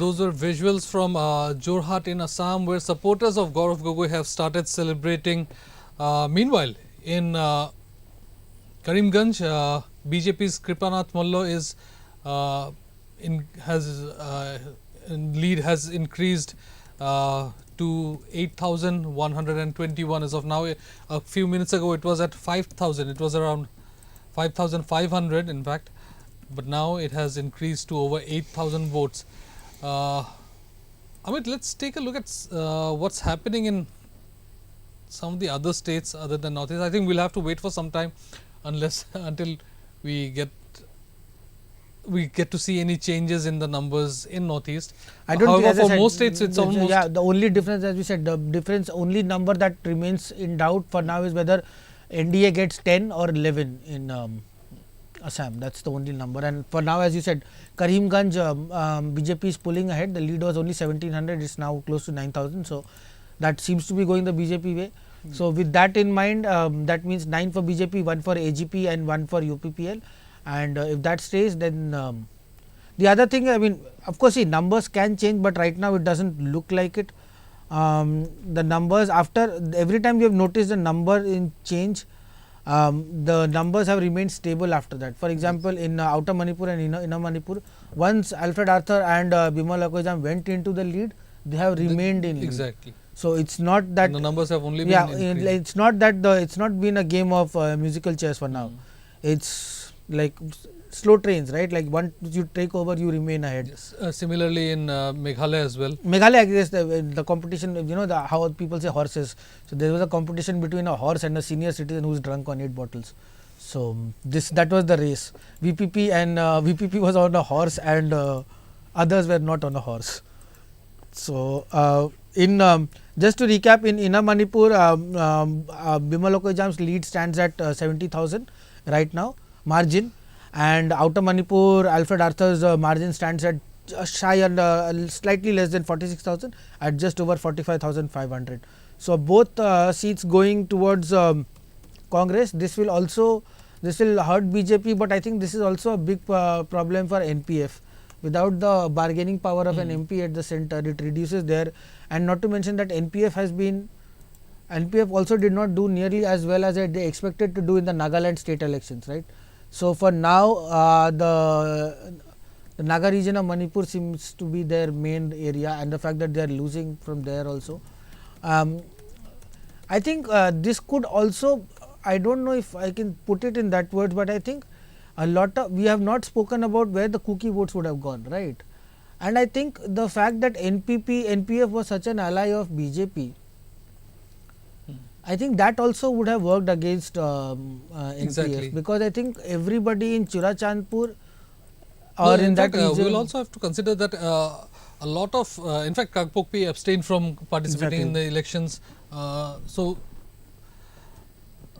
those were visuals from Jorhat in Assam, where supporters of Gaurav Gogoi have started celebrating. Meanwhile, in Karimganj, BJP's Kripanath Mallo is lead has increased to 8,121 as of now. A few minutes ago, it was at 5,000. It was around 5,500 in fact, but now it has increased to over 8,000 votes. Amit, let's take a look at what's happening in some of the other states other than Northeast. I think we'll have to wait for some time until we get to see any changes in the numbers in Northeast. I don't However, think, as I for said, most states, it's almost the only difference, as we said, the difference only number that remains in doubt for now is whether NDA gets 10 or 11 in Assam. That's the only number. And for now, as you said, Karimganj BJP is pulling ahead. The lead was only 1,700. It's now close to 9,000. So that seems to be going the BJP way. So with that in mind, that means 9 for BJP, 1 for AGP, and 1 for UPPL. And if that stays, then the other thing, I mean, of course, see, numbers can change, but right now it doesn't look like it. The numbers after every time we have noticed the number in change, the numbers have remained stable after that. For example, in Outer Manipur and Inner Manipur, once Alfred Arthur and Bimal Akoijam went into the lead, they have remained in lead. Exactly. So it's not that and the numbers have only been increased. It's not that it's not been a game of musical chairs for now. It's like slow trains, right? Like once you take over, you remain ahead. Yes. Similarly, in Meghalaya as well. Meghalaya, I guess the competition, you know, how people say horses. So there was a competition between a horse and a senior citizen who's drunk on 8 bottles. So that was the race. VPP and VPP was on a horse and others were not on a horse. So just to recap, in Inner Manipur, Bimal Akoijam's lead stands at 70,000 right now, margin. And Outer Manipur, Alfred Arthur's margin stands at shy and slightly less than 46,000 at just over 45,500. So both seats going towards Congress. This will hurt BJP, but I think this is also a big problem for NPF. Without the bargaining power of an MP at the center, it reduces there. And not to mention that NPF also did not do nearly as well as they expected to do in the Nagaland state elections, right? So for now, the Naga region of Manipur seems to be their main area, and the fact that they are losing from there also. I think this could also, I don't know if I can put it in that words, but I think we have not spoken about where the cookie votes would have gone, right? And I think the fact that NPF was such an ally of BJP, I think that also would have worked against NPF, because I think everybody in Churachandpur in that region. We will also have to consider that a lot of, in fact, Kagpokpi abstained from participating in the elections. So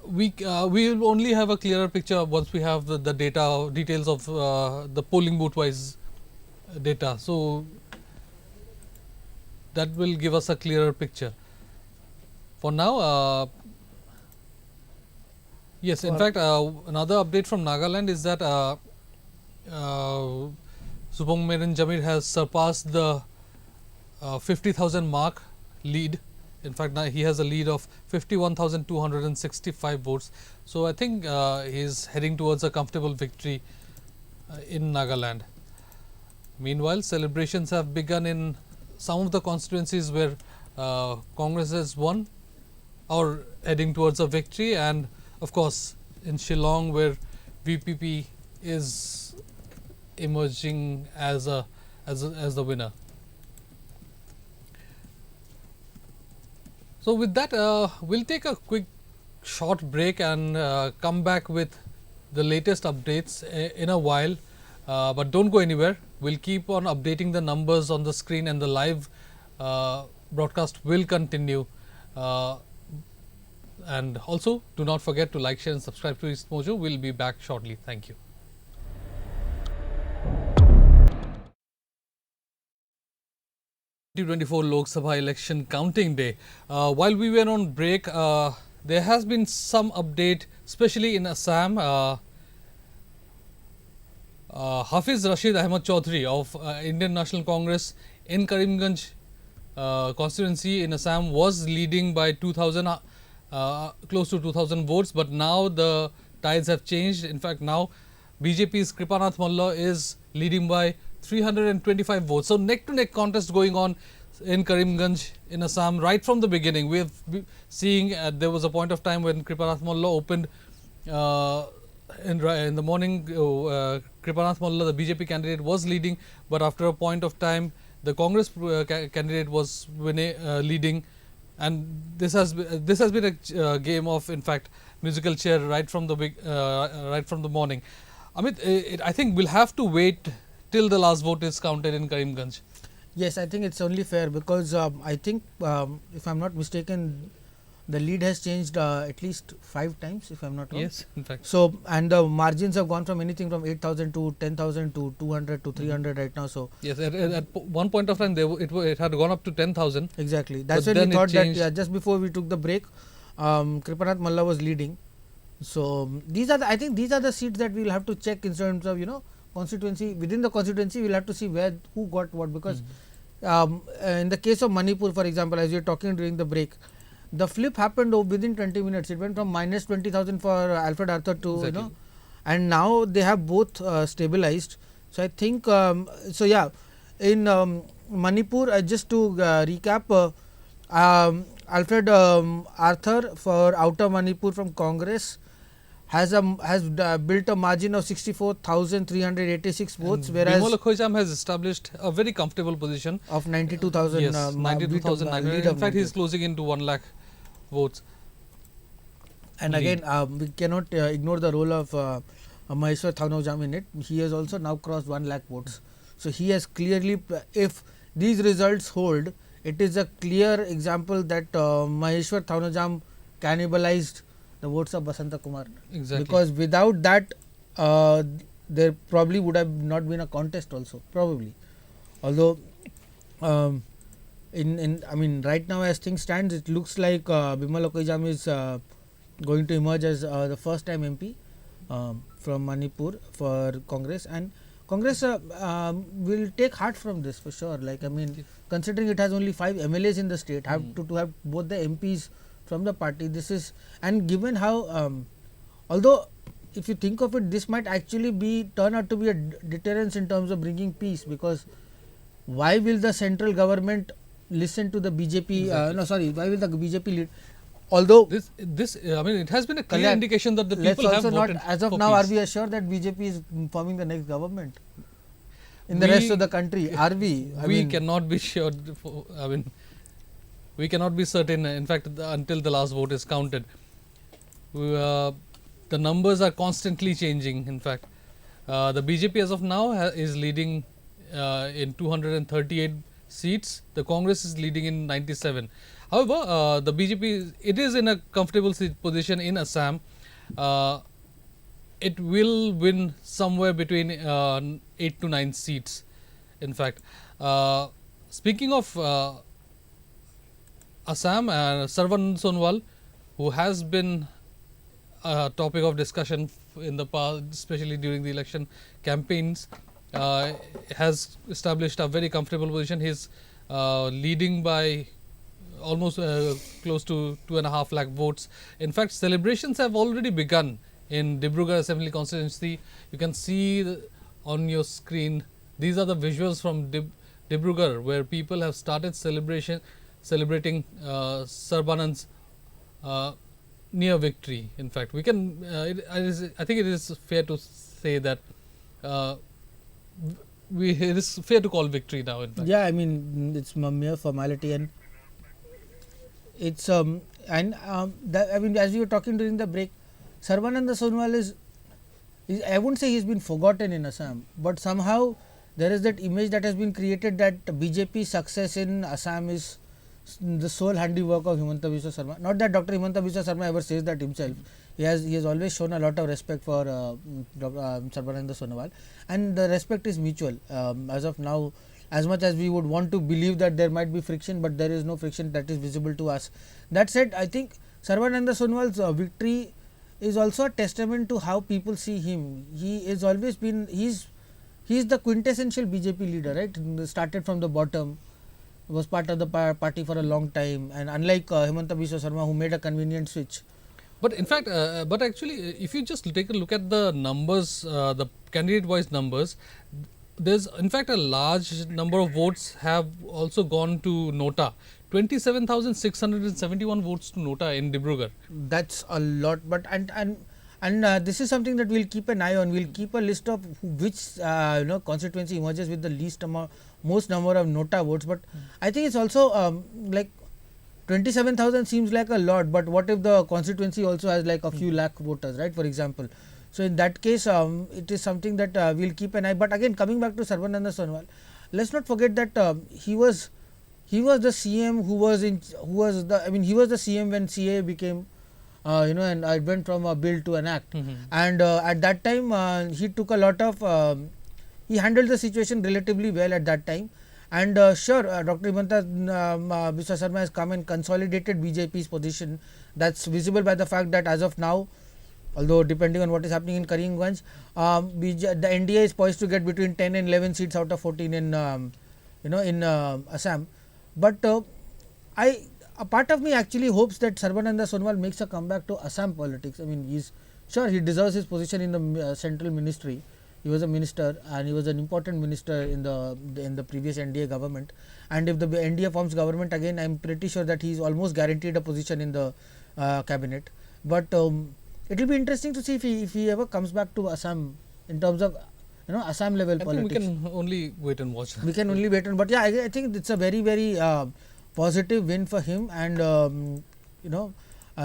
we will only have a clearer picture once we have the details of the polling booth wise data. So that will give us a clearer picture. For now, yes, in fact, another update from Nagaland is that Subong Merin Jamir has surpassed the 50,000 mark lead. In fact, now he has a lead of 51,265 votes. So I think he is heading towards a comfortable victory in Nagaland. Meanwhile, celebrations have begun in some of the constituencies where Congress has won or heading towards a victory, and of course in Shillong, where VPP is emerging as the winner. So with that, we'll take a quick short break and come back with the latest updates in a while, but don't go anywhere. We'll keep on updating the numbers on the screen, and the live broadcast will continue. And also, do not forget to like, share and subscribe to EastMojo. We'll be back shortly. Thank you. The 2024 Lok Sabha election counting day. While we were on break, there has been some update, especially in Assam. Hafiz Rashid Ahmad Chaudhary of Indian National Congress in Karimganj constituency in Assam was leading by 2000, close to 2000 votes, but now the tides have changed. In fact, now BJP's Kripanath Malla is leading by 325 votes. So neck to neck contest going on in Karimganj in Assam right from the beginning. We have seeing there was a point of time when Kripanath Malla opened in the morning. Kripanath Malla, the BJP candidate, was leading, but after a point of time the Congress candidate was leading, and this has been a game of, in fact, musical chair right from the morning. Amit, I think we'll have to wait till the last vote is counted in Karimganj. Yes, I think it's only fair because I think if I'm not mistaken, the lead has changed at least 5 times, if I'm not wrong. Yes, in fact. So, and the margins have gone from anything from 8,000 to 10,000 to 200 to 300 right now. So yes, at one point of time it had gone up to 10,000. Exactly. That's when we thought that just before we took the break, Kripanath Malla was leading. So these are I think these are the seats that we will have to check in terms of constituency. Within the constituency, we will have to see who got what, because in the case of Manipur, for example, as we were talking during the break, the flip happened within 20 minutes. It went from minus 20,000 for Alfred Arthur to and now they have both stabilized. So I think in Manipur, just to recap, Alfred Arthur for Outer Manipur from Congress has built a margin of 64,386 votes, whereas Lok Sabha has established a very comfortable position of 92,000. Yes, 92,900. In fact, he is closing into 1 lakh votes. And again, we cannot ignore the role of Maheshwar Thaunojam in it. He has also now crossed 1 lakh votes. So he has clearly, if these results hold, it is a clear example that Maheshwar Thaunojam cannibalized the votes of Basanta Kumar. Exactly. Because without that, there probably would have not been a contest also, probably. Although, right now as things stand, it looks like Bimal Lokajam is going to emerge as the first time MP from Manipur for Congress, and Congress will take heart from this for sure. Considering it has only 5 MLAs in the state, have to have both the MPs from the party. This is, and given how, although if you think of it, this might actually turn out to be a deterrence in terms of bringing peace, because why will the central government listen to the BJP? Exactly. Why will the BJP lead? Although it has been a clear indication that the people have voted as of for now, peace. are we assured that BJP is forming the next government in the rest of the country? Are we? We cannot be sure. We cannot be certain. In fact, until the last vote is counted, the numbers are constantly changing. In fact, the BJP as of now is leading in 238 seats. The Congress is leading in 97. However, the BJP, it is in a comfortable position in Assam. It will win somewhere between 8 to 9 seats. In fact, speaking of Assam, Sarvan Sonwal, who has been a topic of discussion in the past, especially during the election campaigns, has established a very comfortable position. He is leading by almost close to 2.5 lakh votes. In fact, celebrations have already begun in Dibrugarh Assembly constituency. You can see on your screen, these are the visuals from Dibrugarh, where people have started celebrating Sarbanand's near victory. In fact, we can. I think it is fair to say that it is fair to call victory now. In fact, yeah, it's a mere formality, and it's as we were talking during the break, Sarbanand Sonowal is I wouldn't say he's been forgotten in Assam, but somehow there is that image that has been created that BJP's success in Assam is the sole handiwork of Himanta Biswa Sarma. Not that Dr. Himanta Biswa Sarma ever says that himself. He has always shown a lot of respect for Sarbanand Sonowal, and the respect is mutual. As of now, as much as we would want to believe that there might be friction, but there is no friction that is visible to us. That said, I think Sarbanand Sonowal's victory is also a testament to how people see him. He is always been he is the quintessential BJP leader, right? Started from the bottom, was part of the party for a long time, and unlike Himanta Biswa Sarma, who made a convenient switch. But in fact, but actually, if you just take a look at the numbers, the candidate-wise numbers, there's in fact a large number of votes have also gone to Nota. 27,671 votes to Nota in Dibrugarh. That's a lot, but and this is something that we'll keep an eye on. We'll keep a list of which constituency emerges with the most number of Nota votes. But I think it's also like 27,000 seems like a lot, but what if the constituency also has like a few lakh voters, right? For example, so in that case, it is something that we'll keep an eye. But again, coming back to Sarbananda Sonowal, let's not forget that he was the CM he was the CM when CA became and it went from a bill to an act, and at that time he took a lot of he handled the situation relatively well at that time, and sure, Dr. Himanta Biswa Sarma has come and consolidated BJP's position. That's visible by the fact that as of now, although depending on what is happening in Karimganj, the NDA is poised to get between 10 and 11 seats out of 14 in Assam. But a part of me actually hopes that Sarbananda Sonowal makes a comeback to Assam politics. I mean, he deserves his position in the central ministry. He was a minister, and he was an important minister in the previous NDA government. And if the NDA forms government again, I am pretty sure that he is almost guaranteed a position in the cabinet. But it will be interesting to see if he ever comes back to Assam in terms of Assam level politics. We can only wait and watch. We can only wait and, but yeah, I think it's a very, very positive win for him, and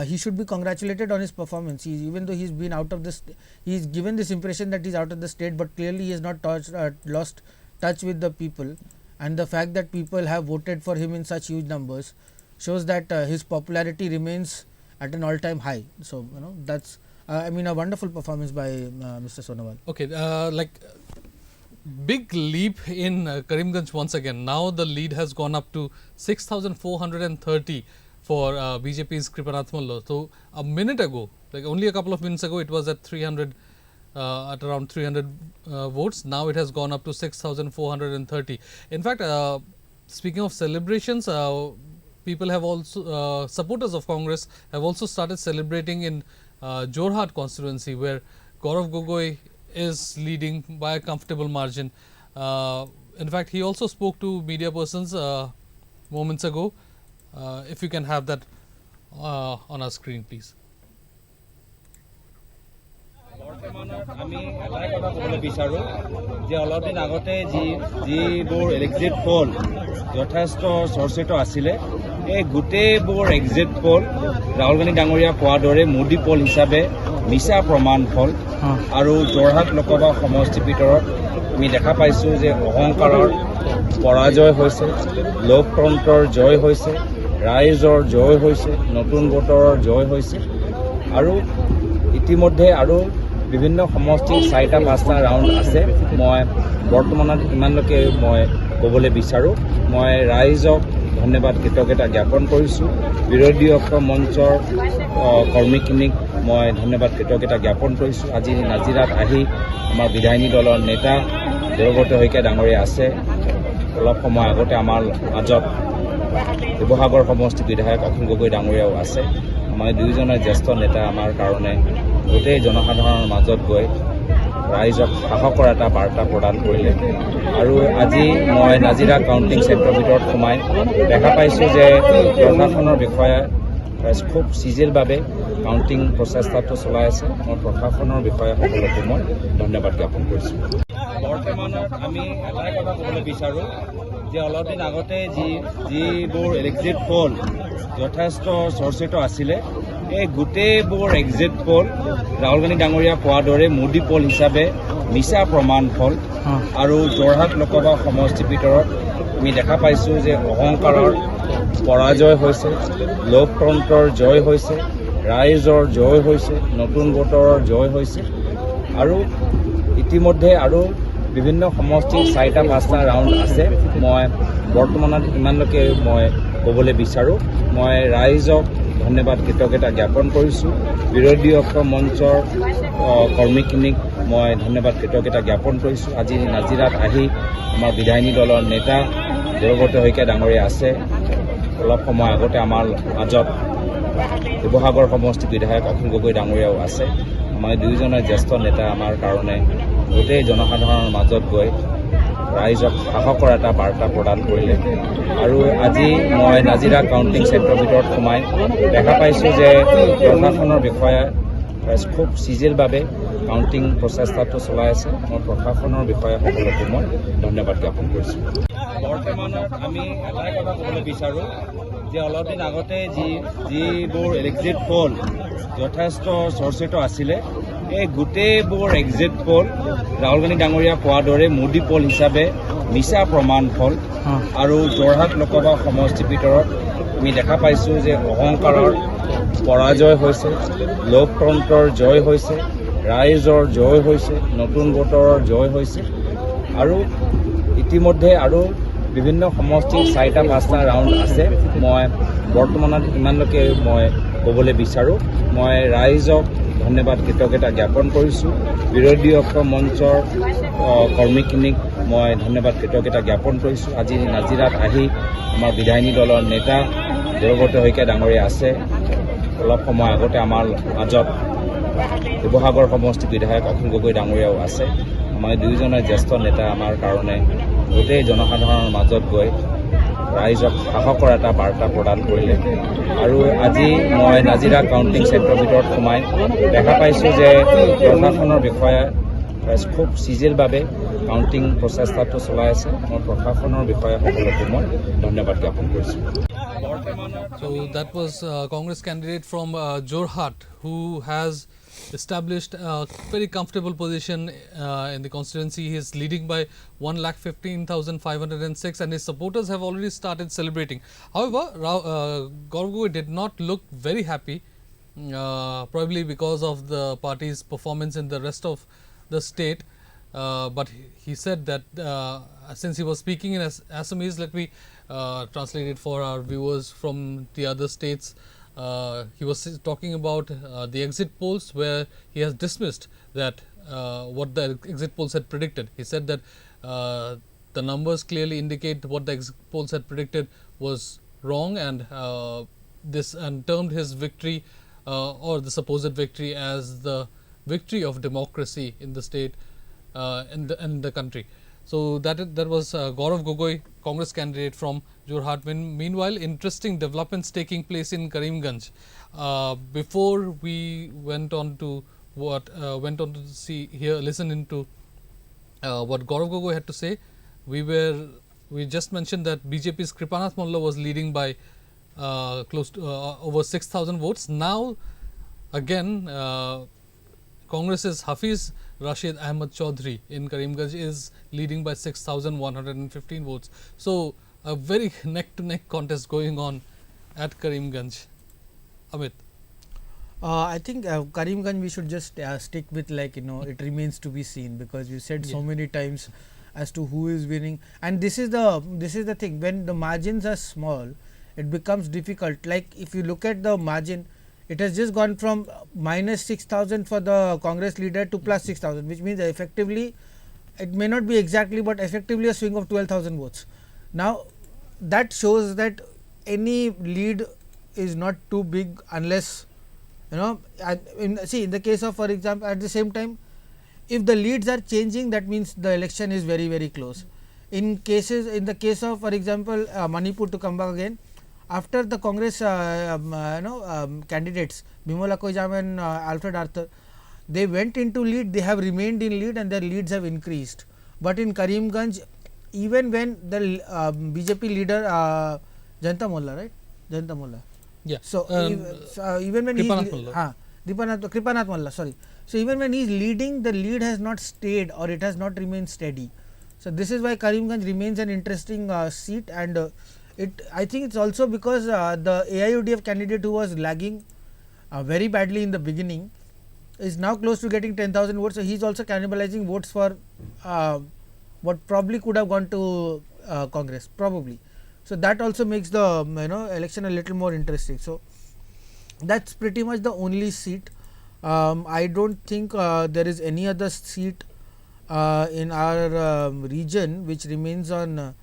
he should be congratulated on his performance. Even though he's been out of this, he's given this impression that he's out of the state, but clearly he has not lost touch with the people, and the fact that people have voted for him in such huge numbers shows that his popularity remains at an all-time high. So that's a wonderful performance by Mr. Sonowal. Okay, big leap in Karimganj once again. Now the lead has gone up to 6,430 for BJP's Kripanath Mallo. So a minute ago, like only a couple of minutes ago, it was at 300, at around 300 votes. Now it has gone up to 6,430. In fact, speaking of celebrations, people have also supporters of Congress have also started celebrating in Jorhat constituency, where Gaurav Gogoi is leading by a comfortable margin. In fact, he also spoke to media persons moments ago. If you can have that on our screen, please. আমি এটাই কথা ক'বলৈ বিচাৰোঁ যে অলপ দিন আগতে যিবোৰ এক্সিট পোল যথেষ্ট চৰ্চিত আছিলে, এই গোটেইবোৰ এক্সিট পোল ৰাহুল গান্ধী ডাঙৰীয়া কোৱাৰ দৰে মোদী পোল হিচাপে মিছা প্ৰমাণ ফল। আৰু যোৰহাট লোকসভা সমষ্টিৰ ভিতৰত আমি দেখা পাইছোঁ যে অহংকাৰৰ পৰাজয় হৈছে, লোকতন্ত্ৰৰ জয় হৈছে, ৰাইজৰ জয় হৈছে, নতুন ভোটৰৰ জয় হৈছে। আৰু ইতিমধ্যে আৰু বিভিন্ন সমষ্টিৰ 4-5টা ৰাউণ্ড আছে। মই বৰ্তমানত ইমানলৈকে মই ক'বলৈ বিচাৰোঁ। মই ৰাইজক ধন্যবাদ কৃতজ্ঞতা জ্ঞাপন কৰিছোঁ। বিৰোধী পক্ষ মঞ্চৰ কৰ্মীখিনিক মই ধন্যবাদ কৃতজ্ঞতা জ্ঞাপন কৰিছোঁ। আজি নাজিৰাত আহি আমাৰ বিধায়িনী দলৰ নেতা দেৱব্ৰত শইকীয়া ডাঙৰীয়া আছে। অলপ সময় আগতে আমাৰ মাজত শিৱসাগৰ সমষ্টিৰ বিধায়ক অখিল গগৈ ডাঙৰীয়াও আছে। আমাৰ দুয়োজনে জ্যেষ্ঠ নেতা আমাৰ কাৰণে গোটেই জনসাধাৰণৰ মাজত গৈ ৰাইজক সাহসৰ এটা বাৰ্তা প্ৰদান কৰিলে। আৰু আজি মই নাজিৰা কাউণ্টিং চেণ্টাৰৰ ভিতৰত সোমাই দেখা পাইছোঁ যে প্ৰশাসনৰ বিষয়াই খুব চিজিলভাৱে কাউণ্টিং প্ৰচেষ্টাটো চলাই আছে। মই প্ৰশাসনৰ বিষয়াসকলকো মই ধন্যবাদ জ্ঞাপন কৰিছোঁ। বৰ্তমানত আমি এটাই কথা ক'বলৈ বিচাৰোঁ যে অলপ দিন আগতে যিবোৰ এক্সিট পোল যথেষ্ট চৰ্চিত আছিলে, এই গোটেইবোৰ এক্সিট পোল ৰাহুল গান্ধী ডাঙৰীয়া কোৱাৰ দৰে মোদী পোল হিচাপে মিছা প্ৰমাণ ফল। আৰু যোৰহাট লোকসভা সমষ্টিৰ ভিতৰত আমি দেখা পাইছোঁ যে অহংকাৰৰ পৰাজয় হৈছে, লোকতন্ত্ৰৰ জয় হৈছে, ৰাইজৰ জয় হৈছে, নতুন ভোটৰৰ জয় হৈছে। আৰু ইতিমধ্যে আৰু বিভিন্ন সমষ্টিৰ 4-5টা ৰাউণ্ড আছে। মই বৰ্তমানত ইমানলৈকে মই ক'বলৈ বিচাৰোঁ। মই ৰাইজক ধন্যবাদ কৃতজ্ঞতা জ্ঞাপন কৰিছোঁ বিৰোধী ঐক্য মঞ্চৰ কৰ্মীখিনিক মই ধন্যবাদ কৃতজ্ঞতা জ্ঞাপন কৰিছোঁ আজি নাজিৰাত আহি আমাৰ বিধায়িনী দলৰ নেতা দেৱব্ৰত শইকীয়া ডাঙৰীয়া আছে অলপ সময় আগতে আমাৰ মাজত শিৱসাগৰ সমষ্টি বিধায়ক অখিল গগৈ ডাঙৰীয়াও আছে আমাৰ দুয়োজনে জ্যেষ্ঠ নেতা আমাৰ কাৰণে গোটেই জনসাধাৰণৰ মাজত গৈ ৰাইজক সাহসৰ এটা বাৰ্তা প্ৰদান কৰিলে আৰু আজি মই নাজিৰা কাউণ্টিং চেণ্টাৰৰ ভিতৰত সোমাই দেখা পাইছোঁ যে প্ৰশাসনৰ বিষয়াই খুব চিজিলভাৱে কাউণ্টিং প্ৰচেষ্টাটো চলাই আছে মই প্ৰশাসনৰ বিষয়াসকলকো মই ধন্যবাদ জ্ঞাপন কৰিছোঁ বৰ্তমানত আমি এটাই কথা ক'বলৈ বিচাৰোঁ যে অলপ দিন আগতে যিবোৰ এক্সিট পল যথেষ্ট চৰ্চিত আছিলে এই গোটেইবোৰ এক্সিট পল ৰাহুল গান্ধী ডাঙৰীয়া কোৱাৰ দৰে মোদী পল হিচাপে মিছা প্ৰমাণ ফল আৰু যোৰহাট লোকসভা সমষ্টিৰ ভিতৰত আমি দেখা পাইছোঁ যে অহংকাৰৰ পৰাজয় হৈছে লোকতন্ত্ৰৰ জয় হৈছে ৰাইজৰ জয় হৈছে নতুন ভোটৰৰ জয় হৈছে আৰু ইতিমধ্যে আৰু বিভিন্ন সমষ্টিৰ 4-5টা ৰাউণ্ড আছে মই বৰ্তমানত ইমানলৈকে মই ক'বলৈ বিচাৰোঁ মই ৰাইজক ধন্যবাদ কৃতজ্ঞতা জ্ঞাপন কৰিছোঁ বিৰোধী ঐক্য মঞ্চৰ কৰ্মীখিনিক মই ধন্যবাদ কৃতজ্ঞতা জ্ঞাপন কৰিছোঁ আজি নাজিৰাত আহি আমাৰ বিধায়িনী দলৰ নেতা দেৱব্ৰত শইকীয়া ডাঙৰীয়া আছে অলপ সময় আগতে আমাৰ মাজত শিৱসাগৰ সমষ্টি বিধায়ক অখিল গগৈ ডাঙৰীয়াও আছে আমাৰ দুয়োজনে জ্যেষ্ঠ নেতা আমাৰ কাৰণে গোটেই জনসাধাৰণৰ মাজত গৈ ৰাইজক সাহসৰ এটা বাৰ্তা প্ৰদান কৰিলে আৰু আজি মই নাজিৰা কাউণ্টিং চেণ্টাৰৰ ভিতৰত সোমাই দেখা পাইছোঁ যে প্ৰশাসনৰ বিষয়াই খুব চিজিলভাৱে কাউণ্টিং প্ৰচেষ্টাটো চলাই আছে মই প্ৰশাসনৰ বিষয়াসকলকো মই ধন্যবাদ জ্ঞাপন কৰিছোঁ So that was Congress candidate from Jorhat who has established a very comfortable position in the constituency. He is leading by 1,15,506 and his supporters have already started celebrating. However, Gaurav Gogoi did not look very happy, probably because of the party's performance in the rest of the state. But he said that since he was speaking in Assamese, let me translate it for our viewers from the other states. He was talking about the exit polls where he has dismissed that what the exit polls had predicted. He said that the numbers clearly indicate what the exit polls had predicted was wrong and termed his victory or the supposed victory as the victory of democracy in the state in the country. So that was Gaurav Gogoi, Congress candidate from Jorhat. Meanwhile, interesting developments taking place in Karimganj. Before we went on to listen into what Gaurav Gogoi had to say, we just mentioned that BJP's Kripanath Molla was leading by close to over 6,000 votes. Now again Congress's Hafiz Rashid Ahmed Chaudhary in Karimganj is leading by 6,115 votes. So a very neck-to-neck contest going on at Karimganj. Amit. I think Karimganj we should just stick with it remains to be seen because you said so many times as to who is winning and this is the thing when the margins are small it becomes difficult. Like if you look at the margin it has just gone from minus 6,000 for the Congress leader to plus 6,000 which means effectively it may not be exactly but effectively a swing of 12,000 votes. Now that shows that any lead is not too big unless in the case of for example at the same time if the leads are changing that means the election is very very close. In the case of for example Manipur, to come back again, after the Congress candidates Bimola Koijam and Alfred Arthur, they went into lead, they have remained in lead and their leads have increased. But in Karimganj, even when the BJP leader Janta Molla, right? Janta Molla. Yeah. So even when Kripanath Molla, sorry. So even when he is leading, the lead has not stayed or it has not remained steady. So this is why Karimganj remains an interesting seat and I think it's also because the AIUDF candidate who was lagging very badly in the beginning is now close to getting 10,000 votes. So he's also cannibalizing votes for what probably could have gone to Congress probably. So that also makes the election a little more interesting. So That's pretty much the only seat. I don't think there is any other seat in our region which remains on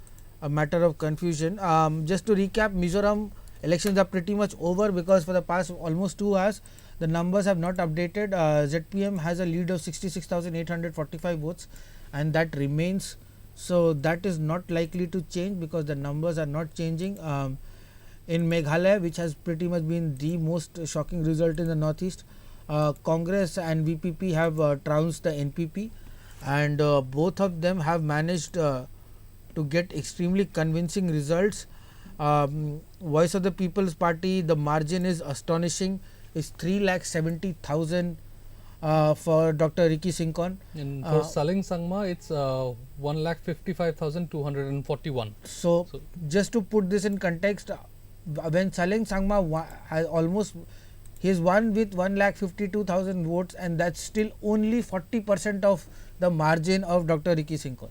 a matter of confusion. Just to recap, Mizoram elections are pretty much over because for the past almost 2 hours the numbers have not updated. ZPM has a lead of 66,845 votes and that remains. So, that is not likely to change because the numbers are not changing. In Meghalaya, which has pretty much been the most shocking result in the northeast, Congress and VPP have trounced the NPP, and both of them have managed to get extremely convincing results. Voice of the People's Party, the margin is astonishing, is 3,70,000 for Dr. Ricky Sinkon. And for Saling Sangma, it's 1,55,241. So, just to put this in context, when Saling Sangma has almost, he is won with 1,52,000 votes, and that's still only 40% of the margin of Dr. Ricky Sinkon.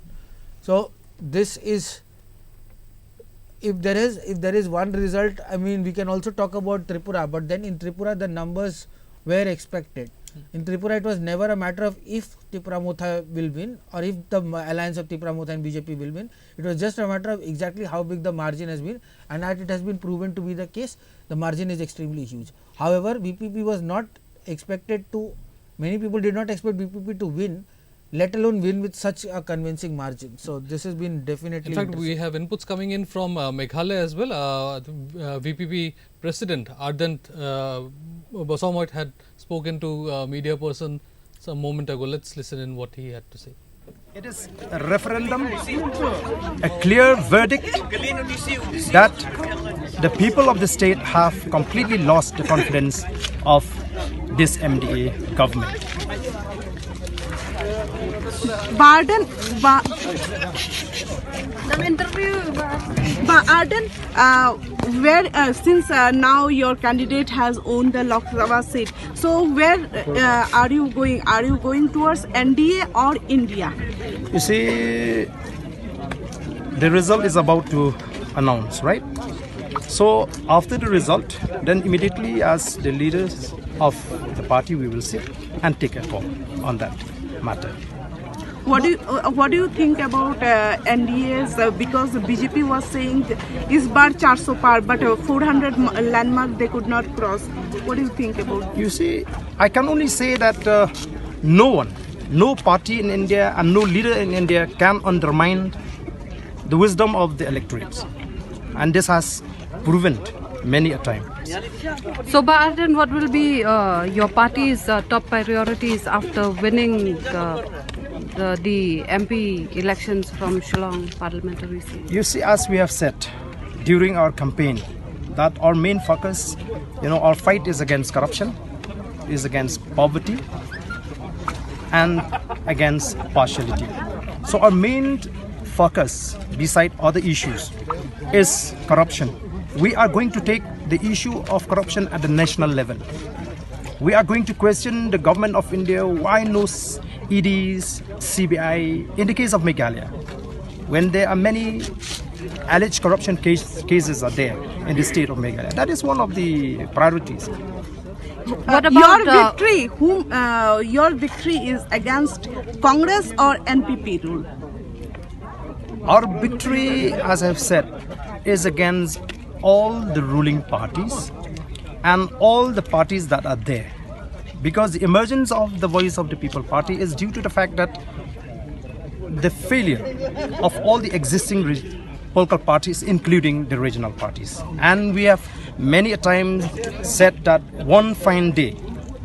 So, this is, if there is one result, I mean, we can also talk about Tripura, but then in Tripura the numbers were expected. In Tripura, it was never a matter of if Tripura Motha will win or if the alliance of Tripura Motha and BJP will win. It was just a matter of exactly how big the margin has been, and as it has been proven to be the case, the margin is extremely huge. However, VPP was not expected to, many people did not expect VPP to win, let alone win with such a convincing margin. So, this has been definitely. In fact, we have inputs coming in from Meghalaya as well. VPP President Ardent Bosamoit had spoken to a media person some moment ago. Let's listen in what he had to say. It is a referendum, a clear verdict that the people of the state have completely lost the confidence of this MDA government. Arden, since now your candidate has owned the Lok Sabha seat, so where are you going? Are you going towards NDA or India? You see, the result is about to announce, right? So after the result, then immediately as the leaders of the party, we will sit and take a call on that matter. What do you think about NDAs? Because the BJP was saying is bar 400 par, but 400 landmark they could not cross. What do you think about? You see, I can only say that no one, no party in India and no leader in India can undermine the wisdom of the electorate, and this has proven many a time. So, Arden, what will be your party's top priorities after winning the MP elections from Shillong parliamentary seat? You see, as we have said during our campaign, that our main focus, our fight is against corruption, is against poverty, and against partiality. So our main focus, beside other issues, is corruption. We are going to take the issue of corruption at the national level. We are going to question the government of India why no EDs, CBI, in the case of Meghalaya, when there are many alleged corruption cases are there in the state of Meghalaya. That is one of the priorities. What about your victory? Your victory is against Congress or NPP rule? Our victory, as I have said, is against all the ruling parties and all the parties that are there, because the emergence of the Voice of the People Party is due to the fact that the failure of all the existing political parties, including the regional parties. And we have many a time said that one fine day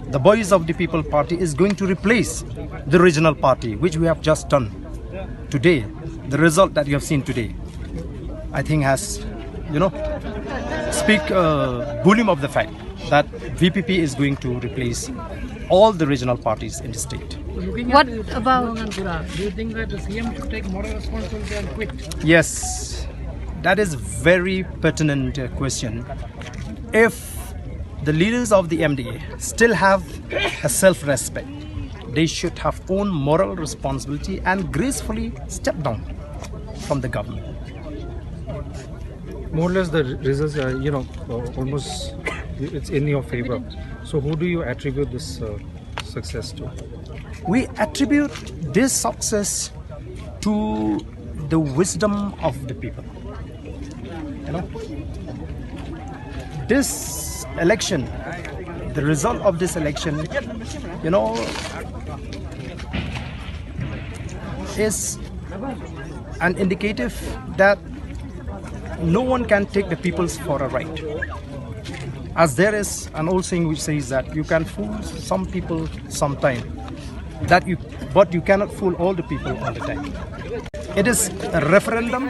the Voice of the People Party is going to replace the regional party, which we have just done today. The result that you have seen today, I think, has speak volume of the fact that VPP is going to replace all the regional parties in the state. What about? Do you think that the CM should take moral responsibility and quit? Yes, that is very pertinent question. If the leaders of the MDA still have a self-respect, they should have own moral responsibility and gracefully step down from the government. More or less the results are, almost it's in your favor. So who do you attribute this success to? We attribute this success to the wisdom of the people. You know, this election, the result of this election, you know, is an indicative that no one can take the peoples for a ride. As there is an old saying which says that you can fool some people sometime, but you cannot fool all the people all the time. It is a referendum.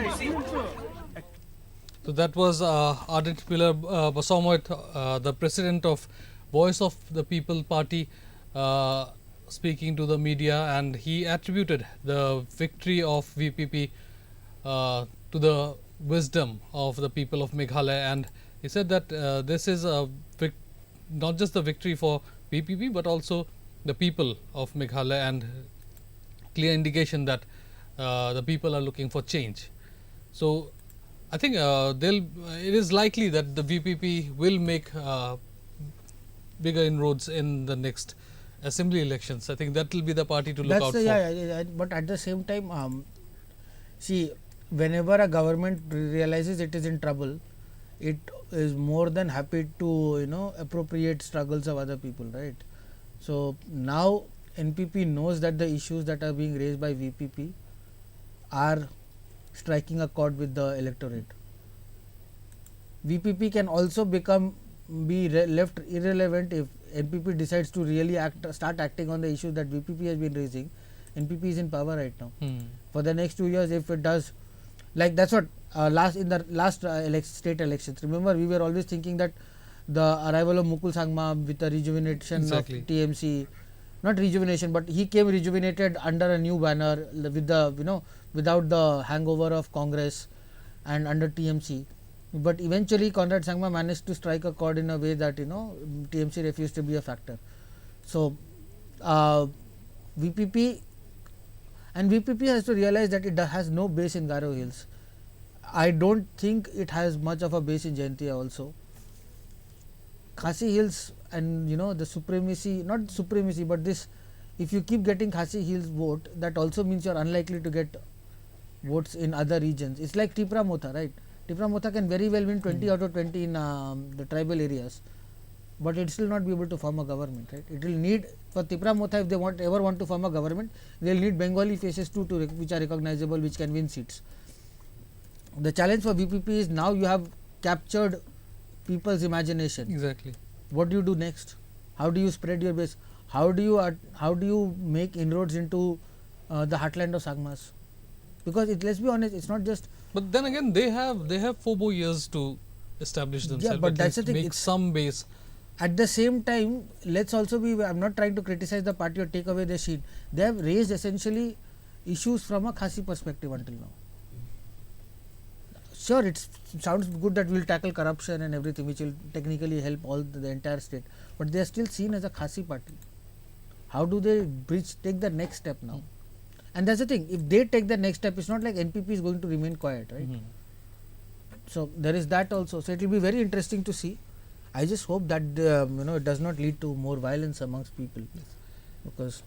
So that was Ardent Pillar Basamoit, the president of Voice of the People Party, speaking to the media, and he attributed the victory of VPP to the wisdom of the people of Meghalaya, and he said that this is not just the victory for VPP but also the people of Meghalaya, and clear indication that the people are looking for change. So I think it is likely that the VPP will make bigger inroads in the next assembly elections. I think that will be the party to look out for. Yeah, but at the same time, see, whenever a government realizes it is in trouble, it is more than happy to appropriate struggles of other people, right? So now NPP knows that the issues that are being raised by VPP are striking a chord with the electorate. VPP can also be left irrelevant if NPP decides to really start acting on the issues that VPP has been raising. NPP is in power right now. For the next 2 years, if it does, like that's what in the last state elections. Remember, we were always thinking that the arrival of Mukul Sangma with the rejuvenation of TMC, not rejuvenation, but he came rejuvenated under a new banner with the without the hangover of Congress and under TMC. But eventually Conrad Sangma managed to strike a chord in a way that TMC refused to be a factor. So VPP has to realize that it has no base in Garo Hills. I don't think it has much of a base in Jaintia also. Khasi Hills and the supremacy, not supremacy, but this, if you keep getting Khasi Hills vote, that also means you are unlikely to get votes in other regions. It's like Tripura Motha, right? Tripura Motha can very well win 20 out of 20 in the tribal areas, but it still not be able to form a government, right? It will need, for Tripura Motha, if they ever want to form a government, they will need Bengali faces too, which are recognizable, which can win seats. The challenge for VPP is now you have captured people's imagination. Exactly. What do you do next? How do you spread your base? How do you make inroads into the heartland of Sangmas? Because let's be honest, it's not just. But then again, they have 4 more years to establish themselves. Yeah, but that's the thing. Make some base. At the same time, let's also be. I'm not trying to criticize the party or take away their seat. They have raised essentially issues from a Khasi perspective until now. Sure, it sounds good that we'll tackle corruption and everything, which will technically help the entire state. But they are still seen as a Khasi party. How do they take the next step now? And that's the thing. If they take the next step, it's not like NPP is going to remain quiet, right? So there is that also. So it will be very interesting to see. I just hope that it does not lead to more violence amongst people, because.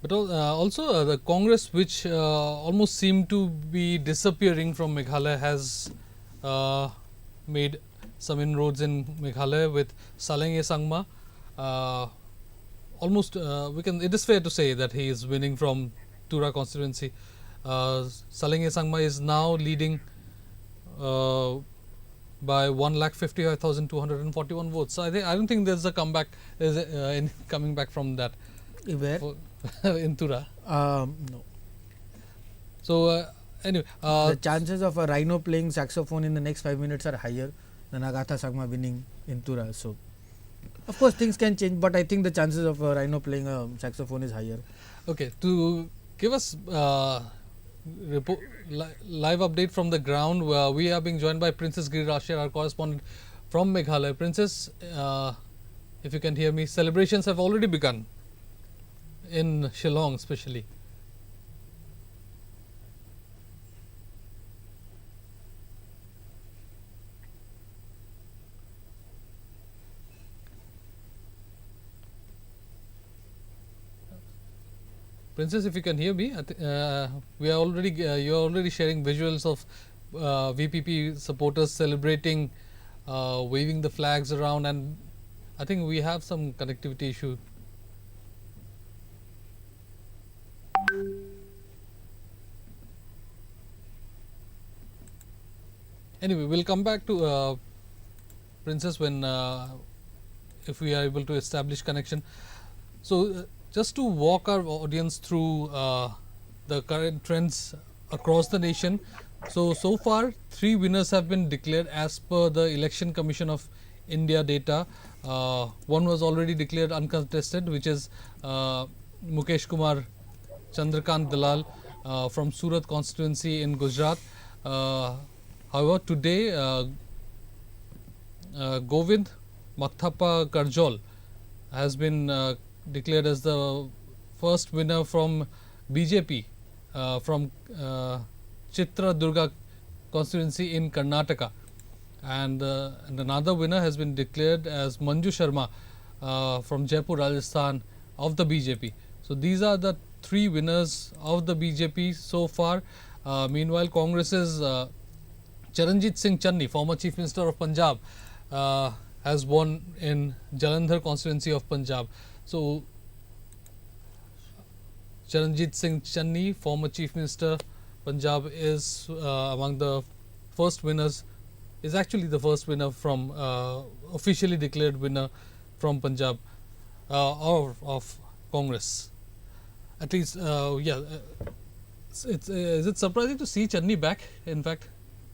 But also the Congress, which almost seemed to be disappearing from Meghalaya, has made some inroads in Meghalaya with Salenge Sangma. Almost it is fair to say that he is winning from Tura constituency. Salenge Sangma is now leading by 1,55,241 votes. So I don't think there's a comeback. There's coming back from that. Where? In Tura. No. So anyway, the chances of a rhino playing saxophone in the next 5 minutes are higher than Agatha Sangma winning in Tura. So of course things can change, but I think the chances of a rhino playing a saxophone is higher. Okay, to give us live update from the ground, we are being joined by Princess Girirashir, our correspondent from Meghalaya. Princess, if you can hear me, celebrations have already begun in Shillong especially. Princess, if you can hear me, we are already you are already sharing visuals of VPP supporters celebrating, waving the flags around, and I think we have some connectivity issue. Anyway, we'll come back to Princess when if we are able to establish connection. So, just to walk our audience through the current trends across the nation. So far 3 winners have been declared as per the Election Commission of India data. One was already declared uncontested, which is Mukesh Kumar Chandrakant Dalal from Surat constituency in Gujarat. However, today Govind Mathappa Karjol has been declared as the first winner from BJP from Chitra Durga constituency in Karnataka, and another winner has been declared as Manju Sharma from Jaipur, Rajasthan of the BJP. So these are the 3 winners of the BJP so far. Meanwhile, Congress's Charanjit Singh Channi, former Chief Minister of Punjab, has won in Jalandhar constituency of Punjab. So Charanjit Singh Channi, former Chief Minister Punjab, is among the first winners, is actually the first winner from officially declared winner from Punjab or of Congress. At least, is it surprising to see Channi back? In fact,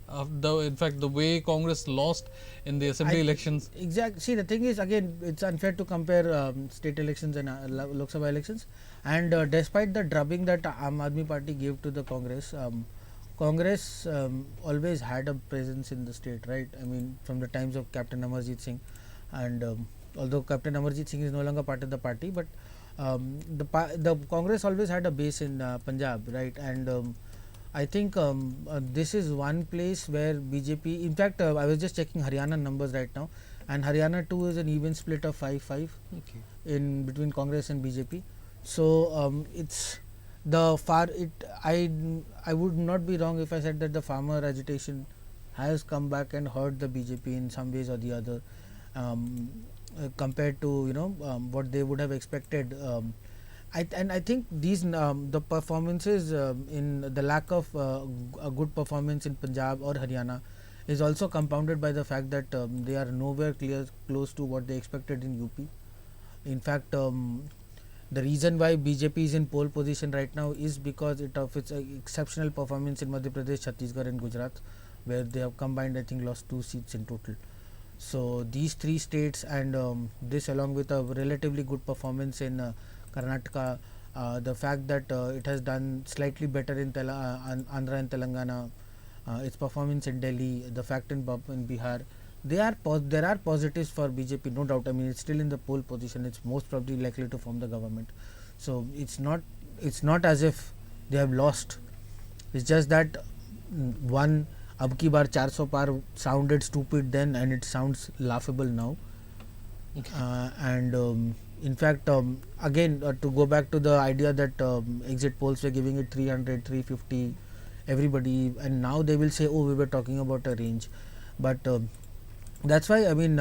the way Congress lost in the assembly elections. Exactly. See, the thing is, again, it's unfair to compare state elections and Lok Sabha elections. And despite the drubbing that Aam Aadmi Party gave to the Congress, Congress always had a presence in the state, right? I mean, from the times of Captain Amarjit Singh, and although Captain Amarjit Singh is no longer part of the party, but the Congress always had a base in Punjab, right? And I think this is one place where BJP, in fact, I was just checking Haryana numbers right now, and Haryana too is an even split of 5-5 in between Congress and BJP. So it's the I would not be wrong if I said that the farmer agitation has come back and hurt the BJP in some ways or the other, compared to what they would have expected. And I think these the performances in the lack of a good performance in Punjab or Haryana is also compounded by the fact that they are nowhere close to what they expected in UP. In fact, the reason why BJP is in pole position right now is because of its exceptional performance in Madhya Pradesh, Chhattisgarh and Gujarat, where they have combined, I think, lost 2 seats in total. So these 3 states and this, along with a relatively good performance in Karnataka, the fact that it has done slightly better in Andhra and Telangana, its performance in Delhi, the fact in Bihar, there are positives for BJP, no doubt. I mean, it's still in the pole position. It's most probably likely to form the government. So it's not as if they have lost. It's just that one ab ki bar 400 par sounded stupid then, and it sounds laughable now. And in fact, again, to go back to the idea that exit polls were giving it 300, 350, everybody, and now they will say, oh, we were talking about a range. But that's why, I mean,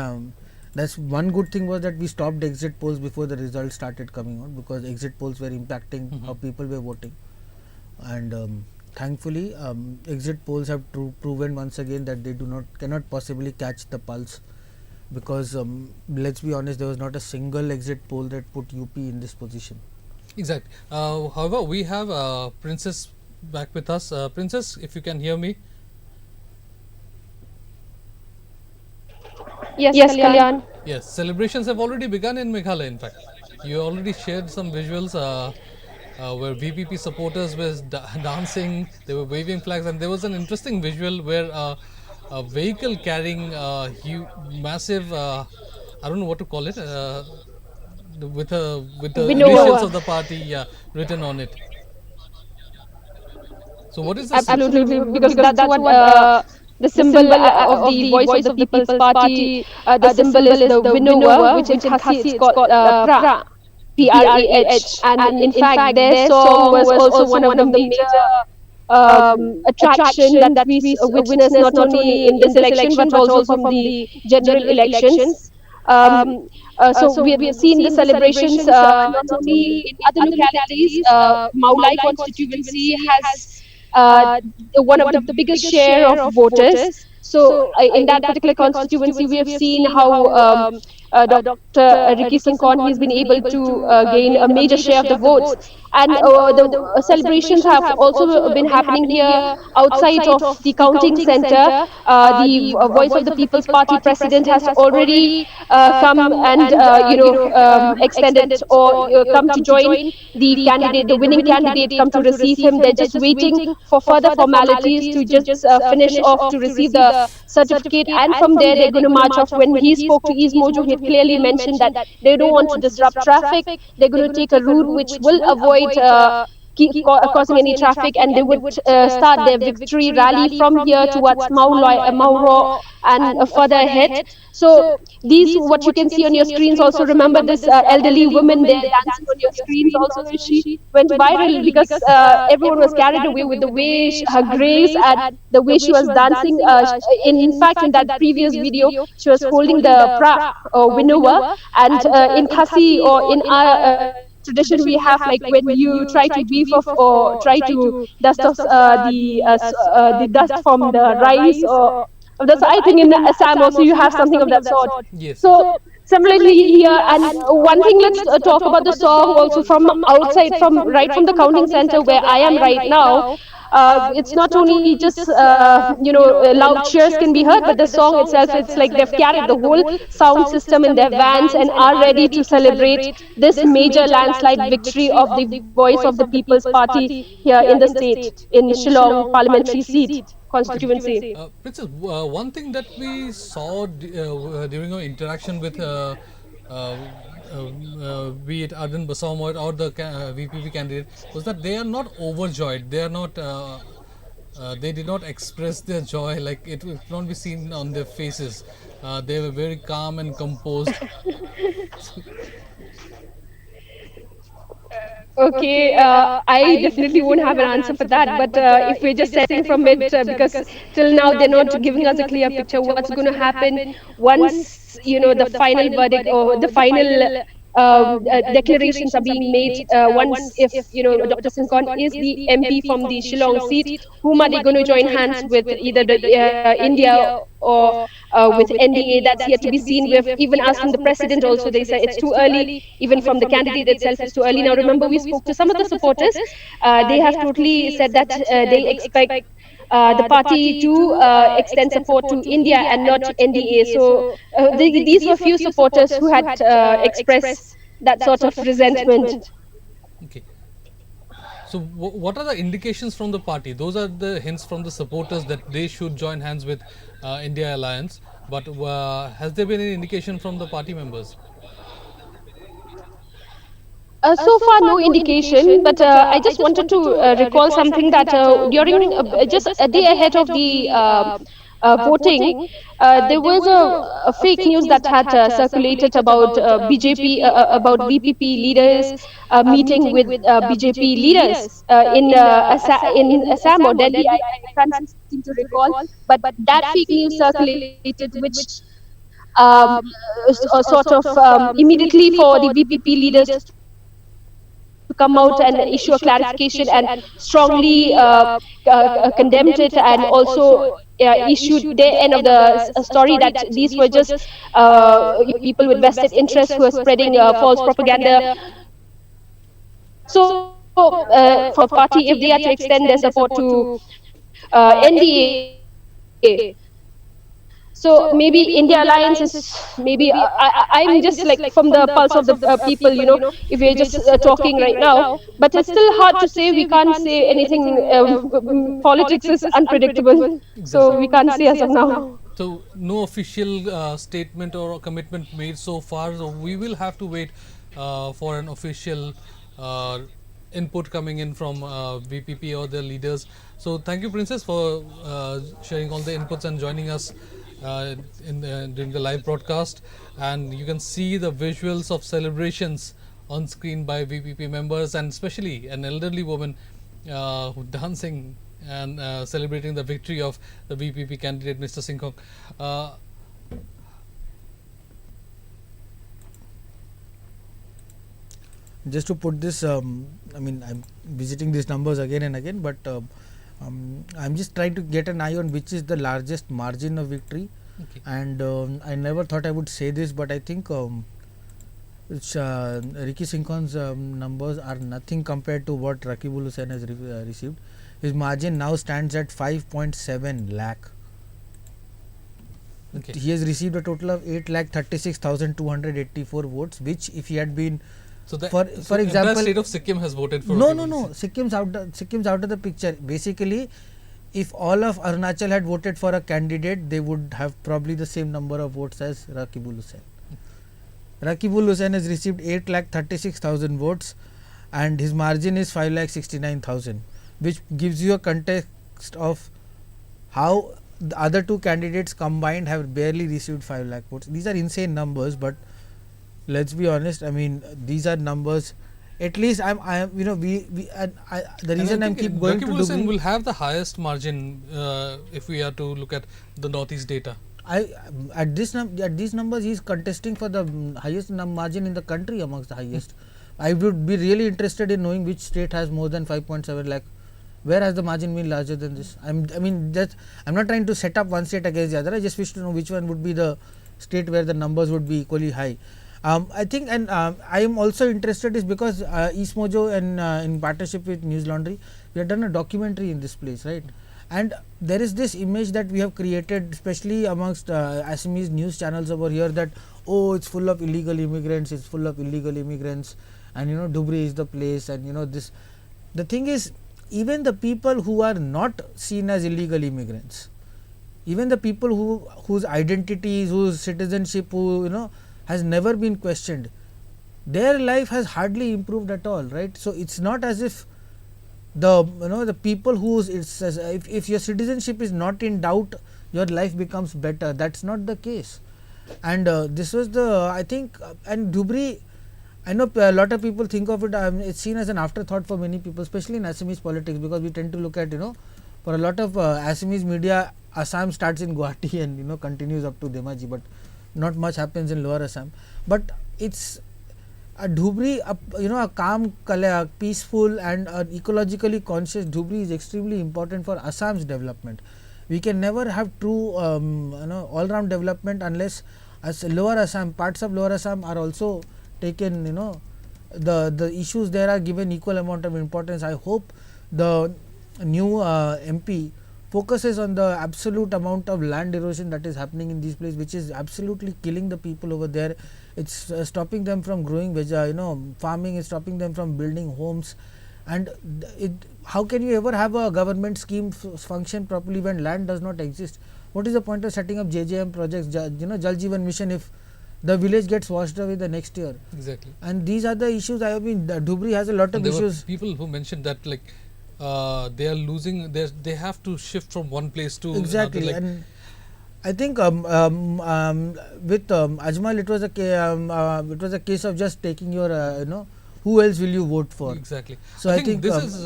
that's one good thing was that we stopped exit polls before the results started coming out, because exit polls were impacting how people were voting. And thankfully, exit polls have proven once again that they cannot possibly catch the pulse, because let's be honest, there was not a single exit poll that put UP in this position. Exactly. However, we have Princess back with us. Princess, if you can hear me. Yes, Kalyan. Yes, celebrations have already begun in Meghalaya. In fact, you already shared some visuals where VPP supporters were dancing, they were waving flags, and there was an interesting visual where a vehicle carrying massive, I don't know what to call it, with the initials of the party written on it. So what is this? Absolutely, because that's what the symbol of the Voice of the People's Party, the symbol is the winnower, which in Khasi it's called pra. PRAH, and in fact their song was also one of the major attraction that we witnessed not only in this election but also from the general elections. So we have seen the celebrations not only in other localities. Maulai constituency has one of the biggest share of voters. So in that particular constituency, we have seen how Dr. Ricky Sankon he's been able to gain a major share of the votes, and the celebrations have also been happening here outside of the counting center. The Voice of the People's Party president has already come and extended or come to join the candidate, the winning candidate, come to receive him. They're just waiting for further formalities to just finish off to receive the certificate, and from there they're going to march off. When he spoke to EastMojo, he had clearly mentioned that they don't want to disrupt traffic. They're going to take a route which will avoid causing any traffic, and they would start their victory rally from here towards Mauro and further ahead. So these, what you can see on your screens, also remember this elderly woman there dancing on your screens also, she went viral because everyone was carried away with the way her grace and the way she was dancing. In fact, in that previous video, she was holding the pra winnower, and in Khasi or in our tradition we have, like when you try to beef off or try to dust off the dust from the rice or that's, I think in Assam also you have something of that sort. Yes. So similarly here, and one thing, let's talk about the song also from outside, from right from the counting center where I am right now. It's not only just loud cheers can be heard, but the song itself, it's like they've carried the whole sound system in their vans and are ready to celebrate this major landslide victory of the Voice of the People's Party here in the state, in Shillong parliamentary seat constituency. Princess, one thing that we saw during our interaction with be it Arden Basaum or the VPP candidate, was that they are not overjoyed. They are not. They did not express their joy, like it will not be seen on their faces. They were very calm and composed. Okay, I definitely won't have an answer for that. But if we're just setting from it, because till now they're not giving us a clear picture what's going to happen once the final verdict or the final declarations are being made. Once if Dr. Sankon is the MP from the Shillong seat, whom are they going to join hands with? Either the India or with NDA? That's yet to be seen. We've even asked from the president also. They say it's too early. Even from the candidate itself, it's too early. Now remember, we spoke to some of the supporters. They have totally said that they expect the party to extend support to India and not NDA. So these were few supporters who had expressed that sort of resentment. Okay. So what are the indications from the party? Those are the hints from the supporters that they should join hands with India Alliance. But has there been any indication from the party members? So far, no indication, but I just wanted to recall something that during just a day ahead of the voting, there was a fake news that had circulated about BJP, about VPP leaders meeting with BJP leaders in Assam or Delhi. I can't seem to recall, but that fake news circulated, which sort of immediately for the VPP leaders to come out and issue a clarification and strongly condemned it, and also issued their end of the story that these were just people with vested interests who are spreading false propaganda. So for party, if they are to extend their support to NDA, so maybe India Alliance is maybe I'm just like from the pulse of the people, if we're just talking right now, but it's still hard to say. We can't say anything. Politics is unpredictable, so we can't say as of now. So no official statement or commitment made so far. So we will have to wait for an official input coming in from VPP or the leaders. So thank you, Princess, for sharing all the inputs and joining us during the live broadcast. And you can see the visuals of celebrations on screen by VPP members, and especially an elderly woman who dancing and celebrating the victory of the VPP candidate, Mr. Singhong. Just to put this, I mean, I'm visiting these numbers again and again, but I'm just trying to get an eye on which is the largest margin of victory. Okay. And I never thought I would say this, but I think Ricky Singhon's numbers are nothing compared to what Rakibul Hussain has received. His margin now stands at 5.7 lakh. Okay. He has received a total of 8,36,284 votes, which if he had been So for example, the state of Sikkim has voted for. No. Sikkim's out of the picture. Basically, if all of Arunachal had voted for a candidate, they would have probably the same number of votes as Rakibul Hussain. Rakibul Hussain has received 8,36,000 votes, and his margin is 5,69,000, which gives you a context of how the other two candidates combined have barely received 5 lakh votes. These are insane numbers, but let's be honest. I mean, these are numbers. At least the reason I'm keep going to Rakibul Hussain Dhubri, will have the highest margin if we are to look at the Northeast data. at these numbers, he is contesting for the highest margin in the country, amongst the highest. I would be really interested in knowing which state has more than 5.7 lakh. Where has the margin been larger than this? I'm not trying to set up one state against the other. I just wish to know which one would be the state where the numbers would be equally high. I think, and I am also interested is because EastMojo and in partnership with News Laundry, we have done a documentary in this place, right? And there is this image that we have created, especially amongst Assamese news channels over here, that it's full of illegal immigrants, and Dhubri is the place, and this. The thing is, even the people who are not seen as illegal immigrants, even the people whose identities, whose citizenship, has never been questioned, their life has hardly improved at all, right? So it's not as if the people if your citizenship is not in doubt, your life becomes better. That's not the case. And this was I think, and Dhubri, I know a lot of people think of it, it's seen as an afterthought for many people, especially in Assamese politics, because we tend to look at, for a lot of Assamese media, Assam starts in Guwahati and continues up to Dhemaji, but not much happens in Lower Assam. But it's a Dhubri, a calm, peaceful and ecologically conscious Dhubri is extremely important for Assam's development. We can never have true all-round development unless Lower Assam, parts of Lower Assam are also taken, the issues there are given equal amount of importance. I hope the new MP focuses on the absolute amount of land erosion that is happening in these places, which is absolutely killing the people over there. It's stopping them from growing farming is stopping them from building homes. And how can you ever have a government scheme function properly when land does not exist? What is the point of setting up JJM projects, Jal Jeevan Mission, if the village gets washed away the next year? Exactly. And these are the issues. Dhubri has a lot of issues. People who mentioned that they are losing. They have to shift from one place to exactly. another. And I think with Ajmal, it was a case of just taking your who else will you vote for? Exactly. So I think this is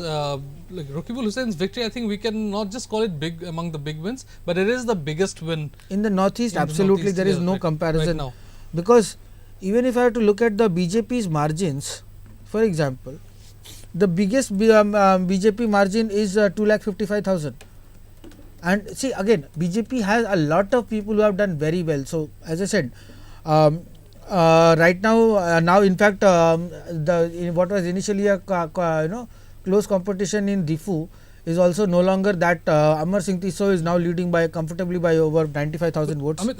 like Rakibul Hussein's victory. I think we can not just call it big among the big wins, but it is the biggest win in the Northeast. Absolutely, there is no comparison right now. Because even if I have to look at the BJP's margins, for example, the biggest BJP margin is 2,55,000. And see, again, BJP has a lot of people who have done very well. So, as I said, right now in fact, what was initially a close competition in Diffu is also no longer that. Amar Singh Tiso is now leading comfortably by over 95,000 votes. Amit,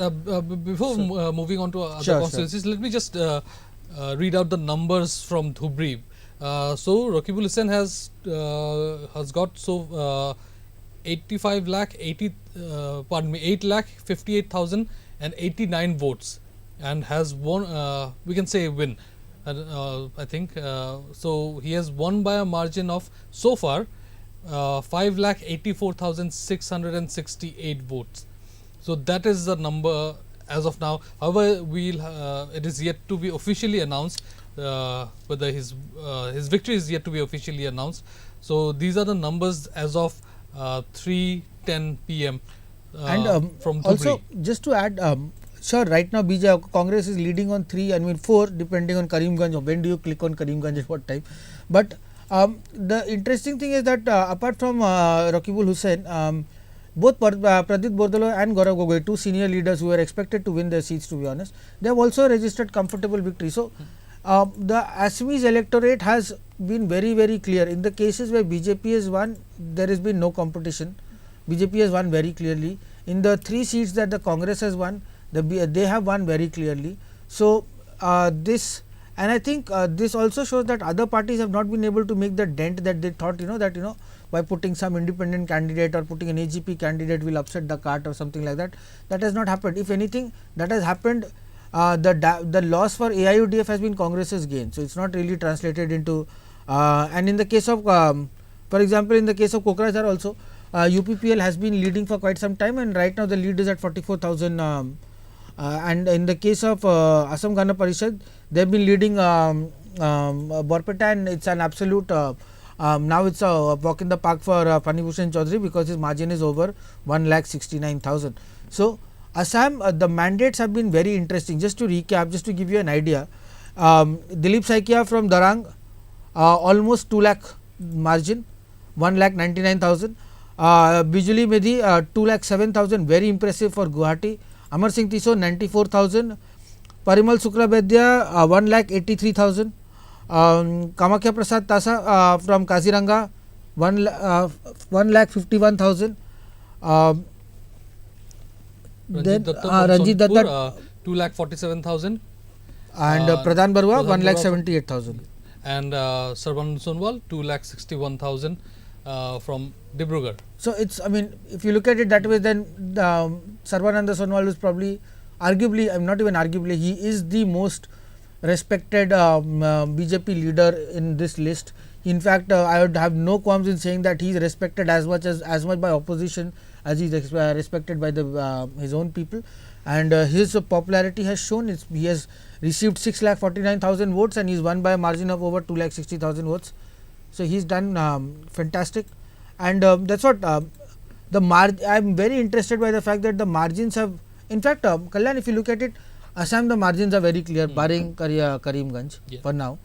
before moving on to other constituencies, let me just read out the numbers from Dhubri. So Rakibul Hussain has got 8 lakh 58,089 votes and has won. We can say win. I think so. He has won by a margin of so far 5,84,668 votes. So that is the number as of now. However, it is yet to be officially announced whether his victory is yet to be officially announced. So these are the numbers as of 3:10 p.m. From Dhubri. Also, just to add, sure, right now Congress is leading on 3, I mean 4, depending on Karimganj. When do you click on Karimganj at what time? But the interesting thing is that apart from Rakibul Hussain, both Pradit Bordolo and Gaurav Gogoi, two senior leaders who were expected to win their seats, to be honest, they have also registered comfortable victory. So the Assamese electorate has been very clear. In the cases where BJP has won, there has been no competition. BJP has won very clearly. In the 3 seats that the Congress has won, they have won very clearly. So this, and I think this also shows that other parties have not been able to make the dent that they thought, that by putting some independent candidate or putting an AGP candidate will upset the cart or something like that. That has not happened. If anything, that has happened. The loss for AIUDF has been Congress's gain. So it's not really translated into. And in the case of, for example, in the case of Kokrajhar also, UPPL has been leading for quite some time, and right now the lead is at 44,000. And in the case of Assam Gana Parishad, they have been leading Borpeta, and it's an absolute. Now it's a walk in the park for Pani Bhushan Chaudhary because his margin is over 1,69,000. So Assam, the mandates have been very interesting. Just to recap, just to give you an idea, Dilip Saikia from Darang, almost 2 lakh margin, 1,99,000. Bijuli Medhi, 2,07,000, very impressive for Guwahati. Amar Singh Tiso, 94,000. Parimal Sukrabaidya, 1,83,000. Kamakhya Prasad Tasa from Kaziranga, 1,51,000. Then Ranjit Datta, 2,47,000. And Pradhan Barua, 1,78,000. And Sarban Sonwal, 2,61,000 from Dibrugarh. So it's, I mean, if you look at it that way, then Sarbananda Sonwal is probably, arguably, not even arguably, he is the most respected BJP leader in this list. In fact, I would have no qualms in saying that he is respected as much by opposition as he is respected by his own people. And his popularity has shown. He has received 6,49,000 votes and he is won by a margin of over 2,60,000 votes. So he's done fantastic, and that's what I am very interested by the fact that the margins have. In fact, Kalyan, if you look at it, Assam the margins are very clear, barring Karimganj for now.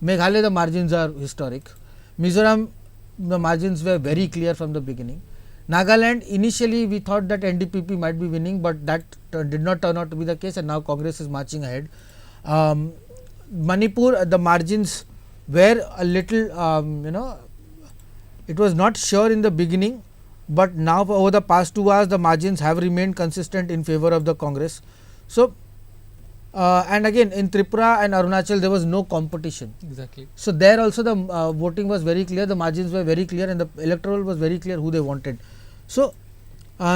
Meghalaya the margins are historic. Mizoram the margins were very clear from the beginning. Nagaland, initially we thought that NDPP might be winning, but that did not turn out to be the case, and now Congress is marching ahead. Manipur, the margins were a little, it was not sure in the beginning, but now over the past 2 hours the margins have remained consistent in favor of the Congress. So, and again in Tripura and Arunachal there was no competition. Exactly. So there also the voting was very clear, the margins were very clear, and the electoral was very clear who they wanted. So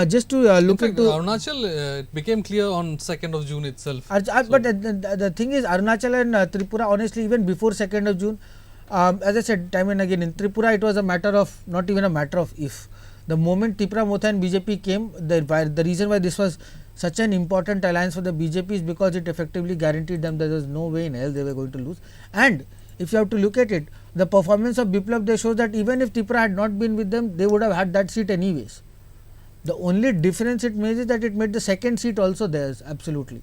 just to look into Arunachal, it became clear on 2nd of June itself. But the thing is, Arunachal and Tripura, honestly, even before 2nd of June, as I said time and again, in Tripura it was a matter of, not even a matter of if. The moment Tripura Motha and BJP came, the reason why this was such an important alliance for the BJP is because it effectively guaranteed them that there was no way in hell they were going to lose. And if you have to look at it, the performance of Biplab, they show that even if Tripura had not been with them, they would have had that seat anyways. The only difference it made is that it made the second seat also theirs, absolutely.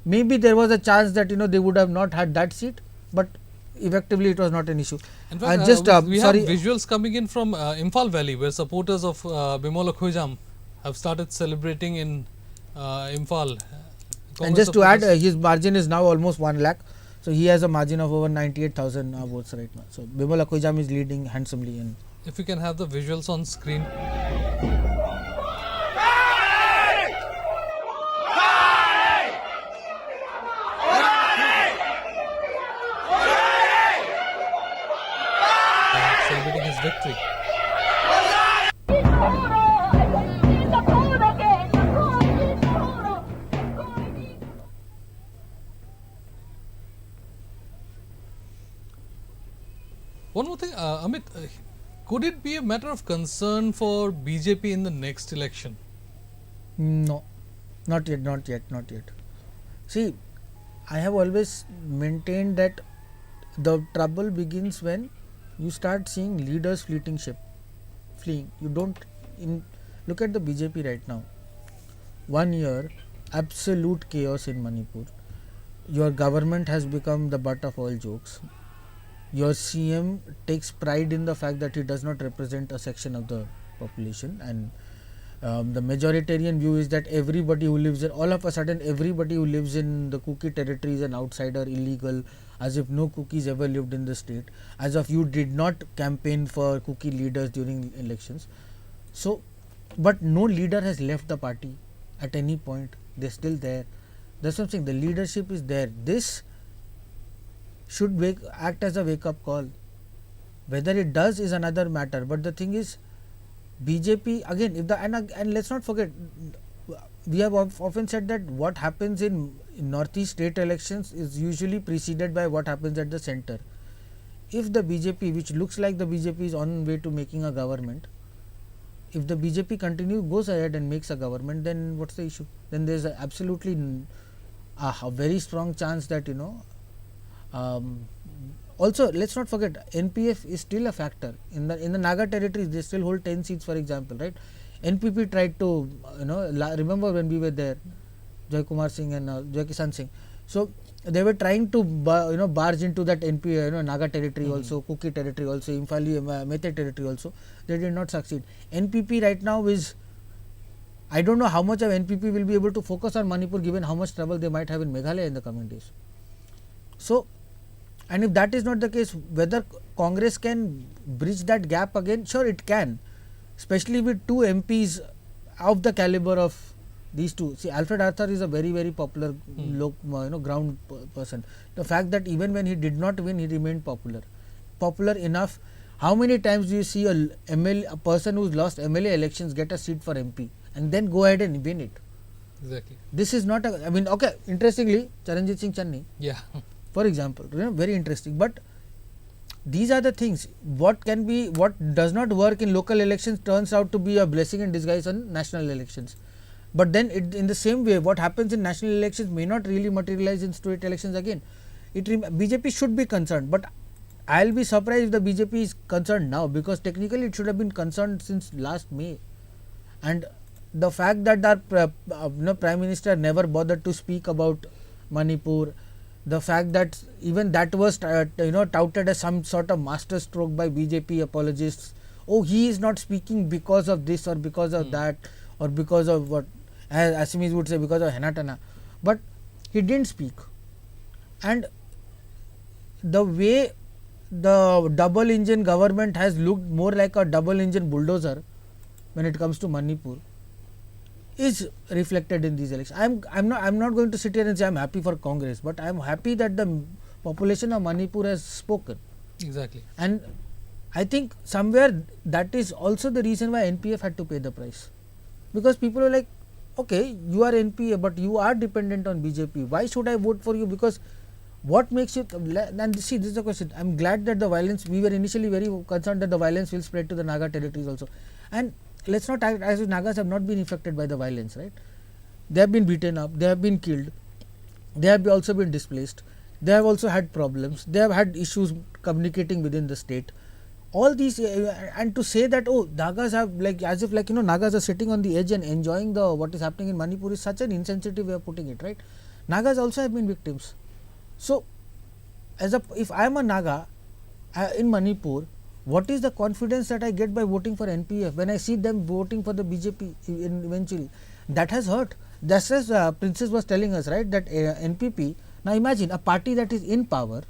Maybe there was a chance that they would have not had that seat, but effectively it was not an issue. In fact, we have visuals coming in from Imphal Valley, where supporters of Bimola Khojam have started celebrating in Imphal. And just to add, his margin is now almost 1 lakh. So he has a margin of over 98,000 votes right now. So Bimola Khojam is leading handsomely. And if you can have the visuals on screen. Celebrating his victory. One more thing, Amit, could it be a matter of concern for BJP in the next election? No, not yet. See, I have always maintained that the trouble begins when you start seeing leaders fleeing. You don't look at the BJP right now. 1 year, absolute chaos in Manipur. Your government has become the butt of all jokes. Your CM takes pride in the fact that he does not represent a section of the population, and the majoritarian view is that everybody who lives in, all of a sudden everybody who lives in the Kuki territory is an outsider, illegal, as if no Kukis ever lived in the state, as if you did not campaign for Kuki leaders during elections. So, but no leader has left the party at any point. They're still there. That's what I'm saying. The leadership is there. This should act as a wake-up call. Whether it does is another matter. But the thing is, BJP again, and let's not forget, we have often said that what happens in Northeast state elections is usually preceded by what happens at the center. If the BJP, which looks like the BJP is on way to making a government, if the BJP goes ahead and makes a government, then what's the issue? Then there's absolutely a very strong chance that also, let's not forget, NPF is still a factor in the Naga territories. They still hold 10 seats, for example, right? NPP tried to, remember when we were there, Joy Kumar Singh and Joy Kisan Singh. So they were trying to, barge into that NP, Naga territory also, Kuki territory also, Imphali, Meitei territory also. They did not succeed. NPP right now is, I don't know how much of NPP will be able to focus on Manipur given how much trouble they might have in Meghalaya in the coming days. So, and if that is not the case, whether Congress can bridge that gap again, sure it can, especially with two MPs of the caliber of these two. See, Alfred Arthur is a very, very popular ground person. The fact that even when he did not win, he remained popular enough. How many times do you see a person who's lost MLA elections get a seat for MP and then go ahead and win it? Exactly. This is not okay, interestingly, Charanjit Singh Channi, for example, very interesting, but these are the things. What does not work in local elections turns out to be a blessing in disguise on national elections. But then in the same way, what happens in national elections may not really materialize in state elections again. BJP should be concerned, but I'll be surprised if the BJP is concerned now, because technically it should have been concerned since last May. And the fact that our Prime Minister never bothered to speak about Manipur, the fact that even that was touted as some sort of master stroke by BJP apologists. Oh, he is not speaking because of this or because of that or because of what, as Assamese would say, because of Henatana. But he didn't speak. And the way the double engine government has looked more like a double engine bulldozer when it comes to Manipur is reflected in these elections. I'm not going to sit here and say I'm happy for Congress, but I'm happy that the population of Manipur has spoken. Exactly. And I think somewhere that is also the reason why NPF had to pay the price, because people are like, okay, you are NPA, but you are dependent on BJP. Why should I vote for you? Because what makes you, and see, this is the question. I'm glad that the violence, we were initially very concerned that the violence will spread to the Naga territories also. And let's not act as if Nagas have not been affected by the violence, right? They have been beaten up, they have been killed, they have also been displaced, they have also had problems, they have had issues communicating within the state. All these, and to say that, oh, Nagas have as if Nagas are sitting on the edge and enjoying what is happening in Manipur is such an insensitive way of putting it, right? Nagas also have been victims. So, if I am a Naga in Manipur, what is the confidence that I get by voting for NPF when I see them voting for the BJP eventually? That has hurt. Just as Princess was telling us, right, that NPP, now imagine a party that is in power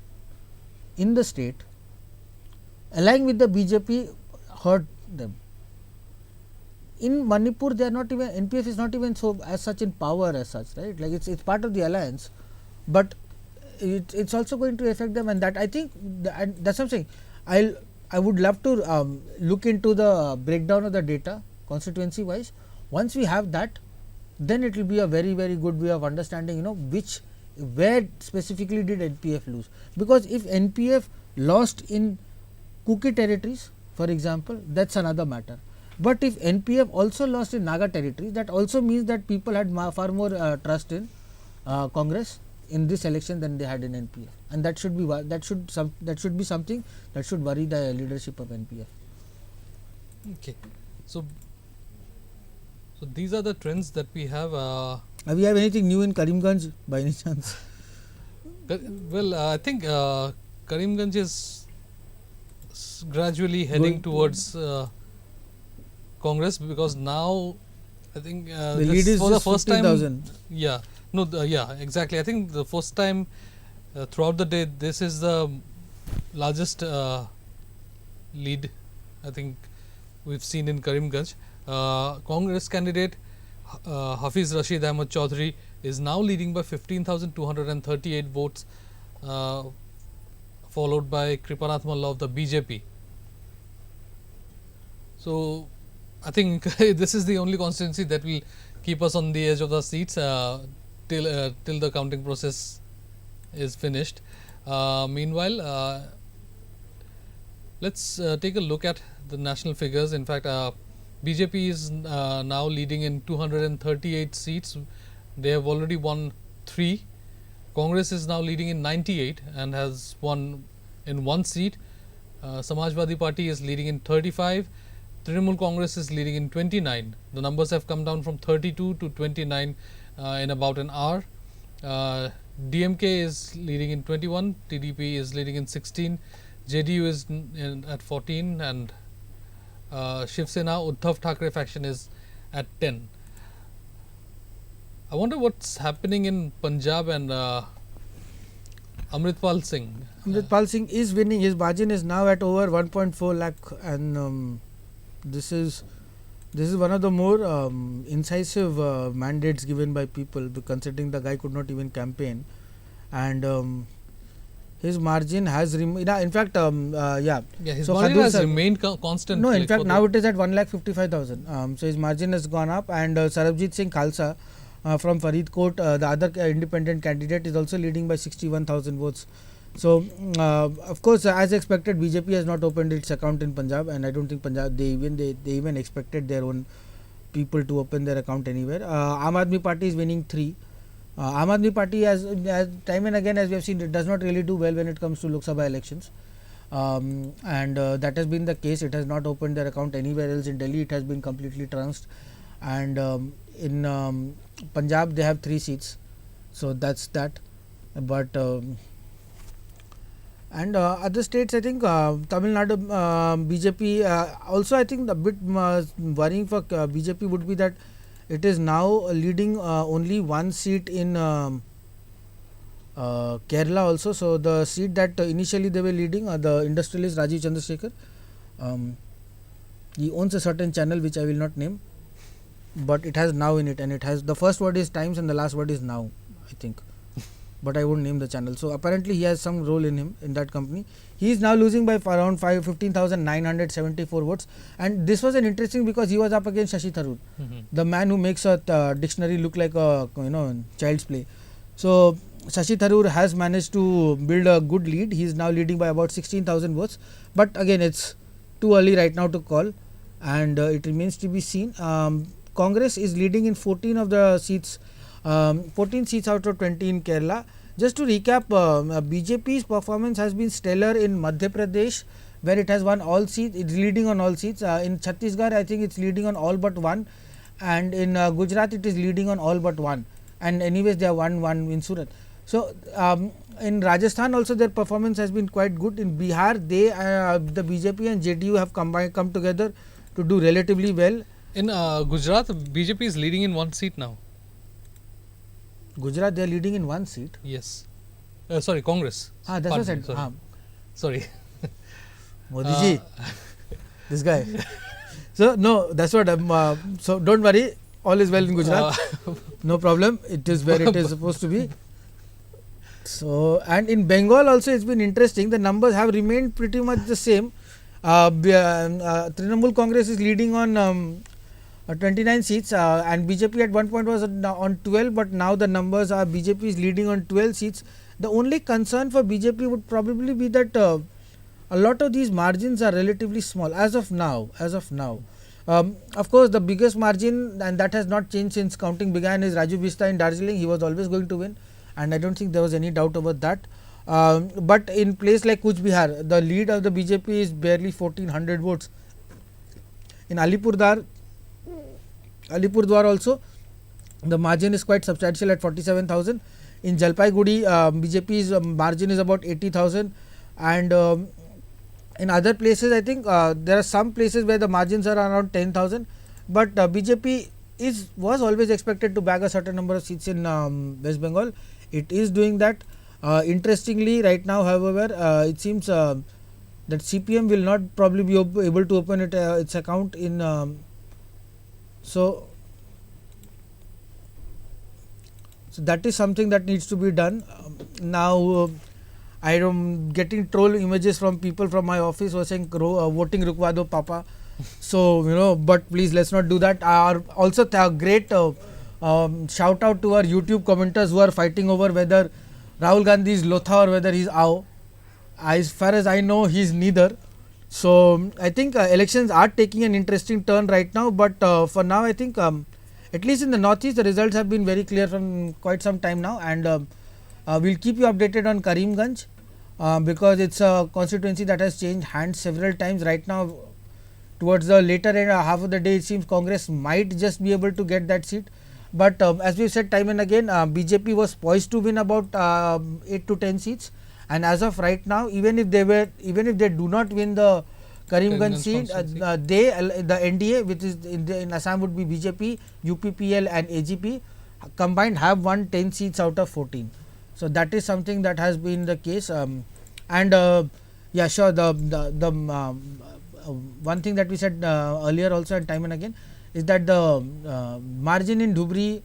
in the state, allying with the BJP hurt them. In Manipur, they are not even, NPF is not even so as such in power as such, right? Like it's part of the alliance, but it's also going to affect them, and that I think that's what I'm saying. I would love to look into the breakdown of the data constituency wise. Once we have that, then it will be a very, very good way of understanding, where specifically did NPF lose. Because if NPF lost in Kuki territories, for example, that's another matter. But if NPF also lost in Naga territories, that also means that people had far more trust in Congress in this election than they had in NPF, and that should be be something that should worry the leadership of NPF. Okay, so these are the trends that we have. We have anything new in Karimganj by any chance? Well, I think Karimganj is gradually heading towards Congress, because now I think the lead is for the first time. 15,000. Yeah, no, yeah, exactly. I think the first time throughout the day, this is the largest lead I think we've seen in Karimganj. Congress candidate Hafiz Rashid Ahmed Chaudhary is now leading by 15,238 votes, followed by Kripanath Malla of the BJP. So I think this is the only constituency that will keep us on the edge of the seats till the counting process is finished. Meanwhile, let's take a look at the national figures. In fact, BJP is now leading in 238 seats. They have already won 3. Congress is now leading in 98 and has won in 1 seat. Samajwadi Party is leading in 35. Trinamool Congress is leading in 29. The numbers have come down from 32 to 29 in about an hour. DMK is leading in 21. TDP is leading in 16. JDU is at 14, and Shiv Sena Uddhav Thackeray faction is at 10. I wonder what's happening in Punjab and Amritpal Singh. Amritpal Singh is winning. His margin is now at over 1.4 lakh, and this is one of the more incisive mandates given by people, considering the guy could not even campaign, and his margin has remained. In fact, his margin has remained constant. No, in fact, now it is at 1,55,000. So his margin has gone up, and Sarabjit Singh Khalsa from Faridkot, the other independent candidate, is also leading by 61,000 votes. So, of course, as expected, BJP has not opened its account in Punjab, and I don't think Punjab they even expected their own people to open their account anywhere. Aam Aadmi Party is winning 3. Aam Aadmi Party, as time and again, as we have seen, it does not really do well when it comes to Lok Sabha elections, and that has been the case. It has not opened their account anywhere else. In Delhi, it has been completely trounced, and in Punjab they have 3 seats. So that's that. But and other states, I think Tamil Nadu BJP also, I think the bit worrying for BJP would be that it is now leading only 1 seat in Kerala also. So the seat that initially they were leading, the industrialist Rajiv Chandrasekhar, he owns a certain channel which I will not name, but it has now in it, and it has the first word is Times and the last word is Now, I think. But I won't name the channel. So apparently he has some role in him, in that company. He is now losing by around 15,974 votes, and this was an interesting because he was up against Shashi Tharoor, the man who makes a dictionary look like a child's play. So Shashi Tharoor has managed to build a good lead. He is now leading by about 16,000 votes, but again it's too early right now to call, and it remains to be seen. Congress is leading in 14 of the seats. 14 seats out of 20 in Kerala. Just to recap, BJP's performance has been stellar in Madhya Pradesh, where it has won all seats. It's leading on all seats. In Chhattisgarh, I think it's leading on all but 1, and in Gujarat, it is leading on all but 1. And anyways, they have won 1 in Surat. So in Rajasthan also their performance has been quite good. In Bihar, the BJP and JDU have come together to do relatively well. In Gujarat, BJP is leading in 1 seat now. Gujarat, they are leading in 1 seat. Yes. Sorry, Congress. That's what I said. Sorry. Modi ji, this guy. So no, that's what. So don't worry, all is well in Gujarat. No problem. It is where it is supposed to be. So, and in Bengal also, it's been interesting. The numbers have remained pretty much the same. Trinamool Congress is leading on 29 seats, and BJP at one point was on 12, but now the numbers are BJP is leading on 12 seats. The only concern for BJP would probably be that a lot of these margins are relatively small as of now. Of course, the biggest margin, and that has not changed since counting began, is Raju Bista in Darjeeling. He was always going to win, and I don't think there was any doubt about that. But in place like Kuch Bihar, the lead of the BJP is barely 1400 votes. In Alipurdwar also, the margin is quite substantial at 47,000. In Jalpaiguri, BJP's margin is about 80,000, and in other places, I think there are some places where the margins are around 10,000. But BJP was always expected to bag a certain number of seats in West Bengal. It is doing that. Interestingly, right now, however, it seems that CPM will not probably be able to open its account in. So that is something that needs to be done. Now, I am getting troll images from people from my office who are saying voting rukwa do papa. So, but please let's not do that. Also, great shout out to our YouTube commenters who are fighting over whether Rahul Gandhi is Lotha or whether he is Ao. As far as I know, he is neither. So, I think elections are taking an interesting turn right now, but for now, I think at least in the northeast, the results have been very clear from quite some time now, and we'll keep you updated on Karimganj because it's a constituency that has changed hands several times. Right now, towards the later end, half of the day, it seems Congress might just be able to get that seat. But as we've said time and again, BJP was poised to win about 8 to 10 seats, and as of right now, even if they do not win the Karimganj seat, the NDA, which is in Assam, would be BJP, UPPL, and AGP combined have won 10 seats out of 14. So that is something that has been the case. Yeah, sure. The one thing that we said earlier also and time and again is that the margin in Dhubri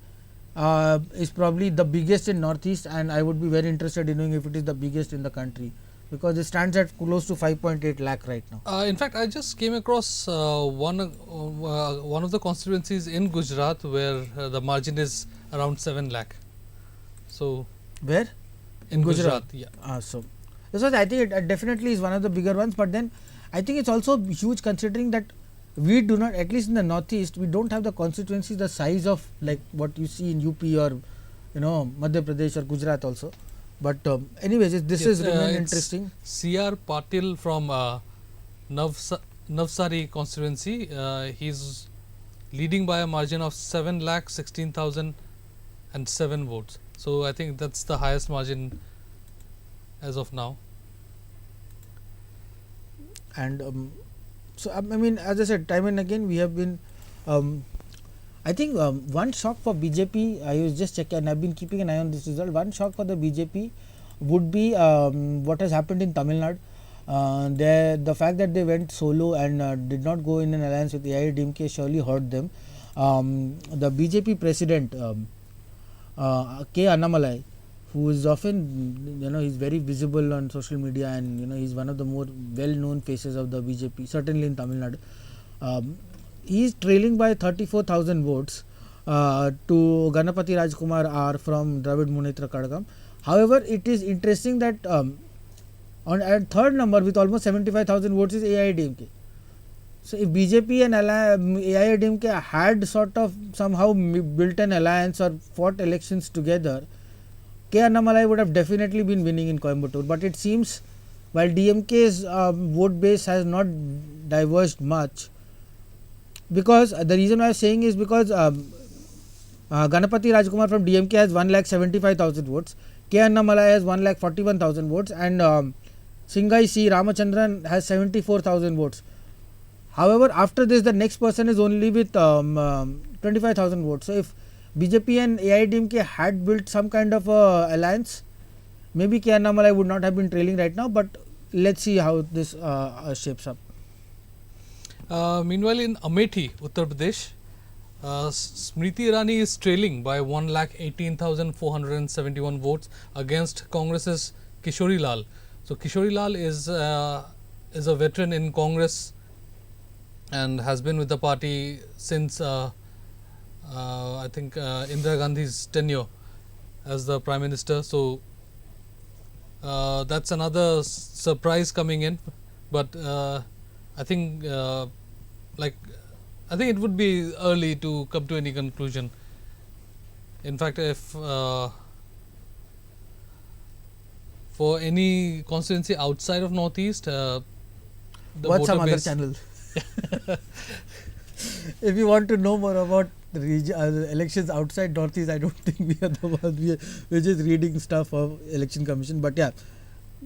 is probably the biggest in northeast, and I would be very interested in knowing if it is the biggest in the country, because it stands at close to 5.8 lakh right now. In fact, I just came across one of the constituencies in Gujarat where the margin is around 7 lakh. So where? In Gujarat, yeah. So I think it definitely is one of the bigger ones, but then I think it's also huge considering that we do not, at least in the northeast, we don't have the constituencies the size of like what you see in UP or Madhya Pradesh or Gujarat also. But anyways, this is really interesting. C.R. Patil from Navsari constituency, he's leading by a margin of 7,16,007 votes. So I think that's the highest margin as of now. And so I mean, as I said, time and again we have been. I think one shock for BJP, I was just checking, and I've been keeping an eye on this result. One shock for the BJP would be what has happened in Tamil Nadu. The fact that they went solo and did not go in an alliance with AIADMK surely hurt them. The BJP president, K. Annamalai, who is often, he's very visible on social media, and he's one of the more well-known faces of the BJP, certainly in Tamil Nadu. He is trailing by 34,000 votes to Ganapati Rajkumar R from Dravid Munnetra Kadagam. However, it is interesting that at third number with almost 75,000 votes is AIADMK. So if BJP and AIADMK had sort of somehow built an alliance or fought elections together, K. Annamalai would have definitely been winning in Coimbatore. But it seems while DMK's vote base has not diverged much, because the reason I am saying is because Ganapati Rajkumar from DMK has 1,75,000 votes, K. Annamalai has 1,41,000 votes, and Singai C. Ramachandran has 74,000 votes. However, after this, the next person is only with 25,000 votes. So if BJP and AIADMK had built some kind of alliance, maybe K. Annamalai would not have been trailing right now, but let's see how this shapes up. Meanwhile, in Amethi, Uttar Pradesh, Smriti Irani is trailing by 1,18,471 votes against Congress's Kishori Lal. So Kishori Lal is a veteran in Congress and has been with the party since I think Indira Gandhi's tenure as the Prime Minister. So that's another surprise coming in, but I think it would be early to come to any conclusion. In fact, if for any constituency outside of Northeast, Watch some other channel. If you want to know more about the elections outside Northeast, I don't think we are the ones. We're just reading stuff of Election Commission. But yeah.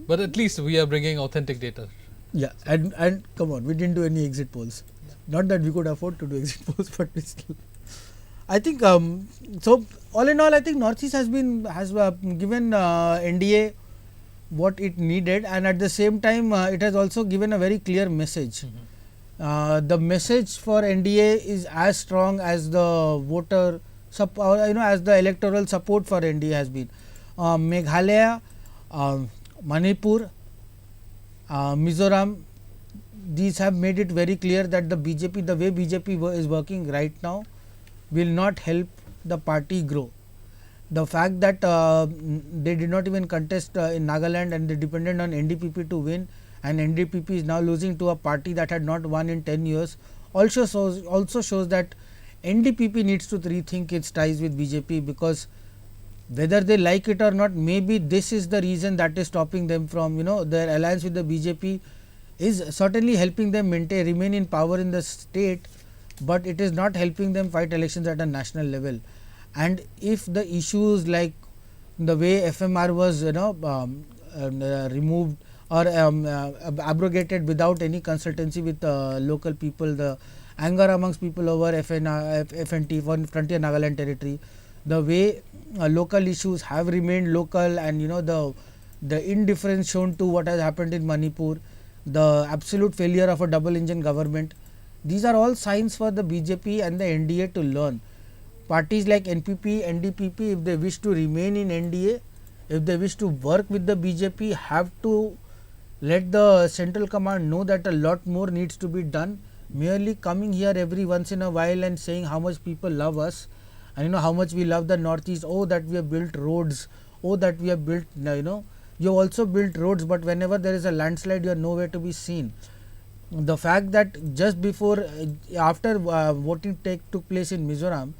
But at least we are bringing authentic data. Yeah, and come on, we didn't do any exit polls. Not that we could afford to do exit polls, but we still. I think so. All in all, I think Northeast has given NDA what it needed, and at the same time, it has also given a very clear message. The message for NDA is as strong as the voter as the electoral support for NDA has been. Meghalaya, Manipur, Mizoram, these have made it very clear that the BJP, the way BJP is working right now, will not help the party grow. The fact that they did not even contest in Nagaland and they depended on NDPP to win, and NDPP is now losing to a party that had not won in 10 years, also shows that NDPP needs to rethink its ties with BJP, because whether they like it or not, maybe this is the reason that is stopping them from, their alliance with the BJP is certainly helping them remain in power in the state, but it is not helping them fight elections at a national level. And if the issues like the way FMR was removed or abrogated without any consultancy with local people, the anger amongst people over FNT, Frontier Nagaland territory, the way local issues have remained local, and the indifference shown to what has happened in Manipur, the absolute failure of a double engine government, these are all signs for the BJP and the NDA to learn. Parties like NPP, NDPP, if they wish to remain in NDA, if they wish to work with the BJP, have to let the central command know that a lot more needs to be done. Merely coming here every once in a while and saying how much people love us, and how much we love the Northeast, oh that we have built roads, oh that we have built, you also built roads, but whenever there is a landslide you are nowhere to be seen. The fact that just before, after voting took place in Mizoram,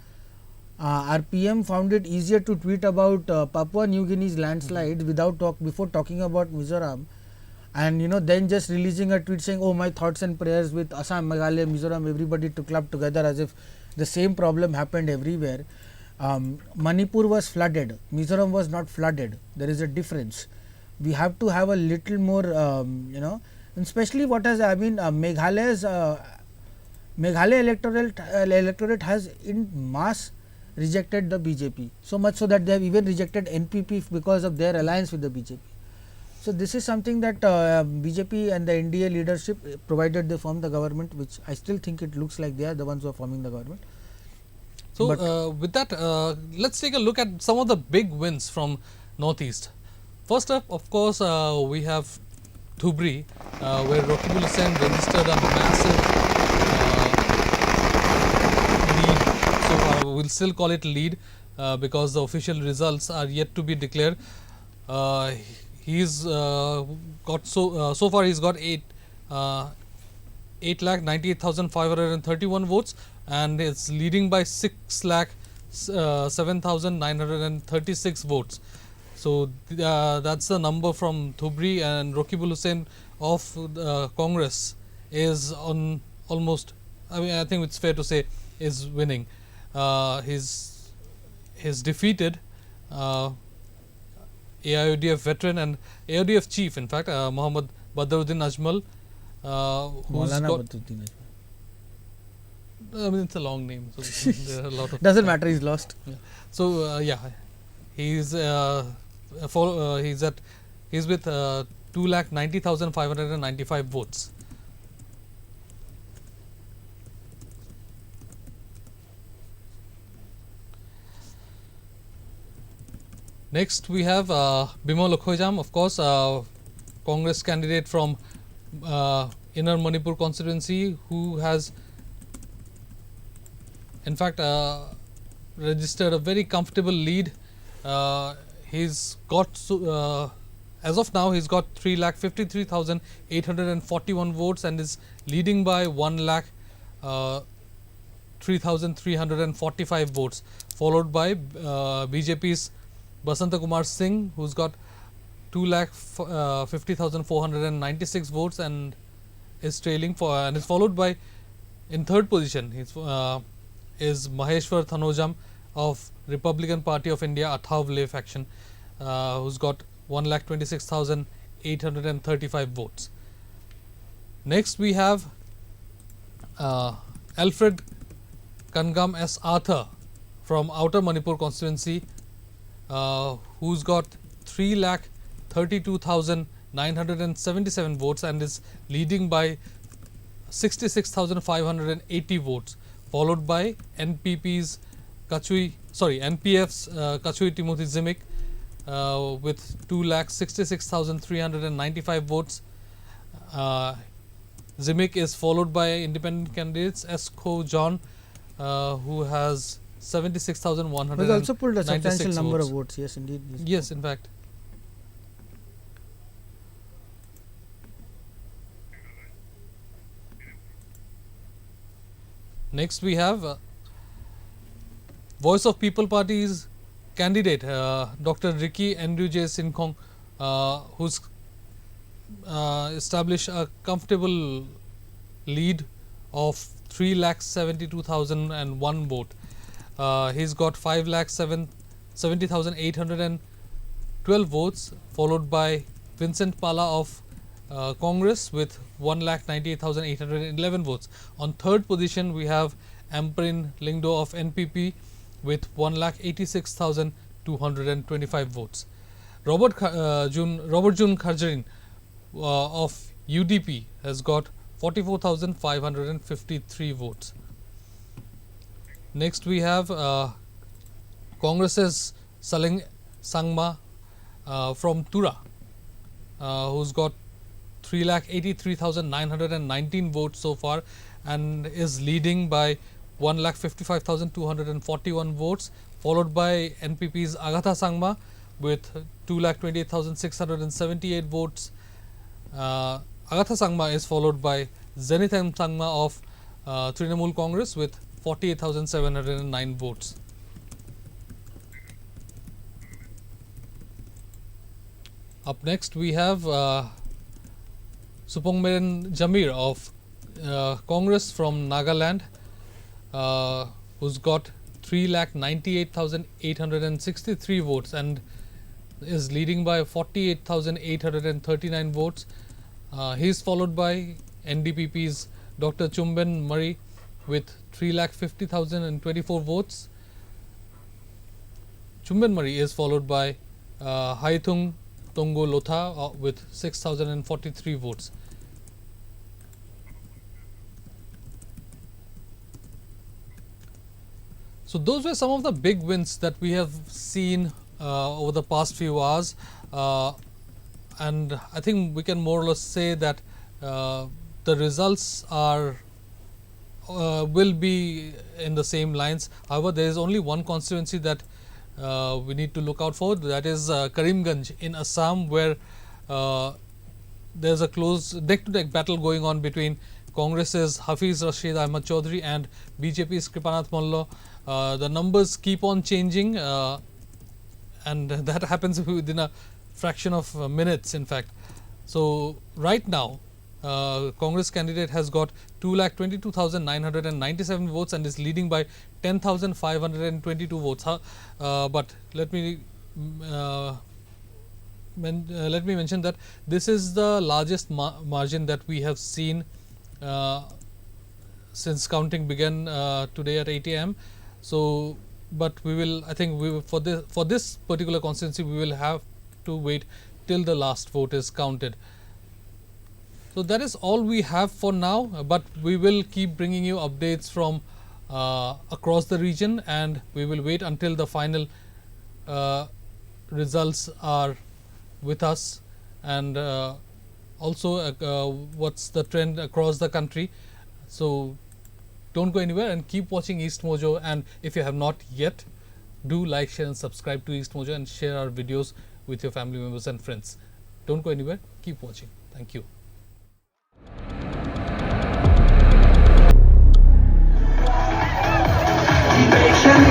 our PM found it easier to tweet about Papua New Guinea's landslides before talking about Mizoram, and then just releasing a tweet saying, oh my thoughts and prayers with Assam, Meghalaya, Mizoram, everybody to club together, as if the same problem happened everywhere. Manipur was flooded, Mizoram was not flooded. There is a difference. We have to have a little more, and especially Meghalaya's Meghalaya electorate has in mass rejected the BJP, so much so that they have even rejected NPP because of their alliance with the BJP. So this is something that BJP and the NDA leadership, provided they form the government, which I still think it looks like they are the ones who are forming the government. So with that, let's take a look at some of the big wins from Northeast. First up, of course, we have Dhubri, where Rakibul Hussain registered a massive lead. So we'll still call it lead because the official results are yet to be declared. He's got so far he's got 8,98,531 votes, and it's leading by 6,07,936 votes. So that's the number from Dhubri, and Rakibul Hussain of Congress is on almost, I think it's fair to say, is winning. He's defeated AIODF veteran and AIODF chief, in fact, Mohammad Badruddin Ajmal, who's got, it's a long name, so there are a lot of doesn't matter, he's lost. Yeah. So he's with 2,90,595 votes. Next we have Bimal Okhojam, of course, Congress candidate from Inner Manipur constituency, who has in fact registered a very comfortable lead. He's got as of now he's got 3,53,841 votes and is leading by 1,03,345 votes, followed by BJP's Basanta Kumar Singh, who's got 2,50,496 votes and is trailing and is followed by, in third position is Maheshwar Thanojam of Republican Party of India Athavle faction, who's got 1,26,835 votes. Next we have Alfred Kangam S. Arthur from Outer Manipur constituency, who's got 3,32,977 votes and is leading by 66,580 votes, followed by NPF's Kachui Timothy Zimic with 2,66,395 votes. Zimic is followed by independent candidates Esko John, who has 76,196 He also pulled a substantial votes. number of votes. Yes, indeed. Yes, in fact. Next we have Voice of People Party's candidate Dr. Ricky Andrew J. Sinkhong, who's established a comfortable lead of 3,72,001 vote. He's got 5,70,812 votes, followed by Vincent Pala of Congress with 1,98,811 votes. On third position we have Amperin Lingdo of NPP with 1,86,225 votes. Robert Jun Kharjarin of UDP has got 44,553 votes. Next we have Congress's Saling Sangma from Tura, who's got 3,83,919 votes so far and is leading by 1,55,241 votes, followed by NPP's Agatha Sangma with 2,28,678 votes. Agatha Sangma is followed by Zenitham Sangma of Trinamool Congress with 48,709 votes. Up next we have Supongmeren Jamir of Congress from Nagaland, who's got 3,98,863 votes and is leading by 48,839 votes. He is followed by NDPP's Dr. Chumben Murray with 3,50,024 votes. Chumben Murray is followed by Haithung Tongo Lotha with 6,043 votes. So those were some of the big wins that we have seen over the past few hours, and I think we can more or less say that the results are will be in the same lines. However, there is only one constituency that we need to look out for, that is Karimganj in Assam, where there is a close neck-to-neck battle going on between Congress's Hafiz Rashid Ahmad Chaudhary and BJP's Kripanath Mollo. The numbers keep on changing, and that happens within a fraction of minutes, in fact. So right now Congress candidate has got 2,22,997 votes and is leading by 10,522 votes. But let me mention that this is the largest margin that we have seen since counting began today at 8 a.m. So, but we will, I think we will, for this particular constituency, we will have to wait till the last vote is counted. So that is all we have for now, but we will keep bringing you updates from across the region, and we will wait until the final results are with us, and also what's the trend across the country. So don't go anywhere and keep watching EastMojo, and if you have not yet, do like, share and subscribe to EastMojo and share our videos with your family members and friends. Don't go anywhere, keep watching. Thank you. Shillong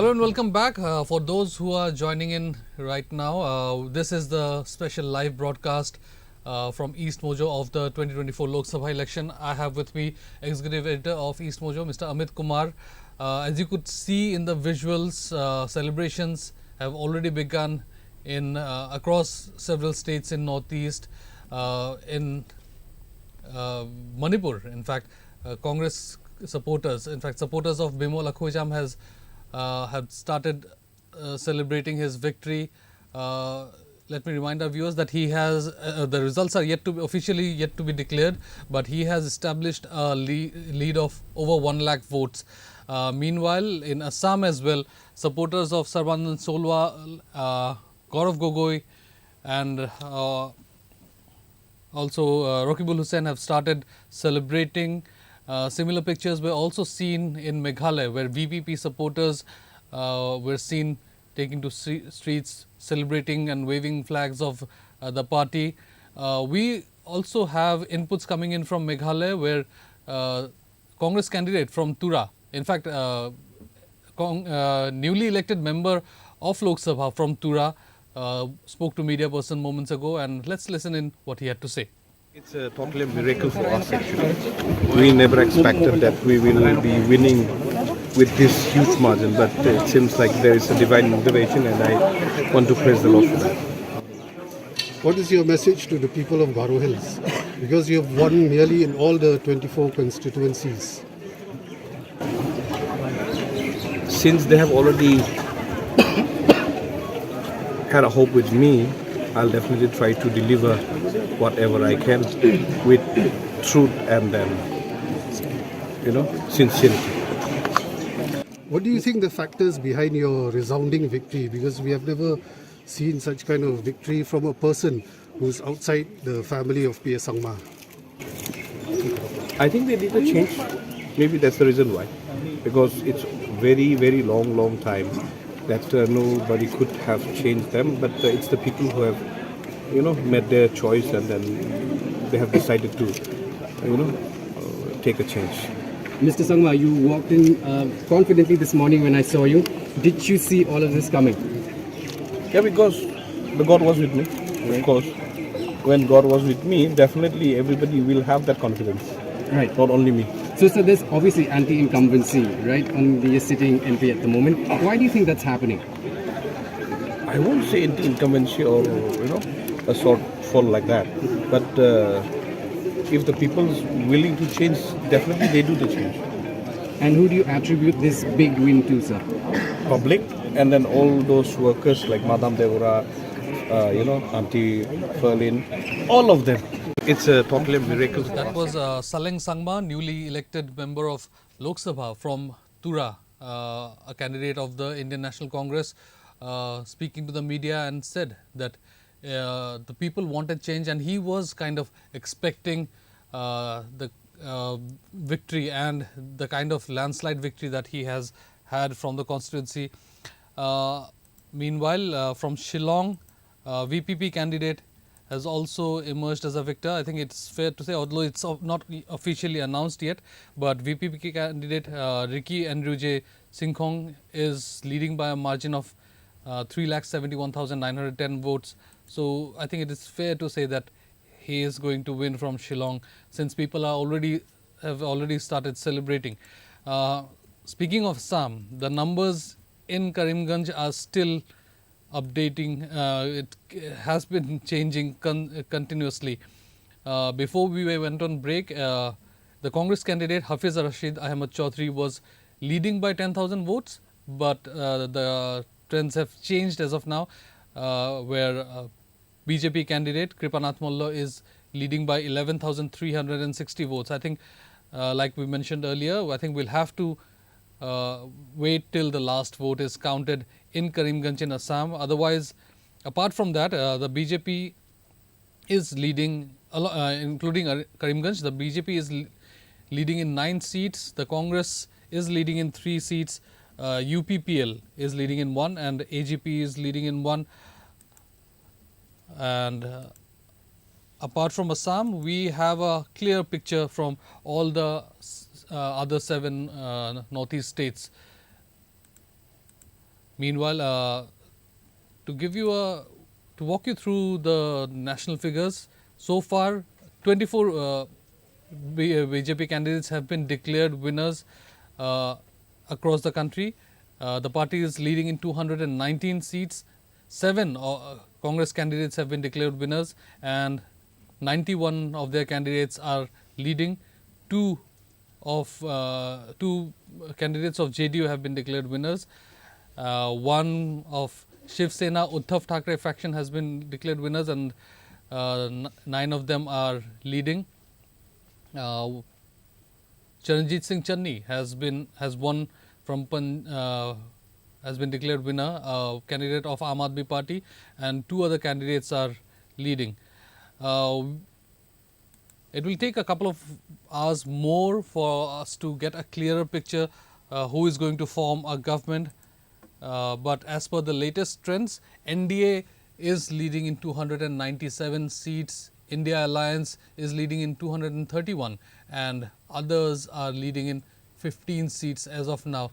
Hello and welcome back. For those who are joining in right now, this is the special live broadcast from EastMojo of the 2024 Lok Sabha election. I have with me Executive Editor of EastMojo, Mr. Amit Kumar. As you could see in the visuals, celebrations have already begun in across several states in Northeast. In Manipur, in fact, Congress supporters, supporters of Bimol Akhojam have started celebrating his victory. Let me remind our viewers that he has the results are officially yet to be declared, but he has established a lead of over 1 lakh votes. Meanwhile, in Assam as well, supporters of Sarbanand Solwa, Gaurav Gogoi and also Rakibul Hussain have started celebrating. Similar pictures were also seen in Meghalaya, where VPP supporters were seen taking to streets, celebrating and waving flags of the party. We also have inputs coming in from Meghalaya, where Congress candidate from Tura, in fact, newly elected member of Lok Sabha from Tura, spoke to media person moments ago, and let's listen in what he had to say. It's a totally miracle for us actually. We never expected that we will be winning with this huge margin, but it seems like there is a divine motivation, and I want to praise the Lord for that. What is your message to the people of Garo Hills? Because you have won nearly in all the 24 constituencies. Since they have already had a hope with me, I'll definitely try to deliver whatever I can with truth and then, sincerity. What do you think the factors behind your resounding victory? Because we have never seen such kind of victory from a person who's outside the family of P.S. Sangma. I think they need a change. Maybe that's the reason why. Because it's very, very long time that nobody could have changed them, but it's the people who have, made their choice, and then they have decided to, take a change. Mr. Sangma, you walked in confidently this morning when I saw you. Did you see all of this coming? Yeah, because the God was with me. Of course, when God was with me, definitely everybody will have that confidence. Right. Not only me. So there's obviously anti-incumbency, right, on the sitting MP at the moment. Why do you think that's happening? I won't say anti-incumbency or, a shortfall like that. But if the people's willing to change, definitely they do the change. And who do you attribute this big win to, sir? Public, and then all those workers like Madam Devora, Auntie Ferlin, all of them. It's a totally miracle. That was Saleng Sangma, newly elected member of Lok Sabha from Tura, a candidate of the Indian National Congress, speaking to the media, and said that the people wanted change, and he was kind of expecting the victory and the kind of landslide victory that he has had from the constituency. Meanwhile, from Shillong, VPP candidate has also emerged as a victor. I think it's fair to say, although it's not officially announced yet, but VPP candidate Ricky Andrew Singkhong is leading by a margin of 3,71,910 votes. So I think it is fair to say that he is going to win from Shillong, since people have already started celebrating. Speaking of Assam, the numbers in Karimganj are still updating. It has been changing continuously. Before we went on break, the Congress candidate Hafiz Rashid Ahmed Chaudhary was leading by 10,000 votes, but the trends have changed as of now, where BJP candidate Kripanath Molla is leading by 11,360 votes. I think, like we mentioned earlier, I think we'll have to wait till the last vote is counted in Karimganj in Assam. Otherwise, apart from that, the BJP is leading, including Karimganj, the BJP is leading in 9 seats, the Congress is leading in 3 seats, UPPL is leading in 1, and AGP is leading in 1. And apart from Assam, we have a clear picture from all the other 7 northeast states. Meanwhile, to walk you through the national figures, so far 24 BJP candidates have been declared winners across the country. The party is leading in 219 seats. 7 Congress candidates have been declared winners, and 91 of their candidates are leading. Two candidates of JDU have been declared winners. One of Shiv Sena Uddhav Thackeray faction has been declared winners, and 9 of them are leading. Charanjit Singh Channi has been declared winner, candidate of Aam Aadmi Party, and 2 other candidates are leading. It will take a couple of hours more for us to get a clearer picture who is going to form a government. But as per the latest trends, NDA is leading in 297 seats, India Alliance is leading in 231, and others are leading in 15 seats as of now.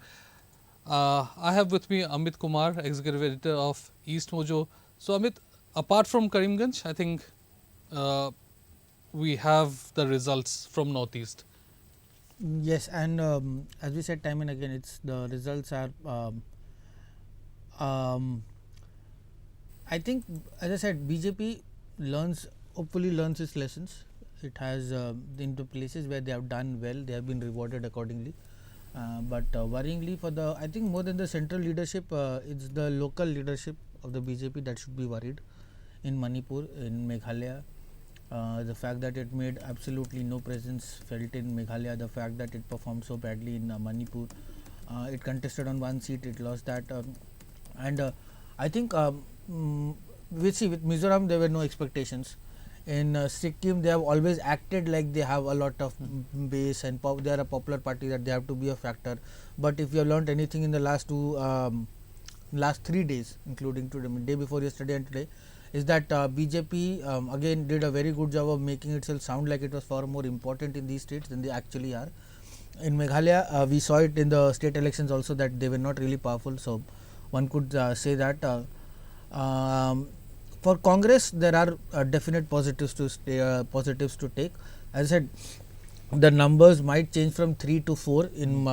I have with me Amit Kumar, Executive Editor of EastMojo. So Amit, apart from Karimganj, I think we have the results from Northeast. Yes, and as we said time and again, the results are I think, as I said, BJP hopefully learns its lessons. It has into places where they have done well, they have been rewarded accordingly. But worryingly, I think more than the central leadership, it's the local leadership of the BJP that should be worried. In Manipur, in Meghalaya, the fact that it made absolutely no presence felt in Meghalaya, the fact that it performed so badly in Manipur, it contested on 1 seat, it lost that, and I think we see with Mizoram there were no expectations. In Sikkim, they have always acted like they have a lot of base and they are a popular party, that they have to be a factor. But if you have learnt anything in the last 3 days, including today, day before yesterday and today, is that BJP again did a very good job of making itself sound like it was far more important in these states than they actually are. In Meghalaya, we saw it in the state elections also that they were not really powerful. So one could say that for Congress there are definite positives to take. As I said, the numbers might change from 3 to 4 in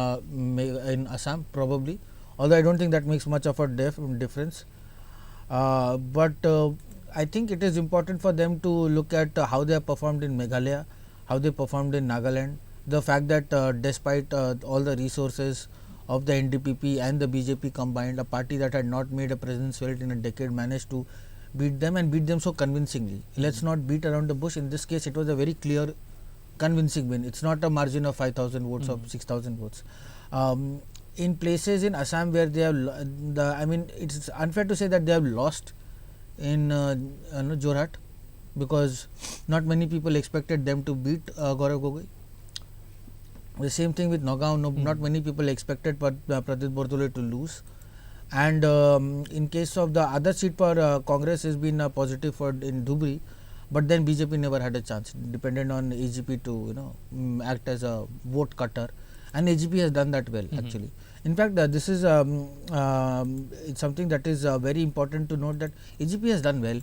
Assam probably, although I don't think that makes much of a difference. But I think it is important for them to look at how they have performed in Meghalaya, how they performed in Nagaland. The fact that despite all the resources of the NDPP and the BJP combined, a party that had not made a presence felt in a decade managed to beat them, and beat them so convincingly. Let's not beat around the bush. In this case, it was a very clear, convincing win. It's not a margin of 5,000 votes or 6,000 votes. In places in Assam where they have, it's unfair to say that they have lost in Jorhat, because not many people expected them to beat Gaurav Gogoi. The same thing with Nagaon, not many people expected Pradit Bordole to lose. And in case of the other seat for Congress has been positive in Dhubri, but then BJP never had a chance, depended on AGP to act as a vote cutter, and AGP has done that well actually. In fact, this is it's something that is very important to note, that AGP has done well,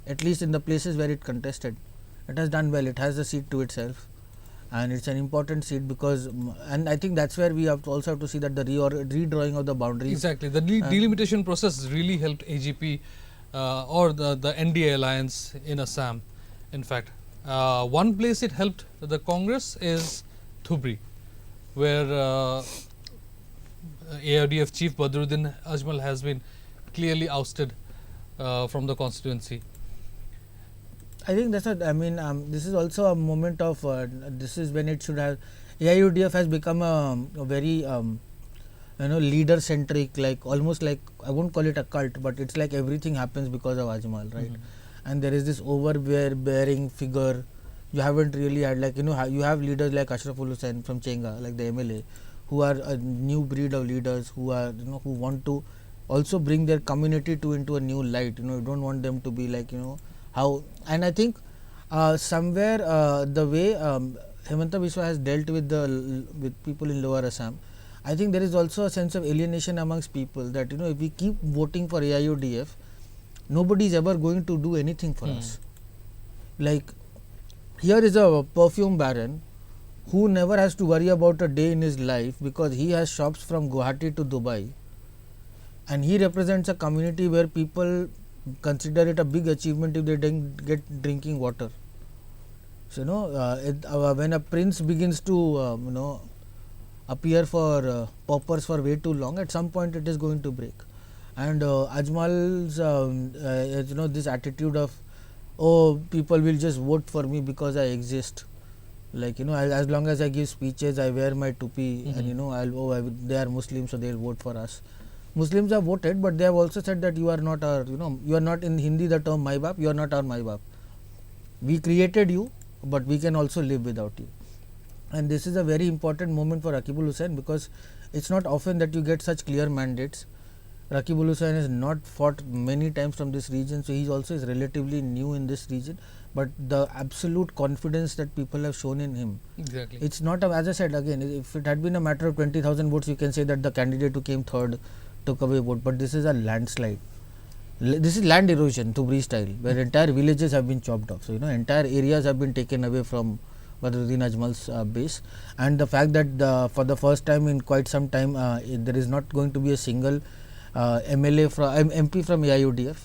at least in the places where it contested. It has done well, it has a seat to itself, and it's an important seat because, and I think that's where we also have to see that the redrawing of the boundaries. Exactly, the delimitation process really helped AGP or the NDA alliance in Assam. In fact, one place it helped the Congress is Dhubri, where AIDF chief Badruddin Ajmal has been clearly ousted from the constituency. I think that's what this is also a moment of this is when it should have. AIUDF has become a very leader centric, like almost like, I won't call it a cult, but it's like everything happens because of Ajmal, right? And there is this overbearing figure. You haven't really had, like, you have leaders like Ashraful Hussain from Chenga, like the MLA, who are a new breed of leaders who are who want to also bring their community into a new light. You don't want them to be like how, and I think somewhere the way Hemanta Biswa has dealt with people in Lower Assam, I think there is also a sense of alienation amongst people that if we keep voting for AIUDF, nobody is ever going to do anything for us. Like here is a perfume baron who never has to worry about a day in his life because he has shops from Guwahati to Dubai, and he represents a community where people consider it a big achievement if they get drinking water. So when a prince begins to appear for paupers for way too long, at some point it is going to break. And Ajmal's this attitude of, oh, people will just vote for me because I exist. Like as long as I give speeches, I wear my tupi, and they are Muslims, so they will vote for us. Muslims have voted, but they have also said that you are not our, you are not, in Hindi the term Mai Baap, you are not our Mai Baap. We created you, but we can also live without you. And this is a very important moment for Rakibul Hussain, because it's not often that you get such clear mandates. Rakibul Hussain has not fought many times from this region, so he also is relatively new in this region. But the absolute confidence that people have shown in him, exactly. It's not, as I said again, if it had been a matter of 20,000 votes, you can say that the candidate who came third took away vote, but this is a landslide. This is land erosion, Dhubri style, where entire villages have been chopped off. So entire areas have been taken away from Badruddin Ajmal's base, and the fact that for the first time in quite some time there is not going to be a single MLA from MP from AIUDF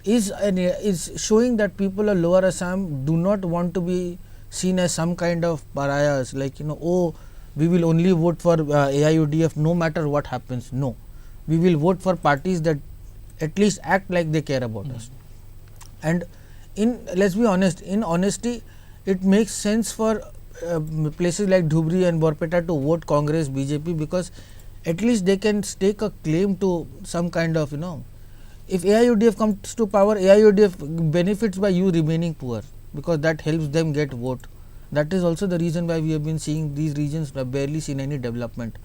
is showing that people of Lower Assam do not want to be seen as some kind of pariahs, like oh, we will only vote for AIUDF no matter what happens. No, we will vote for parties that at least act like they care about us. And let's be honest, in honesty, it makes sense for places like Dhubri and Borpeta to vote Congress, BJP, because at least they can stake a claim to some kind of if AIUDF comes to power, AIUDF benefits by you remaining poor, because that helps them get vote. That is also the reason why we have been seeing these regions have barely seen any development.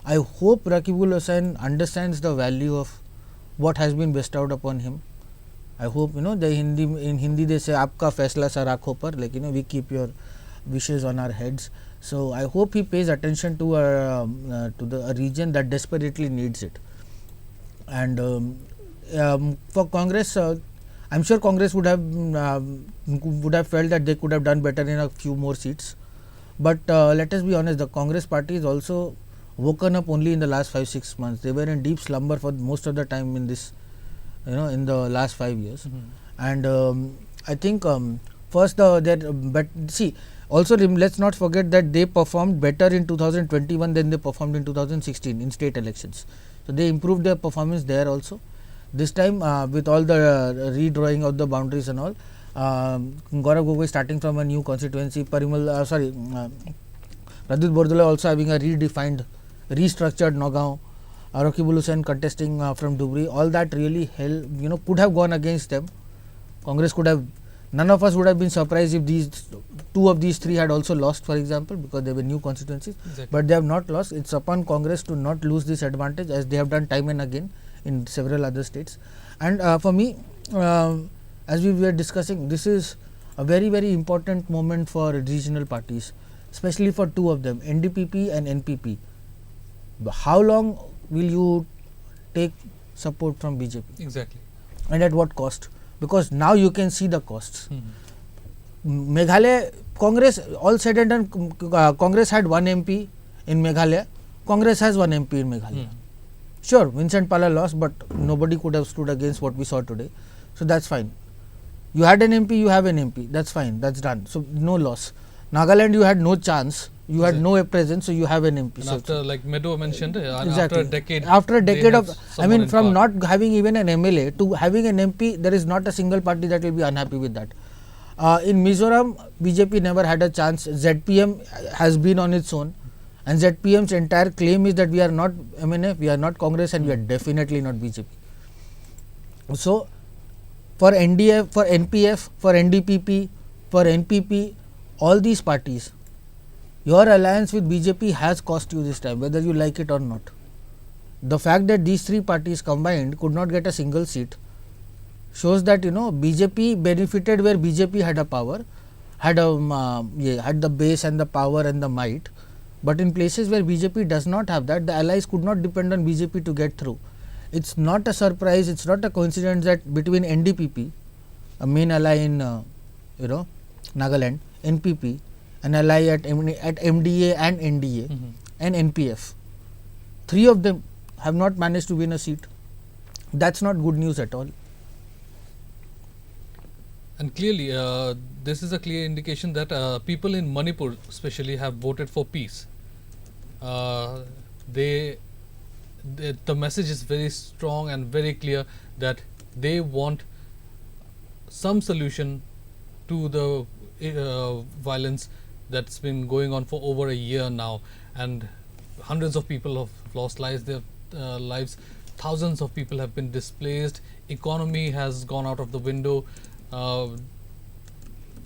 I hope Rakibul Hussain understands the value of what has been bestowed upon him. I hope in Hindi they say aapka faisla sar aankhon par, like we keep your wishes on our heads. So I hope he pays attention to a region that desperately needs it. And for Congress, I'm sure Congress would have felt that they could have done better in a few more seats. But let us be honest, the Congress party is also woken up only in the last 5-6 months. They were in deep slumber for most of the time in this, in the last 5 years. And I think first but see, also let's not forget that they performed better in 2021 than they performed in 2016 in state elections. So they improved their performance there also. This time with all the redrawing of the boundaries and all, Gaurav Gogoi starting from a new constituency, Pradut Bordula also having a restructured Nagaon, Rakibul Hussain contesting from Dhubri, all that really could have gone against them. Congress could have, none of us would have been surprised if two of these three had also lost, for example, because they were new constituencies. Exactly. But they have not lost. It's upon Congress to not lose this advantage, as they have done time and again in several other states. And for me, as we were discussing, this is a very, very important moment for regional parties, especially for two of them, NDPP and NPP. How long will you take support from BJP? Exactly. And at what cost? Because now you can see the costs. Meghalaya, Congress, all said and done, Congress had one MP in Meghalaya. Congress has one MP in Meghalaya. Sure, Vincent Pala lost, but nobody could have stood against what we saw today. So that's fine. You had an MP, you have an MP. That's fine. That's done. So no loss. Nagaland, you had no chance. You had no presence, so you have an MP. And so after, like Meadow mentioned, exactly. after a decade of, I mean, from not having even an MLA to having an MP, there is not a single party that will be unhappy with that. In Mizoram, BJP never had a chance. ZPM has been on its own, and ZPM's entire claim is that we are not MNF, we are not Congress, and we are definitely not BJP. So, for NDF, for NPF, for NDPP, for NPP, all these parties, your alliance with BJP has cost you this time, whether you like it or not. The fact that these three parties combined could not get a single seat shows that BJP benefited where BJP had a power, had the base and the power and the might, But in places where BJP does not have that, the allies could not depend on BJP to get through. It's not a surprise, it's not a coincidence that between NDPP, a main ally in Nagaland, NPP, an ally at MDA and NDA, and NPF, three of them have not managed to win a seat. That's not good news at all. And clearly, this is a clear indication that people in Manipur especially have voted for peace. The message is very strong and very clear that they want some solution to the violence that's been going on for over a year now, and hundreds of people have lost lives. Thousands of people have been displaced. Economy has gone out of the window.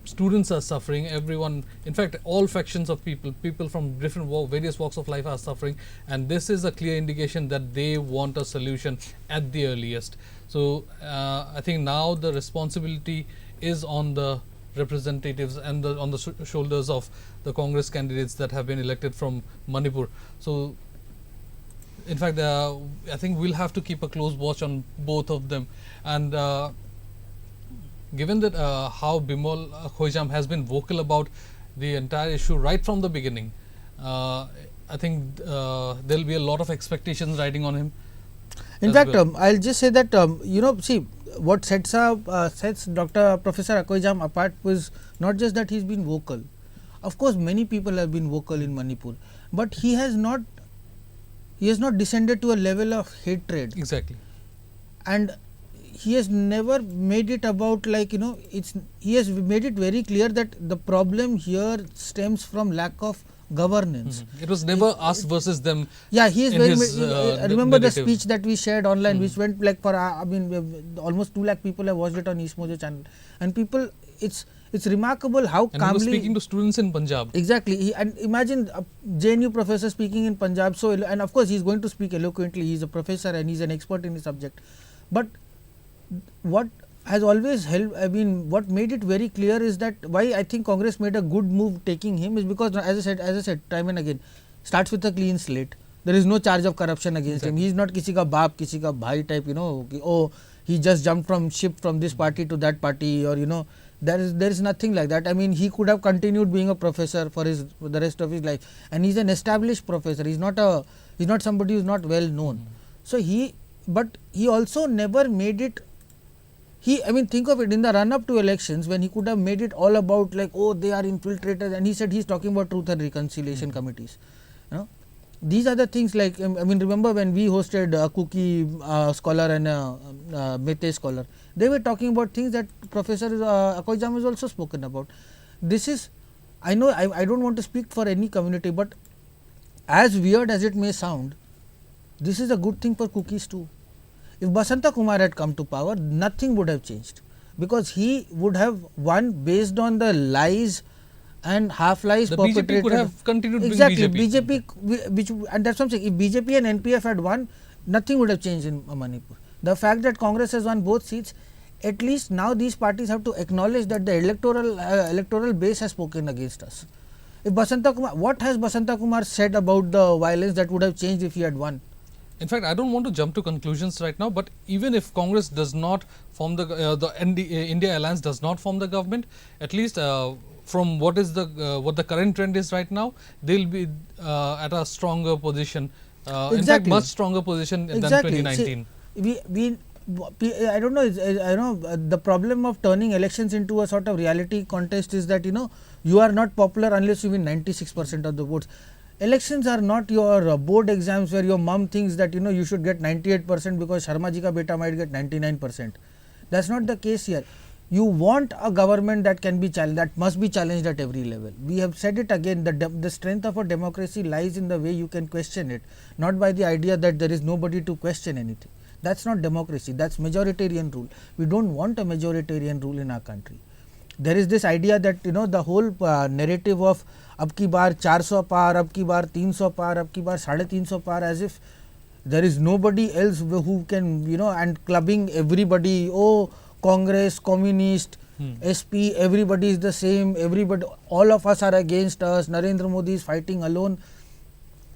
Students are suffering. Everyone, in fact, all factions of people from different various walks of life are suffering, and this is a clear indication that they want a solution at the earliest. So I think now the responsibility is on the representatives and on the shoulders of the Congress candidates that have been elected from Manipur. So in fact, I think we'll have to keep a close watch on both of them. And given that how Bimol Khoijam has been vocal about the entire issue right from the beginning, I think there'll be a lot of expectations riding on him. In fact, I'll just say that see, what sets Dr. Professor Khoijam apart was not just that he's been vocal. Of course, many people have been vocal in Manipur, but he has not descended to a level of hatred. Exactly. And he has never made it about he has made it very clear that the problem here stems from lack of governance. It was never us versus them. Yeah, he is remember the narrative. speech that we shared online, which went for almost 2 lakh people have watched it on EastMojo channel, and people, it's remarkable how and calmly he was speaking to students in Punjab. Exactly, and imagine a JNU professor speaking in Punjab. So, and of course, he is going to speak eloquently. He is a professor and he is an expert in his subject. But what has always helped, what made it very clear is that why I think Congress made a good move taking him is because, as I said time and again, starts with a clean slate. There is no charge of corruption against him. He is not kisi ka baap, kisi ka bhai type, oh, he just jumped from ship from this party to that party, or there is nothing like that. He could have continued being a professor for the rest of his life, and he's an established professor. He's not somebody who's not well known. So but he also never made it. Think of it, in the run up to elections, when he could have made it all about they are infiltrators, and he said he's talking about truth and reconciliation committees. These are the things remember when we hosted a Kuki scholar and a Mete scholar, they were talking about things that Professor Khoijam has also spoken about. This is, I know I don't want to speak for any community, but as weird as it may sound, this is a good thing for Kukis too. If Basanta Kumar had come to power, nothing would have changed, because he would have won based on the lies and half-lies perpetrated. BJP could have continued exactly, doing BJP, and that's what I'm saying. If BJP and NPF had won, nothing would have changed in Manipur. The fact that Congress has won both seats, at least now these parties have to acknowledge that the electoral base has spoken against us. If Basanta Kumar, what has Basanta Kumar said about the violence that would have changed if he had won? In fact, I don't want to jump to conclusions right now, but even if Congress does not form the India Alliance does not form the government, at least from what the current trend is right now, they'll be at a stronger position. In fact, much stronger position than 2019. See, I don't know. The problem of turning elections into a sort of reality contest is that you are not popular unless you win 96% of the votes. Elections are not your board exams where your mom thinks that you should get 98% because Sharma ji ka beta might get 99%. That's not the case here. You want a government that can be challenged, that must be challenged at every level. We have said it again, the strength of a democracy lies in the way you can question it, not by the idea that there is nobody to question anything. That's not democracy, that's majoritarian rule. We don't want a majoritarian rule in our country. There is this idea that the whole narrative of ab ki baar 400 par, ab ki baar 300 par, ab ki baar 350 par, as if there is nobody else who can and clubbing everybody. Oh, Congress, Communist, SP, everybody is the same, everybody, all of us are against us, Narendra Modi is fighting alone.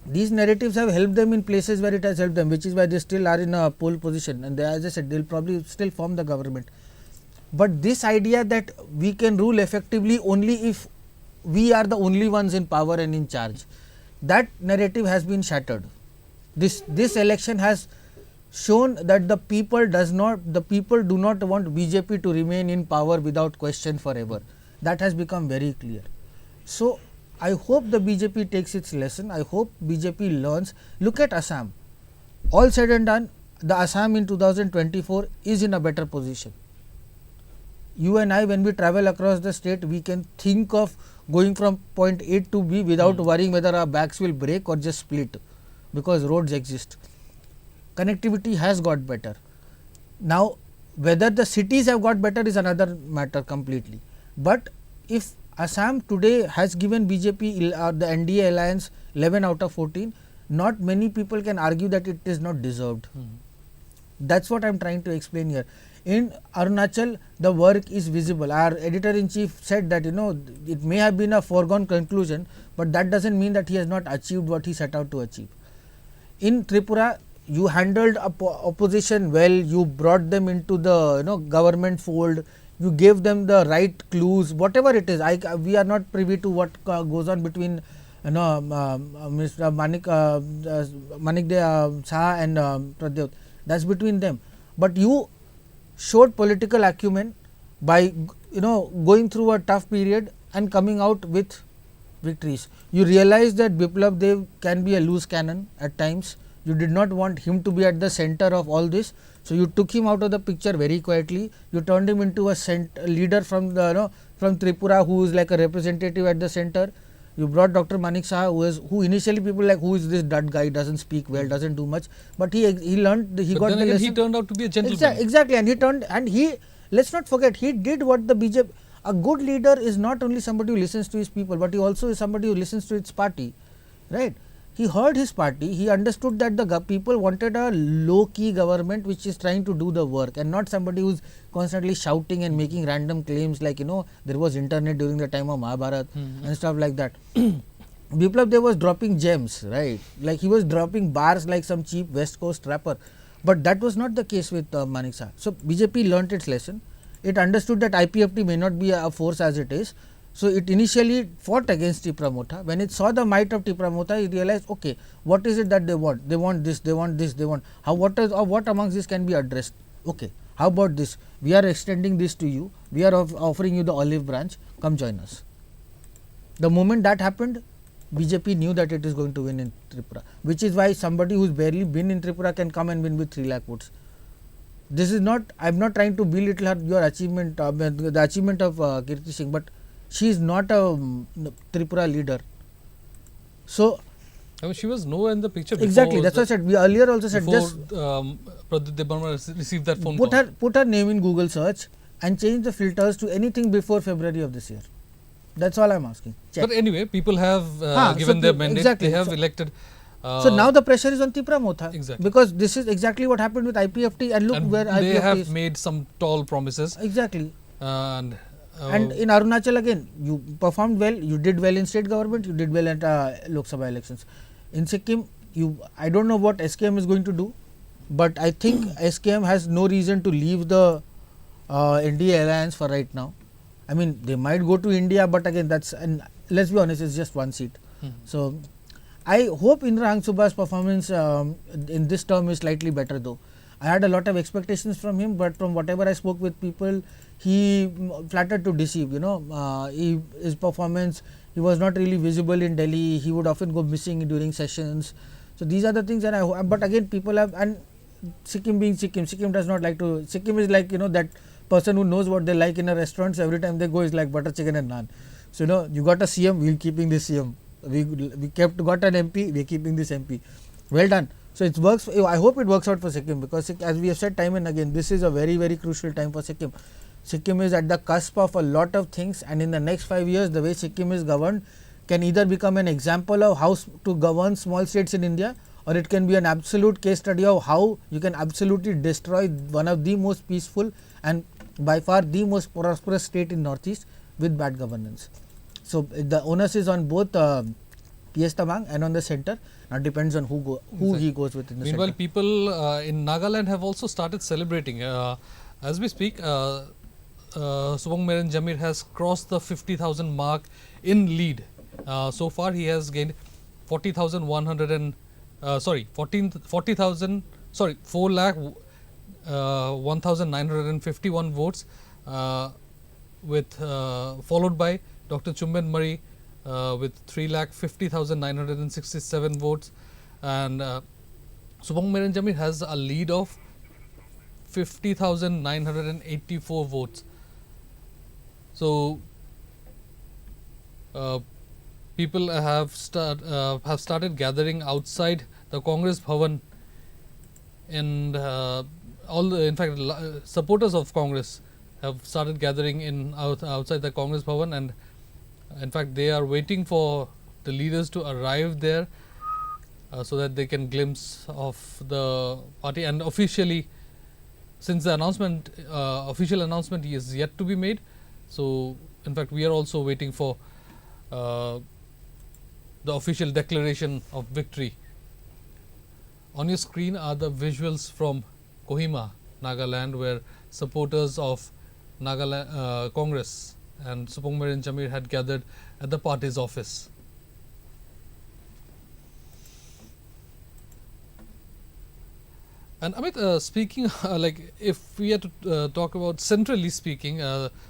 these narratives have helped them in places where it has helped them, which is why they still are in a pole position, and they, as I said, they'll probably still form the government. But this idea that we can rule effectively only if we are the only ones in power and in charge, that narrative has been shattered. This election has shown that the people do not want BJP to remain in power without question forever. That has become very clear. So I hope the BJP takes its lesson. I hope BJP learns. Look at Assam. All said and done, the Assam in 2024 is in a better position. You and I, when we travel across the state, we can think of going from point A to B without worrying whether our backs will break or just split, because roads exist. Connectivity has got better. Now, whether the cities have got better is another matter completely. But if Assam today has given BJP the NDA alliance 11 out of 14, not many people can argue that it is not deserved. That's what I am trying to explain here. In Arunachal, the work is visible. Our editor-in-chief said that it may have been a foregone conclusion, but that doesn't mean that he has not achieved what he set out to achieve. In Tripura, you handled opposition well. You brought them into the government fold. You gave them the right clues, whatever it is. We are not privy to what goes on between Mr. Manikde Saha and Pradyot. That's between them. But you showed political acumen by going through a tough period and coming out with victories. You realized that Biplab Dev can be a loose cannon at times. You did not want him to be at the center of all this, so you took him out of the picture very quietly. You turned him into a leader from from Tripura, who is like a representative at the center. You brought Dr. Manik Saha, who initially people like, who is this dud guy, doesn't speak well, doesn't do much, but he learned, he got the lesson. He turned out to be a gentleman. Exactly, and he let's not forget, he did what the BJP. A good leader is not only somebody who listens to his people, but he also is somebody who listens to his party, right? He heard his party. He understood that the people wanted a low-key government which is trying to do the work, and not somebody who's constantly shouting and making random claims like there was internet during the time of Mahabharat and stuff like that. Biplab Dev was dropping gems, right? Like he was dropping bars like some cheap West Coast rapper, but that was not the case with Manik Saha. So BJP learnt its lesson. It understood that IPFT may not be a force as it is. So it initially fought against Tripura Motha. When it saw the might of Tripura Motha, it realized, okay, what is it that they want? They want this, they want this, they want. What amongst this can be addressed? Okay, how about this? We are extending this to you. We are offering you the olive branch. Come join us. The moment that happened, BJP knew that it is going to win in Tripura, which is why somebody who's barely been in Tripura can come and win with 3 lakh votes. This is not, I am not trying to belittle your achievement, the achievement of Kirti Singh, but she is not a Tripura leader. So, she was nowhere in the picture. Exactly, that's what I said. We earlier also said just Pradyut Debarma received that phone call. Put her name in Google search and change the filters to anything before February of this year. That's all I am asking. Check. But anyway, people have given their mandate. Exactly. They have elected. So now the pressure is on Tripura Motha. Exactly. Because this is exactly what happened with IPFT, and look where IPFT they have made some tall promises. Exactly. And in Arunachal again, you performed well. You did well in state government. You did well at Lok Sabha elections. In Sikkim, I don't know what SKM is going to do, but I think SKM has no reason to leave the NDA alliance for right now. I mean, they might go to India, but again, let's be honest, it's just one seat. So I hope Indra Hangsuba's performance in this term is slightly better though. I had a lot of expectations from him, but from whatever I spoke with people, he flattered to deceive. His performance, he was not really visible in Delhi. He would often go missing during sessions. So these are the things that I hope. But again, people have, and Sikkim being Sikkim, Sikkim does not like to. Sikkim is like that person who knows what they like in a restaurant. So every time they go is like butter chicken and naan. So you got a CM, we're keeping this CM. We got an MP, we're keeping this MP. Well done. So it works. I hope it works out for Sikkim, because as we have said time and again, this is a very, very crucial time for Sikkim. Sikkim is at the cusp of a lot of things, and in the next 5 years, the way Sikkim is governed can either become an example of how to govern small states in India, or it can be an absolute case study of how you can absolutely destroy one of the most peaceful and by far the most prosperous state in Northeast with bad governance. So the onus is on both PS Tawang, and on the center. Now depends on who he goes with in the Meanwhile, center. people in Nagaland have also started celebrating. As we speak, Subong Meren Jamir has crossed the 50,000 mark in lead. So far, he has gained 4 lakh 1,951 votes, with followed by Dr. Chumben Murray with 3,50,967 votes, and Subong Meren Jamir has a lead of 50,984 votes. So people have started gathering outside the Congress Bhavan, and in fact supporters of Congress have started gathering in outside the Congress Bhavan, and in fact they are waiting for the leaders to arrive there so that they can glimpse of the party. And officially, since the announcement, official announcement is yet to be made, so in fact we are also waiting for the official declaration of victory. On your screen are the visuals from Kohima, Nagaland, where supporters of Nagaland Congress and Subong Meren Jamir had gathered at the party's office. And Amit, speaking like if we had to talk about centrally speaking,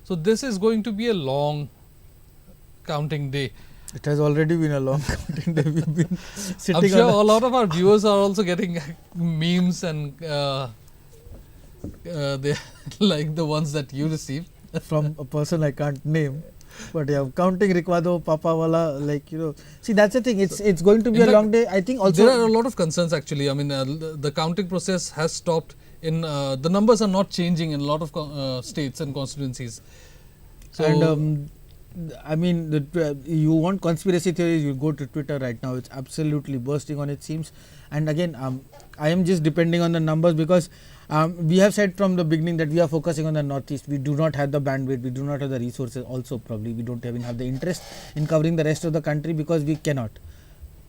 so this is going to be a long counting day. It has already been a long counting day. We've been sitting. I'm sure a lot of our viewers are also getting memes, and they like the ones that you receive from a person I can't name. But yeah, counting Rikwado, Papa Wala, like, you know, see, that's the thing. It's going to be a long day. I think also there are a lot of concerns actually. I mean, the counting process has stopped. In the numbers are not changing in a lot of states and constituencies. So and I mean, you want conspiracy theories, you go to Twitter right now. It's absolutely bursting on its seams. And again, I am just depending on the numbers, because we have said from the beginning that we are focusing on the Northeast. We do not have the bandwidth, we do not have the resources. Also, probably we don't even have the interest in covering the rest of the country, because we cannot.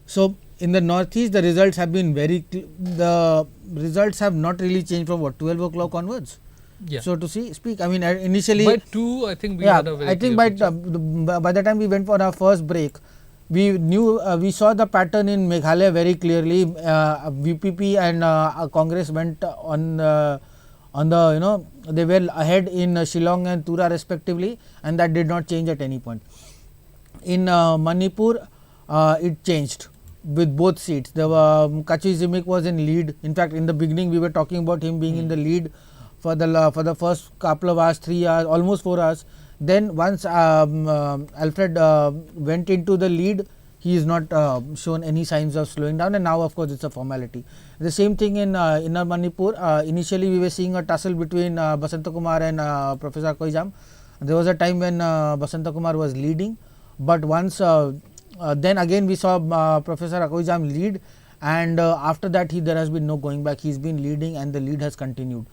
So in the Northeast, the results have been the results have not really changed from what, 12 o'clock onwards. Yeah. So to speak, I mean, initially by 2, I think we had a very I think by the time we went for our first break, we knew we saw the pattern in Meghalaya very clearly. VPP and Congress went on the they were ahead in Shillong and Tura respectively, and that did not change at any point. In Manipur, it changed with both seats. The Kachi Zimik was in lead. In fact, in the beginning we were talking about him being in the lead for the first couple of hours, 3 hours, almost 4 hours. Then once Alfred went into the lead, he is not shown any signs of slowing down, and now of course it's a formality. The same thing in Inner Manipur. Initially we were seeing a tussle between Basanta Kumar and Professor Koijam. There was a time when Basanta Kumar was leading, but once then again we saw Professor Koijam lead, and after that there has been no going back. He's been leading and the lead has continued.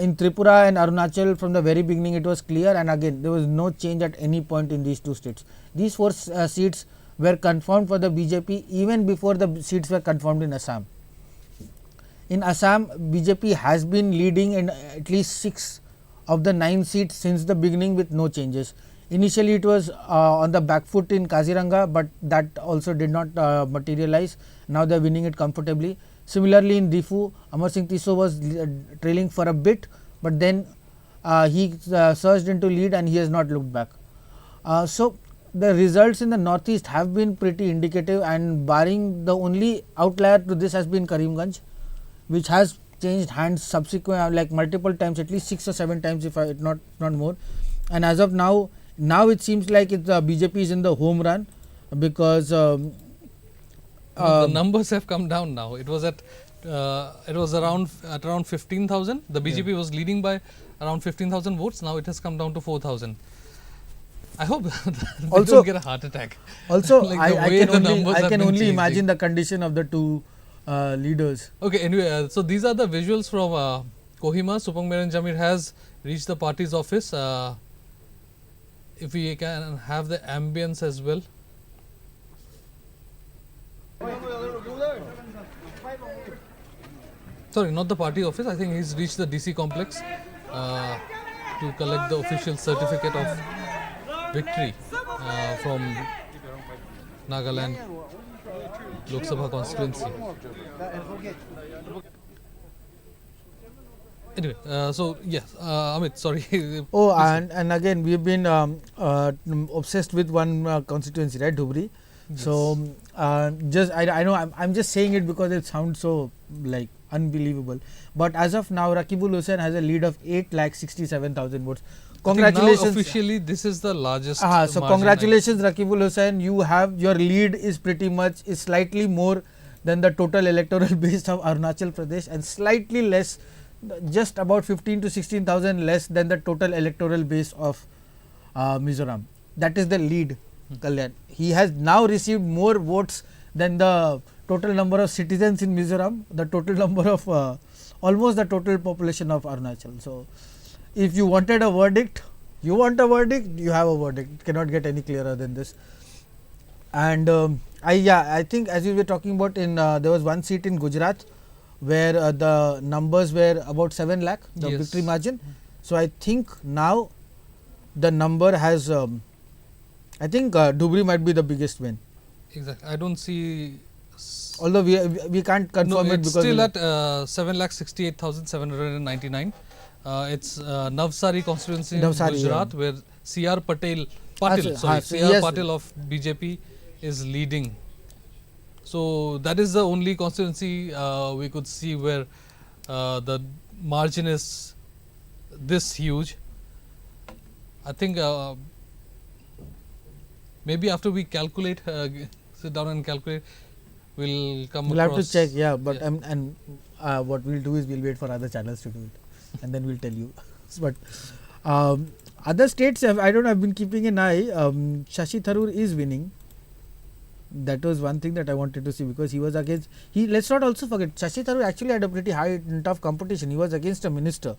In Tripura and Arunachal, from the very beginning it was clear, and again there was no change at any point in these two states. These 4 seats were confirmed for the BJP even before the seats were confirmed in Assam. In Assam, BJP has been leading in at least 6 of the 9 seats since the beginning with no changes. Initially it was on the back foot in Kaziranga, but that also did not materialize. Now they are winning it comfortably. Similarly in Difu, Amar Singh Tiso was trailing for a bit, but then he surged into lead and he has not looked back. So the results in the Northeast have been pretty indicative, and barring the only outlier to this has been Karimganj, which has changed hands subsequent, like multiple times, at least 6 or 7 times, if not more. And as of now it seems like BJP is in the home run, because the numbers have come down now. It was around 15,000. The BJP was leading by around 15,000 votes. Now it has come down to 4,000. I hope they don't get a heart attack. Also, like I can only imagine the condition of the two leaders. Okay, anyway, so these are the visuals from Kohima. Subong Meren Jamir has reached the party's office. If we can have the ambience as well. Sorry, not the party office. I think he's reached the DC complex to collect the official certificate of victory from Nagaland Lok Sabha constituency. Anyway, so yes, Amit, sorry. Oh, and again, we've been obsessed with one constituency, right, Dhubri. Yes. So, just I know I'm just saying it because it sounds so like unbelievable. But as of now, Rakibul Hussain has a lead of 8,67,000 votes. Congratulations! Now officially, this is the largest. So congratulations, Rakibul Hussain. You have your lead is pretty much is slightly more than the total electoral base of Arunachal Pradesh and slightly less, just about 15 to 16,000 less than the total electoral base of Mizoram. That is the lead, Kalyan. He has now received more votes than the total number of citizens in Mizoram, the total number of almost the total population of Arunachal. So, if you wanted a verdict, you have a verdict. It cannot get any clearer than this. And I think as we were talking about, there was one seat in Gujarat where the numbers were about 7 lakh, the Yes. victory margin. So, I think now the number has, I think Dhubri might be the biggest win. Exactly. I don't see. Although we can't confirm No, it it's because still at 7,68,799. It's Navsari constituency in Gujarat, where C.R. Patil Patil of BJP is leading. So that is the only constituency we could see where the margin is this huge. I think maybe after we calculate, sit down and calculate, we'll come We'll across. have to check, yeah. But what we'll do is we'll wait for other channels to do it, and then we'll tell you. But other states, I don't know. I've been keeping an eye. Shashi Tharoor is winning. That was one thing that I wanted to see because he was against. Let's not also forget Shashi Tharoor actually had a pretty high and tough competition. He was against a minister,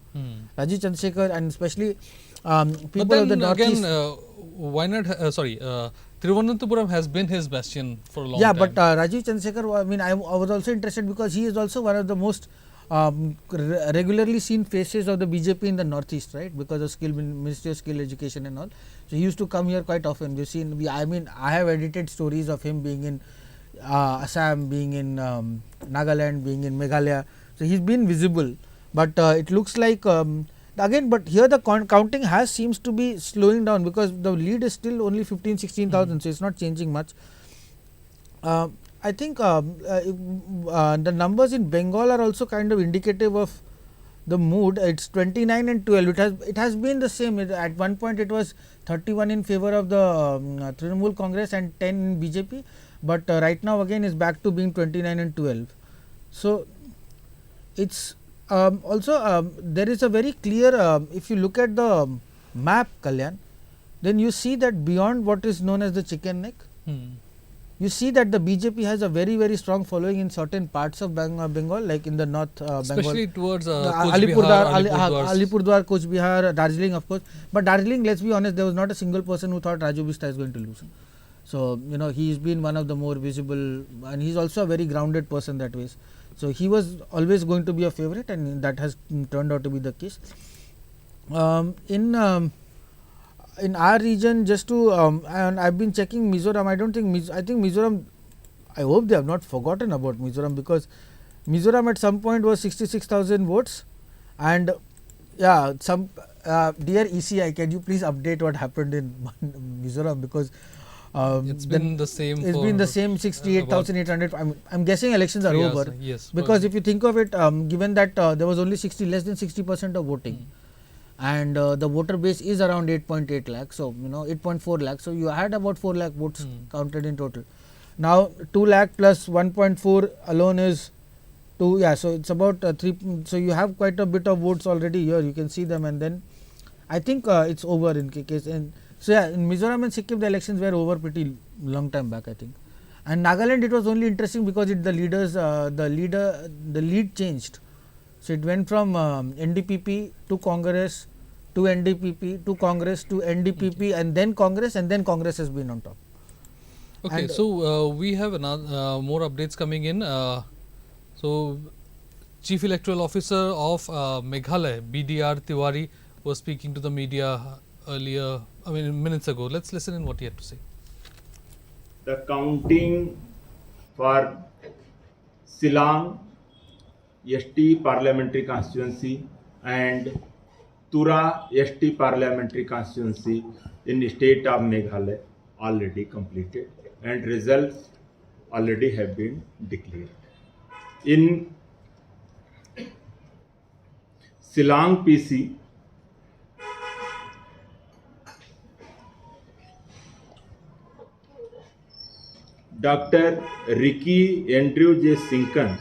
Rajiv Chandrasekhar, and especially people of the northeast. Why not? Thiruvananthapuram has been his bastion for a long time. Yeah, but Rajiv Chandrasekhar, I mean, I was also interested because he is also one of the most regularly seen faces of the BJP in the northeast, right? Because of Ministry of Skill Education and all. So he used to come here quite often. You've seen, I have edited stories of him being in Assam, being in Nagaland, being in Meghalaya. So he's been visible, but it looks like again. But here the counting seems to be slowing down because the lead is still only 15,000-16,000. So it's not changing much. I think the numbers in Bengal are also kind of indicative of the mood. It's 29 and 12. It has been the same. At one point it was 31 in favor of the Trinamool Congress and 10 in BJP. But right now again is back to being 29 and 12. So it's also there is a very clear. If you look at the map, Kalyan, then you see that beyond what is known as the chicken neck. You see that the BJP has a very, very strong following in certain parts of Bengal, like in the north especially Bengal. towards Alipurdwar, Coach Bihar, Darjeeling, of course. But Darjeeling, let's be honest, there was not a single person who thought Raju Bista is going to lose. So, he's been one of the more visible, and he's also a very grounded person that way. So, he was always going to be a favorite, and that has turned out to be the case. In our region, just to and I've been checking Mizoram. I think Mizoram. I hope they have not forgotten about Mizoram because Mizoram at some point was 66,000 votes, and yeah, dear ECI, can you please update what happened in Mizoram because it's been the same. It's been the same 68,800. I'm guessing elections are over. Yes, because if you think of it, given that there was only less than 60% of voting. And the voter base is around 8.8 lakh, so 8.4 lakh. So you had about 4 lakh votes counted in total. Now 2 lakh plus 1.4 alone is 2. Yeah, so it's about 3. So you have quite a bit of votes already here. You can see them, and then I think it's over in case. And so yeah, in Mizoram and Sikkim the elections were over pretty long time back, I think. And Nagaland, it was only interesting because the lead changed. So it went from NDPP to Congress to NDPP to Congress to NDPP and then Congress has been on top. Okay, And, so we have another more updates coming in. So, Chief Electoral Officer of Meghalaya, BDR Tiwari, was speaking to the media earlier, minutes ago. Let's listen in what he had to say. The counting for Shillong ST parliamentary constituency and Tura ST parliamentary constituency in the state of Meghalaya already completed and results already have been declared. In Shillong PC, Dr. Ricky Andrew J. Sinkan,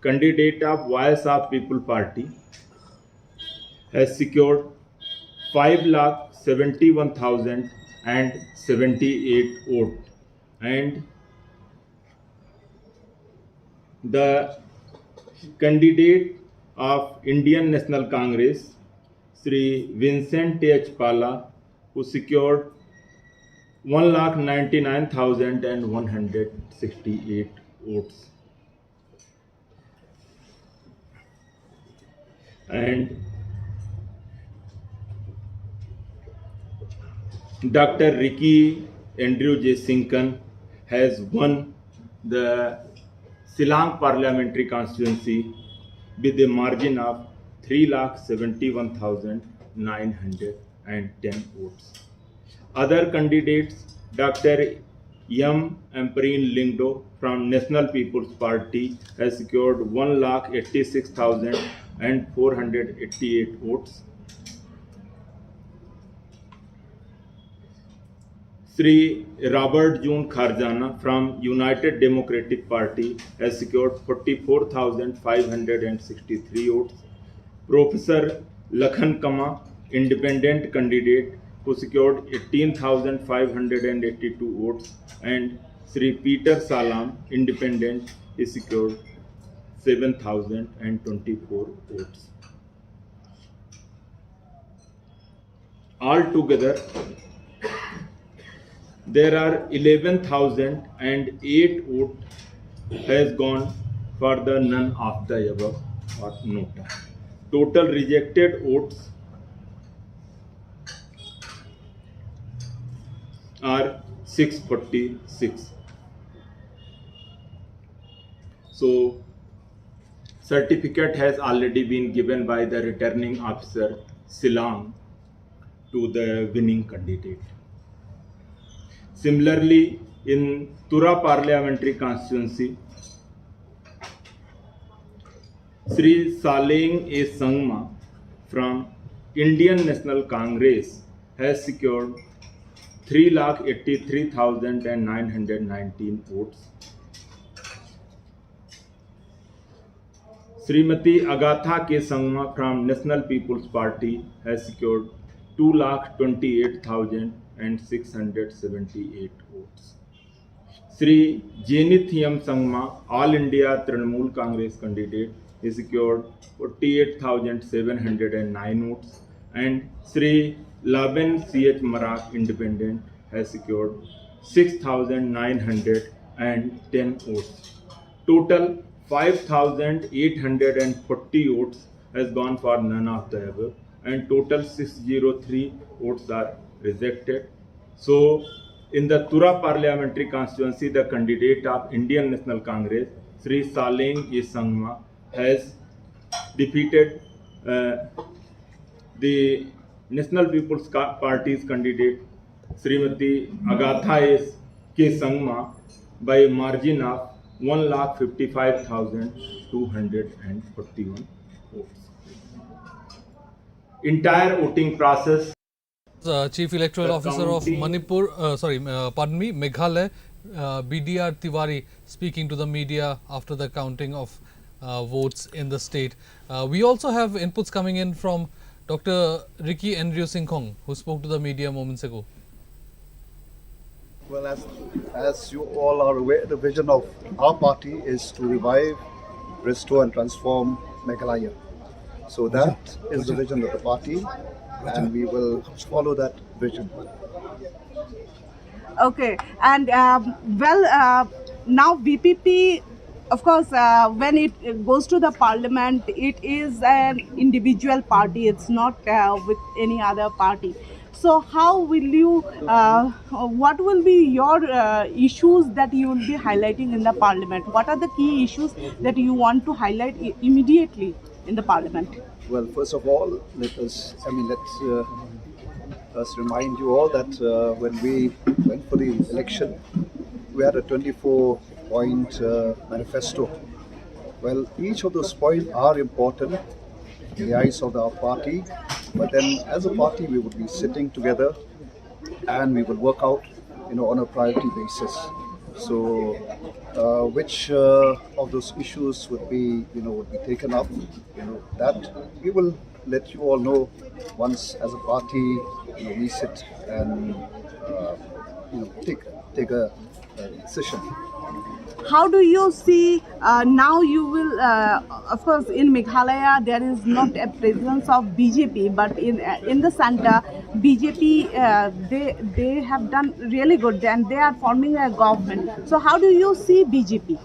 candidate of Voice of People Party, has secured 5,71,078 votes, and the candidate of Indian National Congress, Sri Vincent H. Pala, who secured 1,99,168 votes. And Dr. Ricky Andrew J. Sinkan has won the Shillong parliamentary constituency with a margin of 3,71,910 votes. Other candidates, Dr. M. Ampreen Lingdo from National People's Party has secured 1,86,488 votes. Sri Robert June Kharjana from United Democratic Party has secured 44,563 votes. Professor Lakhan Kama, independent candidate, who secured 18,582 votes, and Sri Peter Salam, independent, he secured 7,024 votes. Altogether, there are 11,008 votes has gone for the none of the above or nota. Total rejected votes are 646. So, certificate has already been given by the returning officer Shillong to the winning candidate. Similarly, in Tura parliamentary constituency, Sri Saleng A. Sangma from Indian National Congress has secured 3,83,919 votes. Srimati Agatha K. Sangma from National People's Party has secured 2,28,678 votes. Sri Jenithiam Sangma, All India Trinamool Congress candidate, he secured 48,709 votes, and Sri Laben C.H. Marak, independent, has secured 6,910 votes. Total 5,840 votes has gone for none of the above, and total 603 votes are rejected. So, in the Tura parliamentary constituency, the candidate of Indian National Congress, Sri Saleng A. Sangma, has defeated the National People's Party's candidate, Srimati Agatha K. Sangma, by a margin of 1,55,241 votes. Entire voting process. Chief Electoral Officer of Manipur, Meghalaya, BDR Tiwari, speaking to the media after the counting of votes in the state. We also have inputs coming in from Dr. Ricky Andrew Sinkhong, who spoke to the media moments ago. Well, as you all are aware, the vision of our party is to revive, restore and transform Meghalaya. So that is the vision of the party, and we will follow that vision. Okay, and now VPP, of course, when it goes to the parliament, it is an individual party. It's not with any other party. So how will you? What will be your issues that you will be highlighting in the parliament? What are the key issues that you want to highlight immediately in the parliament? Well, first of all, let's remind you all that when we went for the election, we had a 24-point manifesto. Well, each of those points are important in the eyes of our party, but then as a party we would be sitting together and we will work out, on a priority basis. So, which of those issues would be taken up, that we will let you all know once as a party we sit and take a decision. How do you see now you will, of course in Meghalaya there is not a presence of BJP, but in the center BJP, they have done really good and they are forming a government. So how do you see BJP?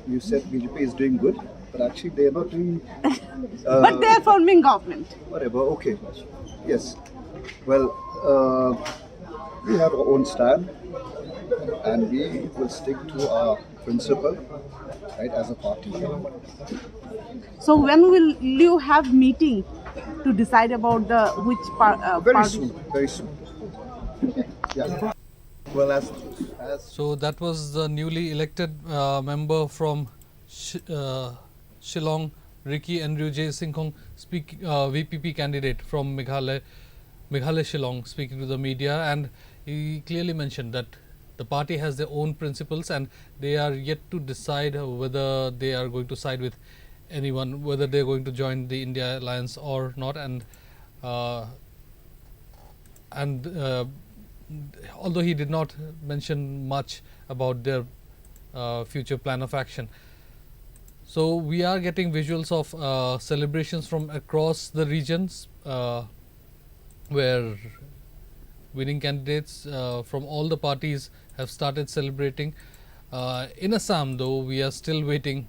You said BJP is doing good, but actually they are not doing... but they are forming government. Whatever, okay. Yes. Well, we have our own stand and we will stick to our principle, right, as a party. So when will you have meeting to decide about the which party? Very soon. Yeah. Well, so that was the newly elected member from Shillong, Ricky Andrew J. Singhong, VPP candidate from Meghalaya Shillong, speaking to the media, and he clearly mentioned that the party has their own principles and they are yet to decide whether they are going to side with anyone, whether they are going to join the India alliance or not, and although he did not mention much about their future plan of action. So we are getting visuals of celebrations from across the regions where winning candidates from all the parties have started celebrating. In Assam though, we are still waiting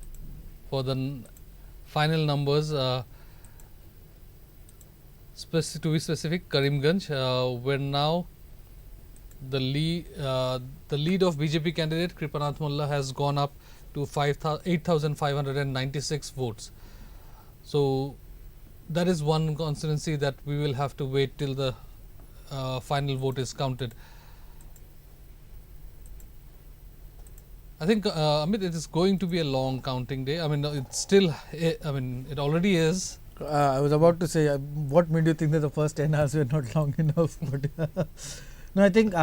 for the final numbers. To be specific, Karimganj, where now the lead of BJP candidate Kripanath Mullah has gone up to 8,596 votes. So that is one constituency that we will have to wait till the final vote is counted. I think Amit, it is going to be a long counting day. I mean, it's still. I mean, it already is. I was about to say, what made you think that the first 10 hours were not long enough? But no, I think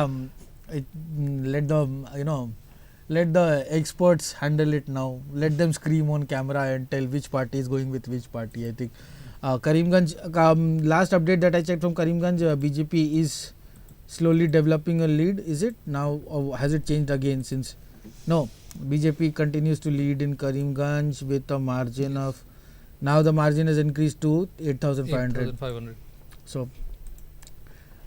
let the experts handle it now. Let them scream on camera and tell which party is going with which party. I think Karimganj, last update that I checked from Karimganj, BJP is slowly developing a lead. Is it now, or has it changed again since? No, BJP continues to lead in Karimganj with a margin of, now the margin has increased to 8,500. So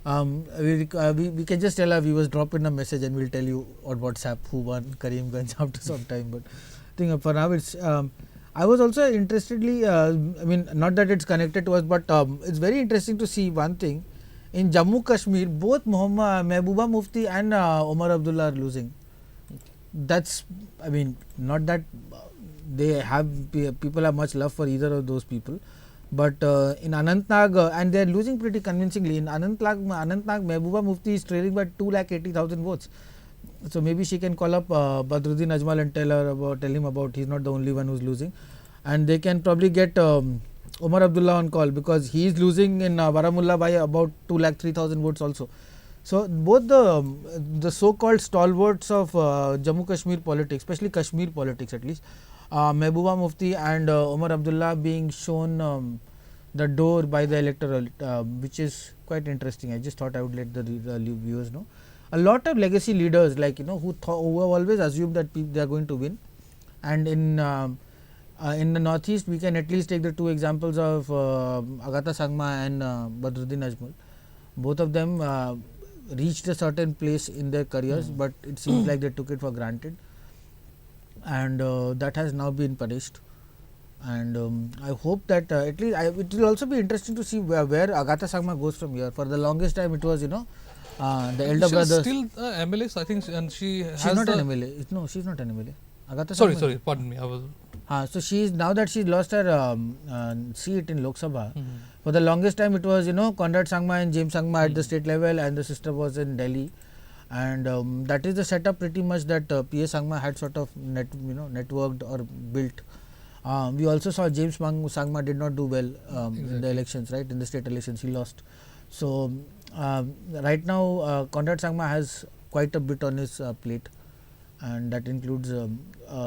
we can just tell our viewers, drop in a message and we'll tell you on WhatsApp who won Karimganj after some time. But I think for now it's, I was also interestedly, I mean, not that it's connected to us, but it's very interesting to see one thing. In Jammu Kashmir, both Mehbooba Mufti and Omar Abdullah are losing. That's, I mean, not that they have, people have much love for either of those people, but in Anantnag, and they are losing pretty convincingly. In Anantnag, Mehbooba Mufti is trailing by 280,000 votes. So maybe she can call up Badruddin Ajmal and tell him about he's not the only one who's losing, and they can probably get Omar Abdullah on call, because he is losing in Baramulla by about 203,000 votes also. So both the so-called stalwarts of Jammu Kashmir politics, especially Kashmir politics at least, Mehbooba Mufti and Omar Abdullah being shown the door by the electoral, which is quite interesting. I just thought I would let the viewers know. A lot of legacy leaders, like who have always assumed that they are going to win, and in the northeast we can at least take the two examples of Agatha Sangma and Badruddin Ajmal. Both of them reached a certain place in their careers, but it seems like they took it for granted, and that has now been punished. And I hope that at least it will also be interesting to see where Agatha Sangma goes from here. For the longest time, it was the elder brother. Still MLA, I think, and she's not an MLA. No, she's not an MLA. Agatha sorry, Sangma. pardon me. I was. So she's now that she lost her seat in Lok Sabha. For the longest time, it was Conrad Sangma and James Sangma at the state level, and the sister was in Delhi, and that is the setup pretty much that P.A. Sangma had sort of networked or built. We also saw James Sangma did not do well in the elections, right? In the state elections, he lost. So right now, Conrad Sangma has quite a bit on his plate, and that includes a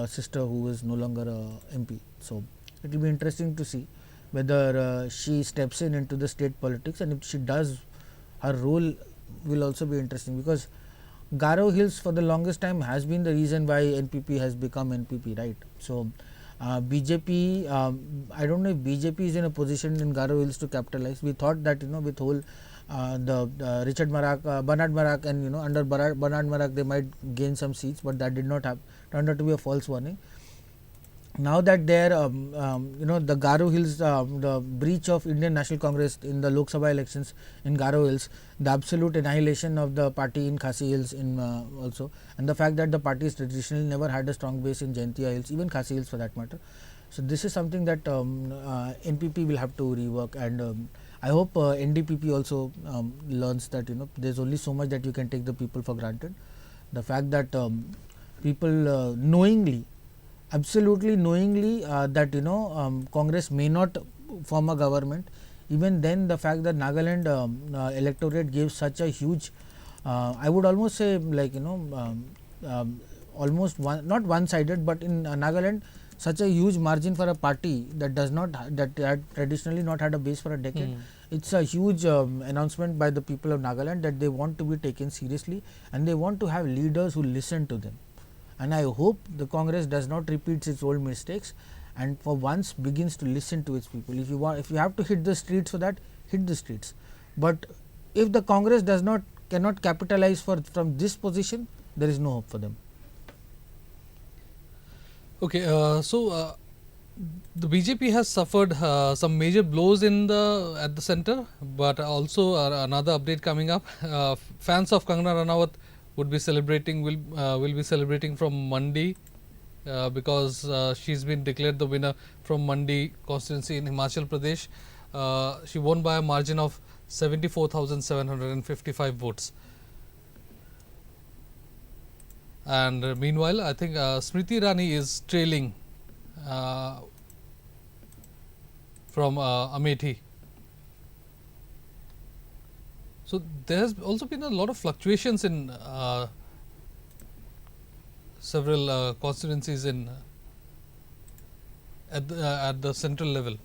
sister who is no longer a MP. So it will be interesting to see whether she steps into the state politics, and if she does, her role will also be interesting, because Garo Hills for the longest time has been the reason why NPP has become NPP, right? So BJP, I don't know if BJP is in a position in Garo Hills to capitalize. We thought that with whole the Richard Marak, Bernard Marak, and under Bernard Marak they might gain some seats, but that did not happen. Turned out to be a false warning. Now that there, the Garo Hills, the breach of Indian National Congress in the Lok Sabha elections in Garo Hills, the absolute annihilation of the party in Khasi Hills also, and the fact that the party has traditionally never had a strong base in Jaintia Hills, even Khasi Hills for that matter. So this is something that NPP will have to rework, and I hope NDPP also learns that there's only so much that you can take the people for granted. The fact that people knowingly, absolutely knowingly that Congress may not form a government, even then the fact that Nagaland electorate gave such a huge, I would almost say like almost not one-sided, but in Nagaland such a huge margin for a party that does not that had traditionally not had a base for a decade. It's a huge announcement by the people of Nagaland that they want to be taken seriously, and they want to have leaders who listen to them. And I hope the Congress does not repeat its old mistakes, and for once begins to listen to its people. If you have to hit the streets for that, hit the streets. But if the Congress cannot capitalize from this position, there is no hope for them. Okay, so the BJP has suffered some major blows at the center, but also another update coming up. Fans of Kangana Ranaut would be celebrating, will be celebrating from Mandi, because she's been declared the winner from Mandi constituency in Himachal Pradesh. She won by a margin of 74,755 votes. And meanwhile, I think Smriti Irani is trailing from Amethi. So there has also been a lot of fluctuations in several constituencies at the central level.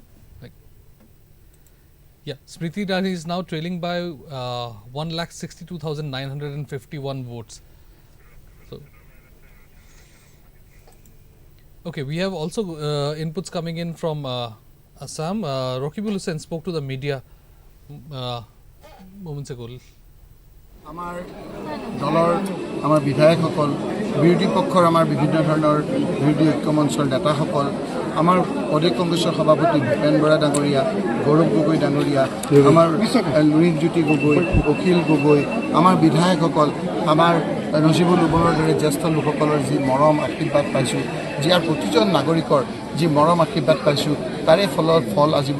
Smriti Irani is now trailing by 1,62,951 votes. So, okay, we have also inputs coming in from Assam. Rakibul Hussain spoke to the media moments ago. আমাৰ দলৰ আমাৰ বিধায়কসকল, বিৰোধী পক্ষৰ আমাৰ বিভিন্ন ধৰণৰ বিৰোধী ঐক্য মঞ্চৰ নেতাসকল, আমাৰ প্ৰদেশ কংগ্ৰেছৰ সভাপতি ভূপেন বৰা ডাঙৰীয়া, গৌৰৱ গগৈ ডাঙৰীয়া, আমাৰ লুৰিণজ্যোতি গগৈ, অখিল গগৈ, আমাৰ বিধায়কসকল, আমাৰ নজিবুল উমৰৰ দৰে জ্যেষ্ঠ লোকসকলৰ যি মৰম আশীৰ্বাদ পাইছোঁ, যিয়াৰ প্ৰতিজন নাগৰিকৰ যি মৰম আশীৰ্বাদ পাইছোঁ, তাৰে ফল আজি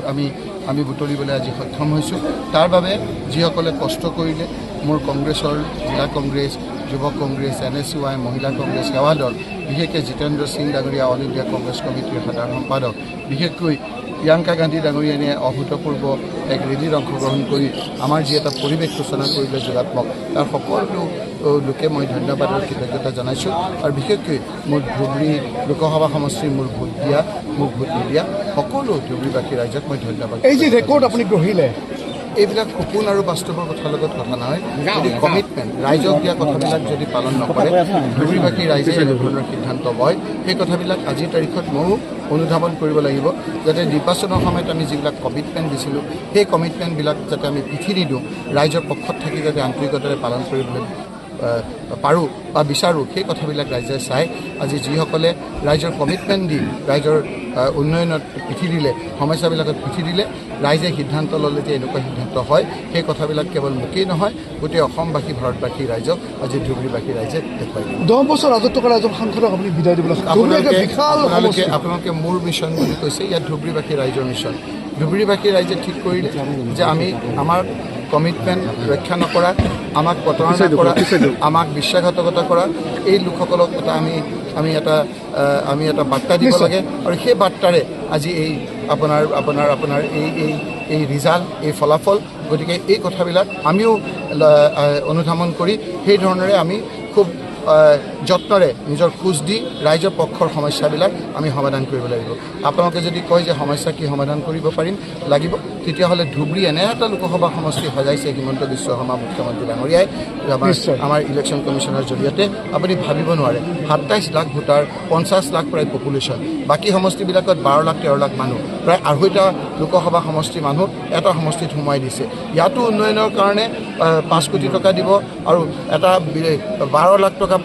আমি বুটলিবলৈ আজি সক্ষম হৈছোঁ। তাৰ বাবে যিসকলে কষ্ট কৰিলে, মোৰ কংগ্ৰেছৰ জিলা কংগ্ৰেছ, যুৱ কংগ্ৰেছ, NSUI, মহিলা কংগ্ৰেছ, সেৱা দল, বিশেষকৈ জিতেন্দ্ৰ সিং ডাঙৰীয়া অল ইণ্ডিয়া কংগ্ৰেছ কমিটিৰ সাধাৰণ সম্পাদক, বিশেষকৈ প্ৰিয়ংকা গান্ধী ডাঙৰীয়ানীয়ে অভূতপূৰ্ব এক ৰেলীত অংশগ্ৰহণ কৰি আমাৰ যি এটা পৰিৱেশ সূচনা কৰিলে যোগাত্মক, তাৰ সকলো লোকে মই ধন্যবাদ আৰু কৃতজ্ঞতা জনাইছোঁ। আৰু বিশেষকৈ মোৰ ধুবুৰী লোকসভা সমষ্টিৰ মোৰ ভোট নিদিয়া সকলো ধুবুৰীবাসী ৰাইজক মই ধন্যবাদ। এই যে ৰেকৰ্ড আপুনি গঢ়িলে এইবিলাক সপোন আৰু বাস্তৱৰ কথাৰ লগত কথা নহয় যদি কমিটমেণ্ট ৰাইজক দিয়া কথাবিলাক যদি পালন নকৰে ধুবুৰীবাসী ৰাইজে এনেধৰণৰ সিদ্ধান্ত লয় সেই কথাবিলাক আজিৰ তাৰিখত ময়ো অনুধাৱন কৰিব লাগিব যাতে নিৰ্বাচনৰ সময়ত আমি যিবিলাক কমিটমেণ্ট দিছিলোঁ সেই কমিটমেণ্টবিলাক যাতে আমি পিঠি নিদিওঁ ৰাইজৰ পক্ষত থাকি যাতে আন্তৰিকতাৰে পালন কৰিবলৈ পাৰোঁ বা বিচাৰোঁ সেই কথাবিলাক ৰাইজে চাই আজি যিসকলে ৰাইজৰ কমিটমেণ্ট দি ৰাইজৰ উন্নয়নত পিঠি দিলে সমস্যাবিলাকত পিঠি দিলে ৰাইজে সিদ্ধান্ত ল'লে যে এনেকুৱা সিদ্ধান্ত হয় সেই কথাবিলাক কেৱল মোকেই নহয় গোটেই অসমবাসী ভাৰতবাসী ৰাইজক আজি ধুবুৰীবাসী ৰাইজে দেখুৱাই 10 বছৰ ৰাজত্ব কৰা এজন সাংসদক আপুনি বিদায় দিবলৈ আপোনালোকে মোৰ মিছন বুলি কৈছে ইয়াত ধুবুৰীবাসী ৰাইজৰ মিছন ধুবুৰীবাসী ৰাইজে ঠিক কৰিলে যে আমি আমাৰ কমিটমেণ্ট ৰক্ষা নকৰা আমাক প্ৰতাৰণা কৰা আমাক বিশ্বাসঘাতকতা কৰা এই লোকসকলক আমি এটা বাৰ্তা দিব লাগে আৰু সেই বাৰ্তাৰে আজি এই আপোনাৰ এই ৰিজাল্ট এই ফলাফল গতিকে এই কথাবিলাক আমিও অনুধাৱন কৰি সেই ধৰণেৰে আমি খুব যত্নৰে নিজৰ খোজ দি ৰাইজৰ পক্ষৰ সমস্যাবিলাক আমি সমাধান কৰিব লাগিব আপোনালোকে যদি কয় যে সমস্যা কি সমাধান কৰিব পাৰিম লাগিব তেতিয়াহ'লে ধুবুৰী এনে এটা লোকসভা সমষ্টি সজাইছে হিমন্ত বিশ্ব শৰ্মা মুখ্যমন্ত্ৰী ডাঙৰীয়াই আমাৰ ইলেকশ্যন কমিশ্যনৰ জৰিয়তে আপুনি ভাবিব নোৱাৰে 27 লাখ ভোটাৰ 50 লাখ প্ৰায় পপুলেশ্যন বাকী সমষ্টিবিলাকত 12 লাখ 13 লাখ মানুহ প্ৰায় 2.5টা লোকসভা সমষ্টি মানুহ এটা সমষ্টিত সোমাই দিছে ইয়াতো উন্নয়নৰ কাৰণে 5 কোটি টকা দিব আৰু এটা 12 লাখ টকা 12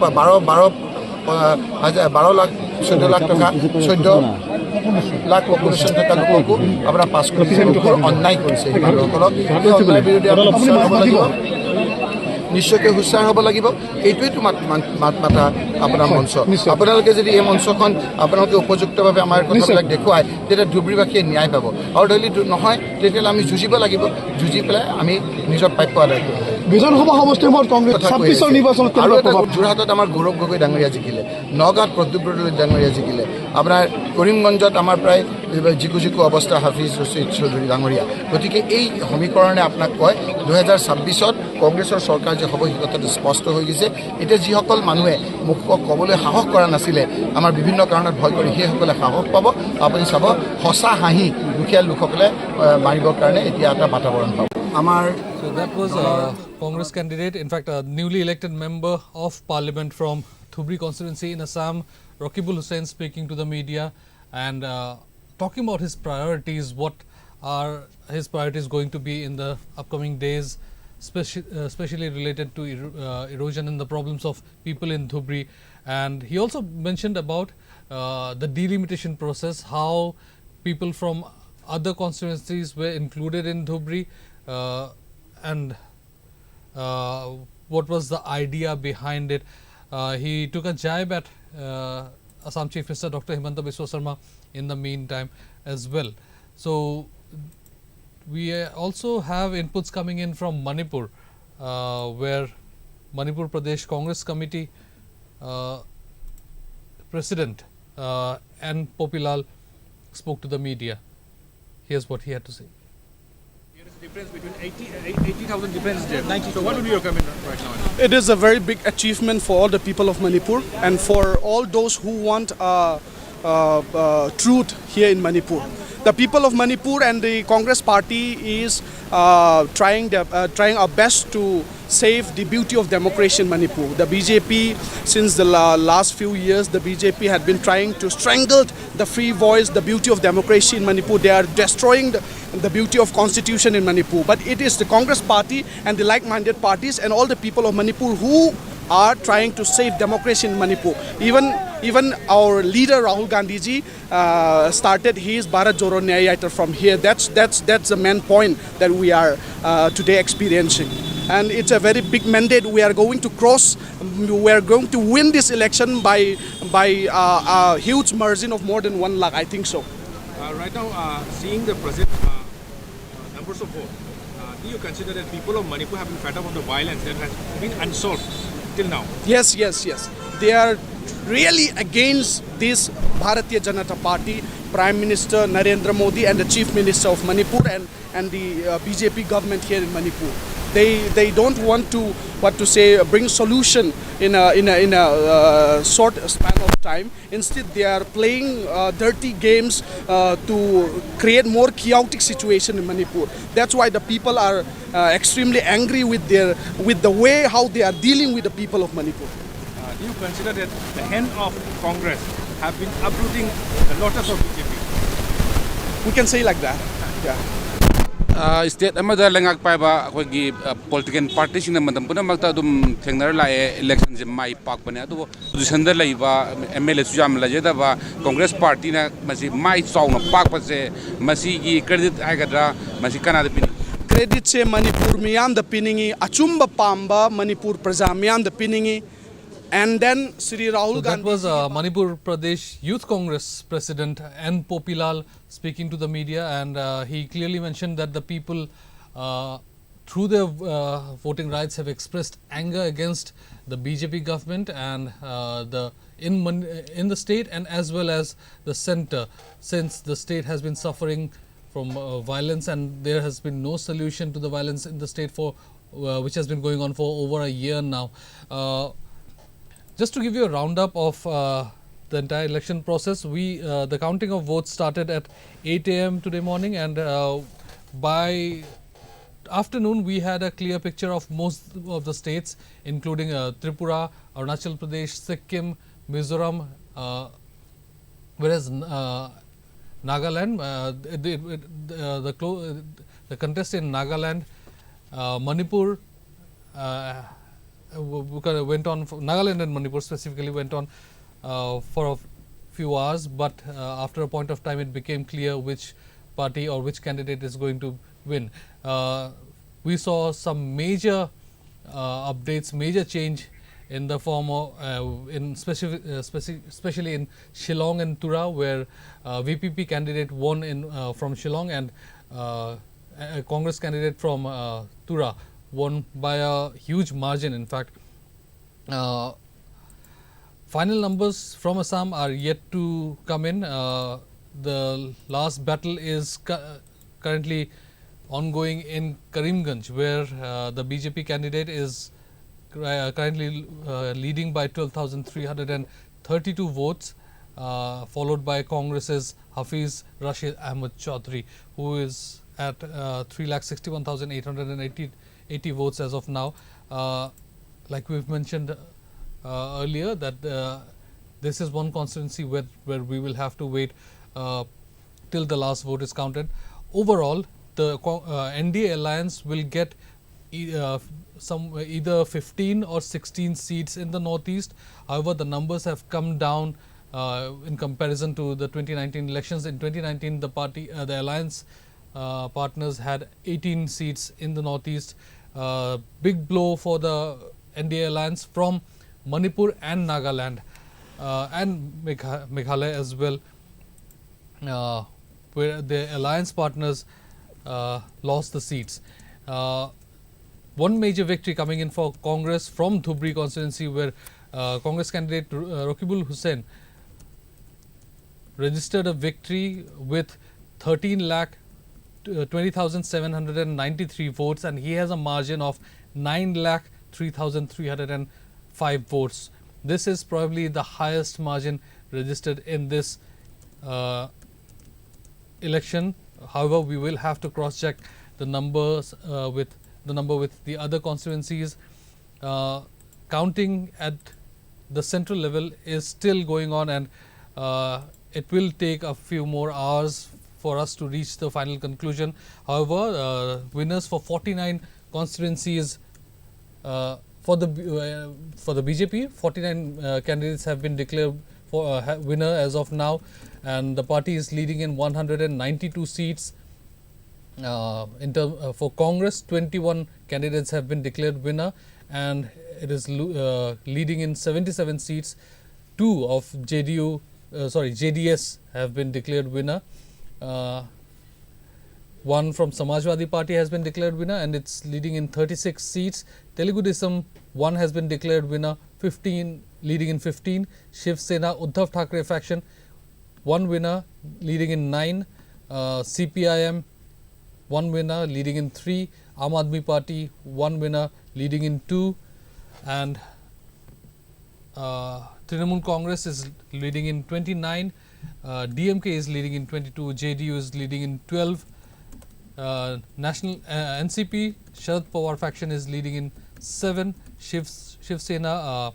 লাখ 14 লাখ টকা 14 লাখ পপুলেশ্যন থকা লোককো আপোনাৰ 5 কোটি লোকৰ অন্যায় কৰিছে এই লোকসকলক অন্যায় বিৰোধী নিশ্চয়কৈ হুঁচিয়াৰ হ'ব লাগিব এইটোৱেইতো মাত মাতা আপোনাৰ মঞ্চ আপোনালোকে যদি এই মঞ্চখন আপোনালোকে উপযুক্তভাৱে আমাৰ কথাবিলাক দেখুৱায় তেতিয়া ধুবুৰীবাসীয়ে ন্যায় পাব আৰু যদি নহয় তেতিয়াহ'লে আমি যুঁজিব লাগিব যুঁজি পেলাই আমি নিজৰ প্ৰাপ্য আদায় কৰিব লাগিব বিধানসভা সমষ্টিসমূহত কংগ্ৰেছ 26ৰ নিৰ্বাচনত আৰু এটা যোৰহাটত আমাৰ গৌৰৱ গগৈ ডাঙৰীয়া জিকিলে নগাঁৱত প্ৰদ্যুৎ বৰদলৈ ডাঙৰীয়া জিকিলে আপোনাৰ কৰিমগঞ্জত আমাৰ প্ৰায় জিকু অৱস্থা হাফিজ ৰছিদ চৌধুৰী ডাঙৰীয়া গতিকে এই সমীকৰণে আপোনাক কয় 2026ত কংগ্ৰেছৰ চৰকাৰ যে হ'ব সেই কথাটো স্পষ্ট হৈ গৈছে এতিয়া যিসকল মানুহে মুখ ক'বলৈ সাহস কৰা নাছিলে আমাৰ বিভিন্ন কাৰণত ভয় কৰি সেইসকলে সাহস পাব আপুনি চাব সঁচা হাঁহি দুখীয়া লোকসকলে মাৰিবৰ কাৰণে এতিয়া এটা বাতাবৰণ পাব So that was a Congress candidate, in fact a newly elected member of parliament from Dhubri constituency in Assam, Rakibul Hussain, speaking to the media and talking about his priorities, what are his priorities going to be in the upcoming days, especially related to erosion and the problems of people in Dhubri. And he also mentioned about the delimitation process, how people from other constituencies were included in Dhubri and what was the idea behind it. He took a jibe at Assam Chief Minister Dr. Himanta Biswa Sarma in the meantime as well. So we also have inputs coming in from Manipur, where Manipur Pradesh Congress Committee President N. Popilal spoke to the media. Here's what he had to say. Difference between 80,000 difference there. 90. So what would be your comment right now? It is a very big achievement for all the people of Manipur and for all those who want truth here in Manipur. The people of Manipur and the Congress party is trying our best to save the beauty of democracy in Manipur. The BJP, since the last few years, the BJP had been trying to strangle the free voice, the beauty of democracy in Manipur. They are destroying the beauty of constitution in Manipur. But it is the Congress party and the like-minded parties and all the people of Manipur who are trying to save democracy in Manipur. Even our leader Rahul Gandhi ji started his Bharat Jodo Nyaya Yatra from here. That's the main point that we are today experiencing. And it's a very big mandate. We are going to win this election by a huge margin of more than 1 lakh. I think so. Right now, seeing the present numbers of votes, do you consider that people of Manipur have been fed up of the violence that has been unsolved till now? Yes. They are really against this Bharatiya Janata Party, Prime Minister Narendra Modi and the Chief Minister of Manipur and the BJP government here in Manipur. They don't want to bring solution in a short span of time. Instead, they are playing dirty games to create more chaotic situation in Manipur. That's why the people are extremely angry with the way how they are dealing with the people of Manipur. Do you consider that the hand of Congress have been uprooting the lotus of BJP? We can say like that. Yeah. State amada langak paiba akhoi political parties in madam puna makta dum thengnar la election je mai pak bane adu position da laiba MLA su jam la jeda ba Congress party na masi mai chauna pak pa se masi gi credit aigadra masi kana da pini credit se Manipur miyam da piningi achumba pamba Manipur praja miyam da piningi. And then Sri Rahul Gandhi. That was Manipur Pradesh Youth Congress President N. Popilal speaking to the media, and he clearly mentioned that the people through their voting rights have expressed anger against the BJP government and in the state and as well as the centre, since the state has been suffering from violence and there has been no solution to the violence in the state for which has been going on for over a year now. Just to give you a roundup of the entire election process, the counting of votes started at 8 a.m. today morning, and by afternoon we had a clear picture of most of the states, including Tripura, Arunachal Pradesh, Sikkim, Mizoram, whereas Nagaland, the contest in Nagaland, Manipur went on, Nagaland and Manipur specifically went on for a few hours, but after a point of time it became clear which party or which candidate is going to win. We saw some major updates, major change in the form of, especially in Shillong and Tura, where VPP candidate won from Shillong and a Congress candidate from Tura won by a huge margin. In fact, final numbers from Assam are yet to come in. The last battle is currently ongoing in Karimganj, where the BJP candidate is currently leading by 12,332 votes, followed by Congress's Hafiz Rashid Ahmed Chaudhary, who is at 3,61,880 votes as of now. Like we've mentioned earlier, that this is one constituency where we will have to wait till the last vote is counted. Overall, the NDA alliance will get either 15 or 16 seats in the northeast. However, the numbers have come down in comparison to the 2019 elections. In 2019, the alliance partners had 18 seats in the northeast. Big blow for the NDA alliance from Manipur and Nagaland and Meghalaya as well, where the alliance partners lost the seats. One major victory coming in for Congress from Dhubri constituency, where Congress candidate Rakibul Hussain registered a victory with 13,20,793 votes, and he has a margin of 9,03,305 votes. This is probably the highest margin registered in this election. However, we will have to cross-check the numbers with the other constituencies. Counting at the central level is still going on, and it will take a few more hours for us to reach the final conclusion. However, winners for 49 constituencies for the BJP, 49 candidates have been declared for winner as of now, and the party is leading in 192 seats. For Congress, 21 candidates have been declared winner, and it is leading in 77 seats. 2 of JDS have been declared winner. One from Samajwadi Party has been declared winner, and it's leading in 36 seats. Telugu Desam, 1 has been declared winner, 15 leading in 15. Shiv Sena Uddhav Thackeray faction, 1 winner leading in 9. CPIM, 1 winner leading in 3. Aam Aadmi Party, 1 winner leading in 2. And Trinamool Congress is leading in 29, DMK is leading in 22, JDU is leading in 12, National NCP Sharad Pawar faction is leading in 7, Shiv Sena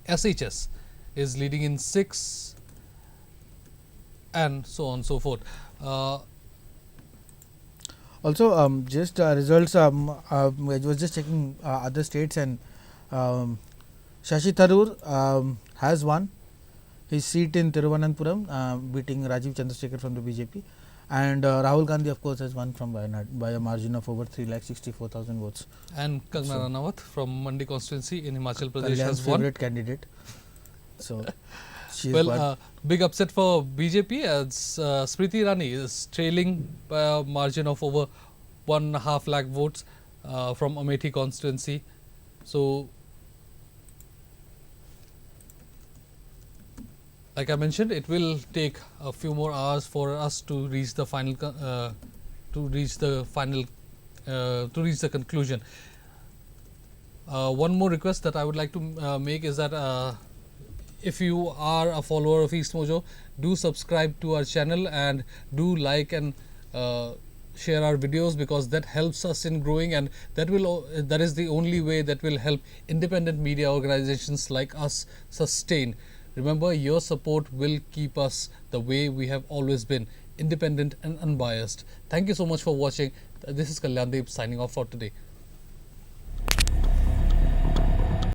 SHS is leading in 6, and so on and so forth. Also, just results. I was just checking other states, and Shashi Tharoor has won his seat in Thiruvananthapuram, beating Rajiv Chandrasekhar from the BJP, and Rahul Gandhi, of course, has won from Wayanad by a margin of over 3,64,000 votes. And Kangana Ranawat from Mandi constituency in Himachal Pradesh Kalyan's has won. favorite candidate. So, Well, big upset for BJP as Smriti Irani is trailing by a margin of over 1.5 lakh votes from Amethi constituency. So, like I mentioned, it will take a few more hours for us to reach the final, to reach the conclusion. One more request that I would like to make is that if you are a follower of EastMojo, do subscribe to our channel and do like and share our videos, because that helps us in growing, and that is the only way that will help independent media organizations like us sustain. Remember, your support will keep us the way we have always been, independent and unbiased. Thank you so much for watching. This is Kalyandeep signing off for today.